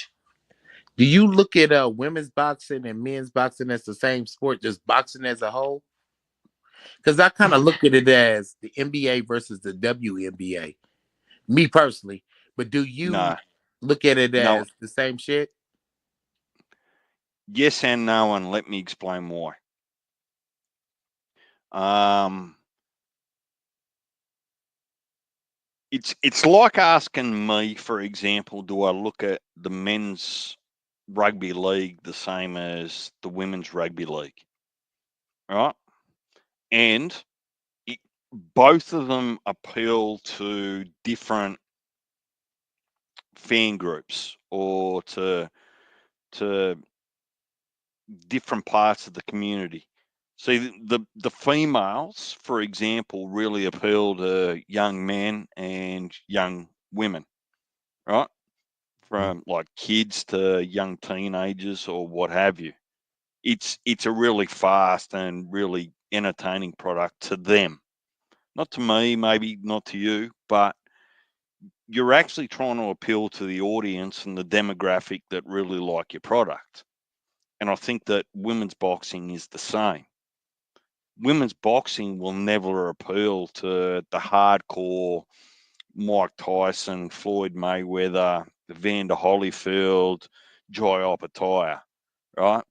Do you look at women's boxing and men's boxing as the same sport, just boxing as a whole? Because I kind of look at it as the NBA versus the WNBA, me personally. But do you look at it as the same shit? Yes and no, and let me explain why. It's like asking me, for example, do I look at the men's rugby league the same as the women's rugby league? Right? And both of them appeal to different fan groups, or to different parts of the community. See, the females, for example, really appeal to young men and young women, right? From like kids to young teenagers or what have you. It's a really fast and really entertaining product to them. Not to me, maybe not to you, but you're actually trying to appeal to the audience and the demographic that really like your product. And I think that women's boxing is the same. Women's boxing will never appeal to the hardcore Mike Tyson, Floyd Mayweather, Evander Holyfield, Jai Opetaia, right?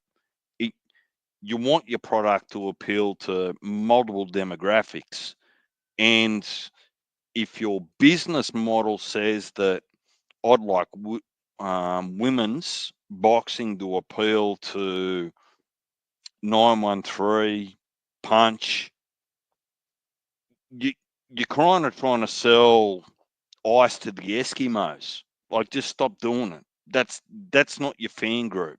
You want your product to appeal to multiple demographics. And if your business model says that I'd like women's boxing to appeal to 913, Punch, you're kind of trying to sell ice to the Eskimos. Like, just stop doing it. That's not your fan group.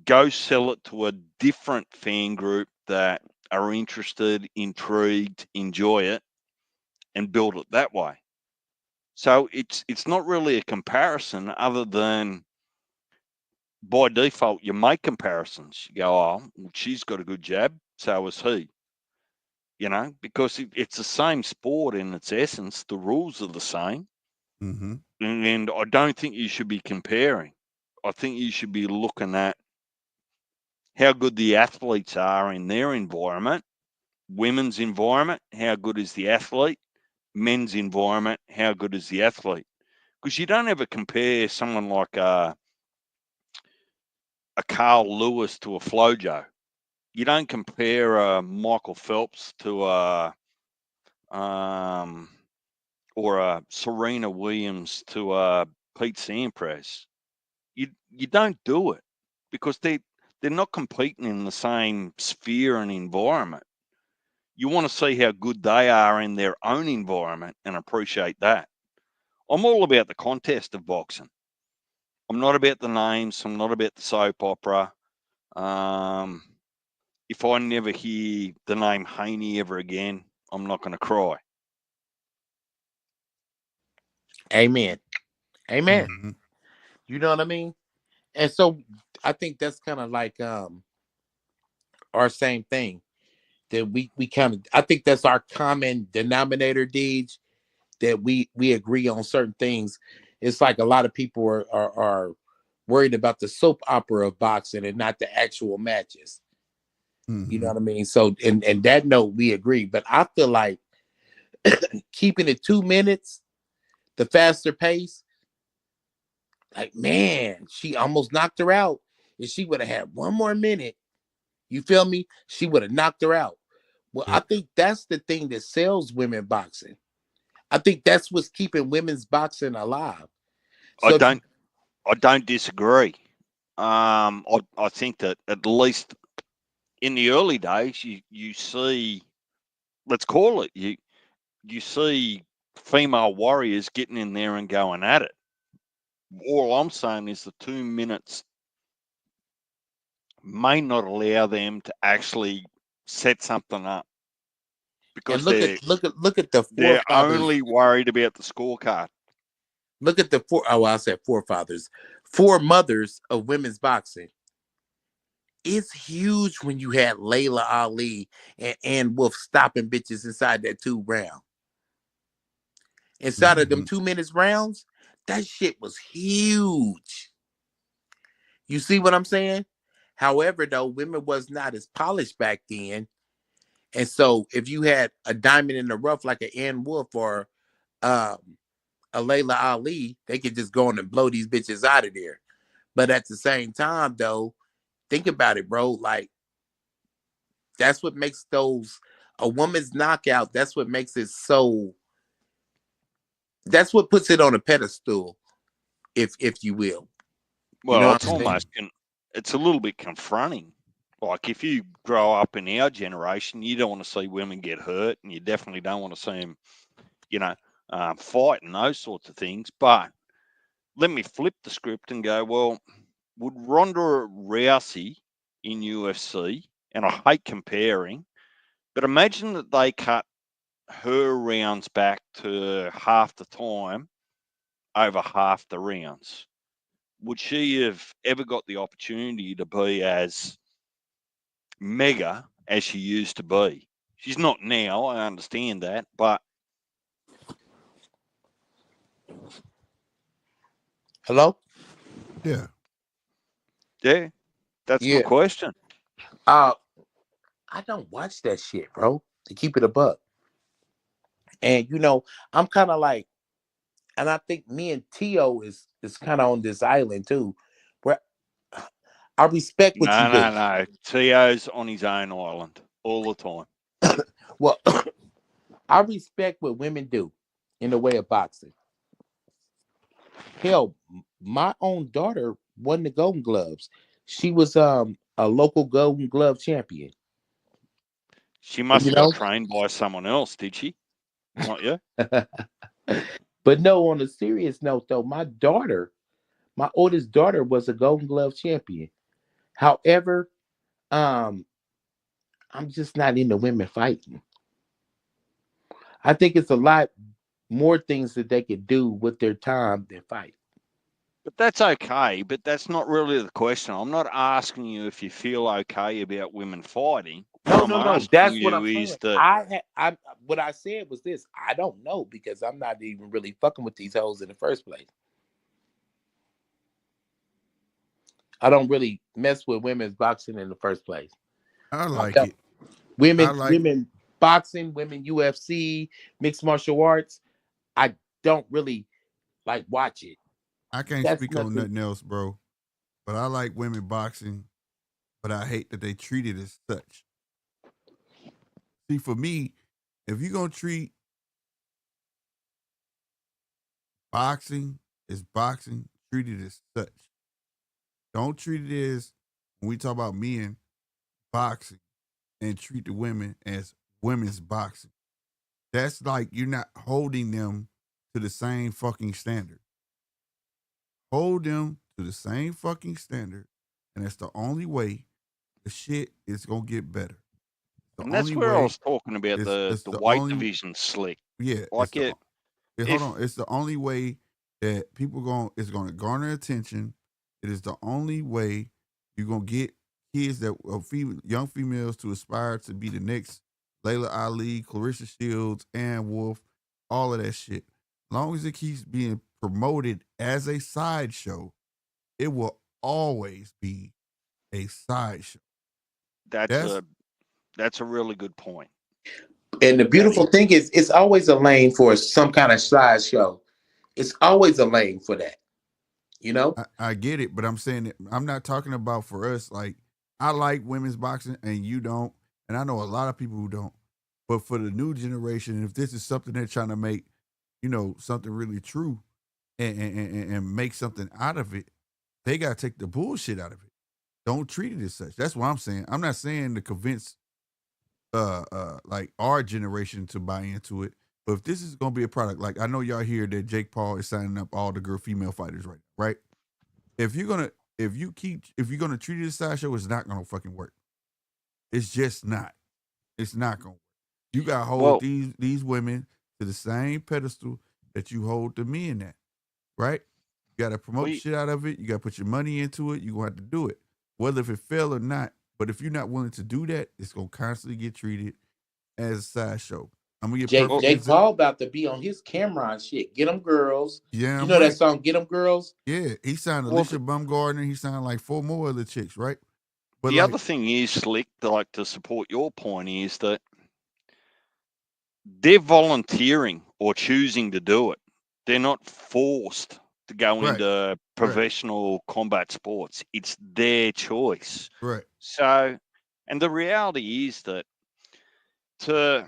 Go sell it to a different fan group that are interested, intrigued, enjoy it, and build it that way. So it's not really a comparison, other than by default you make comparisons. You go, oh, well, she's got a good jab, so has he. Because it's the same sport in its essence. The rules are the same. Mm-hmm. And I don't think you should be comparing. I think you should be looking at how good the athletes are in their environment. Women's environment, how good is the athlete? Men's environment, how good is the athlete? Because you don't ever compare someone like a Carl Lewis to a Flojo. You don't compare Michael Phelps to a or a Serena Williams to a Pete Sampras, you don't do it because they're not competing in the same sphere and environment. You want to see how good they are in their own environment and appreciate that. I'm all about the contest of boxing. I'm not about the names. I'm not about the soap opera. If I never hear the name Haney ever again, I'm not going to cry. Amen. Amen. Mm-hmm. You know what I mean? And so I think that's kind of like our same thing. That we kind of, I think that's our common denominator, Deej, that we agree on certain things. It's like a lot of people are worried about the soap opera of boxing and not the actual matches. You know what I mean? So and that note we agree. But I feel like keeping it 2 minutes, the faster pace, like man, she almost knocked her out. If she would have had 1 more minute, you feel me? She would have knocked her out. Well, I think that's the thing that sells women boxing. I think that's what's keeping women's boxing alive. So I don't disagree. I think that at least in the early days, you see, let's call it, you see female warriors getting in there and going at it. All I'm saying is the 2 minutes may not allow them to actually set something up because look at the they're forefathers. only worried about the scorecard. Look at the I said forefathers, foremothers of women's boxing. It's huge when you had Layla Ali and Ann Wolf stopping bitches inside that 2 round. Inside of them 2 minutes rounds, that shit was huge. You see what I'm saying? However, though, women was not as polished back then. And so if you had a diamond in the rough like an Ann Wolf or a Layla Ali, they could just go on and blow these bitches out of there. But at the same time, though, think about it, bro. Like, that's what makes those a woman's knockout. That's what makes it so. That's what puts it on a pedestal, if you will. Well, You know it's almost it's a little bit confronting. Like if you grow up in our generation, you don't want to see women get hurt, and you definitely don't want to see them, fight and those sorts of things. But let me flip the script and go, well, would Ronda Rousey in UFC, and I hate comparing, but imagine that they cut her rounds back to half the time over half the rounds. Would she have ever got the opportunity to be as mega as she used to be? She's not now, I understand that, but Hello? Yeah. Yeah, that's my question. I don't watch that shit, bro, to keep it a buck. And I'm kind of like, and I think me and Tio is kind of on this island too, where I respect what you do. No. Tio's on his own island all the time. Well, I respect what women do in the way of boxing. Hell, my own daughter won the Golden Gloves. She was a local Golden Glove champion. She must have got trained by someone else, did she? Not you? But no, on a serious note, though, my oldest daughter was a Golden Glove champion. However, I'm just not into women fighting. I think it's a lot more things that they could do with their time than fight. But that's okay. But that's not really the question. I'm not asking you if you feel okay about women fighting. No. That's what I'm saying. What I said was this. I don't know because I'm not even really fucking with these hoes in the first place. I don't really mess with women's boxing in the first place. I like it. Women boxing, women UFC, mixed martial arts. I don't really like watch it. I can't speak on nothing else, bro. But I like women boxing, but I hate that they treat it as such. See, for me, if you're gonna treat Boxing is boxing. Treat it as such. Don't treat it as, when we talk about men boxing, and treat the women as women's boxing. That's like you're not holding them to the same fucking standard. Hold them to the same fucking standard, and that's the only way the shit is gonna get better. And that's where I was talking about the weight division slick. Yeah, like hold on. It's the only way that people it's gonna garner attention. It is the only way you're gonna get kids that young females to aspire to be the next Layla Ali, Clarissa Shields, Ann Wolf, all of that shit. As long as it keeps being promoted as a sideshow, it will always be a sideshow. That's a really good point. And the beautiful thing is, it's always a lane for some kind of sideshow. It's always a lane for that. You know? I get it, but I'm saying that I'm not talking about for us. Like, I like women's boxing and you don't. And I know a lot of people who don't. But for the new generation, if this is something they're trying to make, something really true and make something out of it, they got to take the bullshit out of it. Don't treat it as such. That's what I'm saying. I'm not saying to convince like our generation to buy into it. But if this is gonna be a product, like I know y'all hear that Jake Paul is signing up all the female fighters right? If you're gonna treat it as a sideshow, it's not gonna fucking work. It's just not. It's not gonna work. You gotta hold these women to the same pedestal that you hold the men at, right? You gotta promote the shit out of it. You gotta put your money into it. You're gonna have to do it, whether if it fail or not. But if you're not willing to do that, it's gonna constantly get treated as a sideshow. I'm gonna get Jake Paul about to be on his Cameron shit. Get them girls. Yeah, you know that song, Get Them Girls? Yeah, he signed Alicia Bumgardner. He signed like 4 more other chicks, right? But the other thing is, Slick, to support your point, is that they're volunteering or choosing to do it. They're not forced to go into professional combat sports. It's their choice. Right. So, and the reality is that to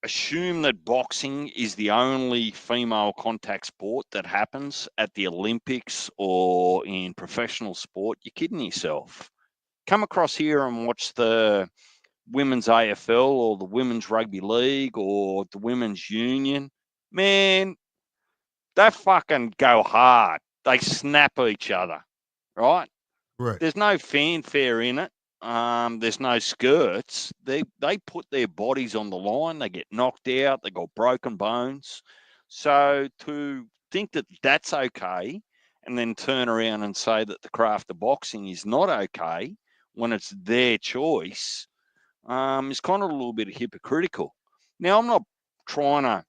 assume that boxing is the only female contact sport that happens at the Olympics or in professional sport, you're kidding yourself. Come across here and watch the women's AFL or the women's rugby league or the women's union. Man, they fucking go hard. They snap each other, right? Right. There's no fanfare in it. There's no skirts. They put their bodies on the line. They get knocked out. They got broken bones. So to think that that's okay and then turn around and say that the craft of boxing is not okay when it's their choice is kind of a little bit hypocritical. Now, I'm not trying to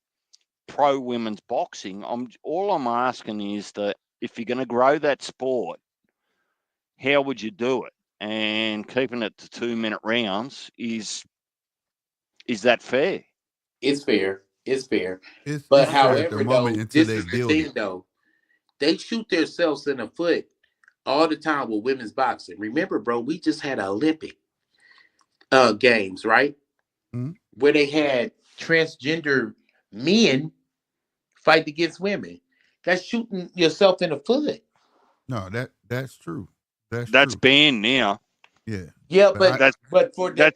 pro women's boxing. All I'm asking is that if you're going to grow that sport, how would you do it? And keeping it to 2-minute rounds is that fair? It's fair. It's fair. But however, though, this is the thing, though. They shoot themselves in the foot all the time with women's boxing. Remember, bro, we just had Olympic games, right? Mm-hmm. Where they had transgender men fight against women. That's shooting yourself in the foot. No, that's true. That's banned now. Yeah. Yeah, but that's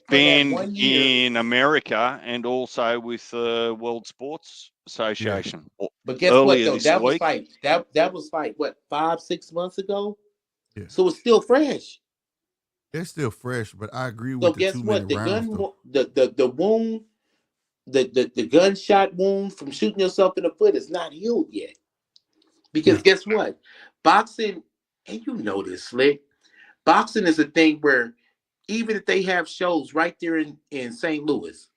banned 1 year in America and also with World Sports Association. Yeah. But guess what though? That was like what, 5-6 months ago? Yeah. So it's still fresh. It's still fresh, but I agree with so the guess 2 what? minute rounds. The wound, the gunshot wound from shooting yourself in the foot is not healed yet. Because guess what? Boxing, and you know this, Slick. Boxing is a thing where even if they have shows right there in St. Louis,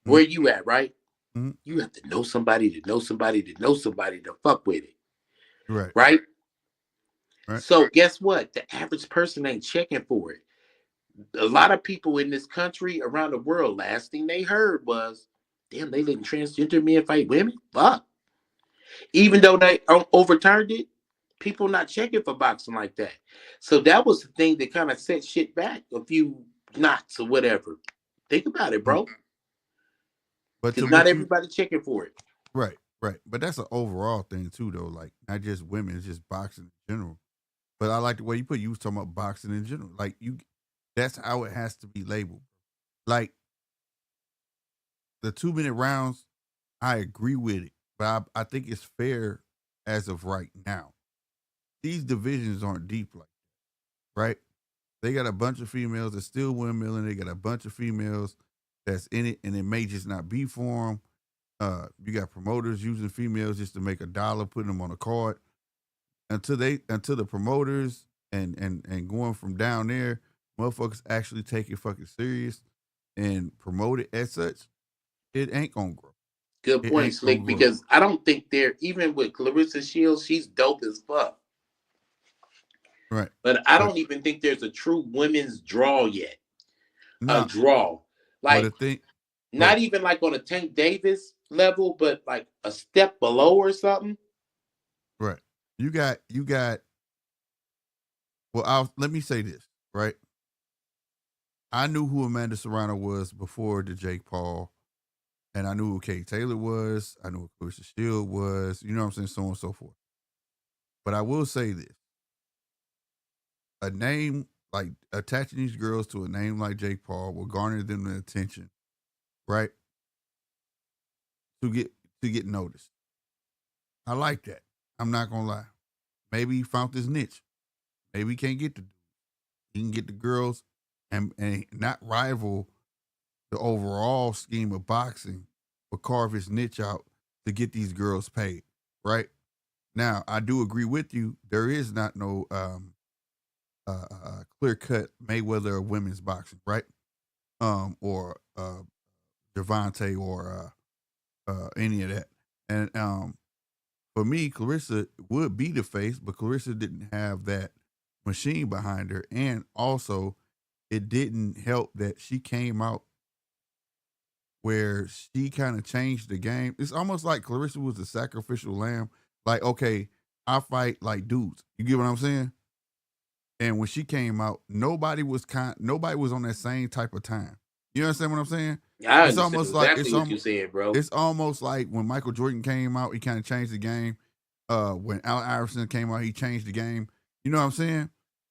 where you at, right? Mm-hmm. You have to know somebody to know somebody to know somebody to fuck with it. Right. So guess what? The average person ain't checking for it. A lot of people in this country, around the world, last thing they heard was, damn, they letting transgender men fight women? Fuck. Even though they overturned it, people not checking for boxing like that. So that was the thing that kind of set shit back a few knots or whatever. Think about it, bro. But Because not everybody checking for it. Right, right. But that's an overall thing too, though. Like not just women, it's just boxing in general. But I like the way you was talking about boxing in general. Like that's how it has to be labeled. Like the 2-minute rounds, I agree with it, but I think it's fair as of right now. These divisions aren't deep like that, right? They got a bunch of females that still windmilling. They got a bunch of females that's in it, and it may just not be for them. You got promoters using females just to make $1, putting them on a card. Until the promoters and going from down there, motherfuckers actually take it fucking serious and promote it as such, it ain't gonna grow. Good point, Slick, because I don't think they're, even with Clarissa Shields, she's dope as fuck. Right. But I don't even think there's a true women's draw yet. A draw. Like, not even like on a Tank Davis level, but like a step below or something. Right. You got well, let me say this, right? I knew who Amanda Serrano was before the Jake Paul, and I knew who Kate Taylor was. I knew who Clarissa Shield was. You know what I'm saying? So on and so forth. But I will say this. A name, like attaching these girls to a name like Jake Paul will garner them the attention, right? To get noticed. I like that. I'm not gonna lie. Maybe he found his niche. Maybe he can't get the dudes. He can get the girls and not rival the overall scheme of boxing, but carve his niche out to get these girls paid, right? Now, I do agree with you. There is not no clear-cut Mayweather of women's boxing, right? Or Gervonta or any of that. And for me, Clarissa would be the face, but Clarissa didn't have that machine behind her. And also, it didn't help that she came out where she kind of changed the game. It's almost like Clarissa was the sacrificial lamb. Like, okay, I fight like dudes. You get what I'm saying? And when she came out, nobody was on that same type of time. You understand what I'm saying? I understand exactly what you're saying, bro. It's almost like when Michael Jordan came out, he kind of changed the game. When Allen Iverson came out, he changed the game. You know what I'm saying?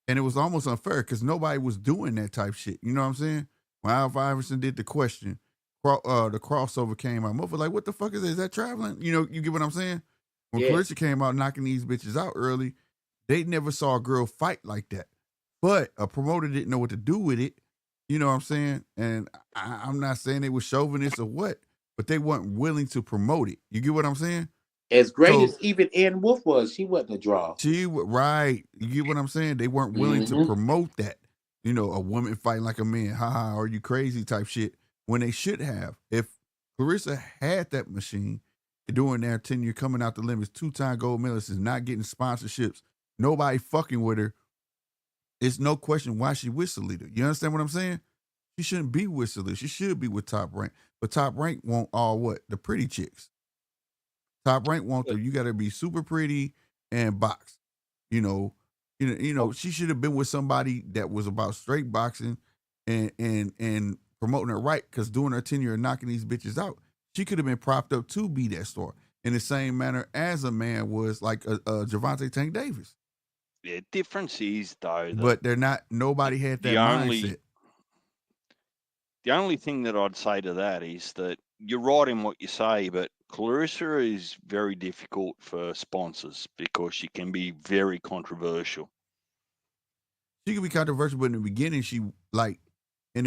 And it was almost unfair because nobody was doing that type shit. You know what I'm saying? When Allen Iverson did the question, the crossover came out. Motherfucker, like, what the fuck is that? Is that traveling? You know, you get what I'm saying? When Clarissa came out knocking these bitches out early, they never saw a girl fight like that. But a promoter didn't know what to do with it. You know what I'm saying? And I'm not saying they were chauvinists or what, but they weren't willing to promote it. You get what I'm saying? As great as even Ann Wolf was, she wasn't a draw. Right. You get what I'm saying? They weren't willing to promote that. You know, a woman fighting like a man. Ha, are you crazy type shit. When they should have. If Clarissa had that machine during their tenure, coming out the limits, 2-time gold medalist, is not getting sponsorships, nobody fucking with her, it's no question why she with Joselito. You understand what I'm saying? She shouldn't be with Joselito. She should be with Top Rank. But Top Rank want all what? The pretty chicks. Top Rank want you got to be super pretty and box. You know, she should have been with somebody that was about straight boxing and promoting her right, because during her tenure and knocking these bitches out, she could have been propped up to be that star in the same manner as a man was, like a Gervonta Tank Davis. The difference is, though, but they're not. Nobody had that mindset. The only thing that I'd say to that is that you're right in what you say, but Clarissa is very difficult for sponsors because she can be very controversial. She can be controversial, but in the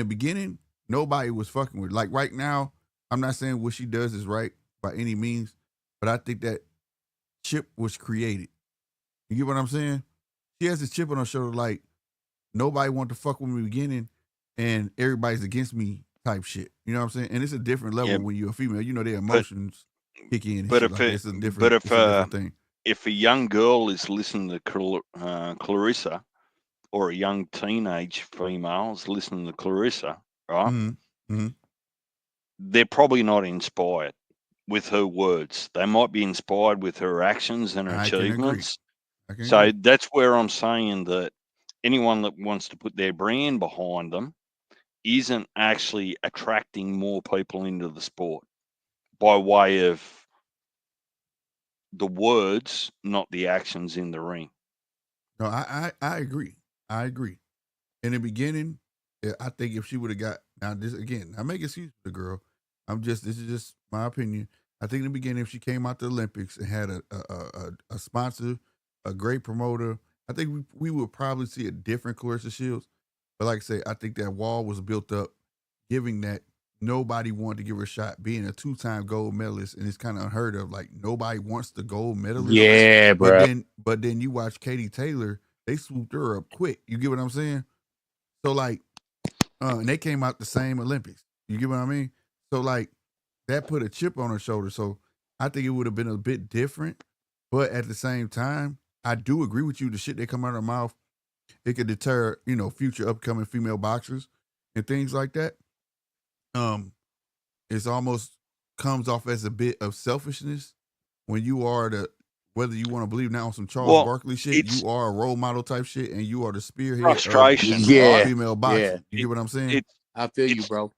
beginning, nobody was fucking with her. Like right now, I'm not saying what she does is right by any means, but I think that chip was created. You get what I'm saying? She has this chip on her shoulder, like nobody wanted to fuck with me in the beginning, and everybody's against me type shit. You know what I'm saying? And it's a different level when you're a female. You know, their emotions kick in. But it's a different thing. If a young girl is listening to Clarissa, or a young teenage female is listening to Clarissa, right? Mm-hmm. They're probably not inspired with her words. They might be inspired with her actions and her achievements. So that's where I'm saying that anyone that wants to put their brand behind them isn't actually attracting more people into the sport by way of the words, not the actions in the ring. No, I agree. I agree. In the beginning, I think if she would have got I make excuse for the girl. This is just my opinion. I think in the beginning, if she came out the Olympics and had a sponsor, a great promoter, I think we would probably see a different Clarissa Shields. But like I say, I think that wall was built up, giving that nobody wanted to give her a shot, being a 2-time gold medalist, and it's kind of unheard of. Like nobody wants the gold medalist. Yeah, bro. But then you watch Katie Taylor, they swooped her up quick. You get what I'm saying? So like, and they came out the same Olympics. You get what I mean? So like, that put a chip on her shoulder. So I think it would have been a bit different. But at the same time, I do agree with you. The shit that come out of her mouth, it could deter, future upcoming female boxers and things like that. It's almost comes off as a bit of selfishness when you are whether you want to believe now on some Charles Barkley shit, you are a role model type shit, and you are the spearhead frustration, of female boxing. You get what I'm saying? I feel you, bro.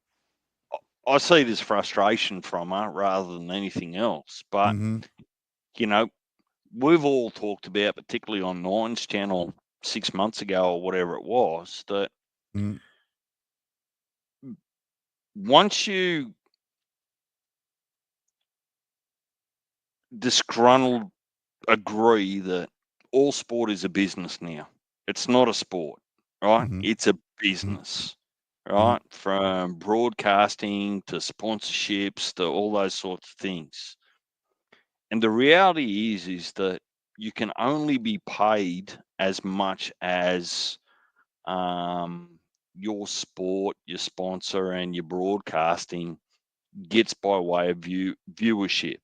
I see it as frustration from her rather than anything else. But, we've all talked about, particularly on Nine's channel 6 months ago or whatever it was, that once you disgruntled agree that all sport is a business now. It's not a sport, right? It's a business, right? From broadcasting to sponsorships to all those sorts of things. And the reality is that you can only be paid as much as your sport, your sponsor, and your broadcasting gets by way of viewership.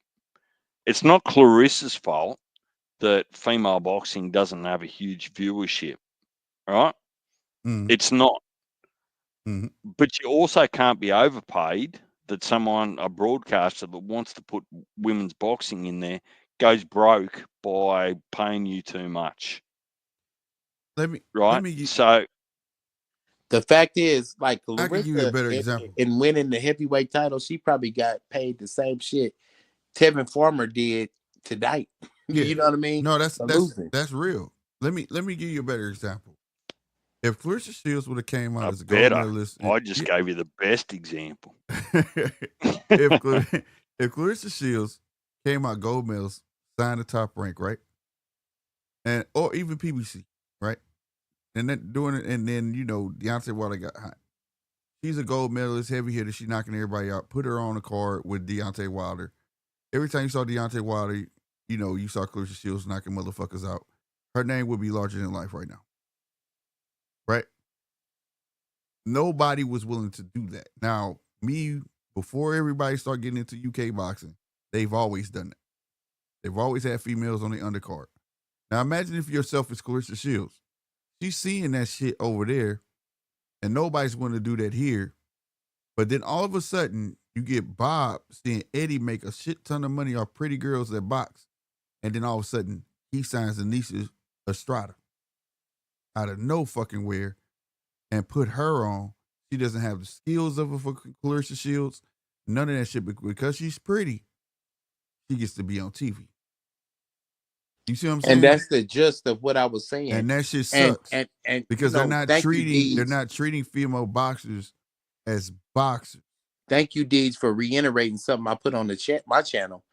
It's not Clarissa's fault that female boxing doesn't have a huge viewership, right? It's not. But you also can't be overpaid that a broadcaster that wants to put women's boxing in there goes broke by paying you too much. So the fact is, like I can give you a better example. In winning the heavyweight title, she probably got paid the same shit Tevin Farmer did tonight. Yeah. You know what I mean? No, that's real. Let me give you a better example. If Clarissa Shields would have came out as a gold medalist, I just gave you the best example. if Clarissa Shields came out gold medalist, signed the top rank, right, or even PBC, right, and then doing it, and then Deontay Wilder got hot. She's a gold medalist, heavy hitter. She's knocking everybody out. Put her on the card with Deontay Wilder. Every time you saw Deontay Wilder, you saw Clarissa Shields knocking motherfuckers out. Her name would be larger than life right now. Right? Nobody was willing to do that. Now, before everybody started getting into UK boxing, they've always done that. They've always had females on the undercard. Now, imagine if yourself is Clarissa Shields. She's seeing that shit over there, and nobody's going to do that here. But then all of a sudden, you get Bob seeing Eddie make a shit ton of money off pretty girls that box. And then all of a sudden, he signs Anisha Estrada out of no fucking where and put her on. She doesn't have the skills of a fucking Clarissa Shields. None of that shit. Because she's pretty, she gets to be on TV. You see what I'm saying? And that's the gist of what I was saying. And that shit sucks. And because they're not treating female boxers as boxers. Thank you, Deeds, for reiterating something I put on my channel.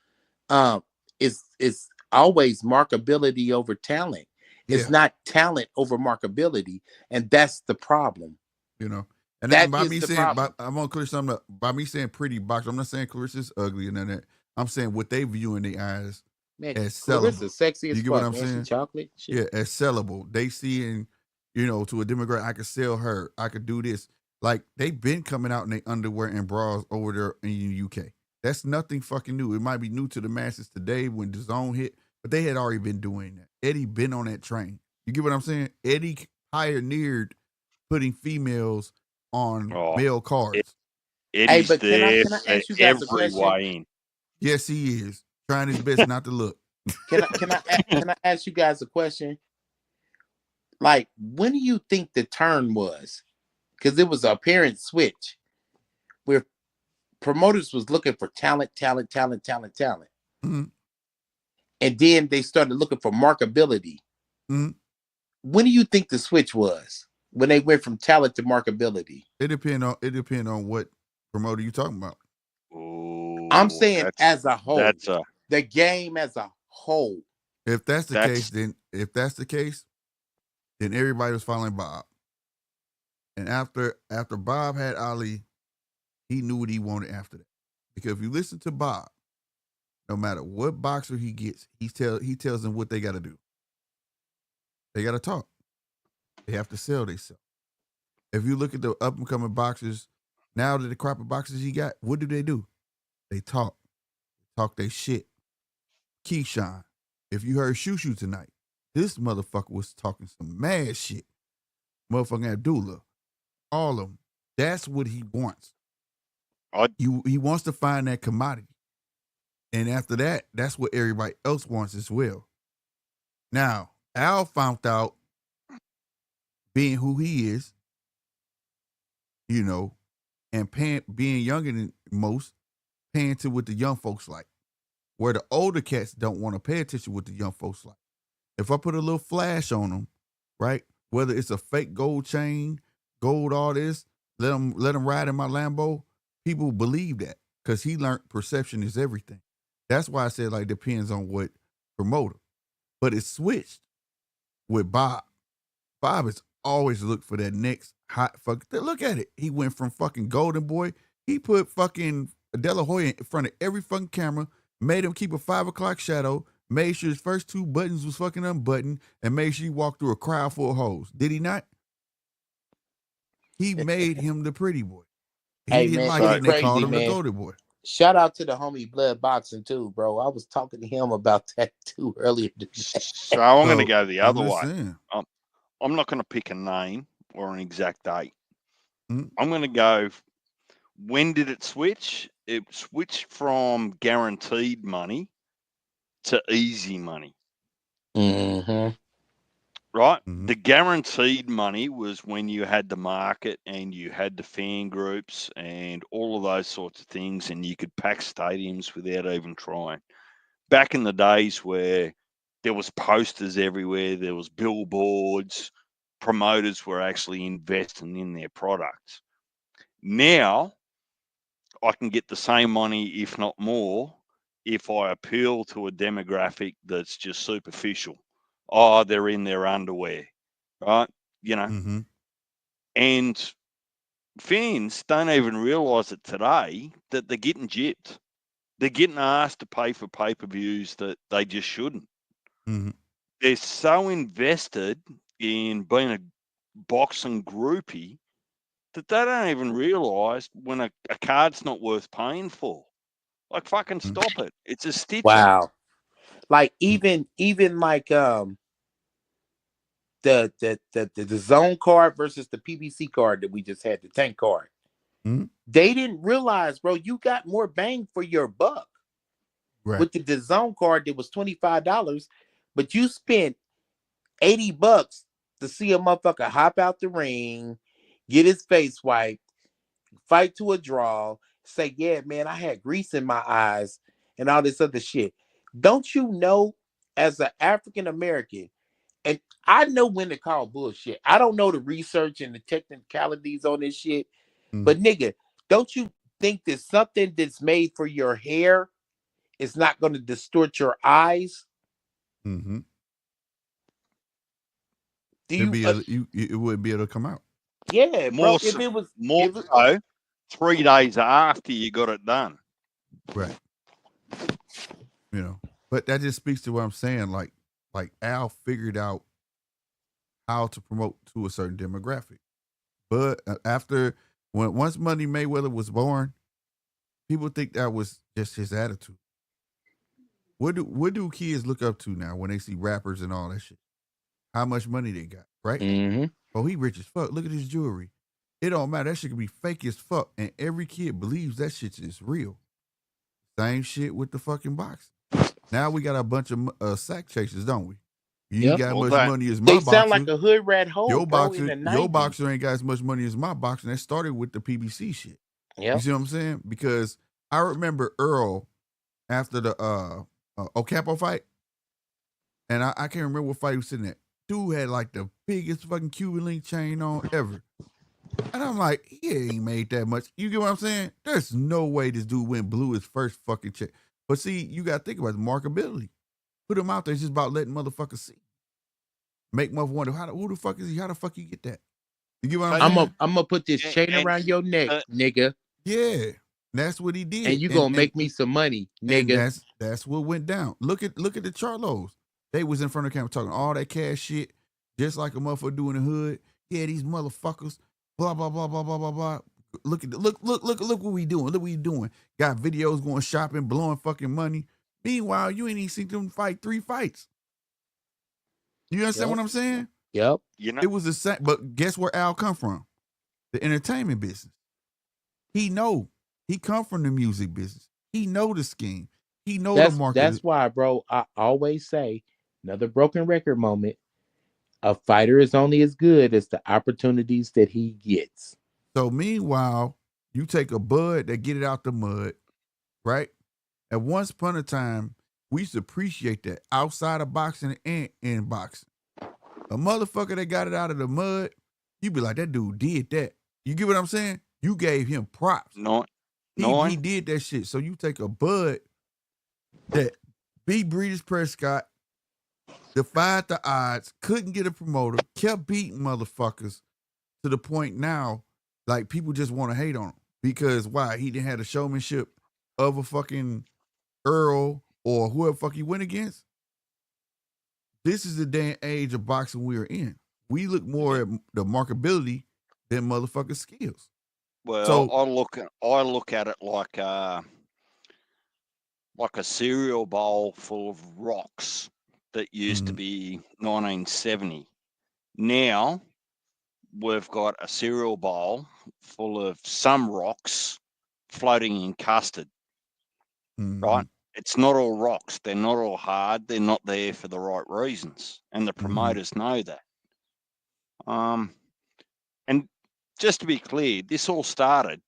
It's always markability over talent. It's not talent over markability, and that's the problem. And then by me saying, I'm gonna clear something up. By me saying pretty boxer, I'm not saying Clarissa's ugly and none of that. I'm saying what they view in their eyes as sellable. Clarissa's sexy as you get fuck, what I'm saying? Chocolate. Shit. Yeah, as sellable. They seeing, to a demographic, I could sell her. I could do this. Like, they've been coming out in their underwear and bras over there in the UK. That's nothing fucking new. It might be new to the masses today when the zone hit, but they had already been doing that. Eddie been on that train. You get what I'm saying? Eddie pioneered putting females on male cards. Eddie's there can I ask you guys every way in. Yes, he is. Trying his best not to look. Can I ask you guys a question? Like, when do you think the turn was? Because it was an apparent switch where promoters was looking for talent. Mm-hmm. and then they started looking for marketability. Mm-hmm. When do you think the switch was? When they went from talent to marketability? It depends on what promoter you talking about. Ooh, I'm saying as a whole, the game as a whole. If that's the case, then everybody was following Bob. And after Bob had Ali, he knew what he wanted after that. Because if you listen to Bob, no matter what boxer he gets, he tells them what they got to do. They got to talk. They have to sell themselves. If you look at the up and coming boxers, now that the crop of boxers he got, what do? They talk. Talk their shit. Keyshawn, if you heard Shoo tonight, this motherfucker was talking some mad shit. Motherfucking Abdullah, all of them. That's what he wants. He wants to find that commodity. And after that, that's what everybody else wants as well. Now, Al found out, being who he is, you know, and being younger than most, paying to what the young folks like. Where the older cats don't want to pay attention what the young folks like. If I put a little flash on them, right, whether it's a fake gold chain, gold, all this, let them ride in my Lambo, people believe that because he learned perception is everything. That's why I said, like, depends on what promoter. But it switched with Bob. Bob has always looked for that next hot fuck. Look at it. He went from fucking Golden Boy. He put fucking De La Hoya in front of every fucking camera, made him keep a 5 o'clock shadow, made sure his first 2 buttons was fucking unbuttoned, and made sure he walked through a crowd full of hoes. Did he not? He made him the pretty boy. He didn't like it, and they called him the Golden Boy. Shout out to the homie Blood Boxing too, bro. I was talking to him about that too earlier today. So I'm going to go the other way. I'm not going to pick a name or an exact date. I'm going to go, when did it switch? It switched from guaranteed money to easy money. Mm-hmm. Right? Mm-hmm. The guaranteed money was when you had the market and you had the fan groups and all of those sorts of things, and you could pack stadiums without even trying. Back in the days where there was posters everywhere, there was billboards, promoters were actually investing in their products. Now, I can get the same money, if not more, if I appeal to a demographic that's just superficial. Oh, they're in their underwear, right? You know, and fans don't even realize it today that they're getting gypped. They're getting asked to pay for pay-per-views that they just shouldn't. They're so invested in being a boxing groupie that they don't even realize when a card's not worth paying for. Like, fucking stop it. It's a stitch. Wow. Like even like the zone card versus the PBC card that we just had, the tank card. They didn't realize, bro, you got more bang for your buck. Right. With the zone card that was $25, but you spent $80 to see a motherfucker hop out the ring, get his face wiped, fight to a draw, say, yeah, man, I had grease in my eyes and all this other shit. Don't you know, as an African American, and I know when to call bullshit. I don't know the research and the technicalities on this shit, but nigga, don't you think that something that's made for your hair is not going to distort your eyes? Do you? It wouldn't be able to come out. Yeah, more bro. If it was so, 3 days after you got it done, right? You know, but that just speaks to what I'm saying. Like Al figured out how to promote to a certain demographic, but once Money Mayweather was born, people think that was just his attitude. What do kids look up to now when they see rappers and all that shit? How much money they got, right? Oh, he rich as fuck. Look at his jewelry. It don't matter. That shit can be fake as fuck, and every kid believes that shit is real. Same shit with the fucking boxing. Now we got a bunch of sack chasers, don't we? You ain't got as much money as my boxer. They sound like a hood rat hole, your boxer, bro, in the 90s. Your boxer ain't got as much money as my boxer. That started with the PBC shit. Yeah, you see what I'm saying? Because I remember Earl after the Ocampo fight. And I can't remember what fight he was sitting at. Dude had like the biggest fucking Cuban link chain on ever. And I'm like, he ain't made that much. You get what I'm saying? There's no way this dude went blew his first fucking check. But see, you got to think about the marketability. Put him out there. It's just about letting motherfuckers see. Make motherfuckers wonder, who the fuck is he? How the fuck you get that? You get what I'm saying? I'm going to put this chain around your neck, nigga. Yeah. That's what he did. And you going to make me some money, nigga. And that's what went down. Look at the Charlos. They was in front of the camera talking all that cash shit, just like a motherfucker doing the hood. Yeah, these motherfuckers. Blah blah blah blah blah blah blah. Look what we doing. Look what we doing. Got videos going shopping, blowing fucking money. Meanwhile, you ain't even seen them fight 3 fights. You understand what I'm saying? Yep. You know, it was the same. But guess where Al come from? The entertainment business. He know. He come from the music business. He know the scheme. He know the market. That's why, bro. I always say, another broken record moment. A fighter is only as good as the opportunities that he gets. So meanwhile, you take a bud that get it out the mud, right? At once upon a time, we used to appreciate that outside of boxing and in boxing. A motherfucker that got it out of the mud, you be like, that dude did that. You get what I'm saying? You gave him props. He did that shit. So you take a bud that beat Breeders Prescott, defied the odds, couldn't get a promoter, kept beating motherfuckers to the point now, like, people just want to hate on him. Because why? He didn't have the showmanship of a fucking Earl or whoever fuck he went against. This is the day and age of boxing we're in. We look more at the marketability than motherfucking skills. Well, so, I look at it like a cereal bowl full of rocks that used to be 1970. Now we've got a cereal bowl full of some rocks floating in custard. Right? It's not all rocks. They're not all hard. They're not there for the right reasons. And the promoters know that. And just to be clear, this all started.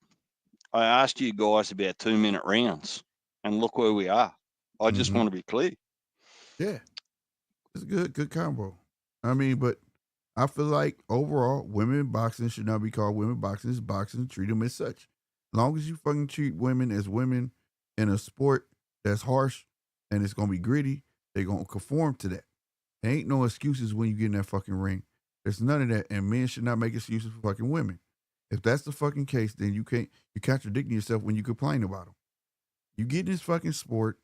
I asked you guys about 2-minute rounds, and look where we are. I just want to be clear. Yeah. It's a good combo. I mean, but I feel like overall, women in boxing should not be called women boxing. It's boxing. Treat them as such. As long as you fucking treat women as women in a sport that's harsh and it's going to be gritty, they're going to conform to that. There ain't no excuses when you get in that fucking ring. There's none of that. And men should not make excuses for fucking women. If that's the fucking case, then you're contradicting yourself when you complain about them. You get in this fucking sport,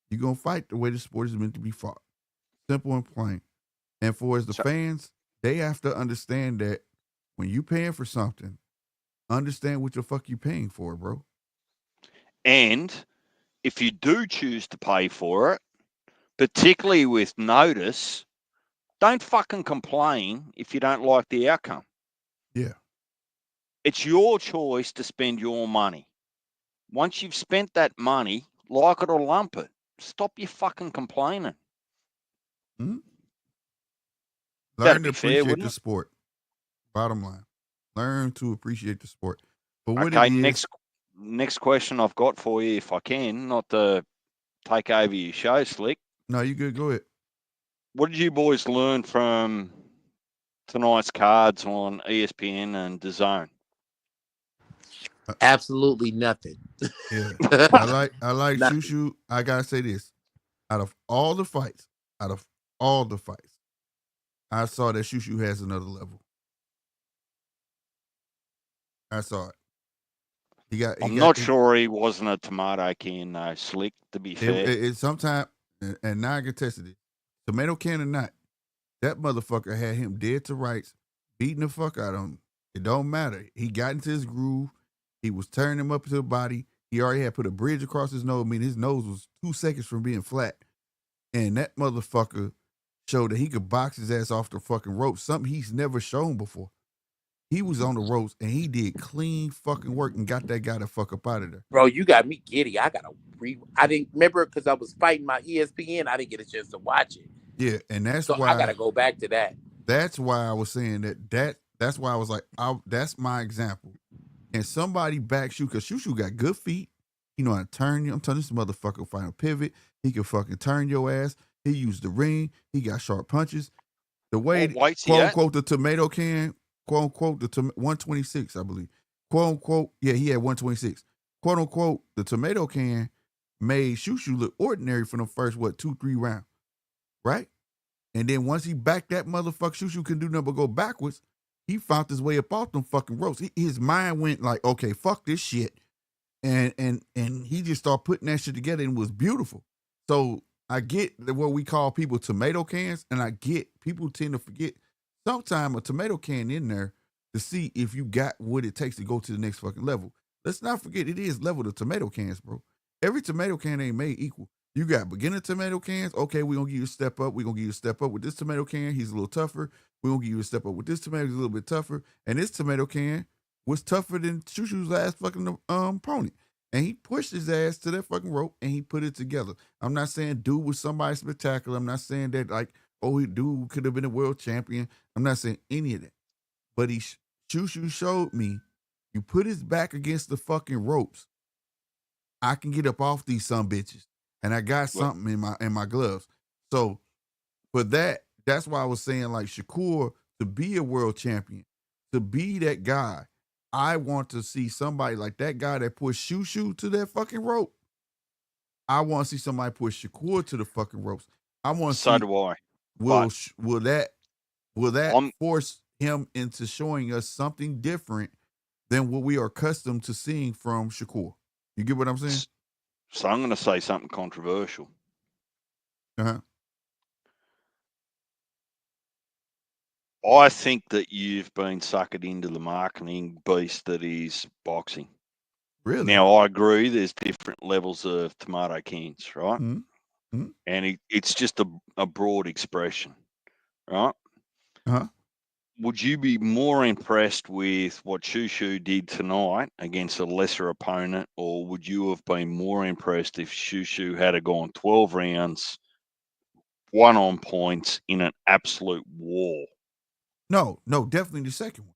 you're going to fight the way the sport is meant to be fought. Simple and plain. And for as the fans, they have to understand that when you paying for something, understand what the fuck you paying for, bro. And if you do choose to pay for it, particularly with notice, don't fucking complain if you don't like the outcome. Yeah. It's your choice to spend your money. Once you've spent that money, like it or lump it. Stop your fucking complaining. Learn to appreciate the sport. Bottom line. Learn to appreciate the sport. But what okay, next question I've got for you, if I can, not to take over your show, Slick. No, you good. Go ahead. What did you boys learn from tonight's cards on ESPN and DAZN? Absolutely nothing. Yeah. I like Shushu. I gotta say this. Out of all the fights, I saw that Shushu has another level. I saw it. I'm not sure he wasn't a tomato can, though, Slick, to be fair. It sometimes, and now I can test it. Tomato can or not, that motherfucker had him dead to rights, beating the fuck out of him. It don't matter. He got into his groove. He was turning him up to the body. He already had put a bridge across his nose. I mean, his nose was 2 seconds from being flat. And that motherfucker showed that he could box his ass off the fucking rope, something he's never shown before. He was on the ropes, and he did clean fucking work and got that guy the fuck up out of there. Bro, you got me giddy. I didn't remember because I was fighting my ESPN. I didn't get a chance to watch it. Yeah, and that's so why I got to go back to that. That's why I was saying that's why I was like, that's my example. And somebody back Shushu, because Shushu got good feet. You know how to turn you. I'm telling this motherfucker find a pivot. He can fucking turn your ass. He used the ring. He got sharp punches. The way, What weight's he quote at? unquote, the tomato can, quote unquote, 126, I believe. Quote unquote, yeah, he had 126. Quote unquote, the tomato can made Shushu look ordinary for the first, 2-3 rounds, right? And then once he backed that motherfucker, Shushu couldn't do nothing but go backwards. He found his way up off them fucking ropes. His mind went like, okay, fuck this shit. And he just started putting that shit together and it was beautiful. So I get what we call people tomato cans, and I get people tend to forget sometimes a tomato can in there to see if you got what it takes to go to the next fucking level. Let's not forget it is level to tomato cans, bro. Every tomato can ain't made equal. You got beginner tomato cans. Okay, we're going to give you a step up. We're going to give you a step up with this tomato can. He's a little tougher. We're going to give you a step up with this tomato. He's a little bit tougher. And this tomato can was tougher than Shushu's last fucking opponent. And he pushed his ass to that fucking rope and he put it together. I'm not saying dude was somebody spectacular. I'm not saying that like, oh, dude could have been a world champion. I'm not saying any of that. But Shushu showed me, you put his back against the fucking ropes, I can get up off these some bitches. And I got something in my gloves. So for that's why I was saying like Shakur, to be a world champion, to be that guy, I want to see somebody like that guy that pushed Shushu to that fucking rope. I want to see somebody push Shakur to the fucking ropes. I want to see. So do I. Will that force him into showing us something different than what we are accustomed to seeing from Shakur? You get what I'm saying? So I'm going to say something controversial. Uh-huh. I think that you've been suckered into the marketing beast that is boxing. Really? Now, I agree there's different levels of tomato cans, right? Mm-hmm. Mm-hmm. And it's just a broad expression, right? Uh-huh. Would you be more impressed with what Shushu did tonight against a lesser opponent, or would you have been more impressed if Shushu had gone 12 rounds, won on points in an absolute war? No, definitely the second one.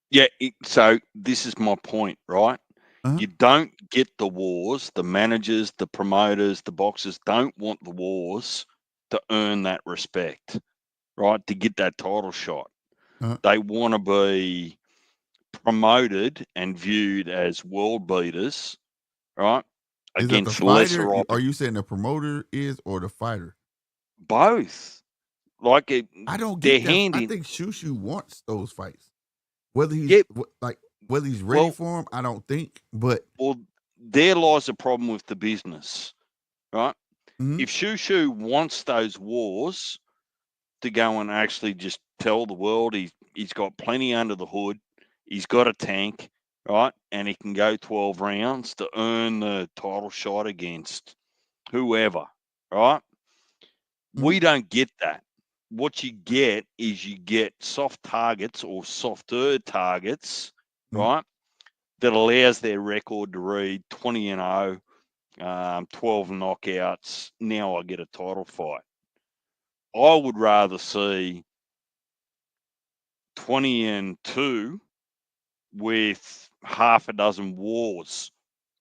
Yeah, so this is my point, right? Uh-huh. You don't get the wars. The managers, the promoters, the boxers don't want the wars to earn that respect, right? To get that title shot. Uh-huh. They want to be promoted and viewed as world beaters, right? Is that the Against fighter? lesser Are you saying the promoter is or the fighter? both. Like I don't they're get that. handing. I think Shushu wants those fights. Whether he's whether he's ready for them, I don't think. But there lies a problem with the business, right? Mm-hmm. If Shushu wants those wars to go and actually just tell the world he's got plenty under the hood, he's got a tank, right? And he can go 12 rounds to earn the title shot against whoever, right? Mm-hmm. We don't get that. What you get is you get soft targets or softer targets, right? That allows their record to read 20-0, 12 knockouts. Now I get a title fight. I would rather see 20-2 with half a dozen wars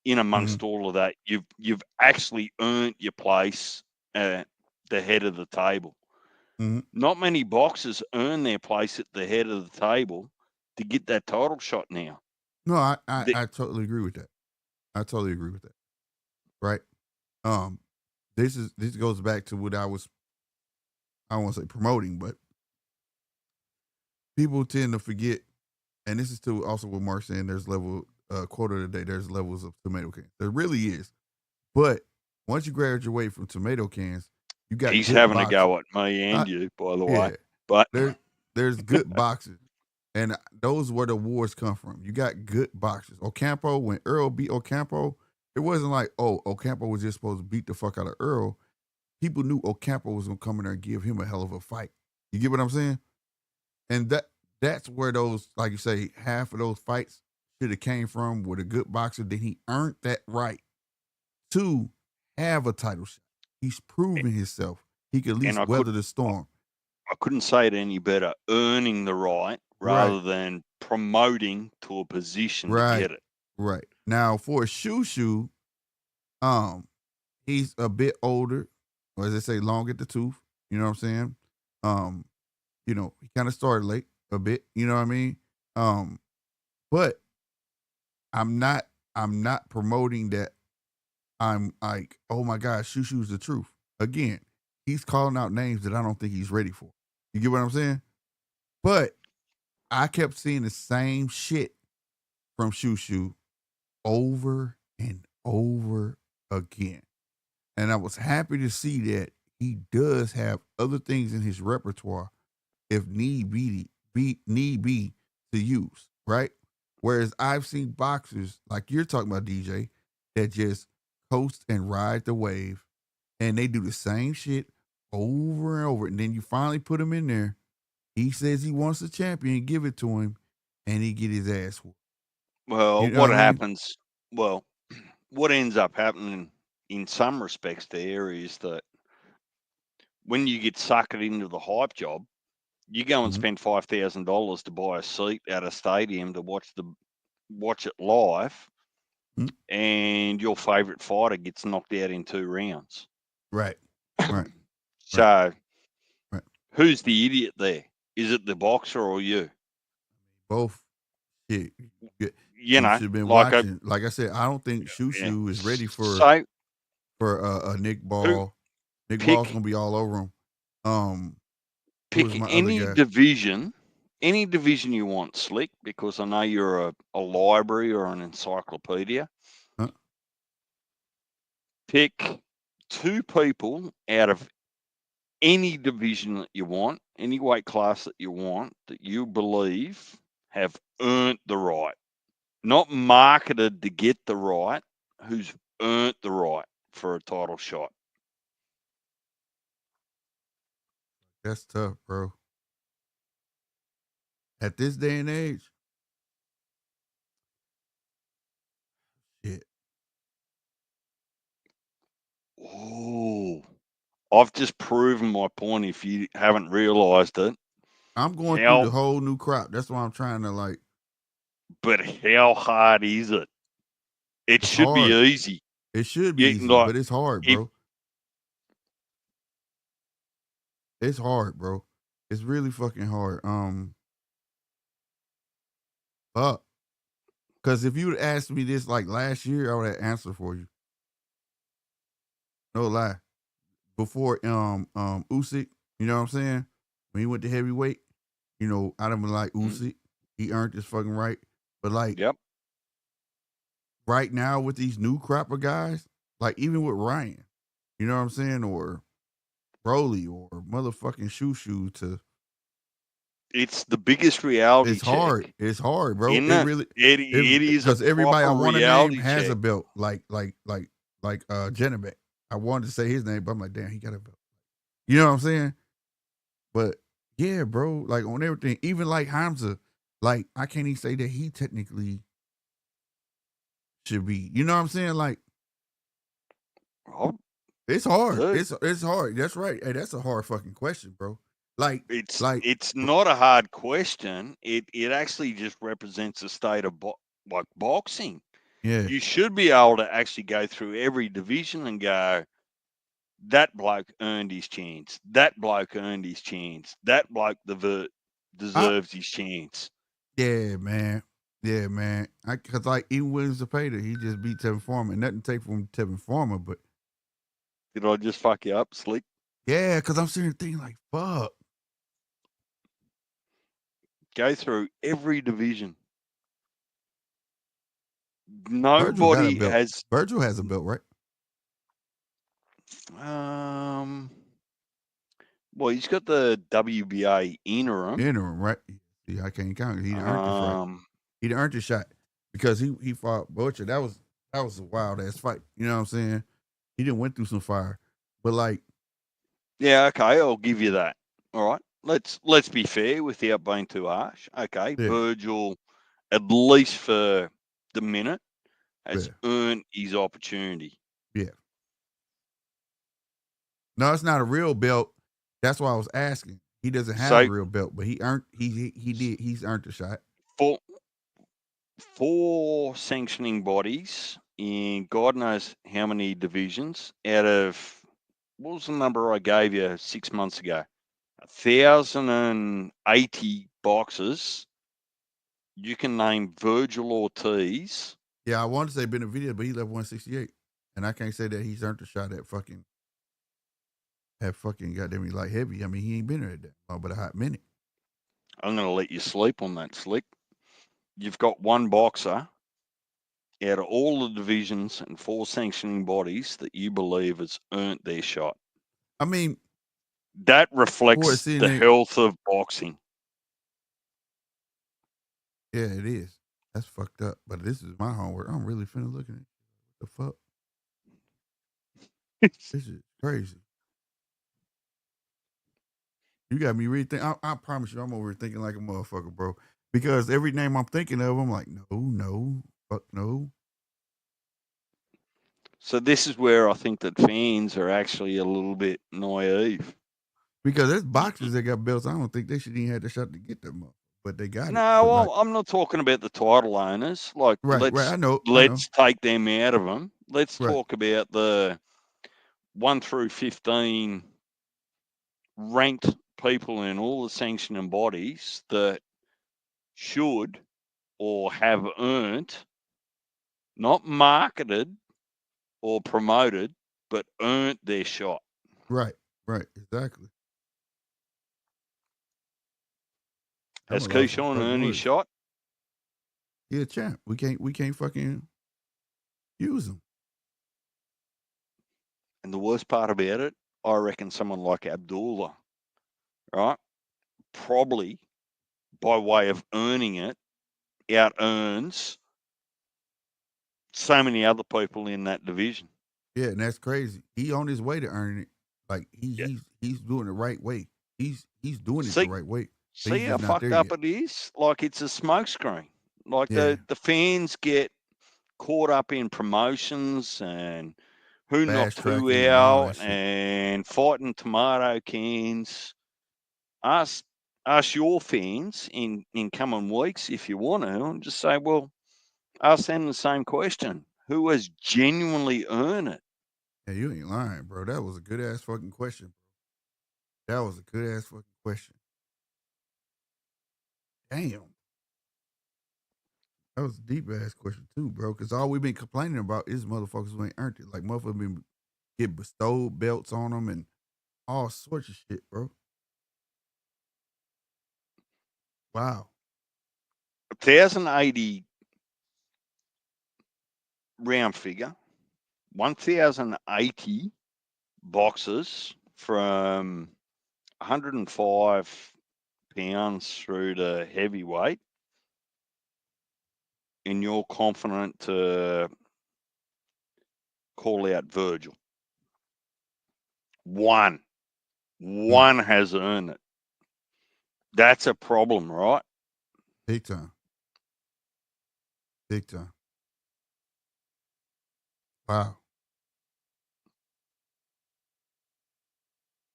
in amongst all of that. You've actually earned your place at the head of the table. Mm-hmm. Not many boxers earn their place at the head of the table to get that title shot now. No, I totally agree with that. I totally agree with that. Right? This goes back to what I don't want to say promoting, but people tend to forget, and this is to also what Mark's saying, there's quarter of the day, there's levels of tomato cans. There really is. But once you graduate from tomato cans, you got he's good having boxing. a go at me and you, by the way. Yeah, but there's good boxers. And those where the wars come from. You got good boxers. Ocampo, when Earl beat Ocampo, it wasn't like, oh, Ocampo was just supposed to beat the fuck out of Earl. People knew Ocampo was going to come in there and give him a hell of a fight. You get what I'm saying? And that's where those, like you say, half of those fights should have came from with a good boxer. Then he earned that right to have a title shot. He's proven himself. He could at least weather the storm. I couldn't say it any better. Earning the right rather than promoting to a position to get it. Right. Now for Shushu, he's a bit older. or as they say, long at the tooth. You know what I'm saying? He kind of started late a bit. You know what I mean? But I'm not promoting that. I'm like, oh my God, Shushu's the truth. Again, he's calling out names that I don't think he's ready for. You get what I'm saying? But I kept seeing the same shit from Shushu over and over again. And I was happy to see that he does have other things in his repertoire if need be to use, right? Whereas I've seen boxers, like you're talking about, DJ, that just coast and ride the wave, and they do the same shit over and over. And then you finally put him in there. He says he wants a champion, give it to him, and he get his ass whooped. Well, You know what what I mean? happens? Well, what ends up happening in some respects there is that when you get suckered into the hype job, you go and Mhm. spend $5,000 to buy a seat at a stadium to watch it live, Mhm. and your favorite fighter gets knocked out in 2 rounds. Right. Right. So, Right. who's the idiot there? Is it the boxer or you? Both. Shit. You You know, should have been like watching. Like I said, I don't think Shushu is ready for so a Nick who Ball. Nick Ball's pick gonna be all over him. Who pick was my other any guy? division you want, Slick, because I know you're a library or an encyclopedia. Huh? Pick 2 people out of any division that you want, any weight class that you want, that you believe have earned the right, not marketed to get the right, who's earned the right for a title shot. That's tough, bro. At this day and age, shit. Oh, I've just proven my point if you haven't realized it. I'm going through the How, whole new crop. That's why I'm trying to like. but how hard is it? It It's should be hard. easy. It should be You easy, like but it's hard, if bro. It's hard, bro. It's really fucking hard. Because if you'd asked me this like last year, I would have answered for you. No lie. Before Usyk, you know what I'm saying? When he went to heavyweight, I'd have been like Usyk. He earned his fucking right. But like yep. right now with these new crop of guys, like even with Ryan, you know what I'm saying? Or Broly or motherfucking Shushu to It's the biggest reality it's hard. check. It's hard, bro. In It that really it is a because everybody I proper want to name reality has a check. belt, like Janabek. I wanted to say his name, but I'm like, damn, he got a belt. You know what I'm saying? But yeah, bro, like on everything, even like Hamza, like I can't even say that he technically should be. You know what I'm saying? Like Oh, it's hard. dude, It's hard. That's right. Hey, that's a hard fucking question, bro. Like it's not a hard question. It actually just represents a state of like boxing. yeah. You should be able to actually go through every division and go, that bloke earned his chance. That bloke earned his chance. That bloke deserves his chance. Yeah, man. Yeah, man. Cause like even with Zepeda, he just beat Tevin Farmer. Nothing to take from Tevin Farmer, but Did I just fuck you up, Slick? yeah, cause I'm sitting there thinking like, fuck. Go through every division. Virgil got a Nobody belt. has. Virgil has a belt, right? Well, he's got the WBA interim. Interim, right? See, I can't count it. He done earned this right. He done earned his shot because he fought Butcher. That was a wild ass fight. You know what I'm saying? He didn't went through some fire, but like, yeah, okay, I'll give you that. All right, let's be fair without being too harsh. Okay, yeah, Virgil, at least for the minute, has yeah, earned his opportunity. yeah. No, it's not a real belt. That's why I was asking. He doesn't have a real belt, but he earned. He's earned the shot. Four sanctioning bodies in God knows how many divisions out of what was the number I gave you 6 months ago? 1,080 boxes. You can name Virgil Ortiz. Yeah, I wanted to say Benavidez, but he left 168. And I can't say that he's earned a shot at fucking goddamn light heavy. I mean, he ain't been there that long, but a hot minute. I'm going to let you sleep on that, Slick. You've got one boxer out of all the divisions and 4 sanctioning bodies that you believe has earned their shot. I mean, that reflects the health of boxing. Yeah, it is. That's fucked up. But this is my homework. I'm really finna look at it. What the fuck? This is crazy. You got me rethinking. I promise you, I'm over thinking like a motherfucker, bro. Because every name I'm thinking of, I'm like, no, fuck no. So this is where I think that fans are actually a little bit naive. Because there's boxers that got belts. I don't think they should even have the shot to get them up, but they got it. No, well, I'm not talking about the title owners. Like, right. I know. Let's take them out of them. Let's talk about the 1 through 15 ranked people in all the sanctioning bodies that should or have earned, not marketed or promoted, but earned their shot. Right, exactly. Has Keyshawn earned his shot? Yeah, champ. We can't fucking use him. And the worst part about it, I reckon someone like Abdullah, right, probably by way of earning it, out-earns so many other people in that division. Yeah, and that's crazy. He on his way to earning it. Like he's doing the right way. He's doing it the right way. See how fucked up it is? Like it's a smokescreen. Like the fans get caught up in promotions and who knocked who out and fighting tomato cans. Ask your fans in coming weeks if you want to, and just say, well, ask them the same question. Who has genuinely earned it? Yeah, you ain't lying, bro. That was a good ass fucking question. That was a good ass fucking question. Damn. That was a deep ass question too, bro. Because all we've been complaining about is motherfuckers who ain't earned it. Like motherfuckers been get bestowed belts on them and all sorts of shit, bro. Wow. 1,080 round figure, 1,080 boxes from 105 pounds through to heavyweight. And you're confident to call out Virgil. One has earned it. That's a problem, right? Big time. Big time. Wow.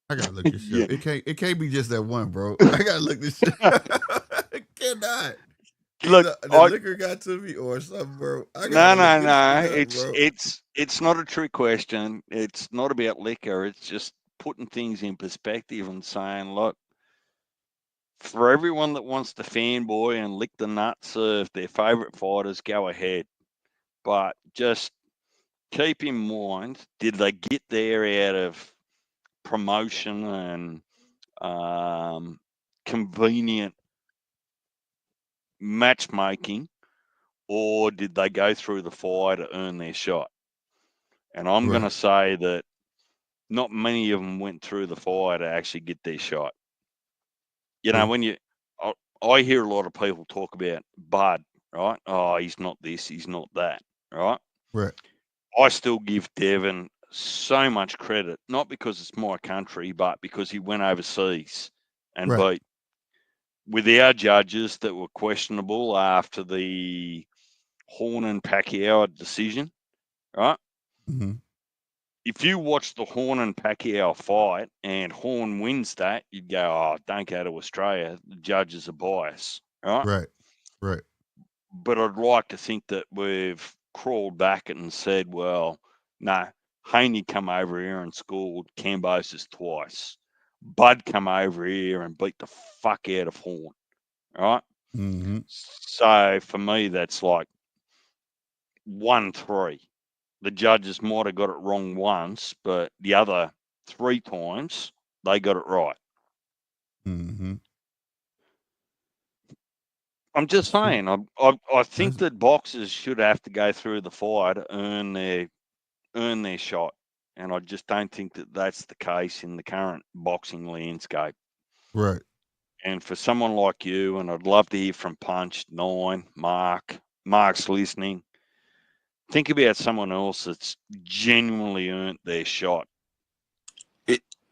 I gotta look this shit. It can't be just that one, bro. I gotta look this shit. It cannot. Look, the liquor got to me or something, bro. No. It's not a trick question. It's not about liquor. It's just putting things in perspective and saying, look, for everyone that wants to fanboy and lick the nuts of their favorite fighters, go ahead. But just keep in mind, did they get there out of promotion and convenient matchmaking, or did they go through the fire to earn their shot? And I'm going to say that not many of them went through the fire to actually get their shot. You know, when I hear a lot of people talk about Bud, right? Oh, he's not this, he's not that, right? Right. I still give Devin so much credit, not because it's my country, but because he went overseas and beat with our judges that were questionable after the Horn and Pacquiao decision, right? Mm-hmm. If you watch the Horn and Pacquiao fight and Horn wins that, you'd go, oh, don't go to Australia. The judges are biased, right? Right. But I'd like to think that we've crawled back and said, well, no, Haney come over here and scored Cambosis twice. Bud come over here and beat the fuck out of Horn. Right? Mm-hmm. So for me, that's like 1-3. The judges might have got it wrong once, but the other 3 times they got it right. Mm-hmm. I'm just saying, I think that boxers should have to go through the fire to earn their shot, and I just don't think that that's the case in the current boxing landscape. Right. And for someone like you, and I'd love to hear from Punch, 9, Mark's listening, think about someone else that's genuinely earned their shot.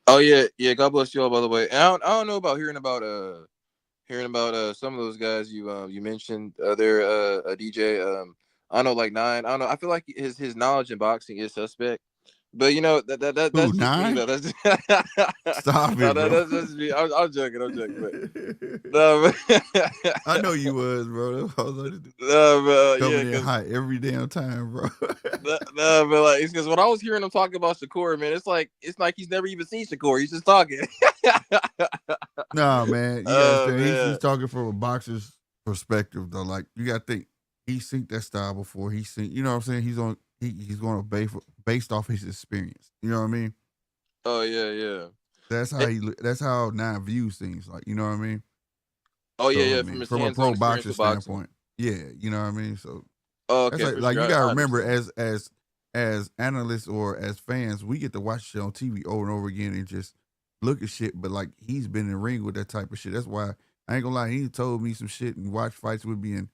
Oh yeah. God bless you all. By the way, and I don't know about hearing about some of those guys you mentioned. They're a DJ. I know like 9. I don't know. I feel like his knowledge in boxing is suspect. But you know that's Ooh, just 9? me though. That's Stop it, no, bro. that's just me. I'm joking. But no, but I know you was, bro. Coming in hot every damn time, bro. no, but like it's because when I was hearing him talk about Shakur, man, it's like he's never even seen Shakur. He's just talking. Nah, man. You gotta understand, he's talking from a boxer's perspective, though. Like you gotta think he's seen that style before. He's seen, you know what I'm saying? He's going to based off his experience. You know what I mean? Oh yeah. That's how 9 views things. Like, you know what I mean? Oh yeah, So, yeah. I mean, from a pro boxer standpoint, yeah, you know what I mean. So, okay, like sure. you gotta remember, as analysts or as fans, we get to watch shit on TV over and over again and just look at shit. But like he's been in the ring with that type of shit. That's why I ain't gonna lie. He told me some shit and watch fights with me and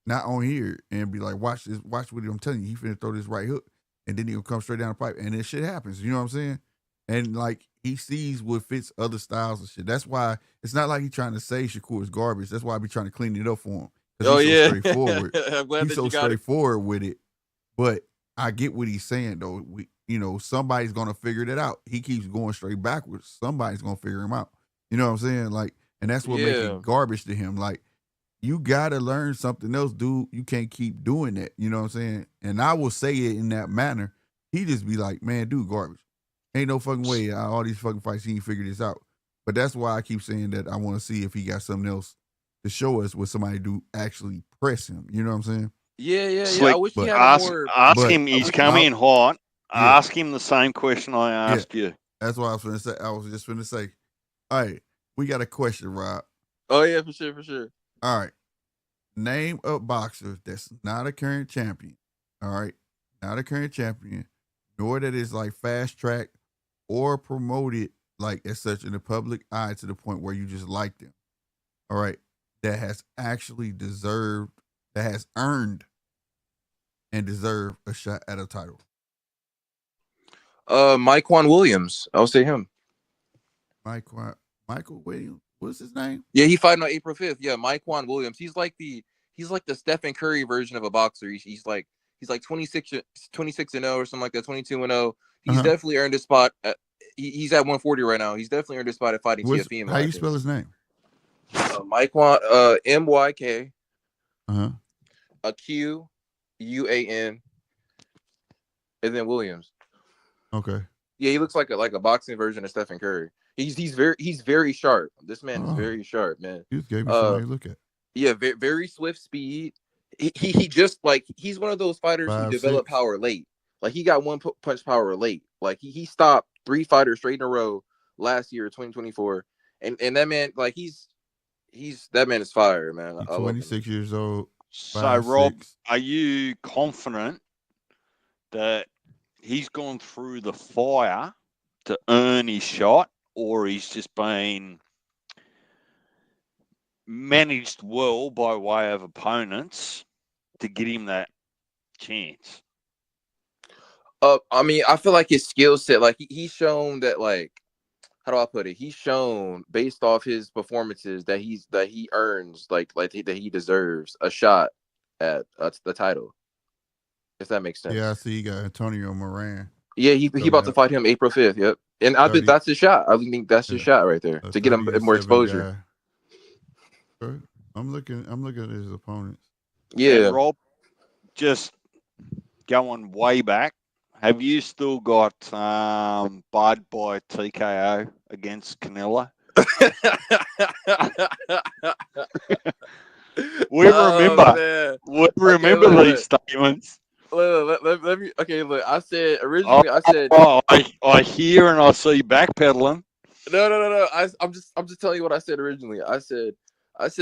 not on here and be like, watch what I'm telling you. He finna throw this right hook and then he'll come straight down the pipe and then shit happens. You know what I'm saying? And like he sees what fits other styles and shit. That's why it's not like he's trying to say Shakur is garbage. That's why I be trying to clean it up for him. Oh he's yeah, so straightforward. I'm glad He's that you so got straightforward with it. But I get what he's saying though. Somebody's gonna figure that out. He keeps going straight backwards. Somebody's gonna figure him out. You know what I'm saying? Like, and that's what makes it garbage to him. Like, you gotta learn something else, dude. You can't keep doing that. You know what I'm saying? And I will say it in that manner. He just be like, man, dude, garbage. Ain't no fucking way. All these fucking fights, he ain't figured this out. But that's why I keep saying that I want to see if he got something else to show us what somebody do actually press him. You know what I'm saying? Yeah. Slick, I wish he had ask him. He's coming in hot. Yeah. Ask him the same question I asked you. That's what I was gonna say. I was just gonna say. All right, we got a question, Rob. Oh yeah, for sure. All right, name a boxer that's not a current champion. All right, not a current champion, nor that is like fast track or promoted like as such in the public eye to the point where you just like them. All right, that has actually deserved, that has earned and deserved a shot at a title. Michael Williams. I'll say him. Michael Williams. What's his name? Yeah, he fighting on April 5th. Yeah, Michael Williams. He's like the Stephen Curry version of a boxer. He's like 26 and 0 or something like that. 22 and 0. He's definitely earned a spot. He's at 140 right now. He's definitely earned a spot at fighting TFE. How you spell his name? Myquan, MYK. QUAN, and then Williams. Okay. Yeah, he looks like a boxing version of Stephen Curry. He's very sharp. This man is very sharp, man. You just gave me something to look at. Yeah, very swift speed. He just like he's one of those fighters who develop power late. Like he got one punch power late. Like he stopped 3 fighters straight in a row last year, 2024. And that man, like that man is fire, man. He's 26 years old. So Rob, are you confident that he's gone through the fire to earn his shot, or he's just been managed well by way of opponents to get him that chance? I mean, I feel like his skill set, like he's shown that, like, how do I put it? He's shown based off his performances that he earns that he deserves a shot at the title. If that makes sense. Yeah, I see you got Antonio Moran. Yeah, he about to fight him April 5th. Yep, and I think that's his shot. I think that's his shot right there to get him more exposure. I'm looking at his opponents. Yeah, and Rob, just going way back, Have you still got Bud by TKO against Canelo? We remember these statements. Let me. Okay, look. I said originally. I said. I hear and I see backpedaling. No. I'm just telling you what I said originally. I said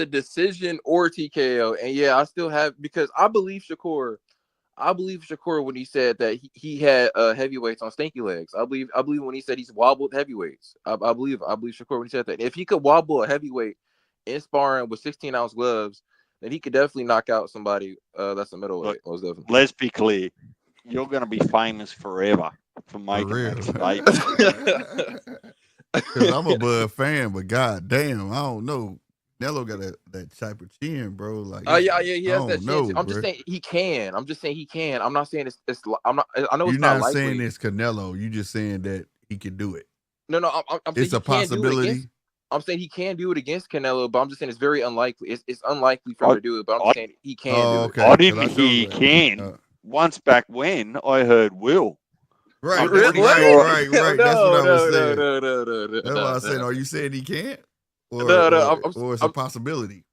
decision or TKO, and yeah, I still have because I believe Shakur when he said that he had heavyweights on stanky legs. I believe when he said he's wobbled heavyweights. I believe Shakur when he said that. If he could wobble a heavyweight in sparring with 16-ounce gloves, then he could definitely knock out somebody that's a middleweight. Most definitely. Let's be clear. You're going to be famous forever for making that statement. Because I'm a Bud fan, but god damn, I don't know. Nello got that type of chin, bro. Like, yeah, he has that chin. I'm just saying he can. I'm not saying it's I'm not. I know you're it's not not saying it's Canelo. You just saying that he can do it. No, I'm saying it's a possibility. I'm saying he can do it against Canelo, but I'm just saying it's very unlikely. It's unlikely for him to do it, but I'm just saying he can do it. I didn't hear he can. Once back when I heard will. Right. Right. That's what I was saying. No. That's what I said. Are you saying he can't? Or it's a possibility?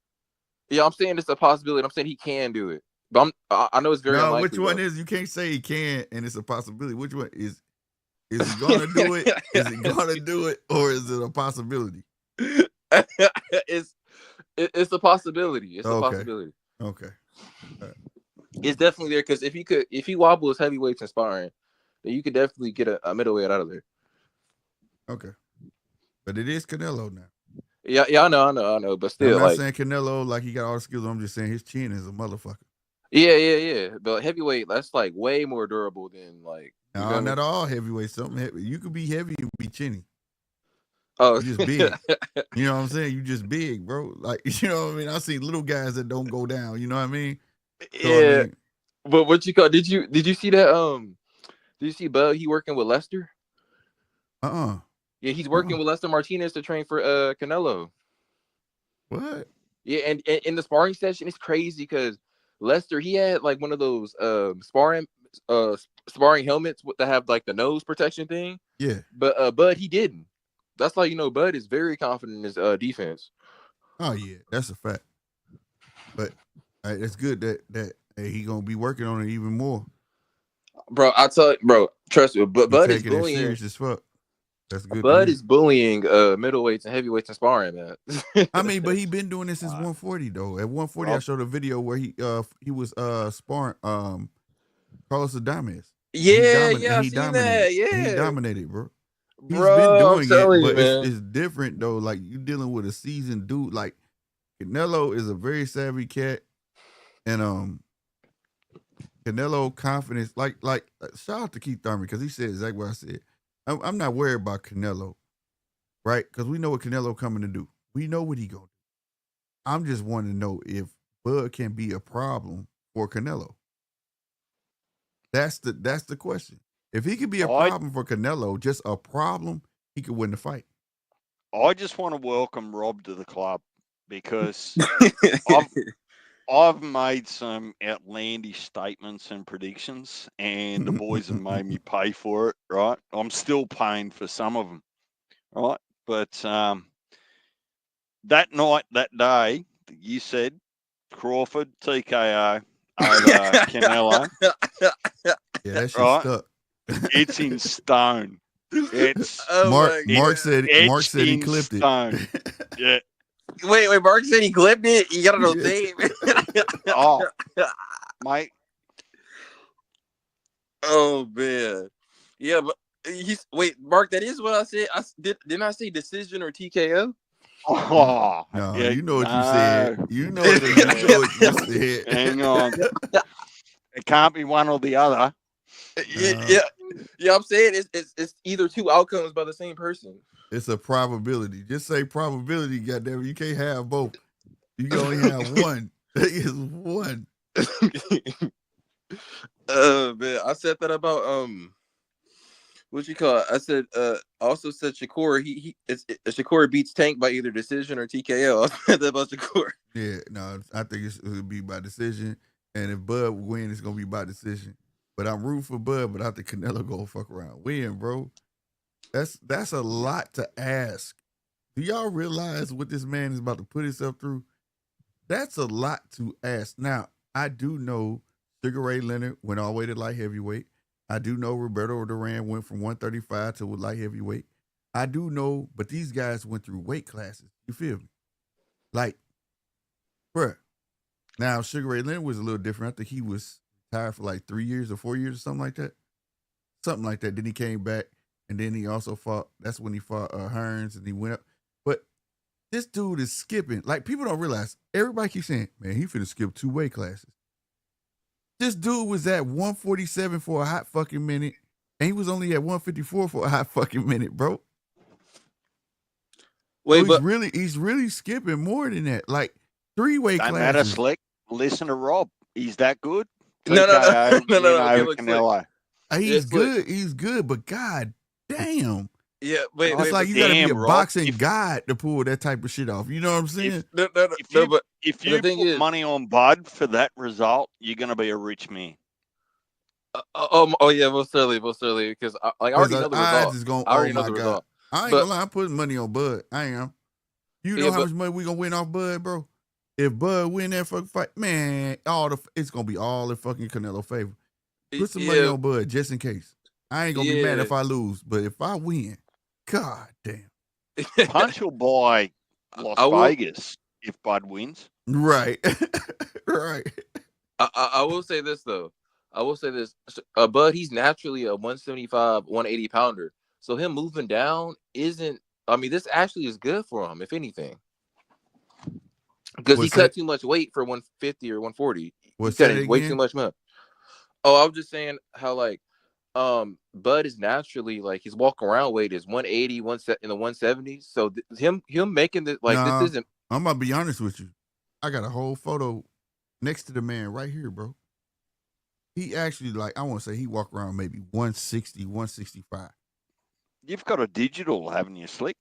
Yeah, I'm saying it's a possibility. I'm saying he can do it, but I know it's very unlikely. Which one is? You can't say he can and it's a possibility. Which one is he gonna do it? Is he gonna do it, or is it a possibility? It's a possibility. It's a possibility. Okay. It's definitely there because if he wobbles heavyweights in sparring, then you could definitely get a middleweight out of there. Okay, but it is Canelo now. Yeah, I know, but still, I'm not saying Canelo like he got all the skills. I'm just saying his chin is a motherfucker. Yeah. But heavyweight, that's like way more durable than like. No, not all heavyweight. Something heavy. You could be heavy, you be chinny. Oh, you just big. You know what I'm saying? You just big, bro. Like, you know what I mean? I see little guys that don't go down. You know what I mean? So, yeah. But what you call? Did you see that? Did you see Bud? He working with Lester? Yeah, he's working with Lester Martinez to train for Canelo. What? Yeah, and in the sparring session, it's crazy because Lester, he had like one of those sparring helmets that have like the nose protection thing. Yeah. But Bud, he didn't. That's like, Bud is very confident in his defense. Oh yeah, that's a fact. But it's good that he gonna be working on it even more. Bro, I tell you, bro, trust me. But Bud is bullying. Serious as fuck. That's good. Bud is bullying middleweights and heavyweights in sparring, man. I mean, but he been doing this since 140 though. At 140, I showed a video where he was sparring Carlos Adames. Yeah, he dominated. Yeah, he dominated, bro. He's been doing it, but it's different though. Like, you dealing with a seasoned dude. Like, Canelo is a very savvy cat, and Canelo confidence. Like shout out to Keith Thurman because he said exactly what I said. I'm not worried about Canelo, right? Because we know what Canelo coming to do. We know what he gonna do. I'm just wanting to know if Bud can be a problem for Canelo. That's the question. If he could be a problem for Canelo, just a problem, he could win the fight. I just want to welcome Rob to the club because I've made some outlandish statements and predictions, and the boys have made me pay for it, right? I'm still paying for some of them, right? But that night, that day, you said Crawford, TKO, over Canelo. Yeah, that shit stuck. It's in stone. It's Mark said he clipped it. Yeah. Wait, Mark said he clipped it? You got it on tape? Oh, mate. Oh, man. Yeah, but wait, Mark, that is what I said. Didn't I say decision or TKO? Oh, no, yeah, you know what you said. You know what you said. Hang on. It can't be one or the other. Yeah. I'm saying it's either two outcomes by the same person. It's a probability. Just say probability, goddamn. You can't have both. You can only have one. It's one. Man, I said that about what you call it? I said also said Shakur. Shakur beats Tank by either decision or TKO. I said that about Shakur. Yeah, no, I think it would be by decision. And if Bud wins, it's gonna be by decision. But I'm rooting for Bud, but I think Canelo gonna fuck around win, bro. That's a lot to ask. Do y'all realize what this man is about to put himself through? That's a lot to ask. Now, I do know Sugar Ray Leonard went all the way to light heavyweight. I do know Roberto Duran went from 135 to light heavyweight. I do know, but these guys went through weight classes. You feel me? Like, bruh. Now, Sugar Ray Leonard was a little different. I think he was retired for like 3 years or 4 years or something like that. Something like that. Then he came back, and then he also fought. That's when he fought Hearns, and he went up. But this dude is skipping. Like, people don't realize. Everybody keeps saying, man, he finna skip 2 weight classes. This dude was at 147 for a hot fucking minute, and he was only at 154 for a hot fucking minute, bro. Wait, so but he's really skipping more than that. Like 3 weight Don't classes. matter, Slick. Listen to Rob. He's that good. No. Canelo. He's good. He's good, but god damn. Yeah, wait. It's like you gotta be a Rob, boxing god to pull that type of shit off. You know what I'm saying? If you put money on Bud for that result, you're gonna be a rich man. Oh yeah, most certainly, because I already know the result. I already know the result. I ain't gonna lie, I'm putting money on Bud. I am. You know how much money we gonna win off Bud, bro? If Bud win that fucking fight, man, it's gonna be all in fucking Canelo favor. Put some money on Bud just in case. I ain't gonna be mad if I lose, but if I win, god damn. Punch will buy Las Vegas if Bud wins. Right. Right. I will say this though. Bud, he's naturally a 175, 180 pounder. So him moving down isn't. I mean, this actually is good for him, if anything, because he cut too much weight for 150 or 140. He cut way too much milk. Oh, I was just saying how like, Bud is naturally like his walk around weight is 180, in the 170s. So him making this like this isn't. I'm gonna be honest with you. I got a whole photo next to the man right here, bro. He actually like I want to say he walk around maybe 160, 165. You've got a digital, haven't you, Slick?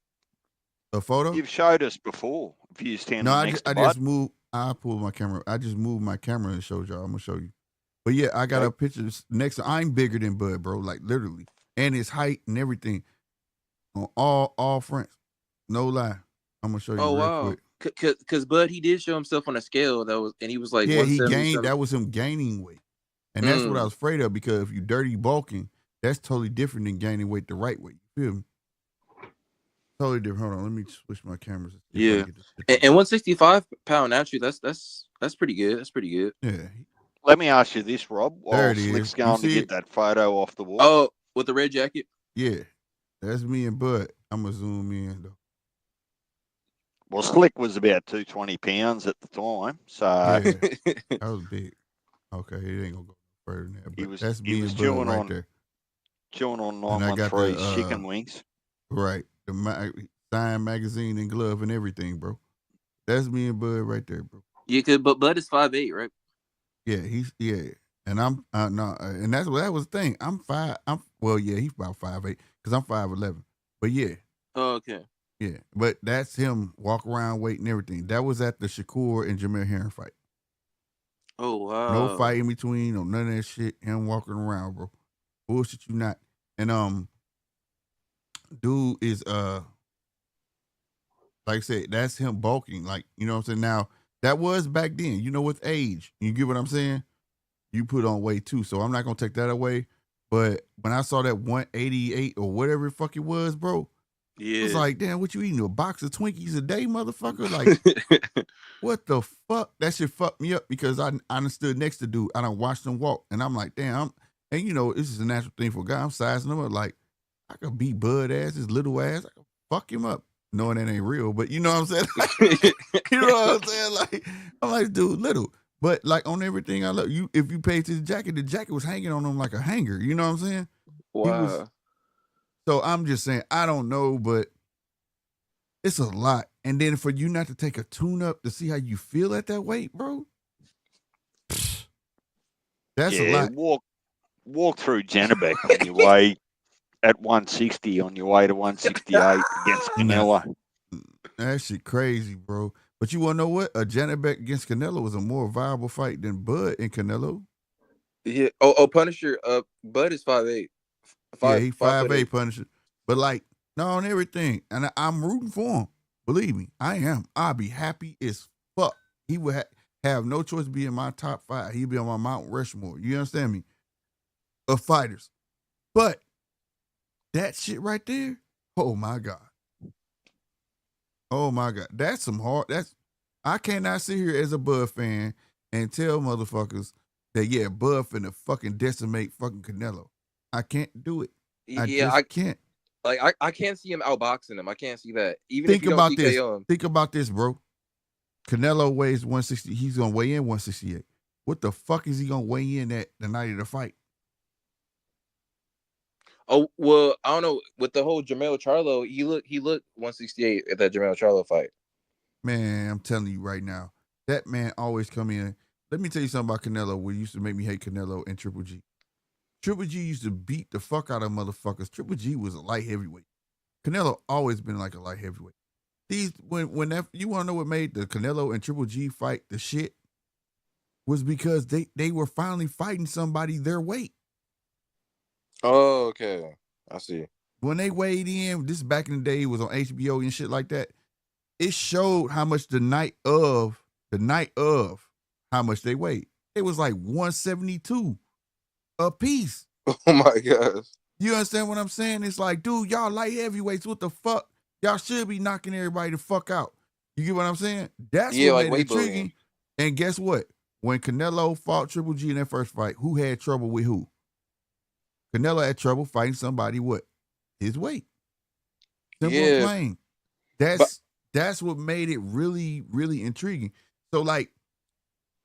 A photo? You've showed us before. If you stand next to I just moved. I pulled my camera. I just moved my camera and showed y'all. I'm gonna show you. But yeah, I got a picture next to. I'm bigger than Bud, bro. Like literally, and his height and everything on all fronts. No lie. I'm gonna show you real quick. Because Bud, he did show himself on a scale and he was like, he gained. That was him gaining weight, and that's what I was afraid of because if you dirty bulking, that's totally different than gaining weight the right way. You feel me? Totally different. Hold on, let me switch my cameras. Yeah, and 165 pound naturally, that's pretty good. That's pretty good. Yeah. Let me ask you this, Rob. There While it Slick's is. going to get that photo off the wall. Oh, with the red jacket? Yeah. That's me and Bud. I'm going to zoom in, though. Well, Slick was about 220 pounds at the time. So yeah, that was big. Okay, it ain't going to go further than that. But that's me and Bud right there. Chewing on 913 chicken wings. Right. The signed magazine and glove and everything, bro. That's me and Bud right there, bro. Yeah, but Bud is 5'8", right? Yeah, and I'm no, and that was the thing. He's about 5'8" because I'm 5'11". But yeah. Oh, okay. Yeah, but that's him walk around weight and everything. That was at the Shakur and Jamel Herring fight. Oh wow. No fight in between, no none of that shit. Him walking around, bro. Bullshit you not. And dude is like I said, that's him bulking. Like, you know what I'm saying? Now, that was back then. You know, with age. You get what I'm saying? You put on weight too. So I'm not gonna take that away. But when I saw that 188 or whatever the fuck it was, bro, yeah, it's like, damn, what you eating? A box of Twinkies a day, motherfucker? Like, what the fuck? That shit fucked me up because I done stood next to dude. I done watched him walk. And I'm like, damn, and you know, this is a natural thing for a guy. I'm sizing him up like, I could beat Bud ass, his little ass. I could fuck him up. Knowing that ain't real, but you know what I'm saying? You know what I'm saying? Like, I'm like, dude, little. But like on everything I love, if you paid to the jacket was hanging on him like a hanger. You know what I'm saying? Wow. So I'm just saying, I don't know, but it's a lot. And then for you not to take a tune-up to see how you feel at that weight, bro, that's a lot. Walk through Janabek on your way at 160 on your way to 168 against Canelo. That shit crazy, bro. But you want to know what? A Janabek against Canelo was a more viable fight than Bud and Canelo. Yeah. Oh, Punisher. Bud is 5'8". Yeah, he 5'8", 5'8". Punisher. But like, no, on everything. And I'm rooting for him. Believe me, I am. I'll be happy as fuck. He would have no choice to be in my top 5. He'd be on my Mount Rushmore. You understand me? Of fighters. But that shit right there, oh my God. Oh my God. That's some hard. I cannot sit here as a Bud fan and tell motherfuckers that, yeah, Bud finna fucking decimate fucking Canelo. I can't do it. I just can't. Like I can't see him outboxing him. I can't see that. Even Think if you about don't this. TKO him. Think about this, bro. Canelo weighs 160. He's gonna weigh in 168. What the fuck is he gonna weigh in at the night of the fight? Oh well, I don't know. With the whole Jermell Charlo, he looked 168 at that Jermell Charlo fight. Man, I'm telling you right now, that man always come in. Let me tell you something about Canelo. What used to make me hate Canelo and Triple G. Triple G used to beat the fuck out of motherfuckers. Triple G was a light heavyweight. Canelo always been like a light heavyweight. You want to know what made the Canelo and Triple G fight the shit? Was because they were finally fighting somebody their weight. Oh, okay. I see. When they weighed in, this back in the day, it was on HBO and shit like that. It showed how much the night of how much they weighed. It was like 172 a piece. Oh my gosh. You understand what I'm saying? It's like, dude, y'all light heavyweights. What the fuck? Y'all should be knocking everybody the fuck out. You get what I'm saying? That's what like made it intriguing. And guess what? When Canelo fought Triple G in that first fight, who had trouble with who? Canelo had trouble fighting somebody what? His weight. Simple and plain. That's what made it really, really intriguing. So like,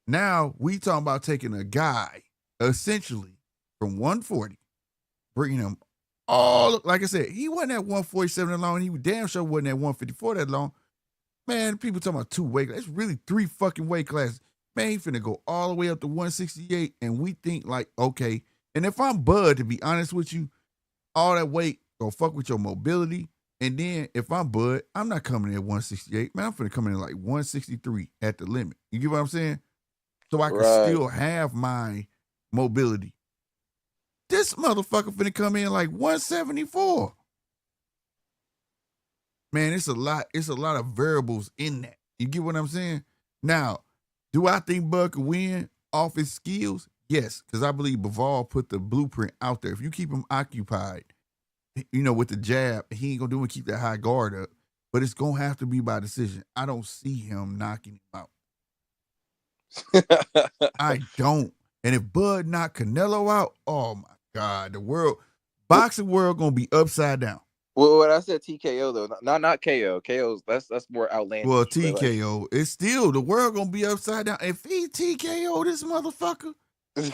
now we talking about taking a guy essentially from 140, bringing him all, like I said, he wasn't at 147 that long. He damn sure wasn't at 154 that long. Man, people talking about 2 weight classes. It's really 3 fucking weight classes. Man, he finna go all the way up to 168, and we think like, okay. And if I'm Bud, to be honest with you, all that weight gonna fuck with your mobility. And then if I'm Bud, I'm not coming in at 168. Man, I'm finna come in at like 163 at the limit. You get what I'm saying? So I can still have my mobility. This motherfucker finna come in like 174. Man, it's a lot of variables in that. You get what I'm saying? Now, do I think Bud can win off his skills? Yes, because I believe Bivol put the blueprint out there. If you keep him occupied, with the jab, he ain't gonna do and keep that high guard up. But it's gonna have to be by decision. I don't see him knocking him out. I don't. And if Bud knock Canelo out, oh my God, boxing world gonna be upside down. Well, when I said TKO though, not KO. KO's that's more outlandish. Well, TKO, it's still the world gonna be upside down. If he TKO this motherfucker, man,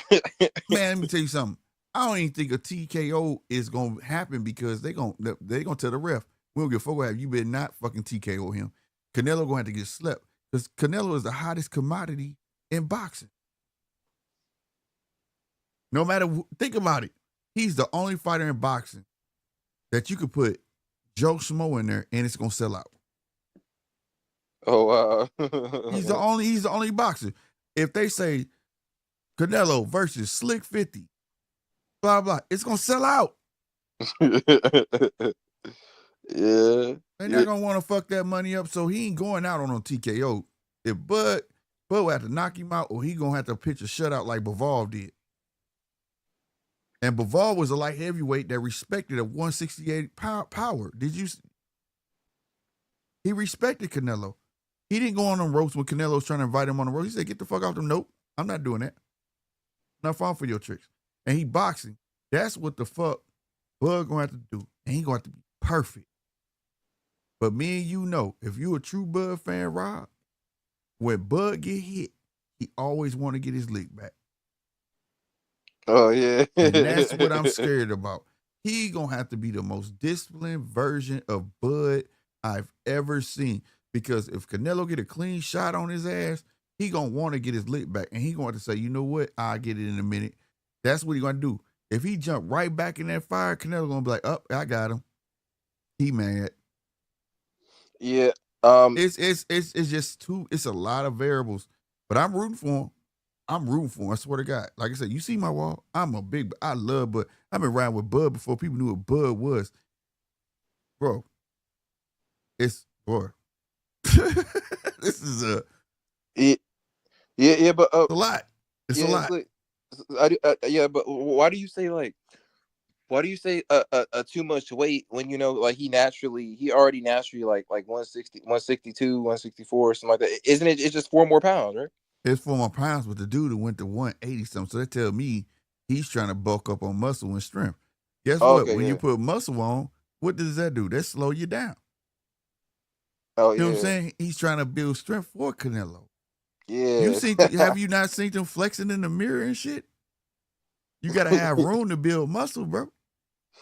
let me tell you something. I don't even think a TKO is gonna happen because they gonna tell the ref, we don't give a fuck have you better not fucking TKO him. Canelo gonna have to get slept because Canelo is the hottest commodity in boxing. No matter, think about it. He's the only fighter in boxing that you could put Joe Schmo in there and it's gonna sell out. Oh wow. He's the only boxer. If they say Canelo versus Slick 50, blah blah, it's gonna sell out. Yeah. They're not gonna want to fuck that money up, so he ain't going out on a TKO. If Bud will have to knock him out, or he gonna have to pitch a shutout like Bivol did. And Bivol was a light heavyweight that respected a 168 power. He respected Canelo. He didn't go on them ropes when Canelo was trying to invite him on the ropes. He said, get the fuck off them. Nope, I'm not doing that. Not falling for your tricks. And he boxing. That's what the fuck Bud gonna have to do. And he gonna have to be perfect. But me and you know, if you a true Bud fan, Rob, when Bud get hit, he always want to get his lick back. Oh yeah. And that's what I'm scared about. He gonna have to be the most disciplined version of Bud I've ever seen. Because if Canelo get a clean shot on his ass, he gonna want to get his lick back. And he gonna have to say, you know what? I'll get it in a minute. That's what he gonna do. If he jump right back in that fire, Canelo gonna be like, oh, I got him. He mad. Yeah. It's just it's a lot of variables. But I'm rooting for him. I'm rooting for him. I swear to God. Like I said, you see my wall. I love Bud. I've been riding with Bud before people knew what Bud was, bro. It's boy. This is a but a lot. It's a lot. But why do you say too much weight when like he already naturally like 160, 162, 164 something like that? Isn't it? It's just 4 more pounds, right? It's 4 more pounds, but the dude that went to 180 something. So that tell me he's trying to bulk up on muscle and strength. Guess what? Okay, When you put muscle on, what does that do? That slow you down. Oh, you know what I'm saying? He's trying to build strength for Canelo. Yeah. Have you not seen them flexing in the mirror and shit? You gotta have room to build muscle, bro.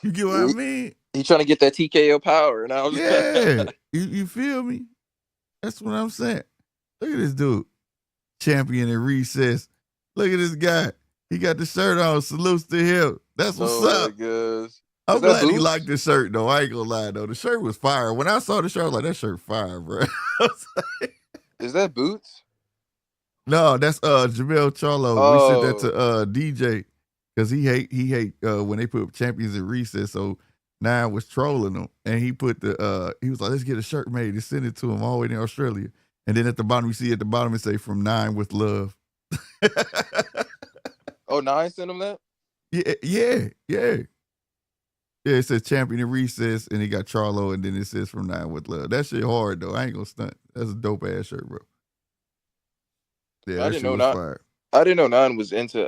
You get what I mean? He trying to get that TKO power, and I was you feel me? That's what I'm saying. Look at this dude, champion in recess. Look at this guy. He got the shirt on. Salutes to him. That's what's up. I'm glad he liked the shirt though. I ain't gonna lie though. The shirt was fire. When I saw the shirt, I was like, that shirt fire, bro. Is that Boots? No, that's Jamel Charlo. Oh. We sent that to DJ because he hate when they put champions in recess. So Nine was trolling him, and he put he was like, let's get a shirt made and send it to him all the way in Australia. And then at the bottom, you see at the bottom it say from Nine with love. Oh, Nine sent him that? Yeah. Yeah, it says champion in recess, and he got Charlo, and then it says from Nine with love. That shit hard though. I ain't gonna stunt. That's a dope ass shirt, bro. Yeah, I that shit was fire. I didn't know Nine was into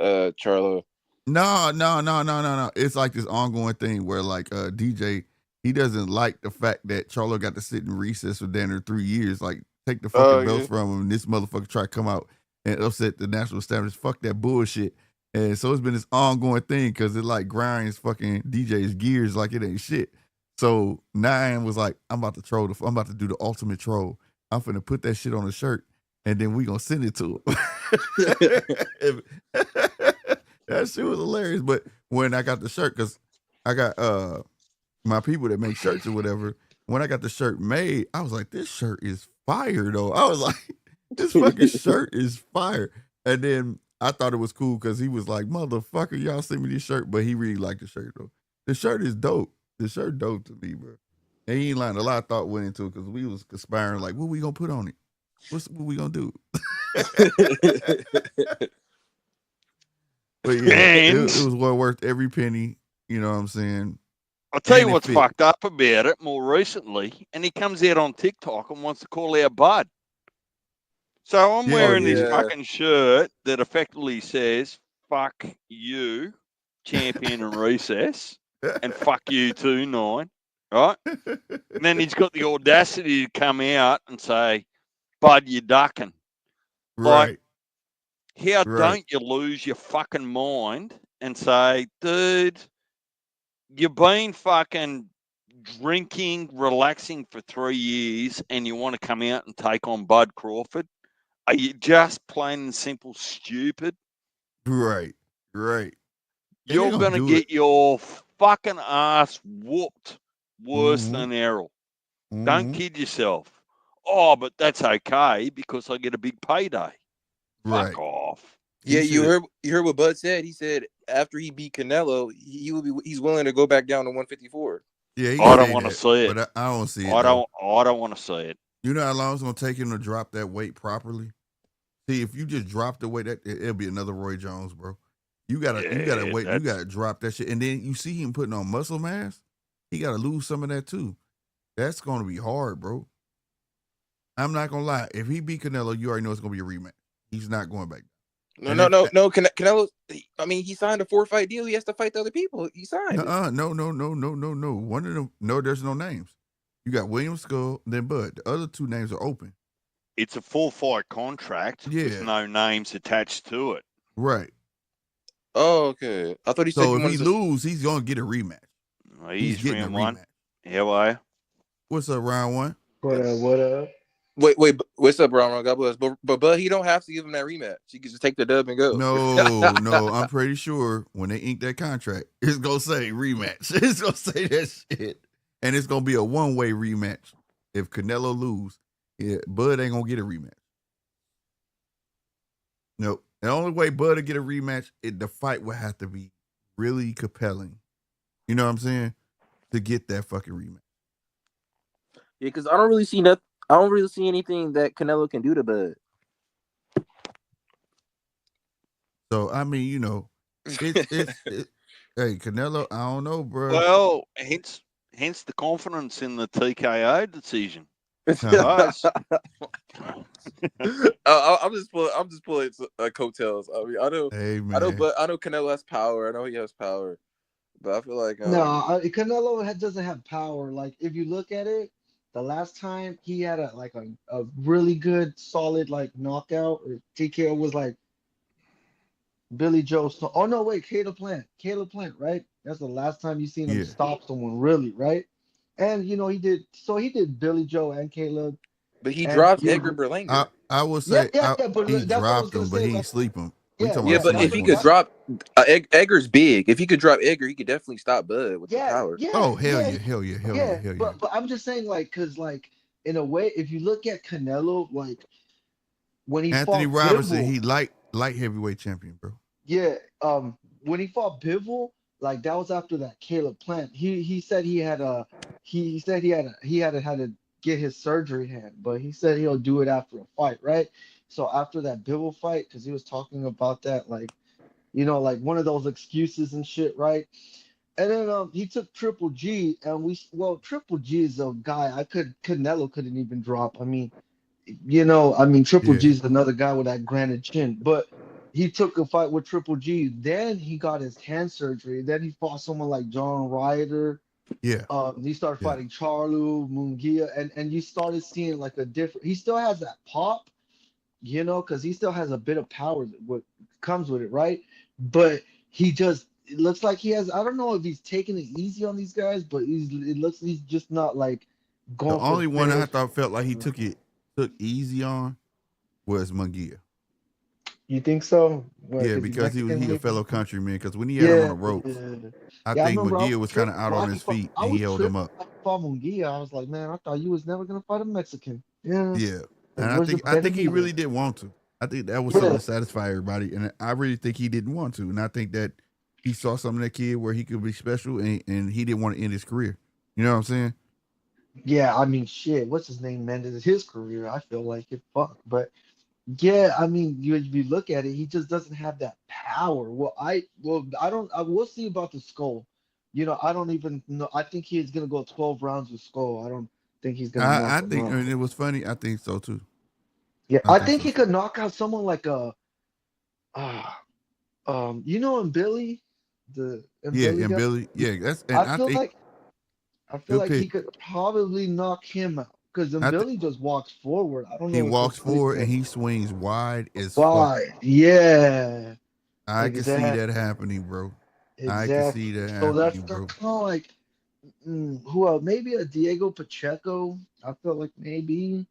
Charlo. No. It's like this ongoing thing where like DJ, he doesn't like the fact that Charlo got to sit in recess for damn near 3 years. Like, take the fucking belts from him, and this motherfucker try to come out and upset the national establishment. Fuck that bullshit. And so it's been this ongoing thing because it like grinds fucking DJ's gears like it ain't shit. So Nine was like, I'm about to do the ultimate troll. I'm finna put that shit on a shirt, and then we gonna send it to him. That shit was hilarious. But when I got the shirt, because I got my people that make shirts or whatever, when I got the shirt made, I was like, this shirt is fire though. I was like, this fucking shirt is fire. And then I thought it was cool because he was like, motherfucker, y'all send me this shirt. But he really liked the shirt though. The shirt is dope. The shirt dope to me, bro. And he ain't lying. A lot of thought went into it because we was conspiring like, what we gonna put on it? What we gonna do? But yeah, it was well worth every penny. You know what I'm saying? I'll tell you what's fucked up about it more recently, and he comes out on TikTok and wants to call out Bud. So I'm wearing this fucking shirt that effectively says, fuck you, champion in recess, and fuck you too, Nine, right? And then he's got the audacity to come out and say, Bud, you're ducking. Right. Like, how don't you lose your fucking mind and say, dude, you've been fucking drinking, relaxing for 3 years, and you want to come out and take on Bud Crawford? Are you just plain and simple stupid? Right. You're going to get your fucking ass whooped worse than Errol. Don't kid yourself. Oh, but that's okay because I get a big payday. Fuck off. Yeah, you heard what Bud said. He said after he beat Canelo, he's willing to go back down to 154. Yeah, I don't want to see it. But I don't see it. I don't want to see it. You know how long it's gonna take him to drop that weight properly? See, if you just drop the weight, it'll be another Roy Jones, bro. You gotta wait. You gotta drop that shit, and then you see him putting on muscle mass. He gotta lose some of that too. That's gonna be hard, bro. I'm not gonna lie. If he beat Canelo, you already know it's gonna be a rematch. He's not going back. No. Canelo. I mean, he signed a 4-fight deal. He has to fight the other people. He signed. No. One of them. No, there's no names. You got William Skull, then Bud. The other two names are open. It's a 4-fight contract with no names attached to it. Right. Oh, okay. I thought he said. So if he lose, he's gonna get a rematch. He's getting round one. How are you? What's up, round one? What up? Wait, what's up, Brown? God bless. But he don't have to give him that rematch. He can just take the dub and go. No. I'm pretty sure when they ink that contract, it's gonna say rematch. It's gonna say that shit, and it's gonna be a one-way rematch. If Canelo lose, Bud ain't gonna get a rematch. Nope. The only way Bud to get a rematch, the fight would have to be really compelling. You know what I'm saying? To get that fucking rematch. Yeah, because I don't really see anything that Canelo can do to Bud. So I mean, you know, it's hey, Canelo, I don't know, bro. Well, hence the confidence in the TKO decision. I'm just pulling coattails. I mean, I know Canelo has power. I know he has power, but I feel like Canelo doesn't have power. Like if you look at it, the last time he had a really good, solid knockout or TKO was like Billy Joe. Oh no, wait, Caleb Plant, right? That's the last time you seen him stop someone really, right? And you know he did Billy Joe and Caleb. But he dropped Edgar Berlanga. I would say but he that's dropped him, but he ain't sleep him. But if he could drop Edgar's big. If he could drop Edgar, he could definitely stop Bud with the power. Oh hell yeah. But I'm just saying because in a way, if you look at Canelo, when he Anthony fought Robinson, Bivol, he light heavyweight champion, bro. Yeah, when he fought Bivol, that was after that Caleb Plant. He said he had to get his surgery hand, but he said he'll do it after a fight, right? So after that Bivol fight, because he was talking about that, one of those excuses and shit, right? And then he took Triple G, and Triple G is a guy Canelo couldn't even drop. I mean, Triple G is another guy with that granite chin, but he took a fight with Triple G. Then he got his hand surgery. Then he fought someone like John Ryder. Yeah. He started fighting Charlo, Munguia, and you started seeing a different. He still has that pop, because he still has a bit of power what comes with it, right? But it looks like he has. I don't know if he's taking it easy on these guys, but he's just not going. The only one I felt like he took easy on was Munguia. You think so? Yeah, because he a fellow countryman. Because when he had him on the ropes, I think Munguia was kind of out on his feet, and he held him up. I fought Munguia. I was like, man, I thought you was never gonna fight a Mexican. Yeah. Yeah, and I think he really didn't want to. I think that was something to satisfy everybody, and I really think he didn't want to. And I think that he saw something in that kid where he could be special, and he didn't want to end his career. You know what I'm saying? Yeah, I mean, shit. What's his name? Ended his career. I feel like it fucked, but. Yeah, I mean, you look at it, he just doesn't have that power. We'll see about the Skull. I don't even know. I think he's gonna go 12 rounds with Skull. I don't think he's gonna. I think, and it was funny. I think so too. Yeah, I think he could knock out someone like in Billy, Billy, yeah. I feel like he could probably knock him out. Because Billy just walks forward. I don't know. He walks forward and he swings wide as fuck. Yeah. I can see that happening, bro. Exactly. I can see that happening, bro. Kind of like who else? Maybe a Diego Pacheco. I feel like maybe.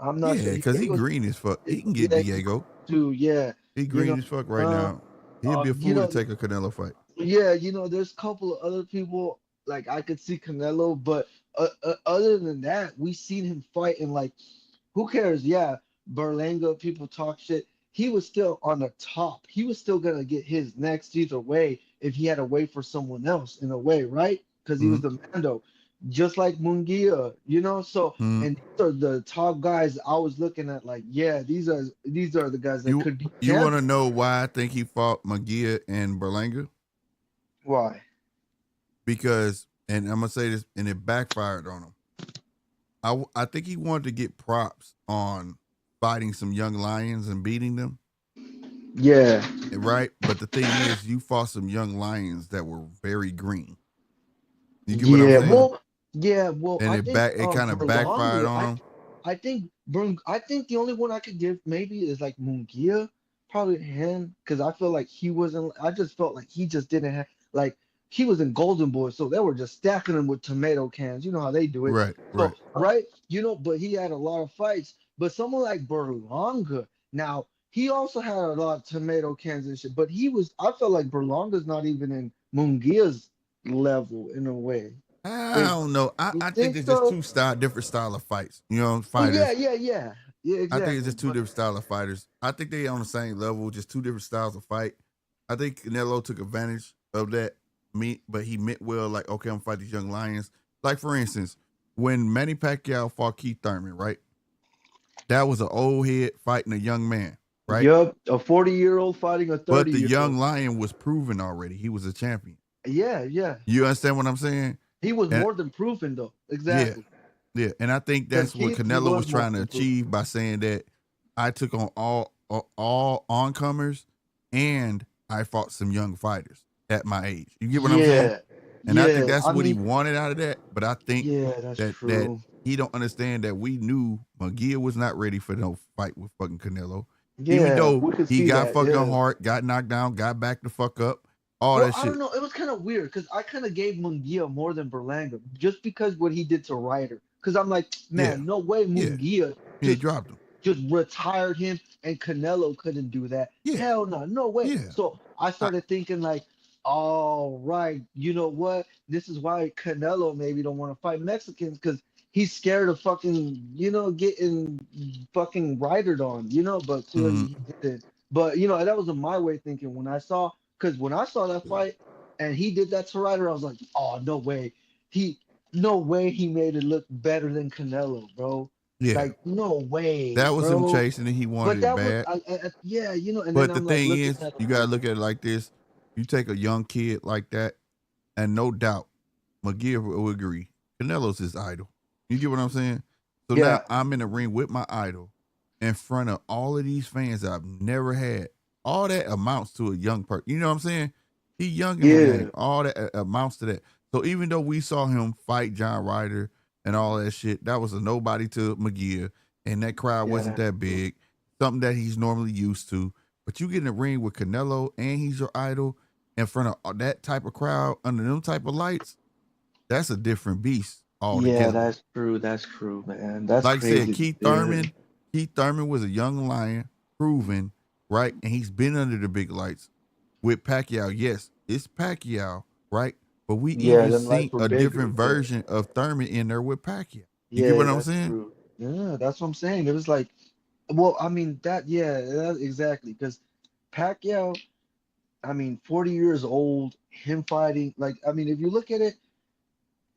I'm not sure. Because he green as fuck. He can get Diego. Dude, yeah. He green as fuck right now. He'd be a fool to take a Canelo fight. Yeah, there's a couple of other people I could see Canelo, but other than that, we seen him fight and who cares? Yeah, Berlanga, people talk shit. He was still on the top. He was still gonna get his next either way if he had to wait for someone else in a way, right? Because he was the Mando, just like Munguia, So and these are the top guys I was looking at. These are the guys that could be. You want to know why I think he fought Munguia and Berlanga? Why? Because. And I'm gonna say this, and it backfired on him. I think he wanted to get props on fighting some young lions and beating them. Yeah. Right. But the thing is, you fought some young lions that were very green. You get what I'm saying? And it kind of backfired on him. I think the only one I could give maybe is Munguia, probably him, because I feel like he wasn't. I just felt like he just didn't have He was in Golden Boy, so they were just stacking him with tomato cans. You know how they do it. Right. Right? But he had a lot of fights. But someone like Berlanga, now, he also had a lot of tomato cans and shit. But I felt like Berlanga's not even in Munguia's level in a way. I don't know. I think it's just two different style of fights. Fighters. Yeah. Yeah, exactly. I think it's just two different styles of fighters. I think they on the same level, just two different styles of fight. I think Canelo took advantage of that, but he meant well, like, okay, I'm fighting these young lions. Like, for instance, when Manny Pacquiao fought Keith Thurman, right? That was an old head fighting a young man, right? Yup, a 40-year-old fighting a 30-year-old. But the young lion was proven already. He was a champion. Yeah, yeah. You understand what I'm saying? He was more than proven, though. Exactly. Yeah, and I think that's what Canelo was trying to achieve by saying that I took on all oncomers and I fought some young fighters at my age. You get what I'm saying? And I think that's what he wanted out of that. But I think that he don't understand that we knew Munguia was not ready for no fight with fucking Canelo. Even though he got fucking hard, got knocked down, got back the fuck up, all that shit. I don't know. It was kind of weird because I kind of gave Munguia more than Berlanga just because what he did to Ryder. Because I'm like, man, no way Munguia just dropped him. Just retired him, and Canelo couldn't do that. Hell no, no way. So I started thinking like, all right, you know what? This is why Canelo maybe don't want to fight Mexicans because he's scared of fucking, getting fucking ridered on, but clearly he didn't. But, that was my way of thinking when I saw that fight and he did that to Ryder, I was like, oh, no way. No way he made it look better than Canelo, bro. Yeah. Like, no way. That was him chasing it. He wanted it bad. And but then the thing is, you got to look at it like this. You take a young kid like that, and no doubt, McGee will agree, Canelo's his idol. You get what I'm saying? So now I'm in the ring with my idol in front of all of these fans that I've never had. All that amounts to a young person. You know what I'm saying? He young in the game. All that amounts to that. So even though we saw him fight John Ryder and all that shit, that was a nobody to McGee, and that crowd wasn't that big. Something that he's normally used to. But you get in the ring with Canelo and he's your idol in front of that type of crowd under them type of lights, that's a different beast altogether. Yeah, that's true. That's true, man. That's like crazy. I said, Keith Thurman was a young lion, proven, right? And he's been under the big lights with Pacquiao. Yes, it's Pacquiao, right? But we even seen a different version of Thurman in there with Pacquiao. You get what I'm saying? True. Yeah, that's what I'm saying. It was like, well, I mean, exactly. Because Pacquiao, 40 years old, him fighting, like, if you look at it,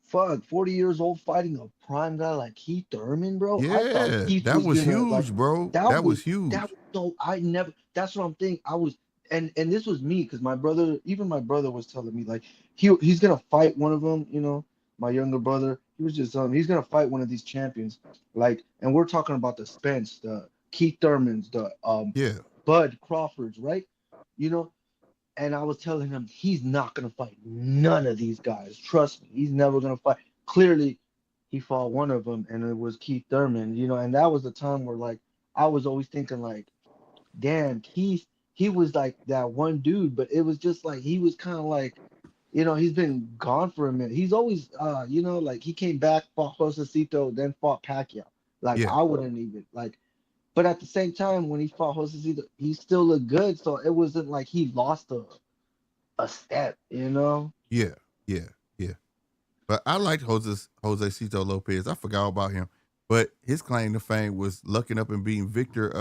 40 years old fighting a prime guy like Keith Thurman, bro. Yeah, that was huge, bro. That was huge. That's what I'm thinking. And this was me, because my brother was telling me, like, he's going to fight one of them, my younger brother. He was just he's going to fight one of these champions. Like, and we're talking about the Spence, the Keith Thurmans, the Bud Crawfords, right? And I was telling him he's not going to fight none of these guys. Trust me, he's never going to fight. Clearly, he fought one of them, and it was Keith Thurman, and that was the time where, like, I was always thinking, like, damn, he was like that one dude, but it was just like he was kind of like, he's been gone for a minute. He's always, like he came back, fought Joselito, then fought Pacquiao. Like, I wouldn't even, like, but at the same time, when he fought Joselito, he still looked good. So it wasn't like he lost a step, Yeah. But I liked Joselito Lopez. I forgot about him. But his claim to fame was lucking up and beating Victor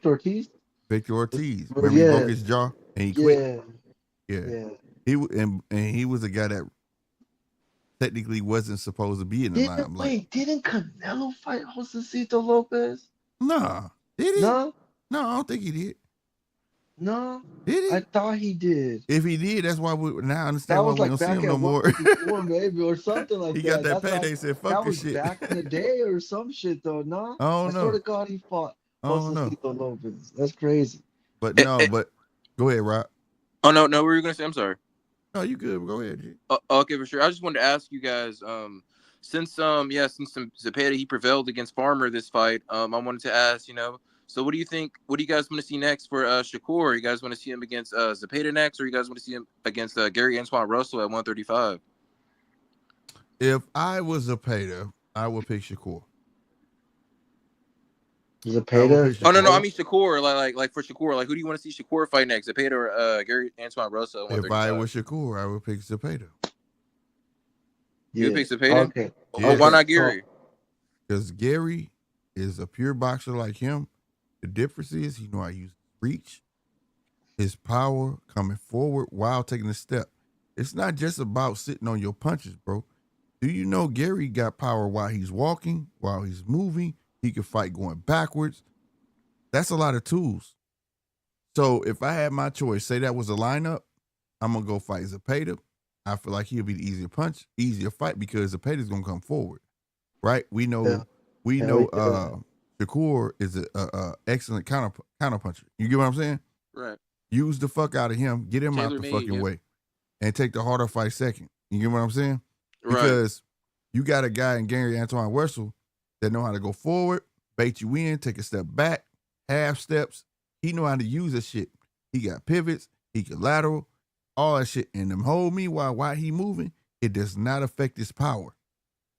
Ortiz? Victor Ortiz. Remember he broke his jaw and he quit? Yeah. He was a guy that technically wasn't supposed to be in the limelight. Wait, didn't Canelo fight Joselito Lopez? Nah. Did he? No, I don't think he did. No, did he? I thought he did. If he did, that's why we now understand why we don't see him no more. Maybe, or something like he that. He got that payday. Said, "Fuck this shit." That was back in the day, or some shit though. No, I swear to God, he fought Joselito Lopez. That's crazy. But no, but go ahead, Rob. Oh no, what were you gonna say? I'm sorry. No, you good. Go ahead, G. Okay, for sure. I just wanted to ask you guys, since Zepeda he prevailed against Farmer this fight, I wanted to ask, so what do you think? What do you guys want to see next for Shakur? You guys want to see him against Zepeda next, or you guys want to see him against Gary Antoine Russell at 135? If I was Zepeda, I would pick Shakur. Zepeda? Oh no, I mean Shakur. Like for Shakur, like who do you want to see Shakur fight next? Zepeda or Gary Antoine Russell? If I was Shakur, I would pick Zepeda. You would pick Zepeda? Okay. Oh, why not Gary? Because Gary is a pure boxer like him. The difference is he know how to use reach, his power coming forward while taking a step. It's not just about sitting on your punches, bro. Do you know Gary got power while he's walking, while he's moving? He can fight going backwards. That's a lot of tools. So if I had my choice, say that was a lineup, I'm going to go fight Zepeda. I feel like he'll be the easier fight because Zepeda's going to come forward, right? We know Shakur is a excellent counter puncher. You get what I'm saying? Right. Use the fuck out of him, get him out the fucking way, and take the harder fight second. You get what I'm saying? Right. Because you got a guy in Gary Antoine Wessel that know how to go forward, bait you in, take a step back, half steps. He know how to use that shit. He got pivots, he can lateral, all that shit. And them hold me while he moving, it does not affect his power.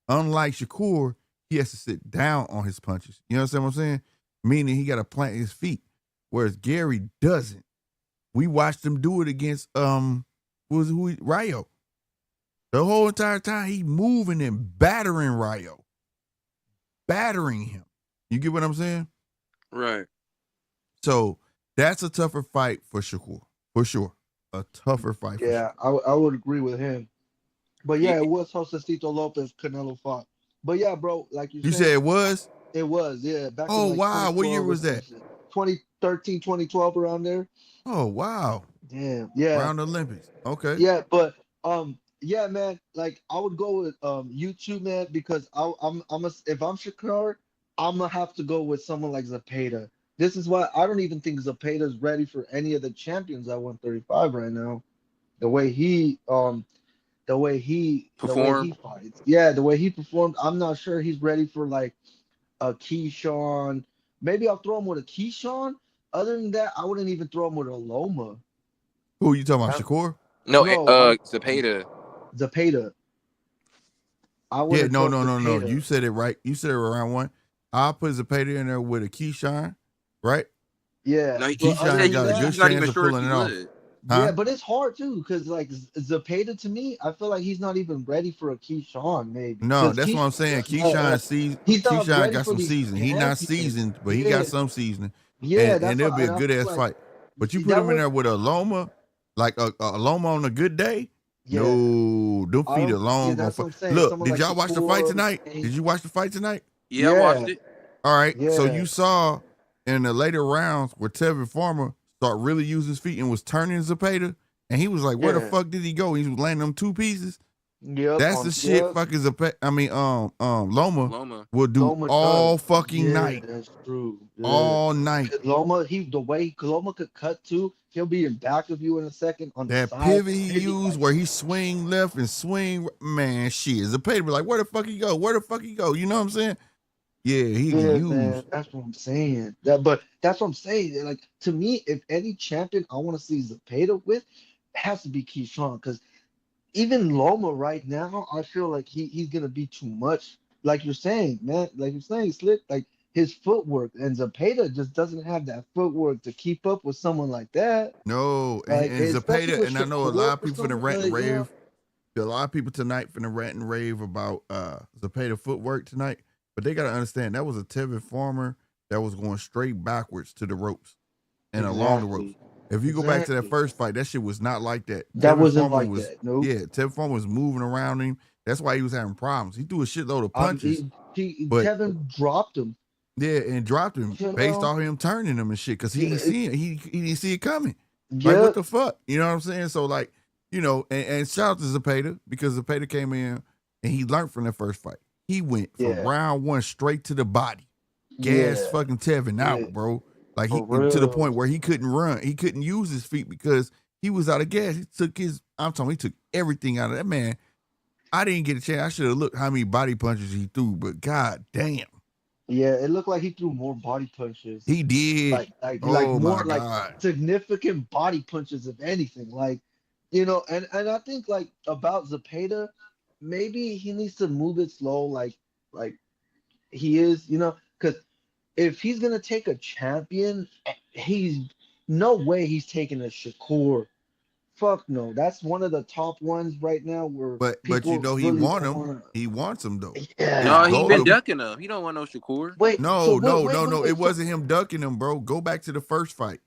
Unlike Shakur, he has to sit down on his punches. You understand what I'm saying? Meaning he got to plant his feet, whereas Gary doesn't. We watched him do it against Rayo. The whole entire time he moving and battering Rayo. Battering him. You get what I'm saying? Right. So that's a tougher fight for Shakur. For sure. A tougher fight for Yeah, I would agree with him. But yeah, it was Joselito Lopez Canelo fought. But yeah, bro, like you said it was? It was, yeah. Back oh, in wow. What year was that? 2013, 2012, around there. Oh, wow. Damn. Yeah. Around the Olympics. Okay. Yeah, but yeah, man, like I would go with YouTube, man, because if I'm Shakur, I'm gonna have to go with someone like Zepeda. This is why I don't even think Zepeda's ready for any of the champions at 135 right now. The way he fights. Yeah, the way he performed, I'm not sure he's ready for like a Keyshawn. Maybe I'll throw him with a Keyshawn. Other than that, I wouldn't even throw him with a Loma. Who are you talking about, Shakur? No, Zepeda. Zepeda. No. You said it right. You said it around one. I'll put Zepeda in there with a Keyshawn, right? Yeah. No, Keyshawn got a good chance of pulling it off. Yeah, but it's hard too, because like Zepeda, to me, I feel like he's not even ready for a Keyshawn, maybe. No, that's what I'm saying. Keyshawn got some seasoning. He's not seasoned, but he got some seasoning. Yeah, and it'll be a good ass fight. But you put him in there with a Loma, like a Loma on a good day. Yeah. No, them feet alone. Look, did y'all watch the fight tonight? Did you watch the fight tonight? Yeah, I watched it. All right. Yeah. So you saw in the later rounds where Tevin Farmer started really using his feet and was turning Zepeda, and he was like, "Where the fuck did he go?" He was landing them two pieces. Yeah, that's the shit. Fucking Zepeda. I mean, Loma will do all fucking night. That's true. Yeah. All night. Loma, the way Loma could cut too, he'll be in back of you in a second on that the side. Pivot he used where he swing left and swing, man, shit. Zepeda be like, "Where the fuck he go? Where the fuck he go?" You know what I'm saying? Yeah, he can use. Man, that's what I'm saying. But that's what I'm saying. Like, to me, if any champion I want to see Zepeda with, it has to be Keyshawn, because even Loma right now, I feel like he's gonna be too much. Like you're saying, man. Like you're saying, Slick. Like his footwork, and Zepeda just doesn't have that footwork to keep up with someone like that. No, Like, and Zepeda, and I know a lot of Shakur or people finna rant and rave. A lot of people tonight finna rant and rave about Zepeda footwork tonight. But they got to understand that was a Tevin Farmer that was going straight backwards to the ropes and along the ropes. If you go back to that first fight, that shit was not like that. That wasn't like that. Nope. Yeah, Tevin Farmer was moving around him. That's why he was having problems. He threw a shitload of punches. But Tevin dropped him. Yeah, and dropped him based off him turning him and shit, because he didn't see it. He didn't see it coming. Yeah. Like, what the fuck? You know what I'm saying? So, like, you know, and shout out to Zepeda, because Zepeda came in and he learned from that first fight. He went from round one straight to the body. Gas fucking Tevin out, bro. Like, he to the point where he couldn't run. He couldn't use his feet because he was out of gas. He took he took everything out of that man. I didn't get a chance. I should have looked how many body punches he threw, but god damn. Yeah, it looked like he threw more body punches. He did. Like more like significant body punches, if anything. Like, you know, and I think like about Zepeda, maybe he needs to move it slow, like he is, you know, because if he's gonna take a champion, he's no way he's taking a Shakur Fuck no. That's one of the top ones right now where But you people know he really want don't him. want to. He wants him though. Yeah. No, His he goal. been ducking him. He don't want no Shakur. Wait. No, So no. It wait. wasn't him ducking him, bro. Go back to the first fight.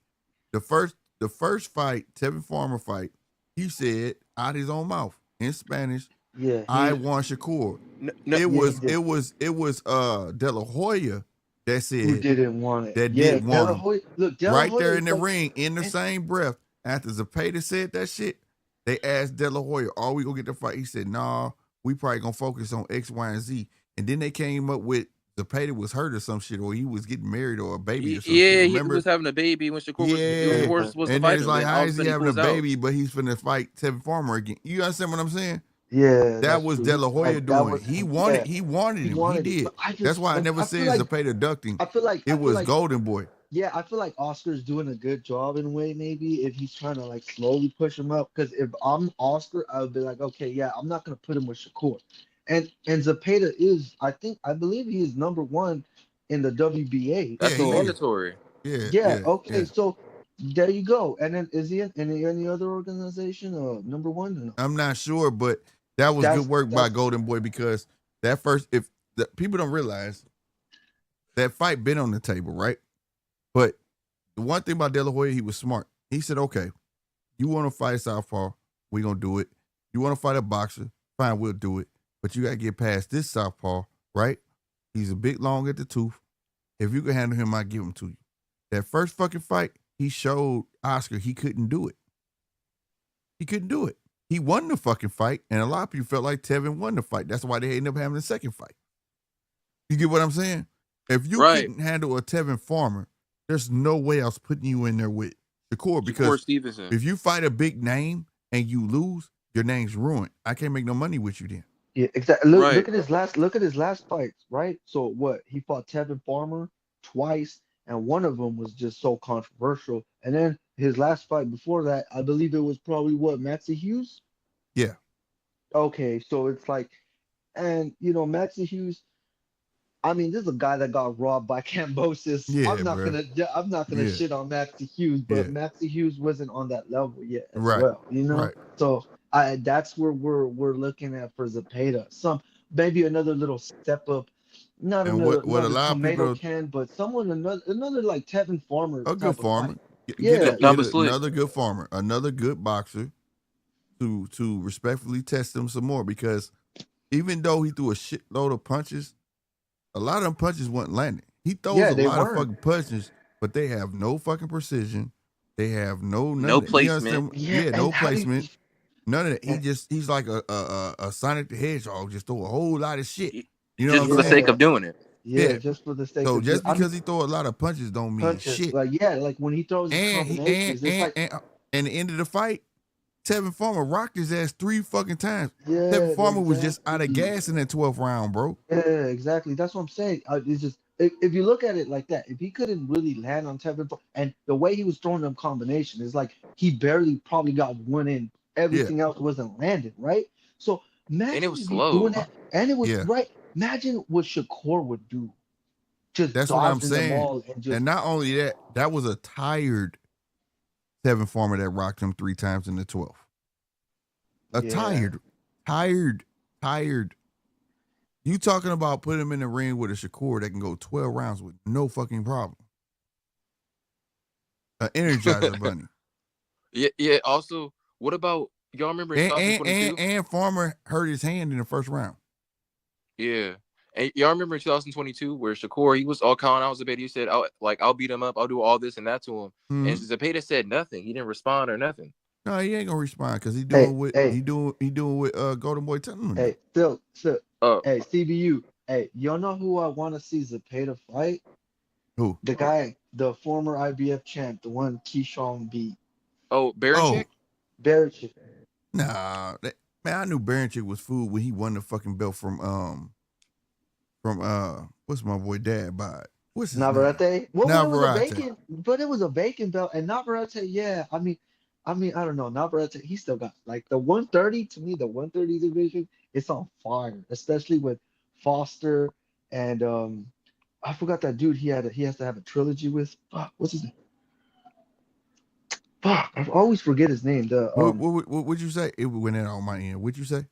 The first fight, Tevin Farmer fight. He said out his own mouth in Spanish. Yeah. I want Shakur. It was De La Hoya that said who didn't want it. that Yeah, didn't want him. Hoya, look, De La Right Hoya there is in the like- ring, in the same breath, after Zepeda said that shit, they asked De La Hoya, "Are we gonna get the fight?" He said, "Nah, we probably gonna focus on X, Y, and Z." And then they came up with Zepeda was hurt or some shit, or he was getting married or a baby or something. Yeah, shit. he Remember? was having a baby when Shakur was supposed to And fight then it's him. like, Then all how of a is he sudden having a pulls out. baby, but he's finna fight Tevin Farmer again? You understand what I'm saying? Yeah, that was De La Hoya doing. He wanted him. He did. That's why I never said Zepeda ducking. I feel like it was Golden Boy. Yeah, I feel like Oscar's doing a good job in a way, maybe, if he's trying to like slowly push him up. Because if I'm Oscar, I would be like, okay, yeah, I'm not gonna put him with Shakur. And Zepeda is, I believe he is number one in the WBA. That's mandatory. Yeah. Okay. So there you go. And then is he in any other organization or number one? Or no? I'm not sure, but that was good work by Golden Boy, because that first, if the people don't realize that fight been on the table, right? But the one thing about De La Hoya, he was smart. He said, okay, you want to fight a southpaw, we're going to do it. You want to fight a boxer, fine, we'll do it. But you got to get past this southpaw, right? He's a bit long at the tooth. If you can handle him, I'll give him to you. That first fucking fight, he showed Oscar he couldn't do it. He couldn't do it. He won the fucking fight, and a lot of people felt like Tevin won the fight. That's why they ended up having the second fight. You get what I'm saying? If you couldn't handle a Tevin Farmer, there's no way I was putting you in there with Shakur, because Stevenson. If you fight a big name and you lose, your name's ruined. I can't make no money with you then. Yeah, exactly. Look at his last fights, right? So what? He fought Tevin Farmer twice, and one of them was just so controversial. And then his last fight before that, I believe it was probably Maxie Hughes. Yeah. Okay, so it's like, and Maxie Hughes. I mean, this is a guy that got robbed by Cambosis. Yeah, I'm not gonna shit on Maxie Hughes, but Maxie Hughes wasn't on that level yet as well. Right. So that's where we're looking at for Zepeda. Maybe another little step up. Not and another what a lot of tomato people can, but someone another like Tevin Farmer. A good farmer. Yeah, another good farmer, another good boxer to respectfully test him some more, because even though he threw a shitload of punches, a lot of them punches weren't landing. He throws a lot of fucking punches, but they have no fucking precision. They have no placement. No placement. None of that. He's like a Sonic the Hedgehog, just throw a whole lot of shit. You know, just for the sake of doing it. Yeah, just for the sake. So just because he throw a lot of punches don't mean shit. Like when he throws his combinations, and the end of the fight, Tevin Farmer rocked his ass 3 fucking times. Yeah, Tevin Farmer was just out of gas in that 12th round, bro. Yeah, exactly. That's what I'm saying. It's just if you look at it like that, if he couldn't really land on Tevin, and the way he was throwing them combination is like he barely probably got one in. Everything else wasn't landing, right? So imagine and it was slow. Doing that, and it was right. Imagine what Shakur would do. That's what I'm saying. And not only that, that was a tired Tevin Farmer that rocked him 3 times in the 12th. Tired. You talking about putting him in the ring with a Shakur that can go 12 rounds with no fucking problem. An Energizer bunny. Yeah. Also, what about y'all remember in 2022? And Farmer hurt his hand in the first round. Yeah. And y'all remember in 2022 where Shakur, he was all calling out Zepeda. He said, I'll beat him up. I'll do all this and that to him. Mm-hmm. And Zepeda said nothing. He didn't respond or nothing. No, he ain't gonna respond because he doing with Golden Boy telling him. Hey, still, hey, CBU. Hey, y'all know who I want to see Zepeda fight? Who? The guy, the former IBF champ, the one Keyshawn beat. Oh, Baranchik? Baranchik. Nah, man, I knew Baranchik was food when he won the fucking belt from what's my boy dad by? What's his Navarrete? name? Well, Navarrete. It was a vacant belt, and Navarrete, yeah. I mean, I don't know. Navarrete, he still got like the 130. To me, the 130 division, it's on fire, especially with Foster and I forgot that dude. He has to have a trilogy with. What's his name? Fuck, I always forget his name. The What would you say? It went in on my end. What'd you say?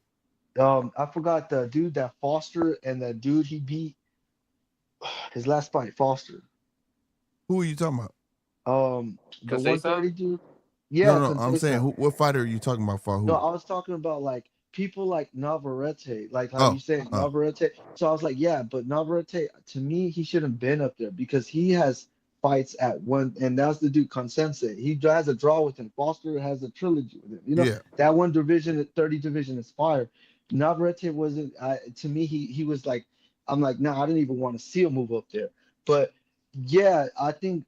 I forgot the dude that Foster and the dude he beat his last fight, Foster. Who are you talking about? The Conceição? 130 dude. No, Yeah, no, I'm saying Conceição. what fighter are you talking about for who? No, I was talking about like people like Navarrete, like how you Oh, say Navarrete. So I was like, yeah, but Navarrete, to me, he shouldn't been up there because he has fights at one, and that's the dude Consense. He has a draw with him. Foster has a trilogy with him. You know, yeah. that one division, 30 division is fire. Navarrete wasn't, to me, he was like, I'm like, nah, I didn't even want to see him move up there. But yeah, I think,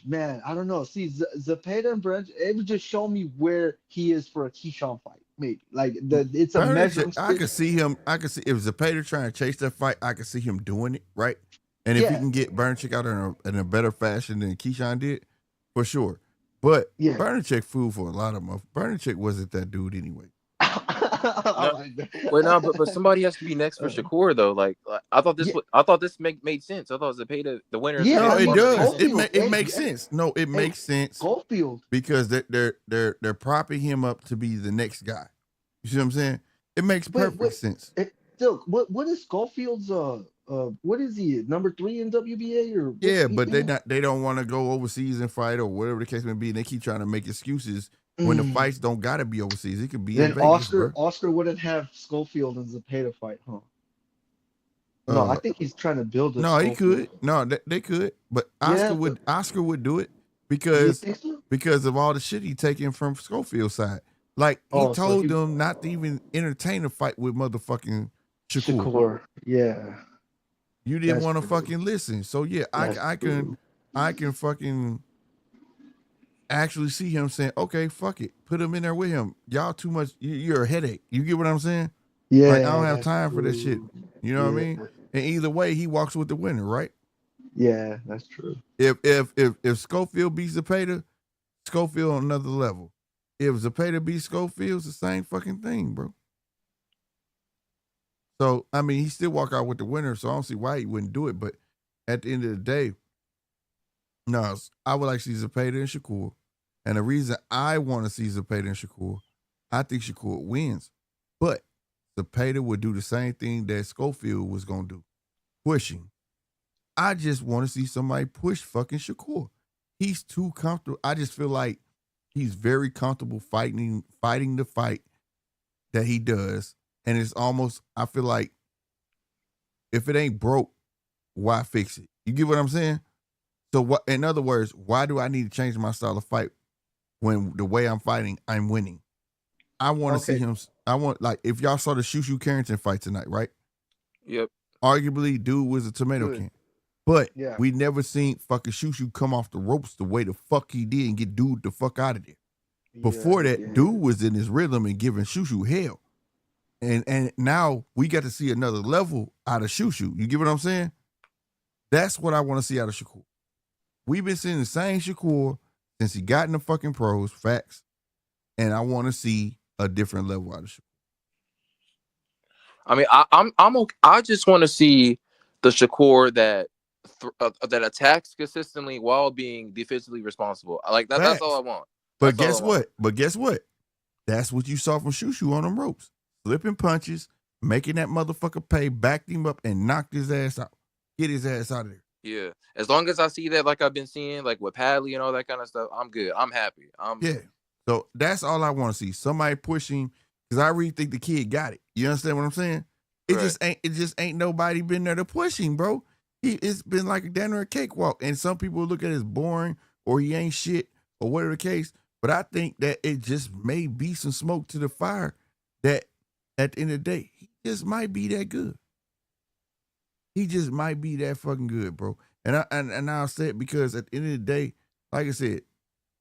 man, I don't know. See, Zepeda and Branch, it would just show me where he is for a Keyshawn fight. Maybe like it's a measuring I stick. could see him. I could see if Zepeda trying to chase that fight. I could see him doing it right. And if he Yeah, can get Bernchick out in a better fashion than Keyshawn did, for sure. But yeah. Bernchick fooled for a lot of them. Bernchick wasn't that dude anyway. No, wait, no, but somebody has to be next for Shakur though. Like I thought this made sense. I thought Zepeda the winner. Yeah, No, I it mean, does. Goldfield, It makes sense. No, it makes sense Goldfield. because they're propping him up to be the next guy. You see what I'm saying? It makes perfect sense. Still, what is Goldfield's what is he, number 3 in WBA or what, Yeah, but they don't want to go overseas and fight or whatever the case may be. And they keep trying to make excuses when the fights don't gotta be overseas. It could be in then Vegas, bro. Oscar wouldn't have Schofield and Zepeda fight, huh? No, I think he's trying to build a No, he Schofield. could. No, they could. But Yeah, Oscar would do it You because think so? of all the shit he taking from Schofield's side. Like he Oh, so told he- them not to even entertain a fight with motherfucking Shakur. Shakur. Yeah. You didn't That's want to true. fucking listen. So yeah, That's I can fucking actually see him saying, okay, fuck it, put him in there with him. Y'all too much. You're a headache. You get what I'm saying? Yeah. Like I don't have that's time for that shit. true. You know what I Yeah. mean? And either way, he walks with the winner, right? Yeah, that's true. If Schofield beats Zepeda, Schofield on another level. If Zepeda beats Schofield, it's the same fucking thing, bro. So I mean, he still walk out with the winner. So I don't see why he wouldn't do it. But at the end of the day, no, I would like to see Zepeda and Shakur. And the reason I want to see Zepeda and Shakur, I think Shakur wins. But Zepeda would do the same thing that Schofield was going to do, pushing. I just want to see somebody push fucking Shakur. He's too comfortable. I just feel like he's very comfortable fighting the fight that he does. And it's almost, I feel like if it ain't broke, why fix it? You get what I'm saying? So what? In other words, why do I need to change my style of fight when the way I'm fighting, I'm winning? I want to see him. I want, like, if y'all saw the Shushu Carrington fight tonight, right? Yep. Arguably, dude was a tomato can. But Yeah. we never seen fucking Shushu come off the ropes the way the fuck he did and get dude the fuck out of there. Before that, dude was in his rhythm and giving Shushu hell. And now we got to see another level out of Shushu. You get what I'm saying? That's what I want to see out of Shakur. We've been seeing the same Shakur since he got in the fucking pros, facts. And I want to see a different level out of Shakur. I mean, I'm okay. I just want to see the Shakur that attacks consistently while being defensively responsible. Like that. That's all I want. But guess what? That's what you saw from Shushu on them ropes. Flipping punches, making that motherfucker pay, backed him up, and knocked his ass out. Get his ass out of there. Yeah. As long as I see that, like I've been seeing, like with Padley and all that kind of stuff, I'm good. I'm happy. Yeah. So that's all I want to see. Somebody pushing, because I really think the kid got it. You understand what I'm saying? It just ain't nobody been there to push him, bro. It's been like a down there a cakewalk. And some people look at it as boring or he ain't shit or whatever the case. But I think that it just may be some smoke to the fire that at the end of the day, he just might be that good. He just might be that fucking good, bro. And I'll say it because at the end of the day, like I said,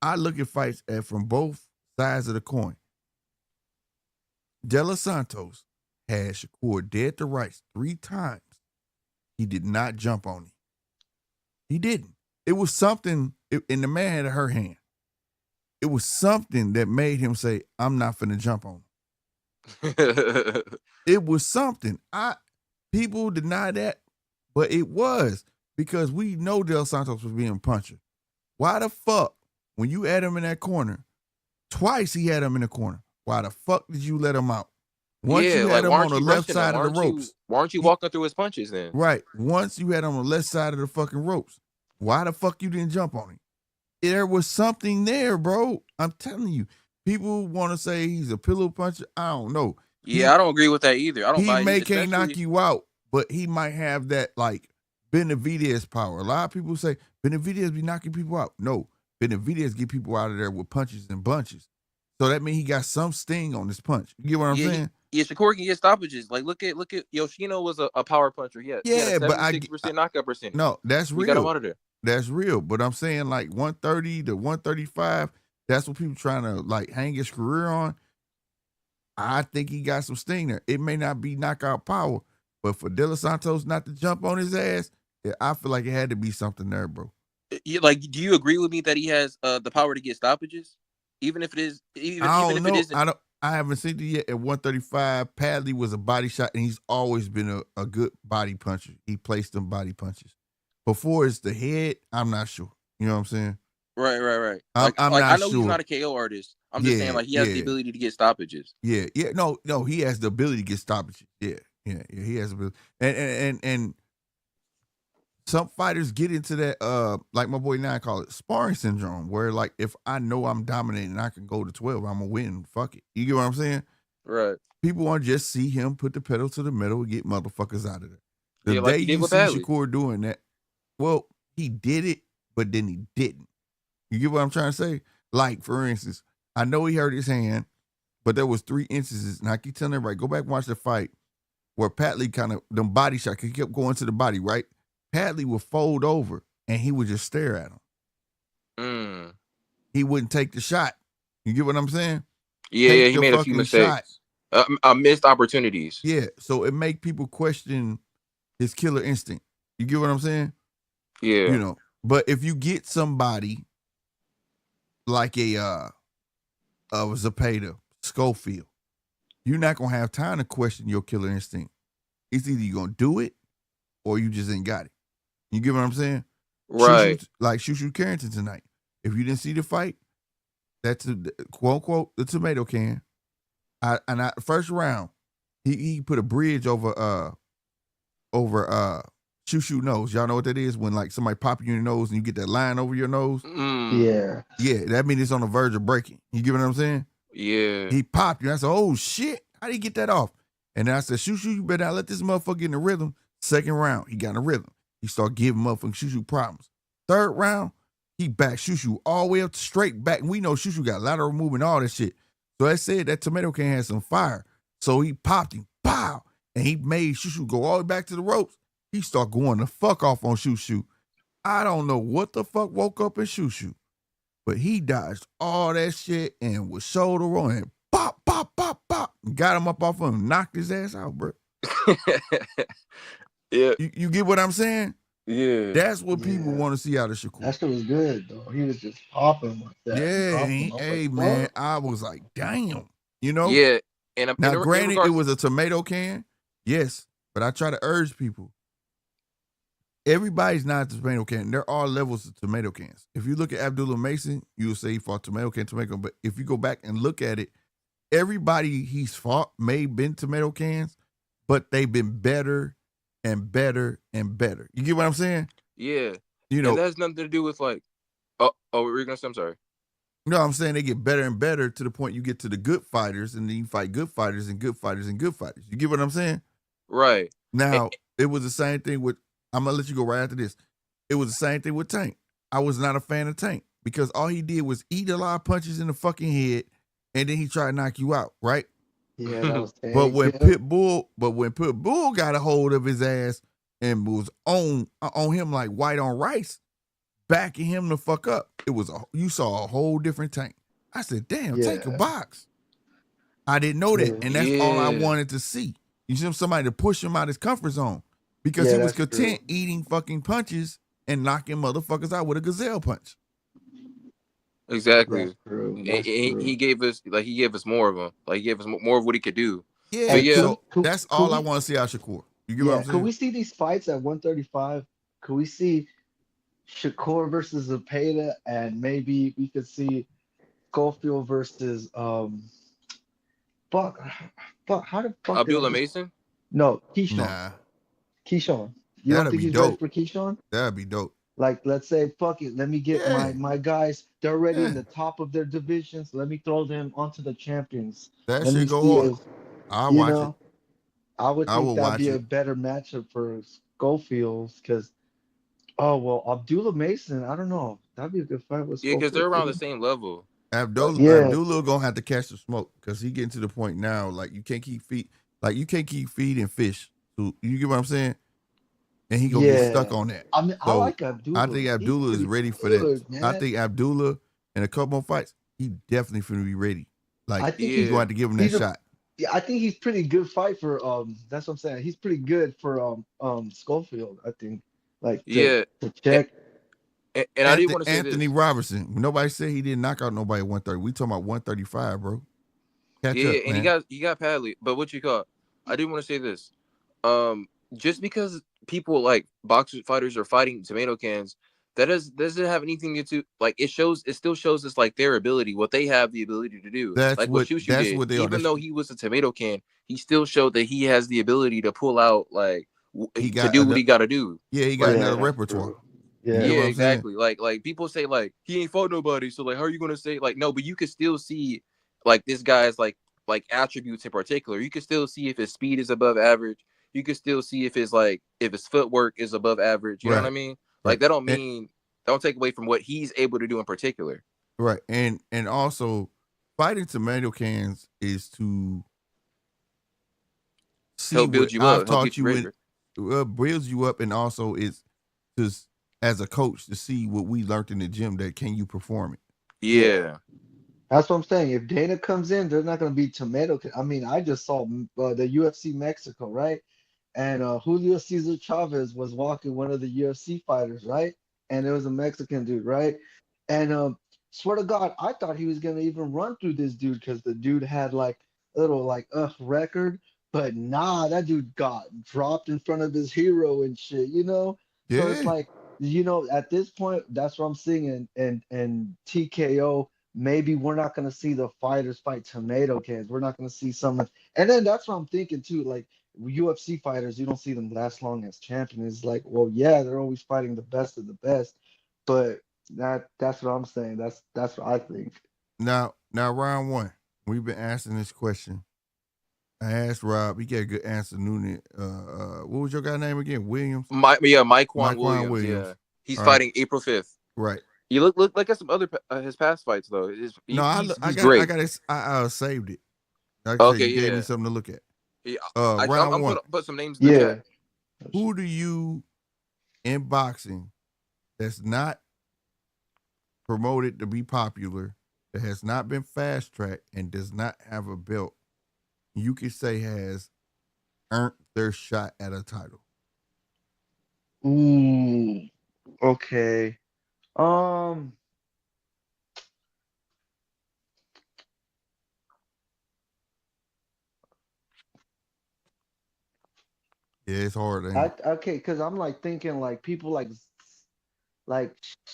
I look at fights from both sides of the coin. De Los Santos had Shakur dead to rights 3 times. He did not jump on him. He didn't. It was something, and the man had her hand. It was something that made him say, I'm not finna jump on him. It was something. People deny that, but it was because we know Del Santos was being a puncher. Why the fuck when you had him in that corner, twice he had him in the corner. Why the fuck did you let him out? Once you had him on the left side of the ropes. Why aren't you walking through his punches then? Right. Once you had him on the left side of the fucking ropes. Why the fuck you didn't jump on him? There was something there, bro. I'm telling you. People want to say he's a pillow puncher. I don't know. Yeah, I don't agree with that either. I don't buy it. Can't knock you out, but he might have that like Benavidez power. A lot of people say Benavidez be knocking people out. No, Benavidez get people out of there with punches and bunches. So that means he got some sting on his punch. You get what I'm saying? Yeah, Shakur can get stoppages. Like look at Yoshino was a power puncher. He had a 76% knockout percentage. No, that's real. You got him out of there. That's real. But I'm saying like 130 to 135, that's what people trying to like hang his career on. I think he got some sting there. It may not be knockout power, but for De Los Santos not to jump on his ass, I feel like it had to be something there, bro. Like, do you agree with me that he has the power to get stoppages, even if it is even if it isn't? I haven't seen it yet. At 135, Padley was a body shot, and he's always been a good body puncher. He placed them body punches. Before it's the head, I'm not sure. You know what I'm saying? Right. I'm not I know sure. he's not a KO artist. I'm just saying, like, he has the ability to get stoppages. Yeah. No, he has the ability to get stoppages. Yeah. He has the ability. And some fighters get into that, like my boy now call it sparring syndrome, where like if I know I'm dominating and I can go to 12, I'm gonna win. Fuck it. You get what I'm saying? Right. People want to just see him put the pedal to the metal and get motherfuckers out of there. The like day he did you with see Valle. Shakur doing that, well, he did it, but then he didn't. You get what I'm trying to say? Like, for instance, I know he hurt his hand, but there was 3 instances, and I keep telling everybody, go back and watch the fight, where Padley kind of, them body shots, he kept going to the body, right? Padley would fold over, and he would just stare at him. He wouldn't take the shot. You get what I'm saying? Yeah, he made a few mistakes. Missed opportunities. Yeah, so it make people question his killer instinct. You get what I'm saying? Yeah. You know, but if you get somebody like a Zepeda, Schofield, you're not gonna have time to question your killer instinct. It's either you're gonna do it or you just ain't got it. You get what I'm saying? Right. Like Shushu Carrington tonight. If you didn't see the fight, that's quote unquote the tomato can. First round, he put a bridge over Shushu nose. Y'all know what that is? When like somebody pop you in your nose and you get that line over your nose. Yeah. Yeah, that means it's on the verge of breaking. You get what I'm saying? Yeah. He popped you. I said, oh shit, how did he get that off? And then I said, Shushu, you better not let this motherfucker get in the rhythm. Second round, he got in the rhythm. He started giving motherfucking Shushu problems. Third round, he backed Shushu all the way up straight back. And we know Shushu got lateral movement, all that shit. So I said that tomato can had some fire. So he popped him, pow, and he made Shushu go all the way back to the ropes. He started going the fuck off on Shushu. I don't know what the fuck woke up in Shushu, but he dodged all that shit and was shoulder rolling and pop, pop, pop, pop, and got him up off of him, knocked his ass out, bro. Yeah. You get what I'm saying? Yeah. That's what people want to see out of Shakur. That shit was good though. He was just popping like that. Yeah, Hey man, I was like, damn. You know? Yeah. Now, granted, it was a tomato can. Yes, but I try to urge people. Everybody's not a tomato can. There are levels of tomato cans. If you look at Abdullah Mason, you will say he fought tomato can. But if you go back and look at it, everybody he's fought may have been tomato cans, but they've been better and better and better. You get what I'm saying? Yeah. You know, and that has nothing to do with like, oh, we're gonna say, I'm sorry. No, I'm saying they get better and better to the point you get to the good fighters, and then you fight good fighters and good fighters and good fighters. You get what I'm saying? Right. Now, it was the same thing with, I'm going to let you go right after this. It was the same thing with Tank. I was not a fan of Tank because all he did was eat a lot of punches in the fucking head, and then he tried to knock you out, right? Yeah, that was But when Pitbull got a hold of his ass and was on him like white on rice, backing him the fuck up, you saw a whole different Tank. I said, damn, Tank a box. I didn't know that, and that's all I wanted to see. You see somebody to push him out his comfort zone because he was content eating fucking punches and knocking motherfuckers out with a gazelle punch. Exactly. That's true. He gave us more of them. Like he gave us more of what he could do. Yeah, so, yeah. That's all I want to see out of Shakur. You get what I'm saying? Could we see these fights at 135? Could we see Shakur versus Zepeda, and maybe we could see Schofield versus fuck, how the fuck did I Abdullah just Mason. no Keyshawn. Nah, Keyshawn. You don't that'd think be he's ready dope. for Keyshawn? That'd be dope. Like, let's say, fuck it, let me get Yeah, my guys. They're already in yeah. the top of their divisions. Let me throw them onto the champions. That Let me shit go see hard. if I'll you watch it. know. I would I think will that'd watch be a it. better matchup for Schofield because oh well, Abdullah Mason. I don't know. That'd be a good fight with Yeah, because they're Schofield around too. the same level. Yeah, Abdullah gonna have to catch the smoke because he getting to the point now. Like you can't keep feeding fish. So you get what I'm saying? And he gonna get stuck yeah. on that. I mean, I So like I Abdullah. think He's Abdullah is pretty ready for that. good, I man. think Abdullah in a couple more fights, he definitely finna be ready. Like I think you he's gonna Yeah, have to give him that he's a shot. yeah. I think he's pretty good fight for That's what I'm saying. He's pretty good for Schofield. I think like yeah. to And, check. and I do want to say Anthony this. Robertson. Nobody said he didn't knock out nobody at 130. We talking about 135, bro. Catch Yeah, up, and man. he got Padley. But what you call? I do want to say this. Just because people like boxers fighters are fighting tomato cans, that doesn't have anything to do. Like it still shows us like their ability, what they have the ability to do. Like what Shushu That's did, what they are. even though he was a tomato can, he still showed that he has the ability to pull out like He to got do what he got to do. he got Like another Yeah, that's repertoire. true. You Yeah. get yeah, what I'm saying? exactly. Like people say like he ain't fought nobody, so like how are you gonna say like no? But you could still see like this guy's like attributes in particular. You can still see if his speed is above average. You can still see if his footwork is above average. You know what I Right. mean? Right. Like that don't take away from what he's able to do in particular. Right. And also fighting tomato cans is to see Help what build you I've up, help taught get you you ready. in builds you up, and also is just as a coach to see what we learned in the gym that can you perform it. Yeah. Yeah. That's what I'm saying. If Dana comes in, they're not going to be tomato. I mean, I just saw the UFC Mexico, right? And Julio Cesar Chavez was walking one of the UFC fighters, right? And it was a Mexican dude, right? And swear to God, I thought he was going to even run through this dude because the dude had like a little like record, but nah, that dude got dropped in front of his hero and shit, you know? So it's Yeah. like, at this point, that's what I'm seeing in TKO. Maybe we're not going to see the fighters fight tomato cans. We're not going to see some. And then that's what I'm thinking too. Like UFC fighters, you don't see them last long as champions. It's like, well, yeah, they're always fighting the best of the best, but that's what I'm saying. That's what I think. Now round one. We've been asking this question. I asked Rob, he got a good answer. Noonan. What was your guy name again? Williams? Mike Juan Juan Williams. Williams. Yeah, he's All right. fighting April 5th. Right. You look like at some other his past fights though. No, I He's great. got it. I saved it. Like I said, Okay, you gave me yeah. something to look at. Yeah, Round I'm one. put some names in the Yeah. chat. Who do you in boxing that's not promoted to be popular, that has not been fast tracked, and does not have a belt, you could say has earned their shot at a title? Ooh. Okay. Um. Yeah, it's hard, ain't it? Okay, because I'm like thinking like people like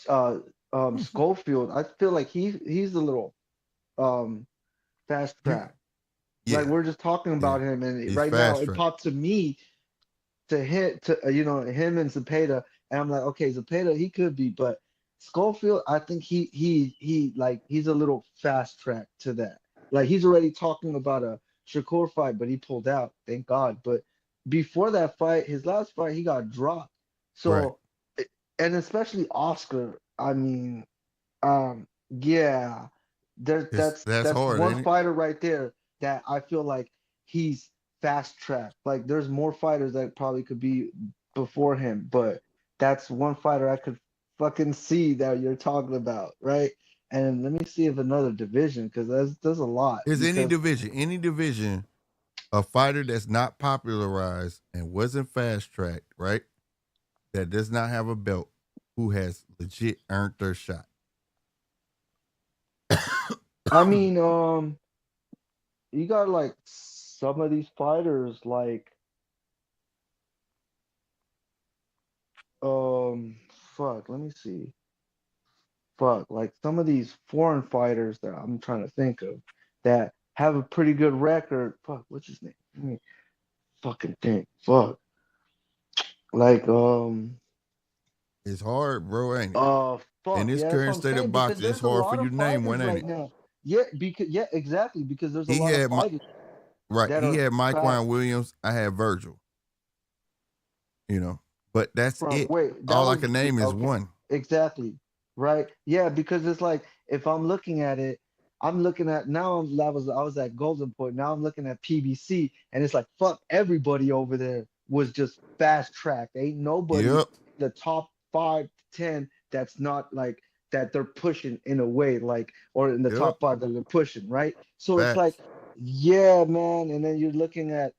uh Schofield. I feel like he's a little um fast track. Like Yeah, we're just talking yeah. about him, and He's right now fast it tracked. popped to me to hit to him and Zepeda, and I'm like, okay, Zepeda he could be, but Schofield, I think he like he's a little fast track to that. Like he's already talking about a Shakur fight, but he pulled out, thank God. But before that fight, his last fight, he got dropped. Right. So, and especially Oscar, I mean, yeah, That's that's hard, one ain't it? fighter right there that I feel like he's fast track. Like there's more fighters that probably could be before him, but that's one fighter I could fucking see that you're talking about, right? And let me see if another division, because there's a lot. Is any Because division, a fighter that's not popularized and wasn't fast tracked, right? That does not have a belt, who has legit earned their shot? I mean, you got like some of these fighters like um fuck, let me see. Fuck, like some of these foreign fighters that I'm trying to think of that have a pretty good record. Fuck, what's his name? Let me fucking think. Fuck. Like, It's hard, bro, ain't it? In fuck, this yeah, that's what current I'm state saying, of because boxing, it's there's a hard for lot you of to name fighters one, ain't right it? now. Yeah, exactly, because there's a He lot of had fighters right. that He are had Mike fast. Williams. I had Virgil. You know, but that's From it. wait, that All I was can name is okay. one. Exactly. Right? Yeah, because it's like if I'm looking at it, I'm looking at now I was at Golden Point. Now I'm looking at PBC and it's like fuck everybody over there was just fast tracked. Ain't nobody Yep. the top 5, 10 that's not like that they're pushing in a way like or in the Yep. top 5 that they're pushing, right? So it's like, Facts. yeah, man, and then you're looking at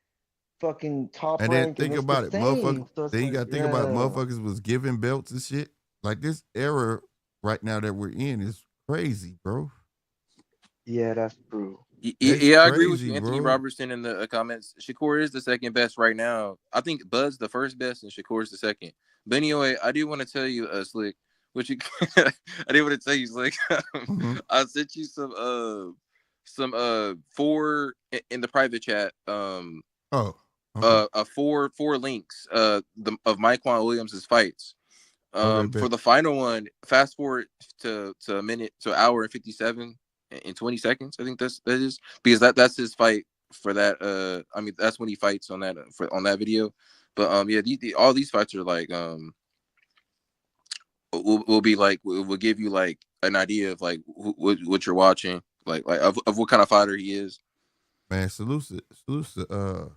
fucking top And then rank and think it's the about it, motherfucker. same. So it's Then you like, got to think about it. yeah. Motherfuckers was giving belts and shit. Like this era right now that we're in is crazy, bro. Yeah, that's true. It's Yeah, I agree with crazy, you, Anthony bro. Robertson, in the comments. Shakur is the second best right now. I think Bud's the first best, and Shakur's the second. But anyway, I do want to tell you, Slick, what you. I did want to tell you, Slick. Mm-hmm. I sent you some four in the private chat. Oh. Okay. Four links. Of Mikewan Williams's fights. Okay, For the final one, fast forward to a minute to an hour and 57 in 20 seconds. I think that is because that's his fight for that. I mean, that's when he fights on that on that video. But yeah, all these fights are like will be like will give you like an idea of like what you're watching, like of what kind of fighter he is. Man, salute to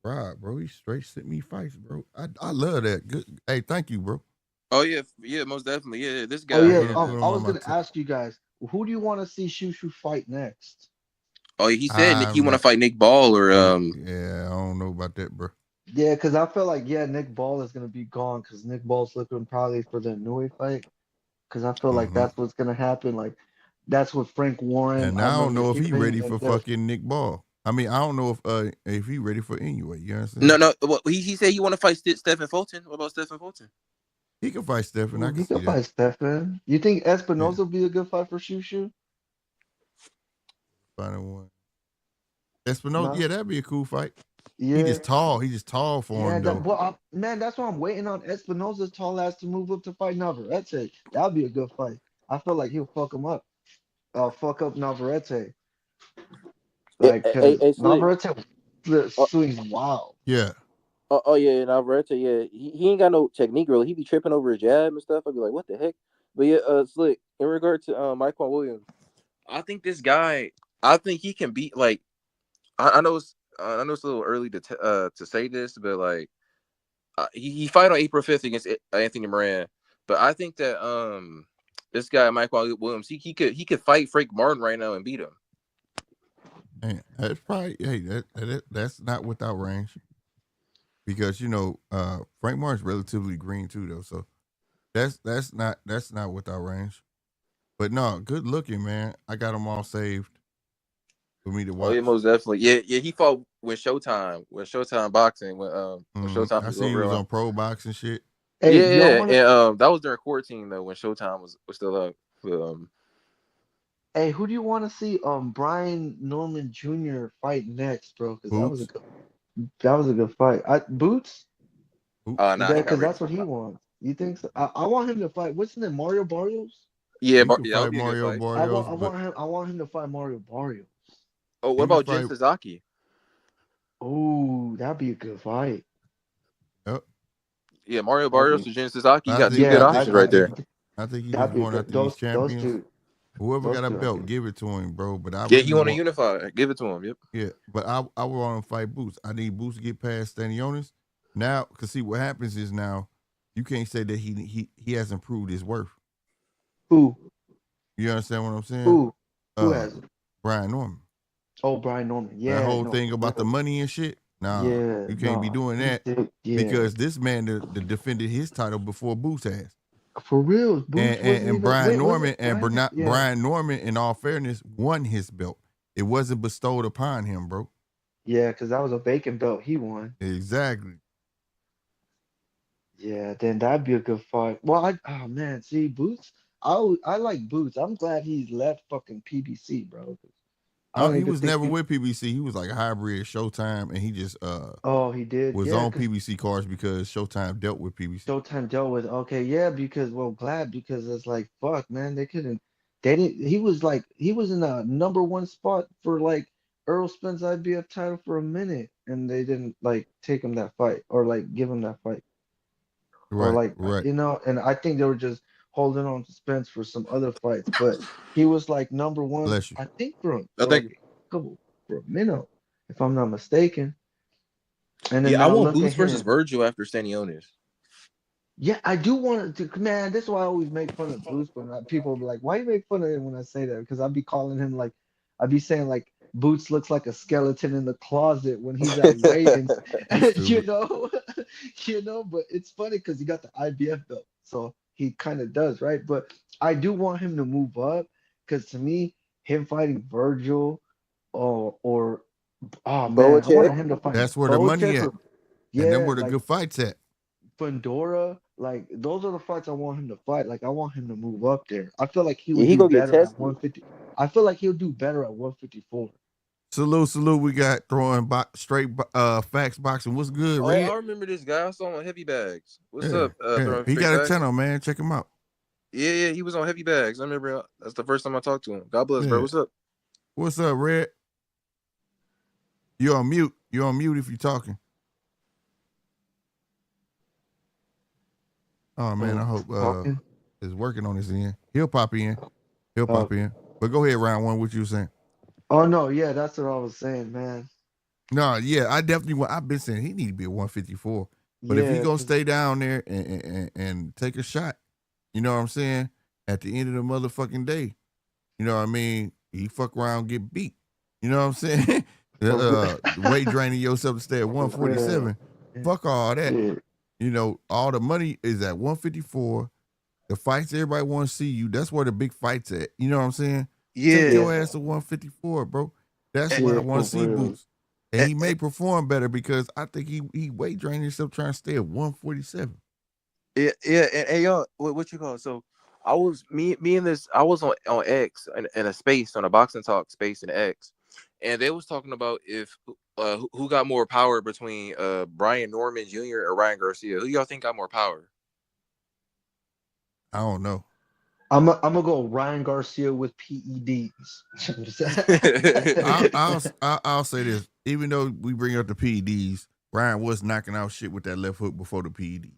Rob, bro. He straight sent me fights, bro. I love that. Good. Hey, thank you, bro. Oh yeah, most definitely. Yeah, this guy. Oh yeah, Put him I on was my gonna ask you guys, who do you want to see Shushu fight next? Oh, he said Nick. He want to fight Nick Ball or Yeah, I don't know about that, bro. Yeah, because I feel like Nick Ball is gonna be gone because Nick Ball's looking probably for the Nui fight. Because I feel like that's what's gonna happen. Like that's what Frank Warren. And I I don't remember know if he hearing ready and for fucking Nick Ball. I mean, I don't know if he ready for anyway. You understand? no. Well, he said he want to fight Stephen Fulton. What about Stephen Fulton? He can fight Stephen. I can he see could that. fight Stephen. You think Espinoza would be a good fight for Shushu? Final one. Espinosa, No? yeah, that'd be a cool fight. Yeah. He just tall. He just tall for him though. Man, that's why I'm waiting on Espinoza's tall ass to move up to fight Navarrete. That'd be a good fight. I feel like he'll fuck him up. Fuck up Navarrete. Like, cause Navarrete swings wild. Yeah. Oh yeah, Navarrete, yeah, he ain't got no technique really. He be tripping over a jab and stuff. I'd be like, what the heck? But yeah, Slick. In regard to Mikewan Williams, I think this guy. I think he can beat like. I know it's a little early to say this, but like he fight on April 5th against Anthony Moran. But I think that this guy Mikewan Williams he could fight Frank Martin right now and beat him. Man, that's probably that's not without range. Because Frank Martin's relatively green too though, so that's not without range. But no, good looking, man. I got them all saved for me to watch. Oh yeah, most definitely. Yeah. He fought when Showtime boxing when Showtime I was see he was real. on Pro Box and shit. Hey, and that was during quarantine though when Showtime was still up. Hey, who do you want to see Brian Norman Jr. fight next, bro? Because that was a good fight. Boots? Nah, Because that's what he wants. You think so? I want him to fight. What's his name? Mario Barrios? Yeah, he can fight be a good Mario fight. Barrios. I want him to fight Mario Barrios. Oh, what about Jen Sasaki? Oh, that'd be a good fight. Yep. Yeah, Mario Barrios or Jen Sasaki. You got two good good options right there. I think he just going after these champions. Whoever got a belt, give it to him, bro. But he want to unify. Give it to him. Yep. Yeah, but I want him to fight Boots. I need Boots to get past Stanionis. Now, because see what happens is now you can't say that he hasn't proved his worth. Who? You understand what I'm saying? Who has it? Brian Norman. Oh, Brian Norman. Yeah. That whole thing about the money and shit. Nah, you can't be doing that because this man defended his title before Boots has. For real, Boots and Brian Norman Brian Norman, in all fairness, won his belt. It wasn't bestowed upon him, bro. Yeah, because that was a vacant belt he won. Exactly. Yeah, then that'd be a good fight. Well, oh man, see Boots. I like Boots. I'm glad he's left fucking PBC, bro. I Oh, don't he even was think never with PBC. He was like a hybrid Showtime, and he just Oh, he did. was Yeah, on because PBC cards because Showtime dealt with PBC. Showtime dealt with. Okay, yeah, because well, glad because it's like fuck, man. They couldn't. They didn't. He was in a #1 spot for like Earl Spence IBF title for a minute, and they didn't like take him that fight or like give him that fight. Or Right, like right. and I think they were just holding on to Spence for some other fights, but he was like #1, Bless you. I think for I like think. a couple for a minute, if I'm not mistaken. And then Yeah, I now want look at Boots versus him. Virgil after Stanionis. Yeah, I do want to, man. That's why I always make fun of Boots, but people will be like, "Why you make fun of him when I say that?" Because I'd be calling him like, I'd be saying like, Boots looks like a skeleton in the closet when he's at weigh-ins, you Stupid. know, you know. But it's funny because he got the IBF belt, so he kind of does, right? But I do want him to move up because to me, him fighting Virgil, or oh man, I wanted Boacek. him to fight That's where the money Belichick at, or and then yeah, where the like good fights at. Fundora, like those are the fights I want him to fight. Like I want him to move up there. I feel like he Yeah, would he do gonna get better at tested. 150. I feel like he'll do better at 154. Salute. We got throwing straight facts boxing. What's good, Oh, Red? I remember this guy. I saw him on Heavy Bags. What's Yeah, up? yeah. Throwing He straight got a facts. channel, man. Check him out. Yeah, he was on Heavy Bags. I remember that's the first time I talked to him. God bless, bro. Yeah. What's up? What's up, Red? You're on mute. You're on mute if you're talking. Oh man, I hope Talking. is working on his end. He'll pop in. He'll pop Okay. in. But go ahead, round one. What you saying? Oh no, yeah, that's what I was saying, man. No, yeah, I definitely want. I've been saying he need to be at 154. But if he Yeah, gonna 'cause stay down there and take a shot, you know what I'm saying? At the end of the motherfucking day, you know what I mean? He fuck around, get beat. You know what I'm saying? Weight draining yourself to stay at 147. Fuck all that. yeah, You know, all the money is at 154. The fights everybody want to see you. That's where the big fights at. You know what I'm saying? Take your ass to 154, bro. That's where I yeah, want for to see real. Boots. And he may perform better because I think he weight draining himself trying to stay at 147. Yeah, and y'all, what you call it? So I was me and this. I was on X in a space on a boxing talk space in X, and they was talking about if who got more power between Brian Norman Jr. or Ryan Garcia. Who y'all think got more power? I don't know. I'm gonna go Ryan Garcia with PEDs. I'll say this. Even though we bring up the PEDs, Ryan was knocking out shit with that left hook before the PED.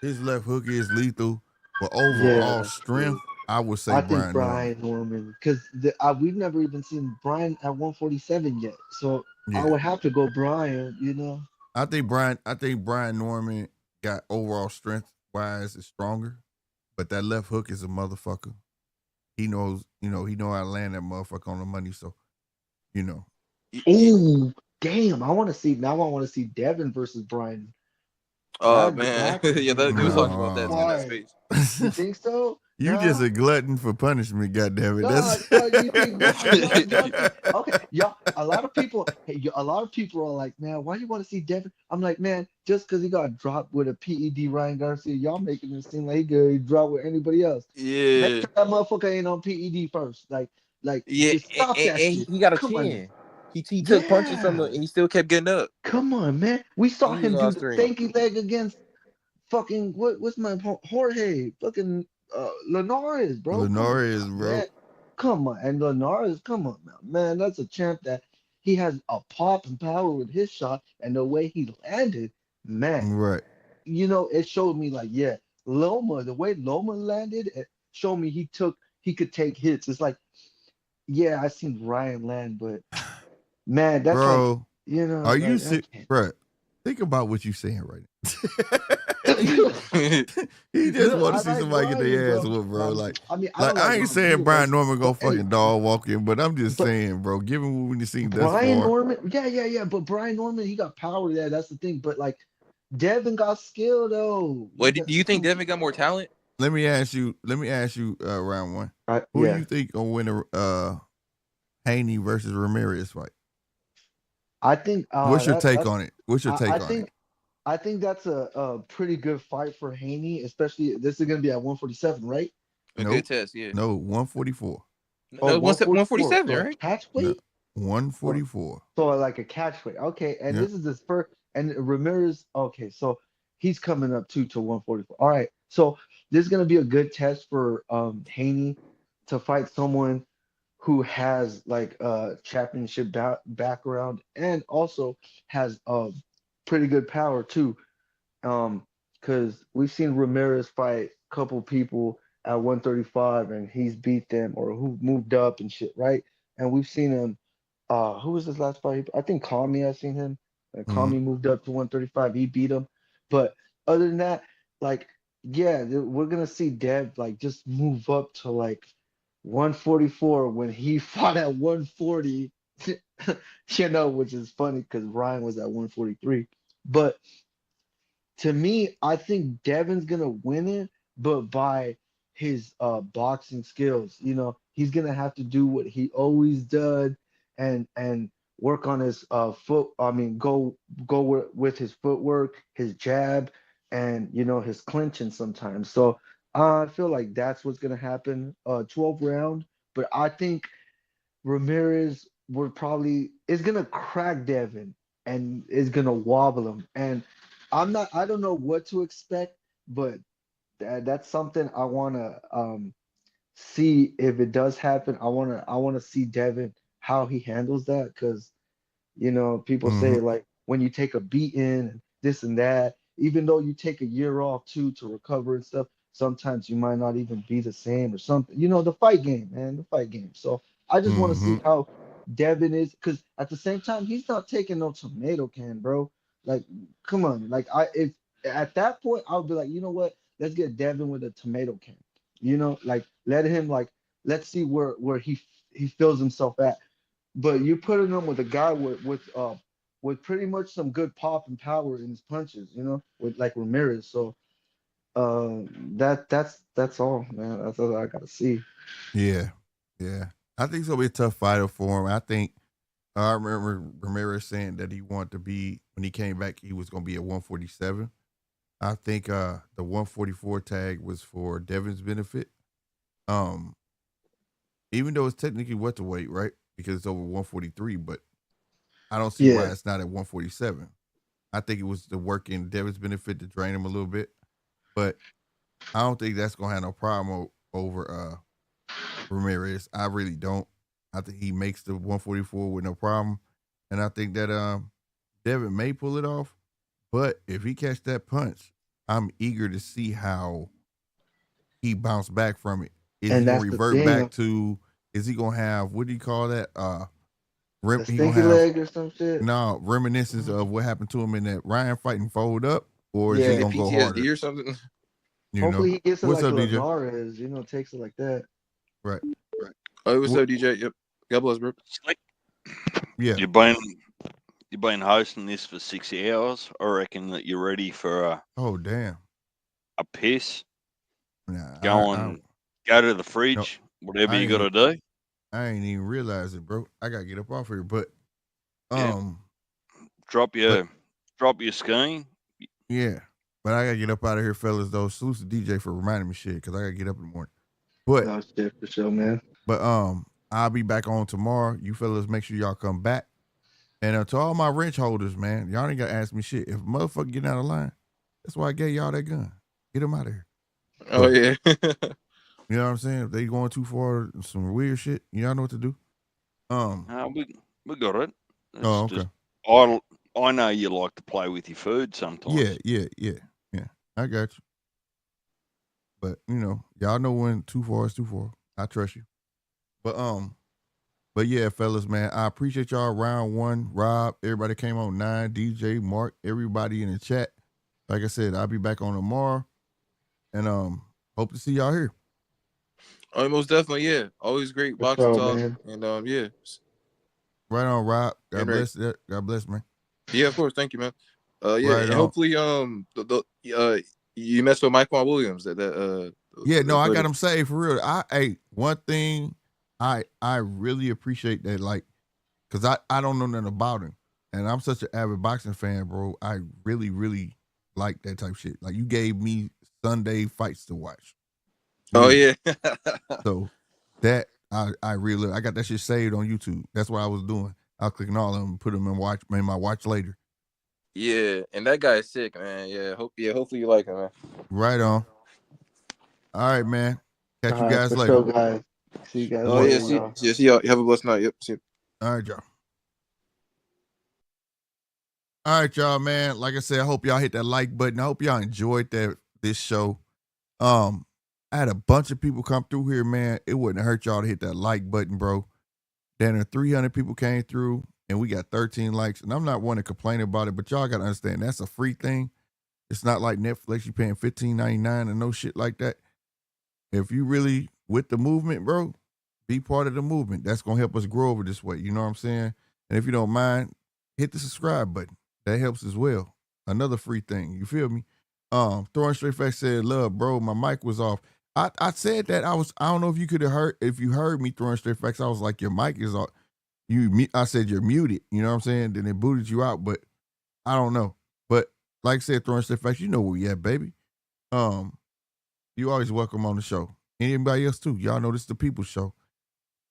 His left hook is lethal, but overall strength, I would say I think Brian Norman. Brian Norman because we've never even seen Brian at 147 yet, so I Yeah. would have to go Brian. You know. I think Brian Norman got overall strength wise is stronger, but that left hook is a motherfucker. He knows, he know how to land that motherfucker on the money. So, Oh damn! I want to see now. I want to see Devin versus Brian. Oh man, yeah, we was talking about that in that Fight. space. You think so? You just a glutton for punishment, goddammit. You think okay, y'all. A lot of people are like, man, why you want to see Devin? I'm like, man, just because he got dropped with a PED, Ryan Garcia, y'all making it seem like he could drop with anybody else. Yeah. Make sure that motherfucker ain't on PED first. Yeah, just stop that and shit. he got a Come on. chin. He took punches from him, and he still kept getting up. Come on, man. We saw And he him was do on the stream. stanky leg against fucking what's my Jorge fucking Linares, bro. Linares, bro. Man. Come on, and Linares, come on now, man. That's a champ that he has a pop and power with his shot, and the way he landed, man. Right. It showed me like, yeah, Loma, the way Loma landed, it showed me he could take hits. It's like, yeah, I seen Ryan land, but man, that's bro, like, are you sick, bro? Think about what you're saying right now. He just want to see somebody get their ass whooped, bro. I ain't saying Brian Norman go fucking dog walking, but I'm just saying, bro, given what we've seen thus far. Brian Norman, yeah. But Brian Norman, he got power there. That's the thing. But like, Devin got skill though. Wait, do you think Devin got more talent? Let me ask you, round one. Who do you think will win a Haney versus Ramirez fight? I think. What's your take on it? What's your take on it? I think that's a pretty good fight for Haney, especially this is gonna be at 147, right? A Nope. good test, yeah. No, 144. Oh, No, 147, so a right? catch No, weight? 144. So like a catch weight. Okay, and Yeah. this is his first. And Ramirez. Okay, so he's coming up too to 144. All right, so this is gonna be a good test for Haney to fight someone who has like a championship background and also has pretty good power too. Because we've seen Ramirez fight a couple people at 135 and he's beat them or who moved up and shit, right? And we've seen him. Who was his last fight? I think Kami. I seen him. And Mhm. Kami moved up to 135. He beat him. But other than that, like, yeah, we're gonna see Dev like just move up to like 144 when he fought at 140. Which is funny because Ryan was at 143. But to me, I think Devin's gonna win it, but by his boxing skills. He's gonna have to do what he always does and work on his foot. I mean, go with his footwork, his jab, and his clinching sometimes. So I feel like that's what's gonna happen. 12 round, but I think Ramirez is gonna crack Devin and is gonna wobble him. And I don't know what to expect, but that's something I wanna see if it does happen. I wanna see Devin how he handles that because people say Mhm. like when you take a beating and this and that, even though you take a year off too to recover and stuff, sometimes you might not even be the same or something. The fight game, man, the fight game. So I just want to see Mhm. how Devin is, because at the same time, he's not taking no tomato can, bro. Like, come on, like if at that point I would be like, you know what? Let's get Devin with a tomato can. Like let him like let's see where he feels himself at. But you're putting him with a guy with pretty much some good pop and power in his punches, with like Ramirez. So that's all, man. That's all I gotta see. Yeah. Yeah. I think it's gonna be a tough fighter for him. I remember Ramirez saying that he wanted to be when he came back, he was gonna be at 147. I think the 144 tag was for Devin's benefit. Um, even though it's technically welterweight, right? Because it's over 143, but I don't see why Yeah. it's not at 147. I think it was the work in Devin's benefit to drain him a little bit, but I don't think that's gonna have no problem over Ramirez. I really don't. I think he makes the 144 with no problem, and I think that Devin may pull it off. But if he catch that punch, I'm eager to see how he bounced back from it. Is he And gonna that's the revert back thing, to? Is he gonna have what do you call that? the He gonna stinky have leg or some shit. no reminiscence of what happened to him in that Ryan fight and fold up, or is he Yeah, Yeah. gonna go harder? PTSD or something. You know. Hopefully he gets it What's like up, DJ? Linares, takes it like that. Right. Oh, what's What? up, DJ? Yep. God bless, bro. Yeah. You've been hosting this for 6 hours. I reckon that you're ready for Oh damn. a piss. Nah, Go to the no, fridge, whatever I you got to ain't. do. I ain't even realize it, bro. I gotta get up off here, but Yeah. um, Drop but your skiing. yeah, but I gotta get up out of here, fellas. Though, salute to DJ for reminding me shit because I gotta get up in the morning. But No shit for sure, man. I'll be back on tomorrow. You fellas, make sure y'all come back. And to all my wrench holders, man, y'all ain't gotta ask me shit. If a motherfucker get out of line, that's why I gave y'all that gun. Get them out of here. Oh But yeah. you know what I'm saying? If they going too far, some weird shit, y'all know what to do. We got it. It's Oh, just okay. I know you like to play with your food sometimes. Yeah. I got you. But y'all know when too far is too far. I trust you. But yeah, fellas, man, I appreciate y'all. Round one, Rob, everybody came on 9, DJ, Mark, everybody in the chat. Like I said, I'll be back on tomorrow, and hope to see y'all here. Oh, most definitely, yeah. Always great For boxing sure, talk, man. and yeah. Right on, Rob. God And right. bless. God bless, man. Yeah, of course. Thank you, man. Yeah, Right and on. hopefully, you messed with Michael Williams. Yeah, no, I got him saved for real. One thing I really appreciate that, like, cause I don't know nothing about him, and I'm such an avid boxing fan, bro. I really, really like that type of shit. Like you gave me Sunday fights to watch. Oh yeah. So that I really I got that shit saved on YouTube. That's what I was doing. I was clicking all of them, put them in my watch later. Yeah, and that guy is sick, man. Yeah, hopefully you like him, man. Right on. All right, man. Catch All you right, guys for later. sure, guys. See you guys Oh later. yeah, see y'all. Have a blessed night. Yep. See you. All right, y'all. All right, y'all, man. Like I said, I hope y'all hit that like button. I hope y'all enjoyed this show. I had a bunch of people come through here, man. It wouldn't hurt y'all to hit that like button, bro. Then 300 people came through, and we got 13 likes. And I'm not one to complain about it, but y'all gotta understand that's a free thing. It's not like Netflix. You paying $15.99 and no shit like that. If you really with the movement, bro, be part of the movement. That's gonna help us grow over this way. You know what I'm saying? And if you don't mind, hit the subscribe button. That helps as well. Another free thing. You feel me? Throwing Straight Facts said, "Love, bro, my mic was off." I said that I don't know if you could have heard, if you heard me throwing Straight Facts, I was like, your mic is off. I said you're muted. You know what I'm saying? Then it booted you out, but I don't know. But like I said, Throwing Straight Facts, you know where we at, baby. You always welcome on the show. Anybody else too? Y'all know this is the People Show.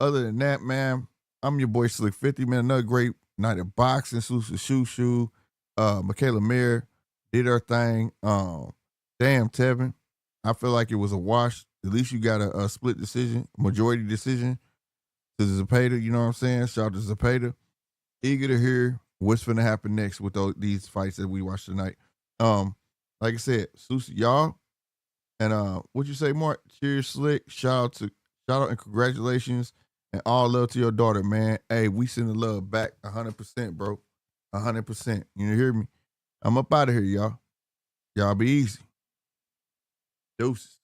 Other than that, man, I'm your boy Slick 50, man. Another great night of boxing. Shoo. Michaela Mayer did her thing. Damn, Tevin. I feel like it was a wash. At least you got a split decision, majority decision to Zepeda. You know what I'm saying? Shout out to Zepeda. Eager to hear what's going to happen next with these fights that we watched tonight. Like I said, y'all. And what you say, Mark? Cheers, Slick. Shout out and congratulations and all love to your daughter, man. Hey, we send the love back 100%, bro. 100%. You hear me? I'm up out of here, y'all. Y'all be easy. Deuces.